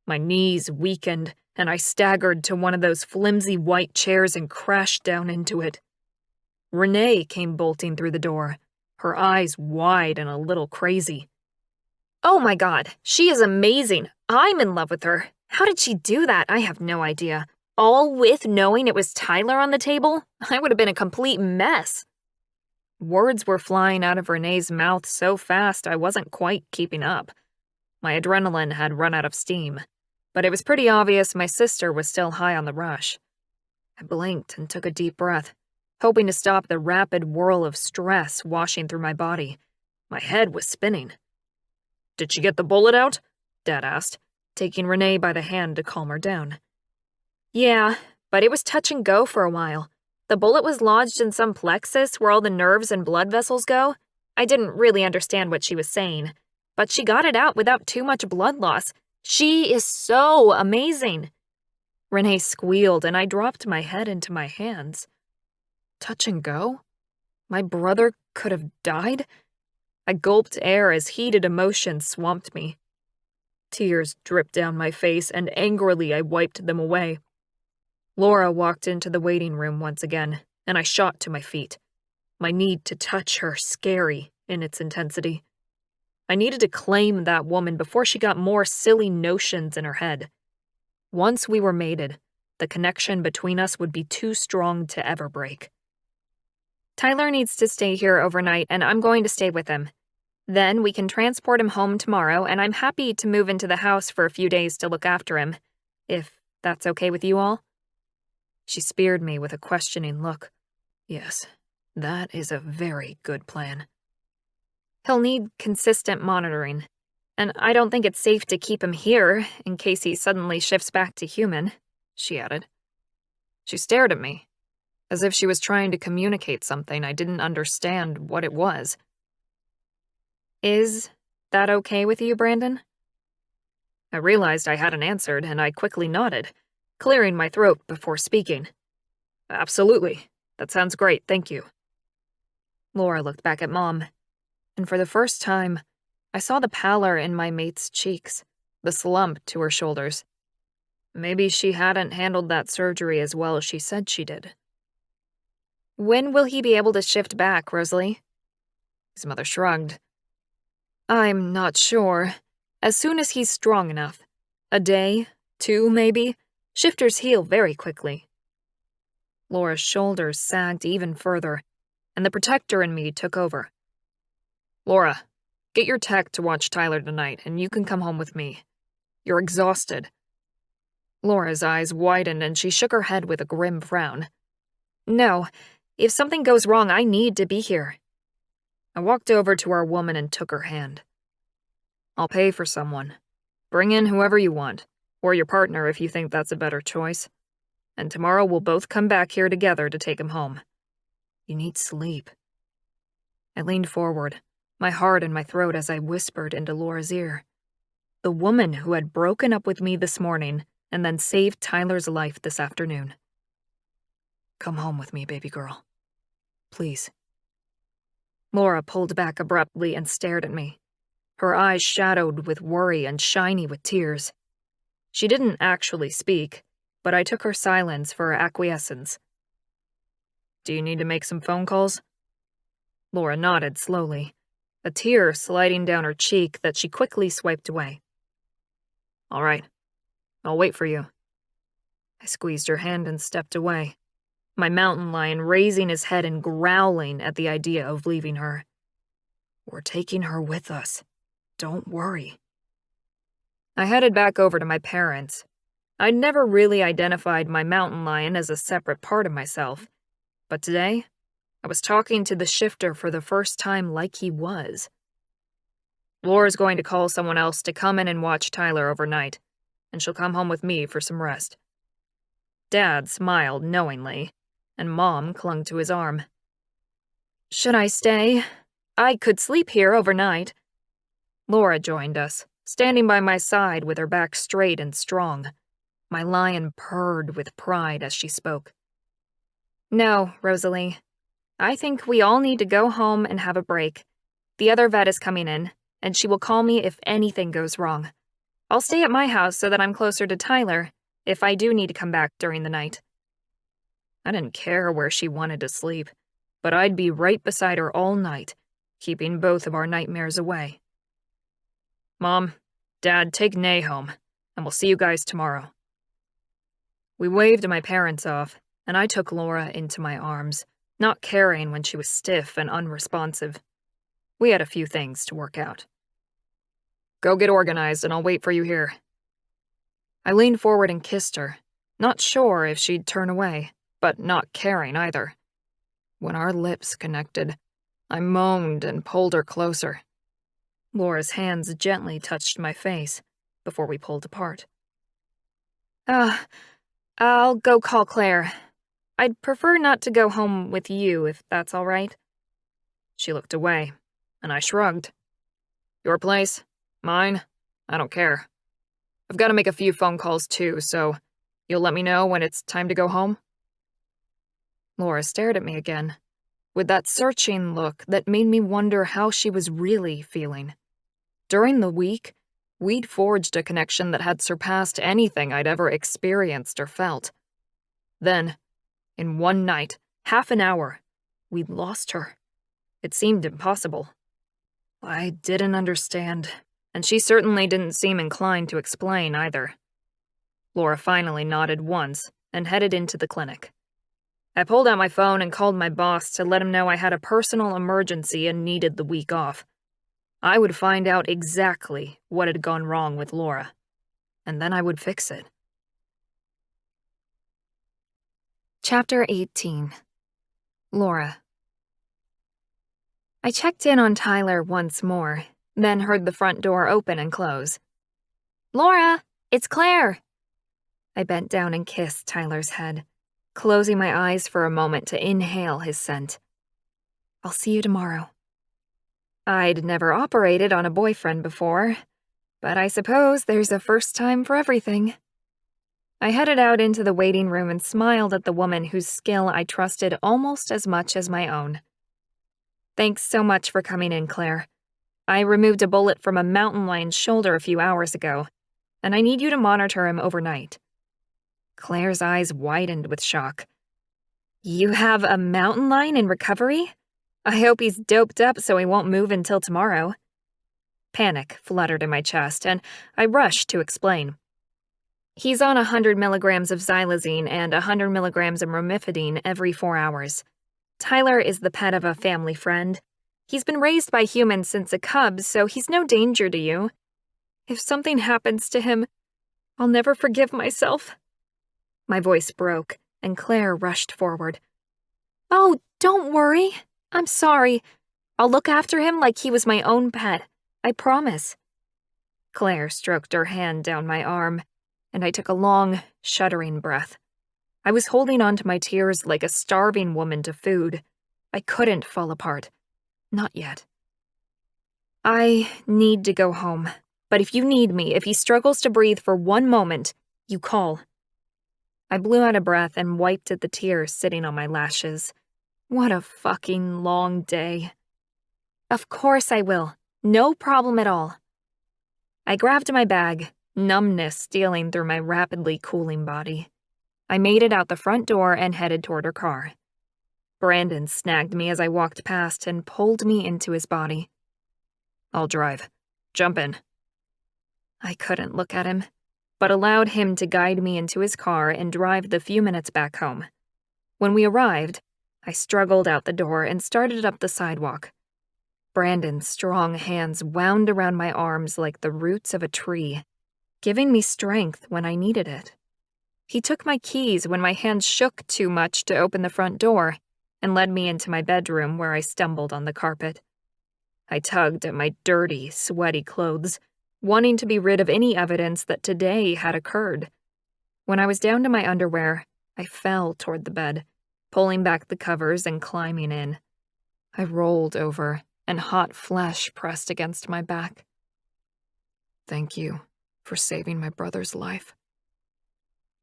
My knees weakened, and I staggered to one of those flimsy white chairs and crashed down into it. Renee came bolting through the door, her eyes wide and a little crazy. "Oh my God, she is amazing. I'm in love with her. How did she do that? I have no idea. All with knowing it was Tyler on the table? I would have been a complete mess." Words were flying out of Renee's mouth so fast I wasn't quite keeping up. My adrenaline had run out of steam, but it was pretty obvious my sister was still high on the rush. I blinked and took a deep breath, hoping to stop the rapid whirl of stress washing through my body. My head was spinning. "Did she get the bullet out?" Dad asked, taking Renee by the hand to calm her down. "Yeah, but it was touch and go for a while. The bullet was lodged in some plexus where all the nerves and blood vessels go. I didn't really understand what she was saying, but she got it out without too much blood loss. She is so amazing." Renee squealed and I dropped my head into my hands. Touch and go? My brother could have died? I gulped air as heated emotion swamped me. Tears dripped down my face, and angrily I wiped them away. Laura walked into the waiting room once again, and I shot to my feet. My need to touch her scary in its intensity. I needed to claim that woman before she got more silly notions in her head. Once we were mated, the connection between us would be too strong to ever break. Tyler needs to stay here overnight, and I'm going to stay with him. Then we can transport him home tomorrow, and I'm happy to move into the house for a few days to look after him, if that's okay with you all. She speared me with a questioning look. Yes, that is a very good plan. He'll need consistent monitoring, and I don't think it's safe to keep him here in case he suddenly shifts back to human, she added. She stared at me, as if she was trying to communicate something I didn't understand what it was. Is that okay with you, Brandon? I realized I hadn't answered, and I quickly nodded, clearing my throat before speaking. Absolutely. That sounds great, thank you. Laura looked back at Mom, and for the first time, I saw the pallor in my mate's cheeks, the slump to her shoulders. Maybe she hadn't handled that surgery as well as she said she did. When will he be able to shift back, Rosalie? His mother shrugged. I'm not sure. As soon as he's strong enough. A day, 2 maybe. Shifters heal very quickly. Laura's shoulders sagged even further, and the protector in me took over. Laura, get your tech to watch Tyler tonight, and you can come home with me. You're exhausted. Laura's eyes widened, and she shook her head with a grim frown. No, if something goes wrong, I need to be here. I walked over to our woman and took her hand. I'll pay for someone. Bring in whoever you want, or your partner if you think that's a better choice. And tomorrow we'll both come back here together to take him home. You need sleep. I leaned forward, my heart in my throat as I whispered into Laura's ear. The woman who had broken up with me this morning and then saved Tyler's life this afternoon. Come home with me, baby girl. Please. Laura pulled back abruptly and stared at me, her eyes shadowed with worry and shiny with tears. She didn't actually speak, but I took her silence for acquiescence. Do you need to make some phone calls? Laura nodded slowly, a tear sliding down her cheek that she quickly swiped away. All right, I'll wait for you. I squeezed her hand and stepped away, my mountain lion raising his head and growling at the idea of leaving her. We're taking her with us. Don't worry. I headed back over to my parents. I'd never really identified my mountain lion as a separate part of myself, but today, I was talking to the shifter for the first time like he was. Laura's going to call someone else to come in and watch Tyler overnight, and she'll come home with me for some rest. Dad smiled knowingly, and Mom clung to his arm. Should I stay? I could sleep here overnight. Laura joined us, standing by my side with her back straight and strong. My lion purred with pride as she spoke. No, Rosalie. I think we all need to go home and have a break. The other vet is coming in, and she will call me if anything goes wrong. I'll stay at my house so that I'm closer to Tyler, if I do need to come back during the night. I didn't care where she wanted to sleep, but I'd be right beside her all night, keeping both of our nightmares away. Mom, Dad, take Nay home, and we'll see you guys tomorrow. We waved my parents off, and I took Laura into my arms, not caring when she was stiff and unresponsive. We had a few things to work out. Go get organized, and I'll wait for you here. I leaned forward and kissed her, not sure if she'd turn away, but not caring either. When our lips connected, I moaned and pulled her closer. Laura's hands gently touched my face before we pulled apart. I'll go call Claire. I'd prefer not to go home with you, if that's all right. She looked away, and I shrugged. Your place? Mine? I don't care. I've got to make a few phone calls too, so you'll let me know when it's time to go home? Laura stared at me again, with that searching look that made me wonder how she was really feeling. During the week, We'd forged a connection that had surpassed anything I'd ever experienced or felt. Then, in one night, half an hour, we'd lost her. It seemed impossible. I didn't understand, and she certainly didn't seem inclined to explain either. Laura finally nodded once and headed into the clinic. I pulled out my phone and called my boss to let him know I had a personal emergency and needed the week off. I would find out exactly what had gone wrong with Laura, and then I would fix it. Chapter 18. Laura. I checked in on Tyler once more, then heard the front door open and close. "Laura, it's Claire!" I bent down and kissed Tyler's head, closing my eyes for a moment to inhale his scent. "I'll see you tomorrow." I'd never operated on a boyfriend before, but I suppose there's a first time for everything. I headed out into the waiting room and smiled at the woman whose skill I trusted almost as much as my own. "Thanks so much for coming in, Claire. I removed a bullet from a mountain lion's shoulder a few hours ago, and I need you to monitor him overnight." Claire's eyes widened with shock. "You have a mountain lion in recovery? I hope he's doped up so he won't move until tomorrow." Panic fluttered in my chest, and I rushed to explain. "He's on 100 milligrams of xylazine and 100 milligrams of romifidine every 4 hours. Tyler is the pet of a family friend. He's been raised by humans since a cub, so he's no danger to you. If something happens to him, I'll never forgive myself." My voice broke, and Claire rushed forward. "Oh, don't worry. I'm sorry. I'll look after him like he was my own pet. I promise." Claire stroked her hand down my arm, and I took a long, shuddering breath. I was holding on to my tears like a starving woman to food. I couldn't fall apart. Not yet. "I need to go home, but if you need me, if he struggles to breathe for one moment, you call." I blew out a breath and wiped at the tears sitting on my lashes. What a fucking long day. "Of course I will. No problem at all." I grabbed my bag, numbness stealing through my rapidly cooling body. I made it out the front door and headed toward her car. Brandon snagged me as I walked past and pulled me into his body. "I'll drive. Jump in." I couldn't look at him, but allowed him to guide me into his car and drive the few minutes back home. When we arrived, I struggled out the door and started up the sidewalk. Brandon's strong hands wound around my arms like the roots of a tree, giving me strength when I needed it. He took my keys when my hands shook too much to open the front door and led me into my bedroom where I stumbled on the carpet. I tugged at my dirty, sweaty clothes, wanting to be rid of any evidence that today had occurred. When I was down to my underwear, I fell toward the bed, pulling back the covers and climbing in. I rolled over, and hot flesh pressed against my back. "Thank you for saving my brother's life."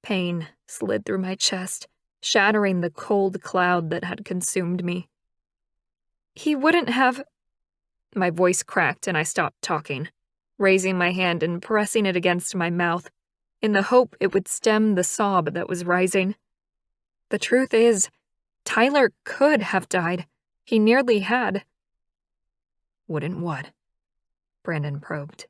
Pain slid through my chest, shattering the cold cloud that had consumed me. "He wouldn't have—" My voice cracked and I stopped talking, raising my hand and pressing it against my mouth, in the hope it would stem the sob that was rising. The truth is, Tyler could have died. He nearly had. "Wouldn't what?" Brandon probed,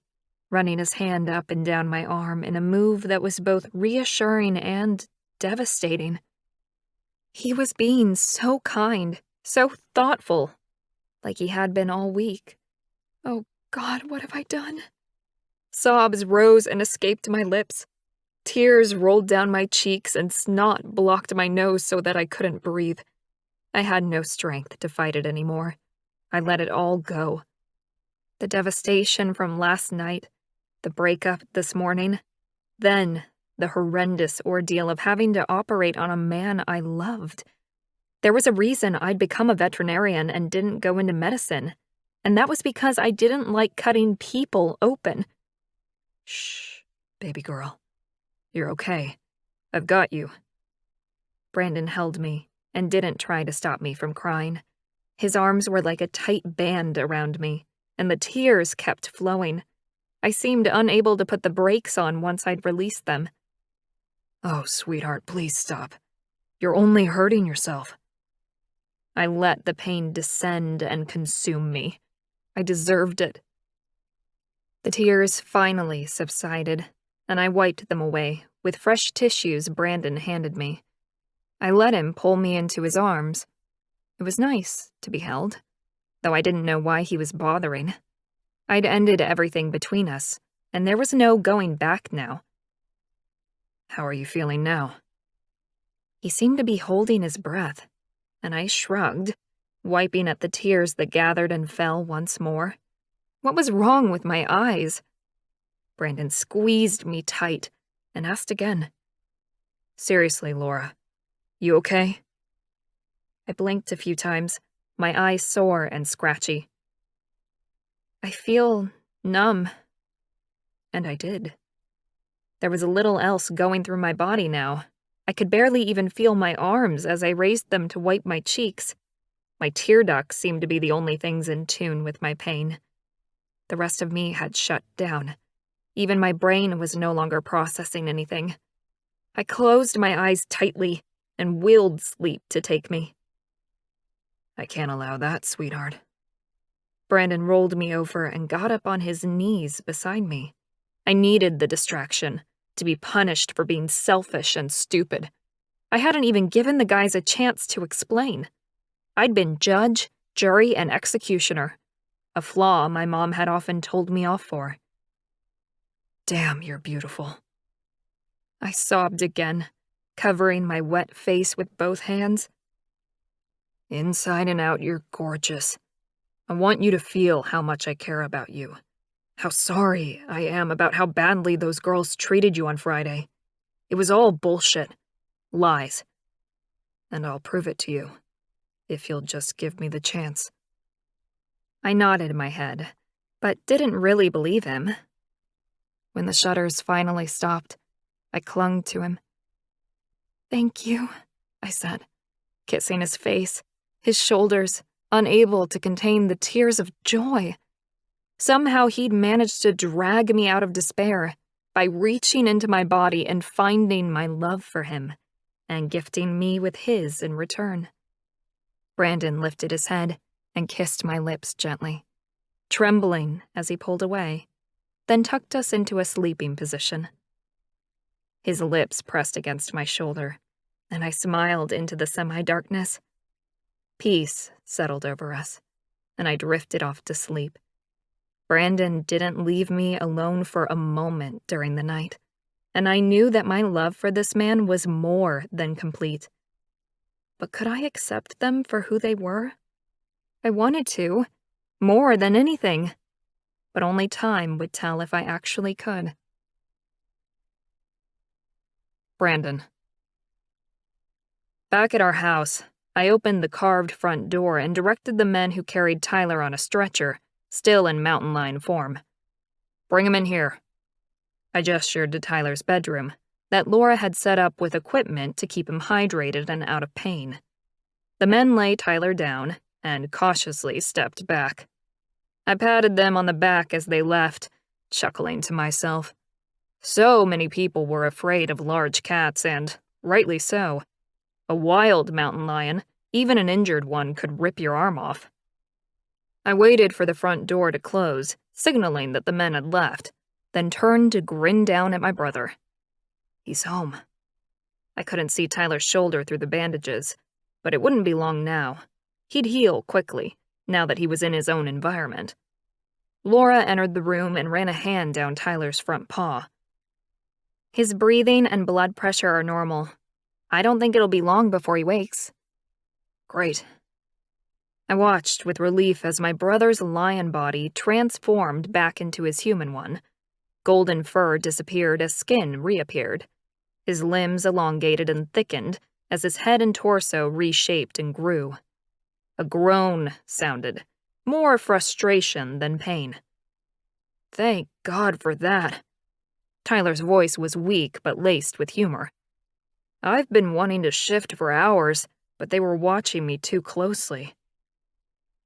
running his hand up and down my arm in a move that was both reassuring and devastating. He was being so kind, so thoughtful, like he had been all week. Oh God, what have I done? Sobs rose and escaped my lips. Tears rolled down my cheeks and snot blocked my nose so that I couldn't breathe. I had no strength to fight it anymore. I let it all go. The devastation from last night, the breakup this morning, then the horrendous ordeal of having to operate on a man I loved. There was a reason I'd become a veterinarian and didn't go into medicine, and that was because I didn't like cutting people open. "Shh, baby girl. You're okay. I've got you." Brandon held me and didn't try to stop me from crying. His arms were like a tight band around me, and the tears kept flowing. I seemed unable to put the brakes on once I'd released them. "Oh, sweetheart, please stop. You're only hurting yourself." I let the pain descend and consume me. I deserved it. The tears finally subsided, and I wiped them away with fresh tissues Brandon handed me. I let him pull me into his arms. It was nice to be held, though I didn't know why he was bothering. I'd ended everything between us, and there was no going back now. "How are you feeling now?" He seemed to be holding his breath, and I shrugged, wiping at the tears that gathered and fell once more. What was wrong with my eyes? Brandon squeezed me tight and asked again. "Seriously, Laura, you okay?" I blinked a few times, my eyes sore and scratchy. "I feel numb." And I did. There was little else going through my body now. I could barely even feel my arms as I raised them to wipe my cheeks. My tear ducts seemed to be the only things in tune with my pain. The rest of me had shut down. Even my brain was no longer processing anything. I closed my eyes tightly and willed sleep to take me. "I can't allow that, sweetheart." Brandon rolled me over and got up on his knees beside me. I needed the distraction, to be punished for being selfish and stupid. I hadn't even given the guys a chance to explain. I'd been judge, jury, and executioner, a flaw my mom had often told me off for. "Damn, you're beautiful." I sobbed again, covering my wet face with both hands. "Inside and out, you're gorgeous. I want you to feel how much I care about you. How sorry I am about how badly those girls treated you on Friday. It was all bullshit. Lies. And I'll prove it to you, if you'll just give me the chance." I nodded my head, but didn't really believe him. When the shudders finally stopped, I clung to him. "Thank you," I said, kissing his face, his shoulders, unable to contain the tears of joy. Somehow he'd managed to drag me out of despair by reaching into my body and finding my love for him, and gifting me with his in return. Brandon lifted his head and kissed my lips gently, trembling as he pulled away, then tucked us into a sleeping position. His lips pressed against my shoulder, and I smiled into the semi-darkness. Peace settled over us, and I drifted off to sleep. Brandon didn't leave me alone for a moment during the night, and I knew that my love for this man was more than complete. But could I accept them for who they were? I wanted to, more than anything, but only time would tell if I actually could. Brandon. Back at our house, I opened the carved front door and directed the men who carried Tyler on a stretcher, still in mountain lion form. "Bring him in here." I gestured to Tyler's bedroom, that Laura had set up with equipment to keep him hydrated and out of pain. The men lay Tyler down and cautiously stepped back. I patted them on the back as they left, chuckling to myself. So many people were afraid of large cats, and rightly so. A wild mountain lion, even an injured one, could rip your arm off. I waited for the front door to close, signaling that the men had left, then turned to grin down at my brother. He's home. I couldn't see Tyler's shoulder through the bandages, but it wouldn't be long now. He'd heal quickly, now that he was in his own environment. Laura entered the room and ran a hand down Tyler's front paw. His breathing and blood pressure are normal. I don't think it'll be long before he wakes. Great. I watched with relief as my brother's lion body transformed back into his human one. Golden fur disappeared as skin reappeared. His limbs elongated and thickened as his head and torso reshaped and grew. A groan sounded, more frustration than pain. Thank God for that. Tyler's voice was weak but laced with humor. I've been wanting to shift for hours, but they were watching me too closely.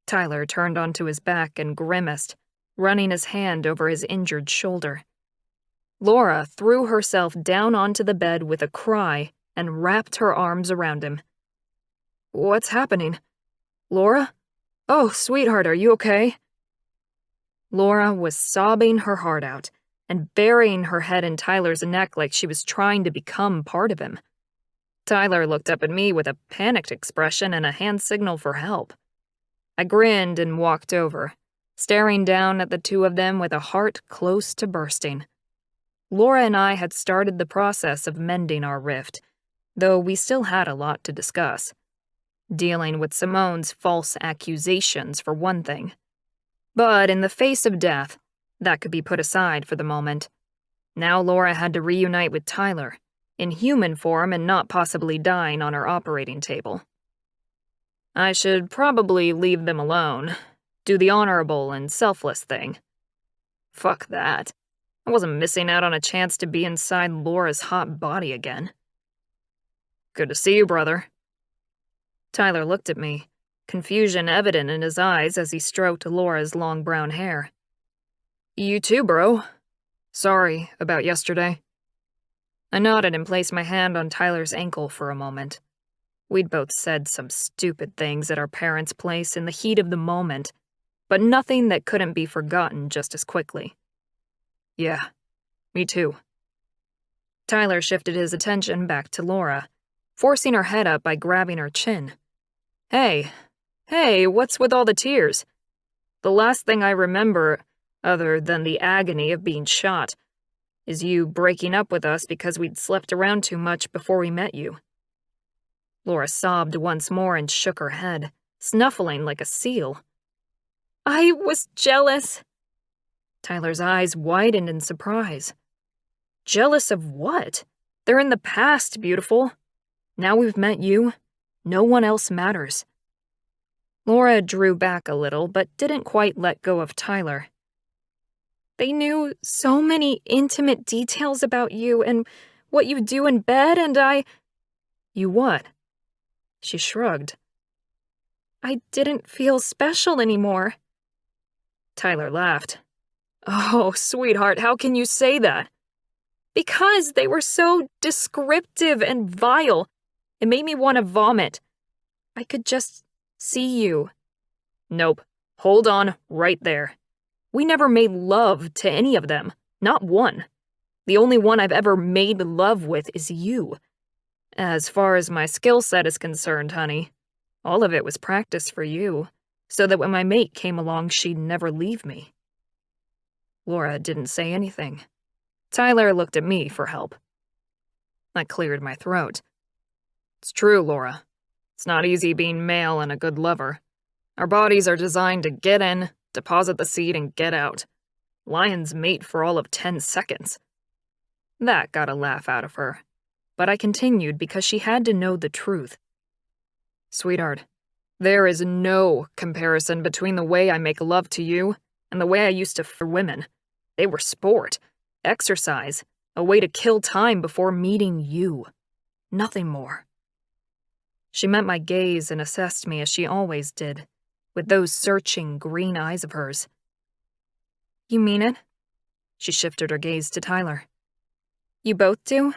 Tyler turned onto his back and grimaced, running his hand over his injured shoulder. Laura threw herself down onto the bed with a cry and wrapped her arms around him. "What's happening? Laura? Oh, sweetheart, are you okay?" Laura was sobbing her heart out and burying her head in Tyler's neck like she was trying to become part of him. Tyler looked up at me with a panicked expression and a hand signal for help. I grinned and walked over, staring down at the two of them with a heart close to bursting. Laura and I had started the process of mending our rift, though we still had a lot to discuss. Dealing with Simone's false accusations, for one thing. But in the face of death, that could be put aside for the moment. Now Laura had to reunite with Tyler, in human form and not possibly dying on her operating table. I should probably leave them alone, do the honorable and selfless thing. Fuck that. I wasn't missing out on a chance to be inside Laura's hot body again. "Good to see you, brother." Tyler looked at me, confusion evident in his eyes as he stroked Laura's long brown hair. "You too, bro. Sorry about yesterday." I nodded and placed my hand on Tyler's ankle for a moment. We'd both said some stupid things at our parents' place in the heat of the moment, but nothing that couldn't be forgotten just as quickly. "Yeah, me too." Tyler shifted his attention back to Laura, forcing her head up by grabbing her chin. Hey, what's with all the tears? The last thing I remember, other than the agony of being shot, is you breaking up with us because we'd slept around too much before we met you." Laura sobbed once more and shook her head, snuffling like a seal. "I was jealous." Tyler's eyes widened in surprise. "Jealous of what? They're in the past, beautiful. Now we've met you. No one else matters." Laura drew back a little, but didn't quite let go of Tyler. "They knew so many intimate details about you and what you do in bed, and I—" "You what?" She shrugged. "I didn't feel special anymore." Tyler laughed. "Oh, sweetheart, how can you say that?" "Because they were so descriptive and vile. It made me want to vomit. I could just see you." "Nope. Hold on right there. We never made love to any of them. Not one. The only one I've ever made love with is you. As far as my skill set is concerned, honey, all of it was practice for you, so that when my mate came along, she'd never leave me." Laura didn't say anything. Tyler looked at me for help. I cleared my throat. "It's true, Laura. It's not easy being male and a good lover. Our bodies are designed to get in, deposit the seed, and get out. Lions mate for all of 10 seconds. That got a laugh out of her, but I continued because she had to know the truth. "Sweetheart, there is no comparison between the way I make love to you and the way I used to for women. They were sport, exercise, a way to kill time before meeting you. Nothing more." She met my gaze and assessed me as she always did, with those searching green eyes of hers. "You mean it?" She shifted her gaze to Tyler. "You both do?"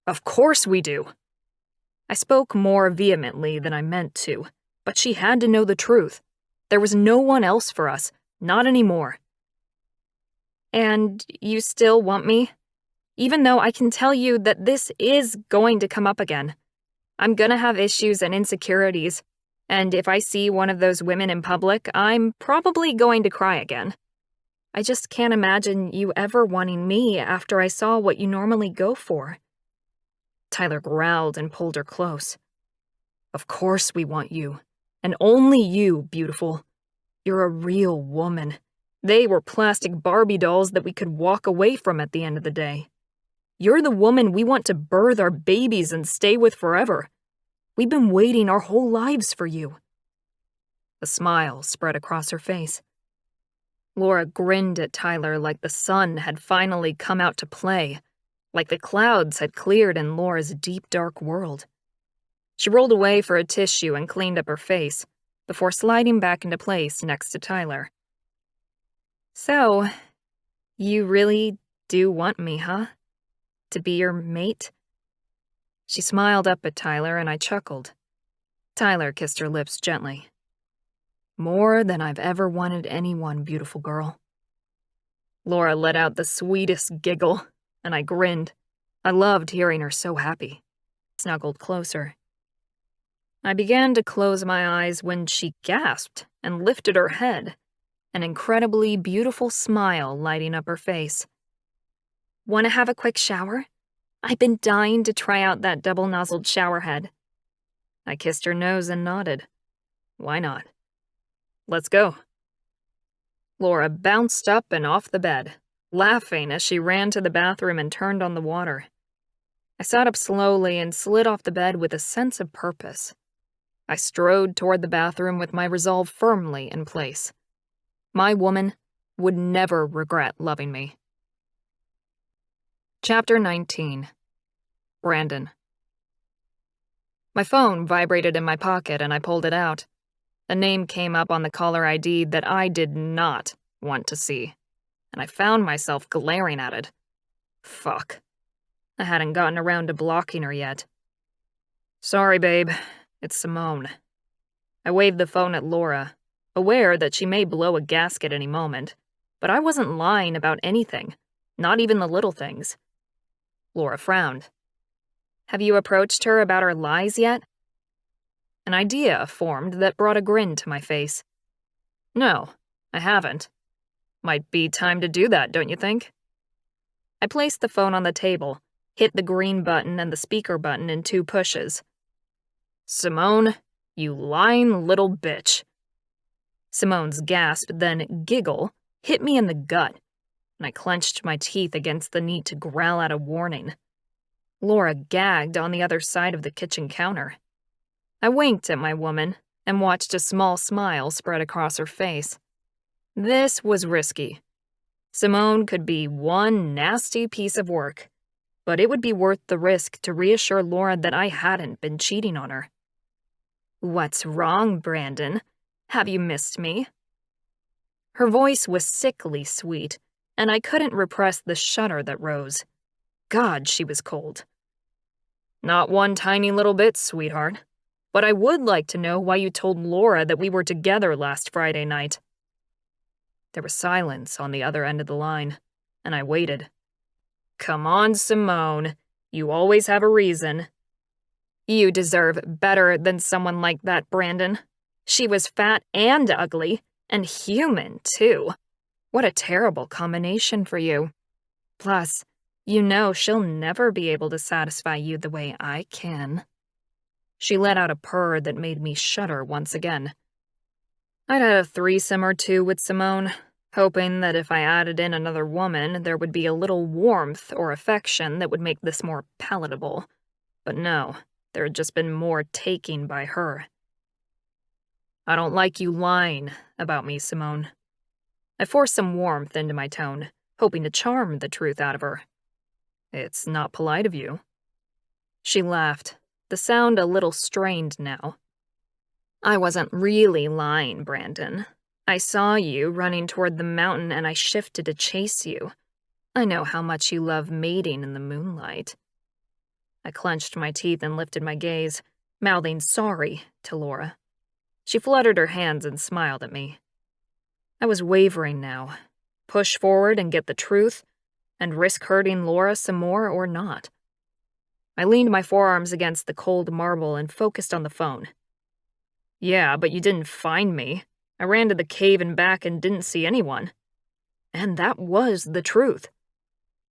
"Of course we do." I spoke more vehemently than I meant to, but she had to know the truth. There was no one else for us, not anymore. "And you still want me? Even though I can tell you that this is going to come up again. I'm gonna have issues and insecurities, and if I see one of those women in public, I'm probably going to cry again. I just can't imagine you ever wanting me after I saw what you normally go for." Tyler growled and pulled her close. "Of course we want you, and only you, beautiful. You're a real woman. They were plastic Barbie dolls that we could walk away from at the end of the day. You're the woman we want to birth our babies and stay with forever. We've been waiting our whole lives for you." A smile spread across her face. Laura grinned at Tyler like the sun had finally come out to play, like the clouds had cleared in Laura's deep, dark world. She rolled away for a tissue and cleaned up her face, before sliding back into place next to Tyler. So, you really do want me, huh? To be your mate? She smiled up at Tyler and I chuckled. Tyler kissed her lips gently. More than I've ever wanted anyone, beautiful girl. Laura let out the sweetest giggle, and I grinned. I loved hearing her so happy. Snuggled closer. I began to close my eyes when she gasped and lifted her head, an incredibly beautiful smile lighting up her face. Want to have a quick shower? I've been dying to try out that double-nozzled shower head. I kissed her nose and nodded. Why not? Let's go. Laura bounced up and off the bed, laughing as she ran to the bathroom and turned on the water. I sat up slowly and slid off the bed with a sense of purpose. I strode toward the bathroom with my resolve firmly in place. My woman would never regret loving me. Chapter 19. Brandon. My phone vibrated in my pocket and I pulled it out. A name came up on the caller ID that I did not want to see, and I found myself glaring at it. Fuck. I hadn't gotten around to blocking her yet. Sorry, babe. It's Simone. I waved the phone at Laura, aware that she may blow a gasket any moment, but I wasn't lying about anything, not even the little things. Laura frowned. Have you approached her about her lies yet? An idea formed that brought a grin to my face. No, I haven't. Might be time to do that, don't you think? I placed the phone on the table, hit the green button and the speaker button in 2 pushes. Simone, you lying little bitch. Simone's gasp, then giggle, hit me in the gut, and I clenched my teeth against the need to growl out a warning. Laura gagged on the other side of the kitchen counter. I winked at my woman and watched a small smile spread across her face. This was risky. Simone could be one nasty piece of work, but it would be worth the risk to reassure Laura that I hadn't been cheating on her. What's wrong, Brandon? Have you missed me? Her voice was sickly sweet, and I couldn't repress the shudder that rose. God, she was cold. Not one tiny little bit, sweetheart. But I would like to know why you told Laura that we were together last Friday night. There was silence on the other end of the line, and I waited. Come on, Simone. You always have a reason. You deserve better than someone like that, Brandon. She was fat and ugly, and human, too. What a terrible combination for you. Plus, you know she'll never be able to satisfy you the way I can. She let out a purr that made me shudder once again. I'd had a threesome or 2 with Simone, hoping that if I added in another woman, there would be a little warmth or affection that would make this more palatable. But no, there had just been more taking by her. I don't like you lying about me, Simone. I forced some warmth into my tone, hoping to charm the truth out of her. It's not polite of you. She laughed, the sound a little strained now. I wasn't really lying, Brandon. I saw you running toward the mountain and I shifted to chase you. I know how much you love mating in the moonlight. I clenched my teeth and lifted my gaze, mouthing sorry to Laura. She fluttered her hands and smiled at me. I was wavering now. Push forward and get the truth, and risk hurting Laura some more or not. I leaned my forearms against the cold marble and focused on the phone. Yeah, but you didn't find me. I ran to the cave and back and didn't see anyone. And that was the truth.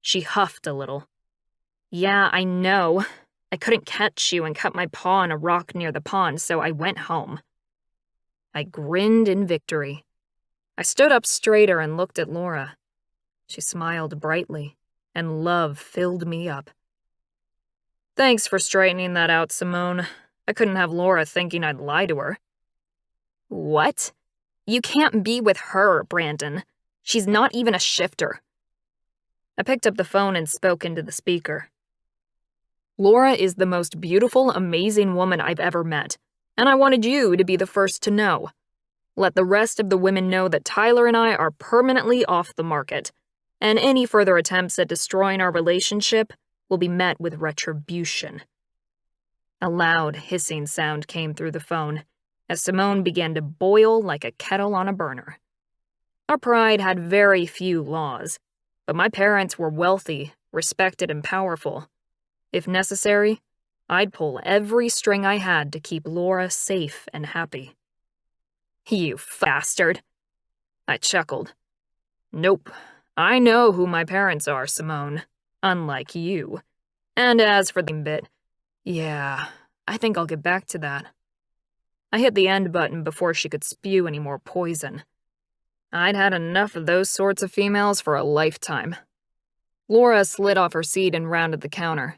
She huffed a little. Yeah, I know. I couldn't catch you and cut my paw on a rock near the pond, so I went home. I grinned in victory. I stood up straighter and looked at Laura. She smiled brightly, and love filled me up. Thanks for straightening that out, Simone. I couldn't have Laura thinking I'd lie to her. What? You can't be with her, Brandon. She's not even a shifter. I picked up the phone and spoke into the speaker. Laura is the most beautiful, amazing woman I've ever met, and I wanted you to be the first to know. Let the rest of the women know that Tyler and I are permanently off the market, and any further attempts at destroying our relationship will be met with retribution." A loud, hissing sound came through the phone as Simone began to boil like a kettle on a burner. Our pride had very few laws, but my parents were wealthy, respected, and powerful. If necessary, I'd pull every string I had to keep Laura safe and happy. "You bastard," I chuckled. "Nope, I know who my parents are, Simone, unlike you. And as for the bit, yeah, I think I'll get back to that." I hit the end button before she could spew any more poison. I'd had enough of those sorts of females for a lifetime. Laura slid off her seat and rounded the counter,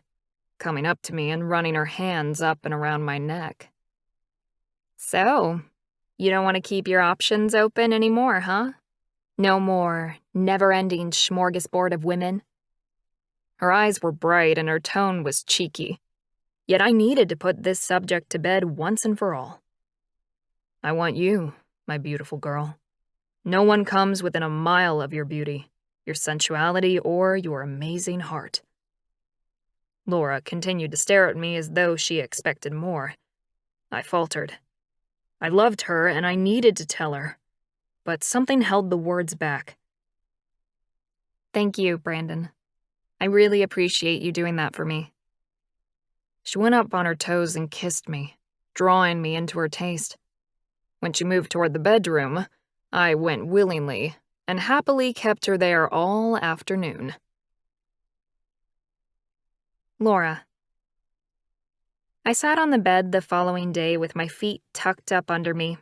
coming up to me and running her hands up and around my neck. "So, you don't want to keep your options open anymore, huh? No more never-ending smorgasbord of women?" Her eyes were bright and her tone was cheeky, yet I needed to put this subject to bed once and for all. "I want you, my beautiful girl. No one comes within a mile of your beauty, your sensuality, or your amazing heart." Laura continued to stare at me as though she expected more. I faltered. I loved her and I needed to tell her, but something held the words back. "Thank you, Brandon. I really appreciate you doing that for me." She went up on her toes and kissed me, drawing me into her taste. When she moved toward the bedroom, I went willingly and happily kept her there all afternoon. Laura. I sat on the bed the following day with my feet tucked up under me.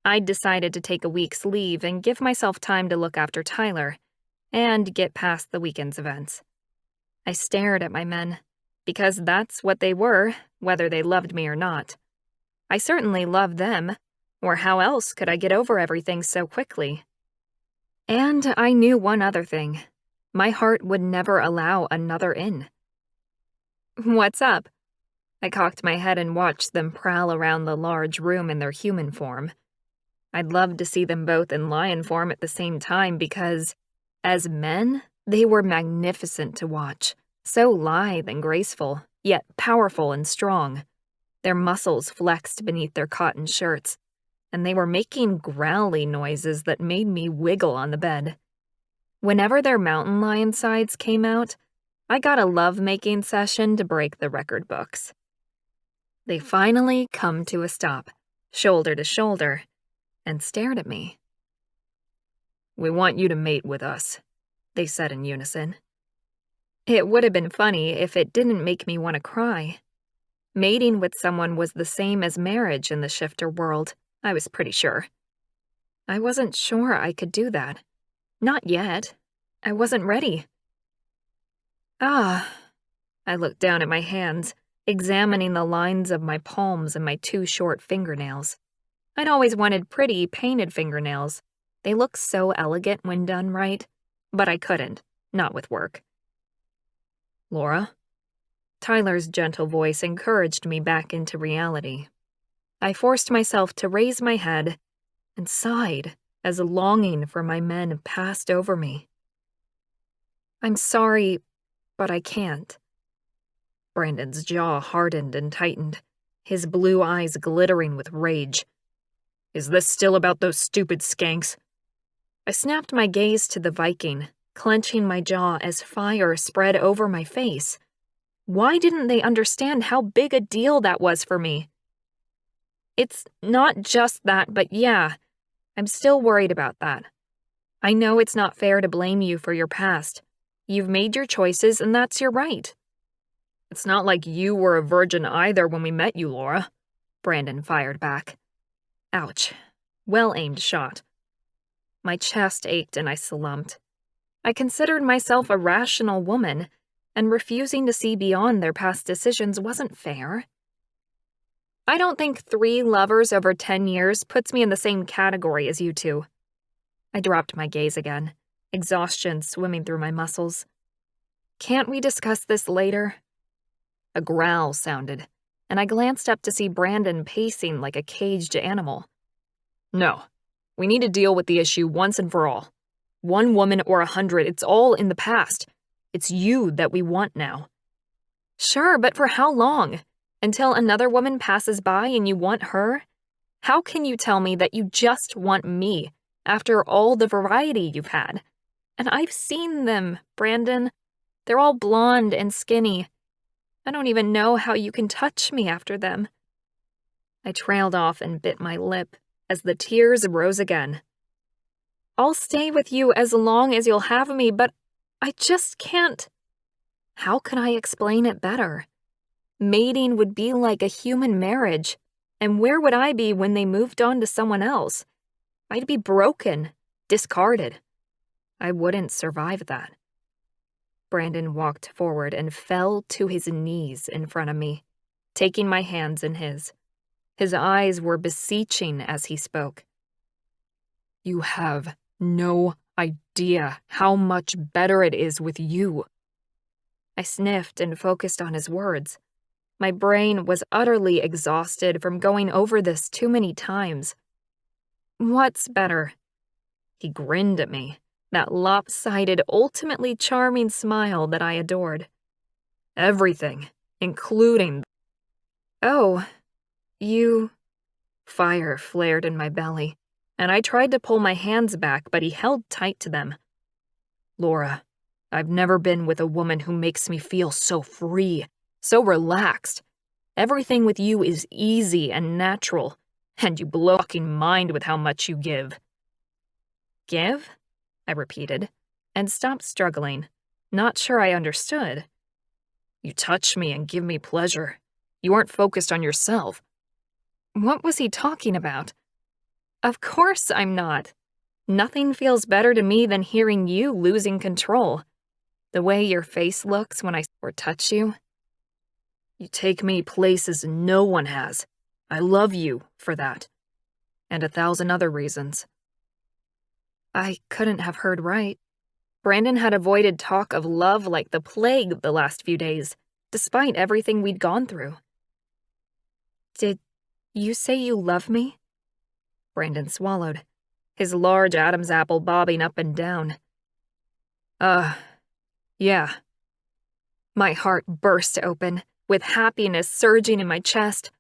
I'd decided to take a week's leave and give myself time to look after Tyler and get past the weekend's events. I stared at my men, because that's what they were, whether they loved me or not. I certainly loved them, or how else could I get over everything so quickly? And I knew one other thing. My heart would never allow another in. "What's up?" I cocked my head and watched them prowl around the large room in their human form. I'd love to see them both in lion form at the same time because, as men, they were magnificent to watch, so lithe and graceful, yet powerful and strong. Their muscles flexed beneath their cotton shirts, and they were making growly noises that made me wiggle on the bed. Whenever their mountain lion sides came out, I got a love-making session to break the record books. They finally come to a stop, shoulder to shoulder, and stared at me. "We want you to mate with us," they said in unison. It would have been funny if it didn't make me want to cry. Mating with someone was the same as marriage in the shifter world, I was pretty sure. I wasn't sure I could do that. Not yet. I wasn't ready. I looked down at my hands, examining the lines of my palms and my 2 short fingernails. I'd always wanted pretty, painted fingernails. They look so elegant when done right, but I couldn't, not with work. "Laura?" Tyler's gentle voice encouraged me back into reality. I forced myself to raise my head and sighed as longing for my men passed over me. "I'm sorry, but I can't." Brandon's jaw hardened and tightened, his blue eyes glittering with rage. "Is this still about those stupid skanks?" I snapped my gaze to the Viking, clenching my jaw as fire spread over my face. Why didn't they understand how big a deal that was for me? "It's not just that, but yeah, I'm still worried about that. I know it's not fair to blame you for your past. You've made your choices, and that's your right." "It's not like you were a virgin either when we met you, Laura," Brandon fired back. Ouch. Well-aimed shot. My chest ached and I slumped. I considered myself a rational woman, and refusing to see beyond their past decisions wasn't fair. "I don't think 3 lovers over 10 years puts me in the same category as you two." I dropped my gaze again, exhaustion swimming through my muscles. "Can't we discuss this later?" A growl sounded, and I glanced up to see Brandon pacing like a caged animal. No. We need to deal with the issue once and for all. 1 woman or 100, it's all in the past. It's you that we want now. Sure, but for how long? Until another woman passes by and you want her? How can you tell me that you just want me after all the variety you've had? And I've seen them, Brandon. They're all blonde and skinny. I don't even know how you can touch me after them. I trailed off and bit my lip as the tears rose again. I'll stay with you as long as you'll have me, but I just can't. How can I explain it better? Mating would be like a human marriage, and where would I be when they moved on to someone else? I'd be broken, discarded. I wouldn't survive that. Brandon walked forward and fell to his knees in front of me, taking my hands in his. His eyes were beseeching as he spoke. You have no idea how much better it is with you. I sniffed and focused on his words. My brain was utterly exhausted from going over this too many times. What's better? He grinned at me, that lopsided, ultimately charming smile that I adored. Everything, including... Oh, you... Fire flared in my belly, and I tried to pull my hands back, but he held tight to them. Laura, I've never been with a woman who makes me feel so free, so relaxed. Everything with you is easy and natural, and you blow fucking mind with how much you give. Give? I repeated, and stopped struggling, not sure I understood. You touch me and give me pleasure. You aren't focused on yourself. What was he talking about? Of course I'm not. Nothing feels better to me than hearing you losing control. The way your face looks when I or touch you. You take me places no one has. I love you for that. And 1,000 other reasons. I couldn't have heard right. Brandon had avoided talk of love like the plague the last few days, despite everything we'd gone through. Did you say you love me? Brandon swallowed, his large Adam's apple bobbing up and down. Yeah. My heart burst open, with happiness surging in my chest.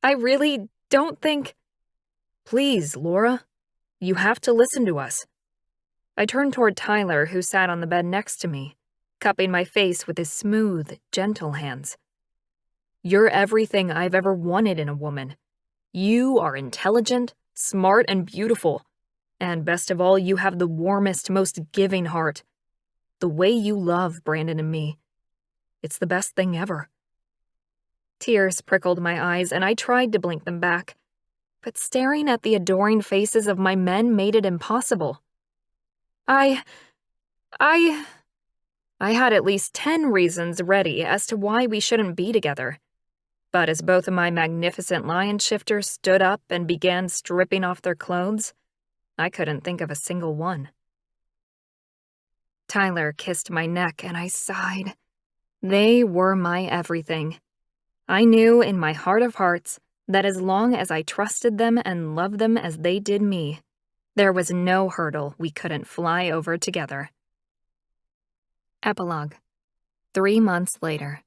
I really don't think... Please, Laura. You have to listen to us. I turned toward Tyler, who sat on the bed next to me, cupping my face with his smooth, gentle hands. You're everything I've ever wanted in a woman. You are intelligent, smart, and beautiful. And best of all, you have the warmest, most giving heart. The way you love Brandon and me. It's the best thing ever. Tears prickled my eyes, and I tried to blink them back. But staring at the adoring faces of my men made it impossible. I had at least 10 reasons ready as to why we shouldn't be together. But as both of my magnificent lion shifters stood up and began stripping off their clothes, I couldn't think of a single one. Tyler kissed my neck and I sighed. They were my everything. I knew in my heart of hearts that as long as I trusted them and loved them as they did me, there was no hurdle we couldn't fly over together. Epilogue. 3 months later.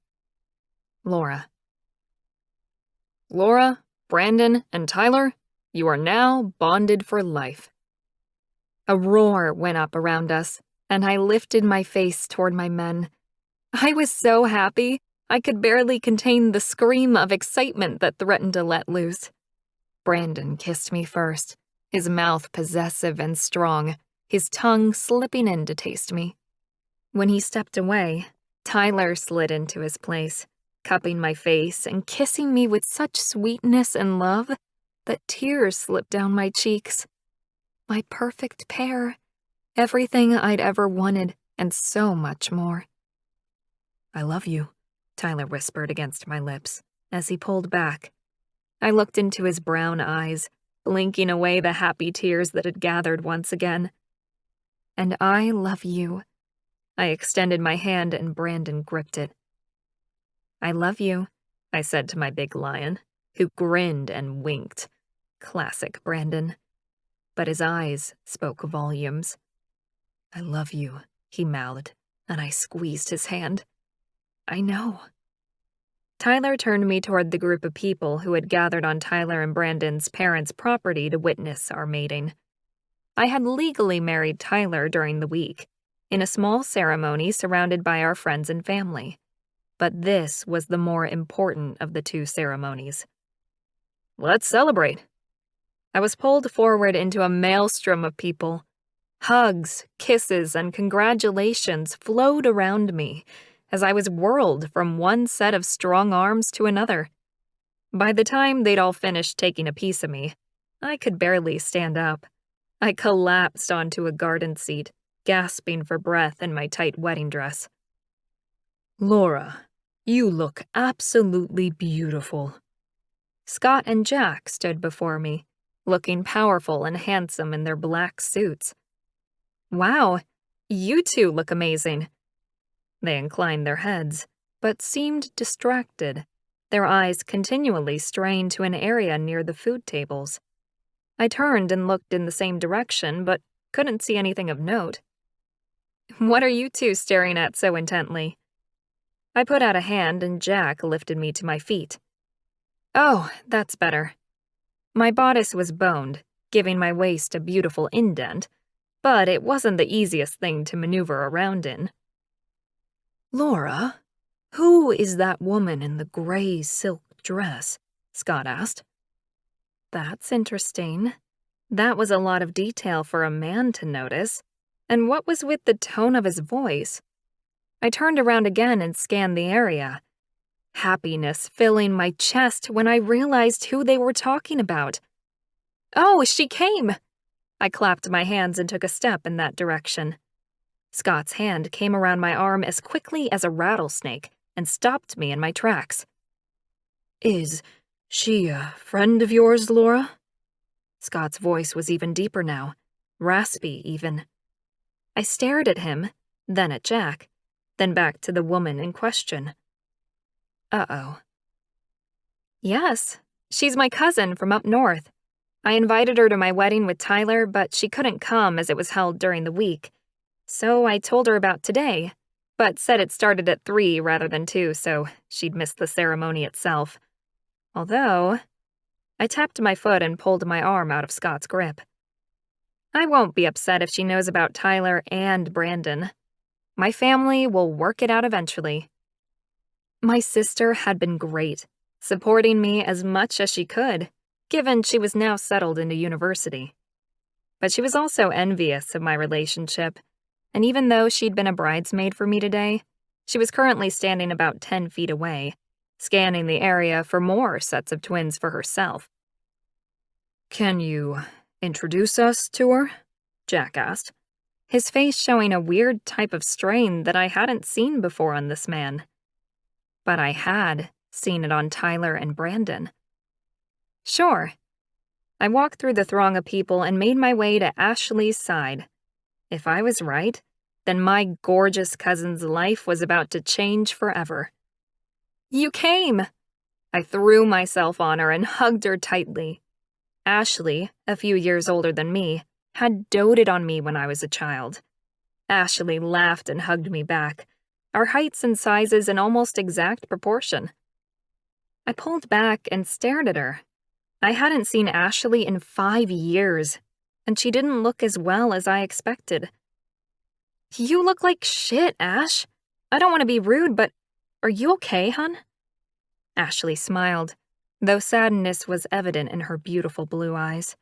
Laura. Laura, Brandon, and Tyler, you are now bonded for life. A roar went up around us, and I lifted my face toward my men. I was so happy, I could barely contain the scream of excitement that threatened to let loose. Brandon kissed me first, his mouth possessive and strong, his tongue slipping in to taste me. When he stepped away, Tyler slid into his place, cupping my face and kissing me with such sweetness and love that tears slipped down my cheeks. My perfect pair, everything I'd ever wanted, and so much more. I love you, Tyler whispered against my lips as he pulled back. I looked into his brown eyes, blinking away the happy tears that had gathered once again. And I love you. I extended my hand and Brandon gripped it. I love you, I said to my big lion, who grinned and winked. Classic Brandon. But his eyes spoke volumes. "I love you," he mouthed, and I squeezed his hand. "I know." Tyler turned me toward the group of people who had gathered on Tyler and Brandon's parents' property to witness our mating. I had legally married Tyler during the week, in a small ceremony surrounded by our friends and family. But this was the more important of the two ceremonies. "Let's celebrate." I was pulled forward into a maelstrom of people. Hugs, kisses, and congratulations flowed around me as I was whirled from one set of strong arms to another. By the time they'd all finished taking a piece of me, I could barely stand up. I collapsed onto a garden seat, gasping for breath in my tight wedding dress. "Laura, you look absolutely beautiful." Scott and Jack stood before me, looking powerful and handsome in their black suits. "Wow, you two look amazing." They inclined their heads, but seemed distracted, their eyes continually straying to an area near the food tables. I turned and looked in the same direction, but couldn't see anything of note. "What are you two staring at so intently?" I put out a hand and Jack lifted me to my feet. "Oh, that's better." My bodice was boned, giving my waist a beautiful indent, but it wasn't the easiest thing to maneuver around in. "Laura, who is that woman in the gray silk dress?" Scott asked. That's interesting. That was a lot of detail for a man to notice. And what was with the tone of his voice? I turned around again and scanned the area. Happiness filling my chest when I realized who they were talking about. "Oh, she came!" I clapped my hands and took a step in that direction. Scott's hand came around my arm as quickly as a rattlesnake and stopped me in my tracks. "Is she a friend of yours, Laura?" Scott's voice was even deeper now, raspy even. I stared at him, then at Jack, then back to the woman in question. Uh-oh. "Yes, she's my cousin from up north. I invited her to my wedding with Tyler, but she couldn't come as it was held during the week. So I told her about today, but said it started at 3 rather than 2, so she'd miss the ceremony itself. Although, I tapped my foot and pulled my arm out of Scott's grip. I won't be upset if she knows about Tyler and Brandon. My family will work it out eventually." My sister had been great, supporting me as much as she could, given she was now settled into university. But she was also envious of my relationship, and even though she'd been a bridesmaid for me today, she was currently standing about 10 feet away, scanning the area for more sets of twins for herself. "Can you introduce us to her?" Jack asked, his face showing a weird type of strain that I hadn't seen before on this man. But I had seen it on Tyler and Brandon. Sure. I walked through the throng of people and made my way to Ashley's side. If I was right, then my gorgeous cousin's life was about to change forever. "You came!" I threw myself on her and hugged her tightly. Ashley, a few years older than me, had doted on me when I was a child. Ashley laughed and hugged me back, our heights and sizes in almost exact proportion. I pulled back and stared at her. I hadn't seen Ashley in 5 years, and she didn't look as well as I expected. "You look like shit, Ash. I don't want to be rude, but are you okay, hun?" Ashley smiled, though sadness was evident in her beautiful blue eyes.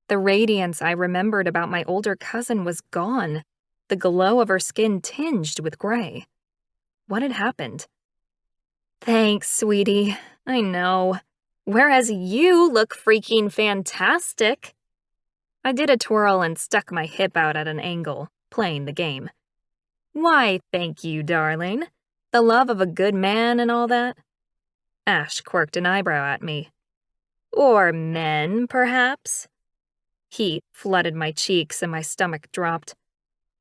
The radiance I remembered about my older cousin was gone, the glow of her skin tinged with gray. What had happened? "Thanks, sweetie. I know. Whereas you look freaking fantastic." I did a twirl and stuck my hip out at an angle, playing the game. "Why, thank you, darling. The love of a good man and all that." Ash quirked an eyebrow at me. "Or men, perhaps?" Heat flooded my cheeks and my stomach dropped.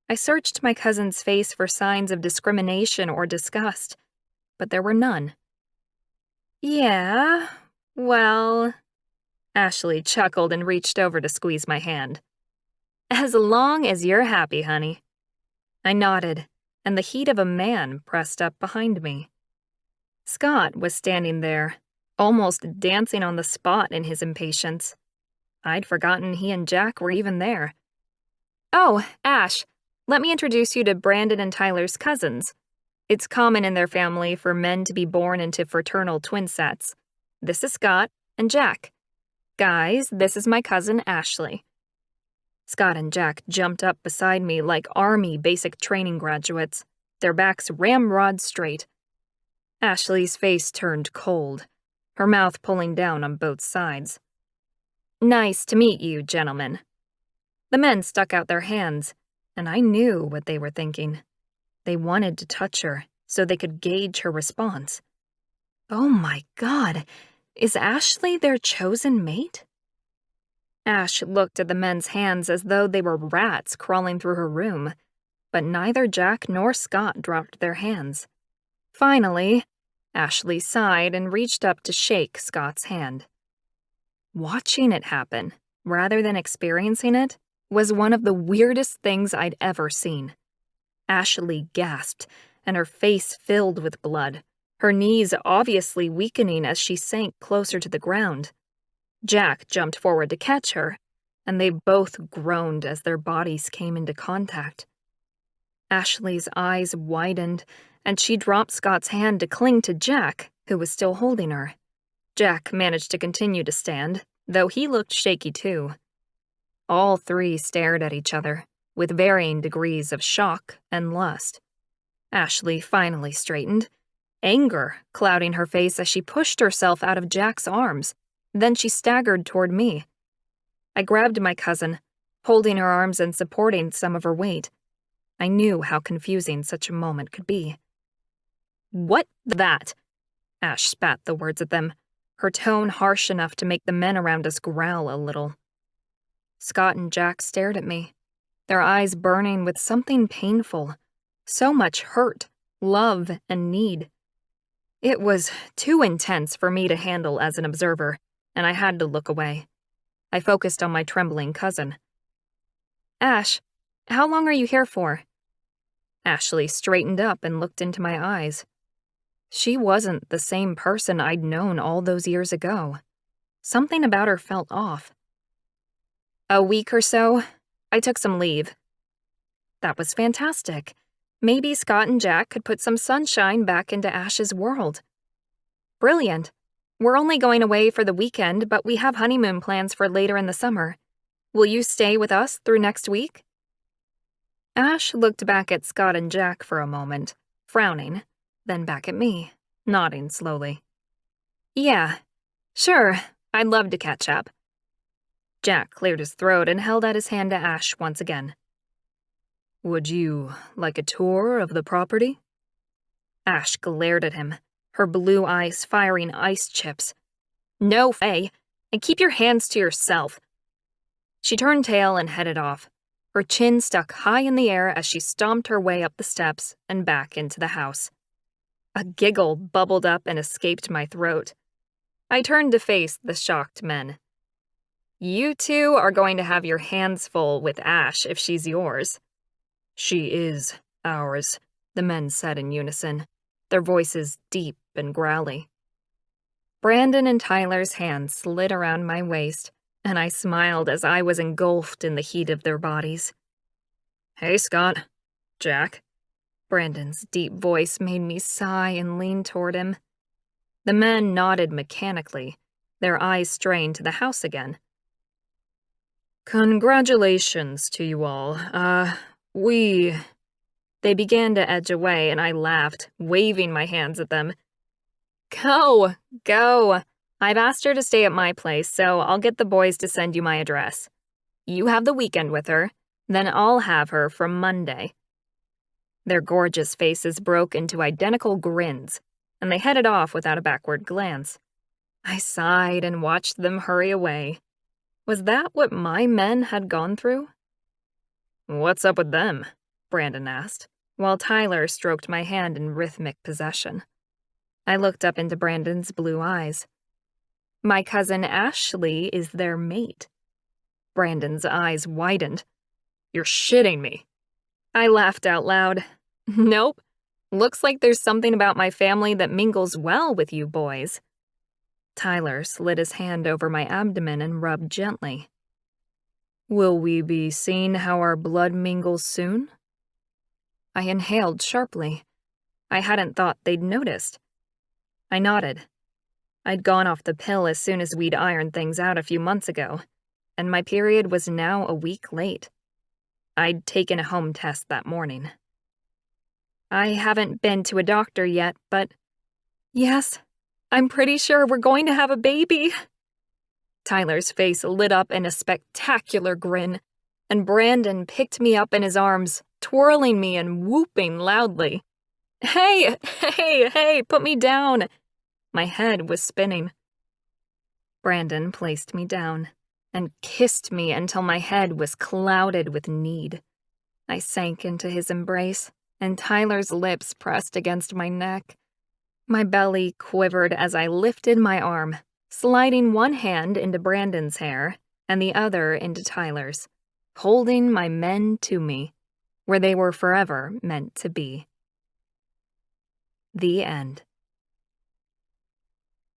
I searched my cousin's face for signs of discrimination or disgust, but there were none. "Yeah, well..." Ashley chuckled and reached over to squeeze my hand. As long as you're happy, honey. I nodded, and the heat of a man pressed up behind me. Scott was standing there, almost dancing on the spot in his impatience. I'd forgotten he and Jack were even there. Oh, Ash, let me introduce you to Brandon and Tyler's cousins. It's common in their family for men to be born into fraternal twin sets. This is Scott and Jack. Guys, this is my cousin Ashley. Scott and Jack jumped up beside me like Army basic training graduates, their backs ramrod straight. Ashley's face turned cold, her mouth pulling down on both sides. Nice to meet you, gentlemen. The men stuck out their hands, and I knew what they were thinking. They wanted to touch her so they could gauge her response. Oh my God, is Ashley their chosen mate? Ash looked at the men's hands as though they were rats crawling through her room, but neither Jack nor Scott dropped their hands. Finally, Ashley sighed and reached up to shake Scott's hand. Watching it happen, rather than experiencing it, was one of the weirdest things I'd ever seen. Ashley gasped, and her face filled with blood, her knees obviously weakening as she sank closer to the ground. Jack jumped forward to catch her, and they both groaned as their bodies came into contact. Ashley's eyes widened, and she dropped Scott's hand to cling to Jack, who was still holding her. Jack managed to continue to stand, though he looked shaky too. All three stared at each other, with varying degrees of shock and lust. Ashley finally straightened, anger clouding her face as she pushed herself out of Jack's arms. Then she staggered toward me. I grabbed my cousin, holding her arms and supporting some of her weight. I knew how confusing such a moment could be. What that? Ash spat the words at them, her tone harsh enough to make the men around us growl a little. Scott and Jack stared at me, their eyes burning with something painful, so much hurt, love, and need. It was too intense for me to handle as an observer, and I had to look away. I focused on my trembling cousin. Ash, how long are you here for? Ashley straightened up and looked into my eyes. She wasn't the same person I'd known all those years ago. Something about her felt off. A week or so. I took some leave. That was fantastic. Maybe Scott and Jack could put some sunshine back into Ash's world. Brilliant. We're only going away for the weekend, but we have honeymoon plans for later in the summer. Will you stay with us through next week? Ash looked back at Scott and Jack for a moment, frowning, then back at me, nodding slowly. Yeah, sure, I'd love to catch up. Jack cleared his throat and held out his hand to Ash once again. Would you like a tour of the property? Ash glared at him, her blue eyes firing ice chips. No, Faye, and keep your hands to yourself. She turned tail and headed off, her chin stuck high in the air as she stomped her way up the steps and back into the house. A giggle bubbled up and escaped my throat. I turned to face the shocked men. You two are going to have your hands full with Ash if she's yours. She is ours, the men said in unison, their voices deep and growly. Brandon and Tyler's hands slid around my waist, and I smiled as I was engulfed in the heat of their bodies. Hey, Scott. Jack. Brandon's deep voice made me sigh and lean toward him. The men nodded mechanically, their eyes strained to the house again. Congratulations to you all. They began to edge away, and I laughed, waving my hands at them. Go! I've asked her to stay at my place, so I'll get the boys to send you my address. You have the weekend with her, then I'll have her from Monday. Their gorgeous faces broke into identical grins, and they headed off without a backward glance. I sighed and watched them hurry away. Was that what my men had gone through? What's up with them? Brandon asked, while Tyler stroked my hand in rhythmic possession. I looked up into Brandon's blue eyes. My cousin Ashley is their mate. Brandon's eyes widened. You're shitting me. I laughed out loud. Nope. Looks like there's something about my family that mingles well with you boys. Tyler slid his hand over my abdomen and rubbed gently. Will we be seeing how our blood mingles soon? I inhaled sharply. I hadn't thought they'd noticed. I nodded. I'd gone off the pill as soon as we'd ironed things out a few months ago, and my period was now a week late. I'd taken a home test that morning. I haven't been to a doctor yet, but yes, I'm pretty sure we're going to have a baby. Tyler's face lit up in a spectacular grin, and Brandon picked me up in his arms, twirling me and whooping loudly. Hey, put me down. My head was spinning. Brandon placed me down and kissed me until my head was clouded with need. I sank into his embrace, and Tyler's lips pressed against my neck. My belly quivered as I lifted my arm, sliding one hand into Brandon's hair and the other into Tyler's, holding my men to me, where they were forever meant to be. The end.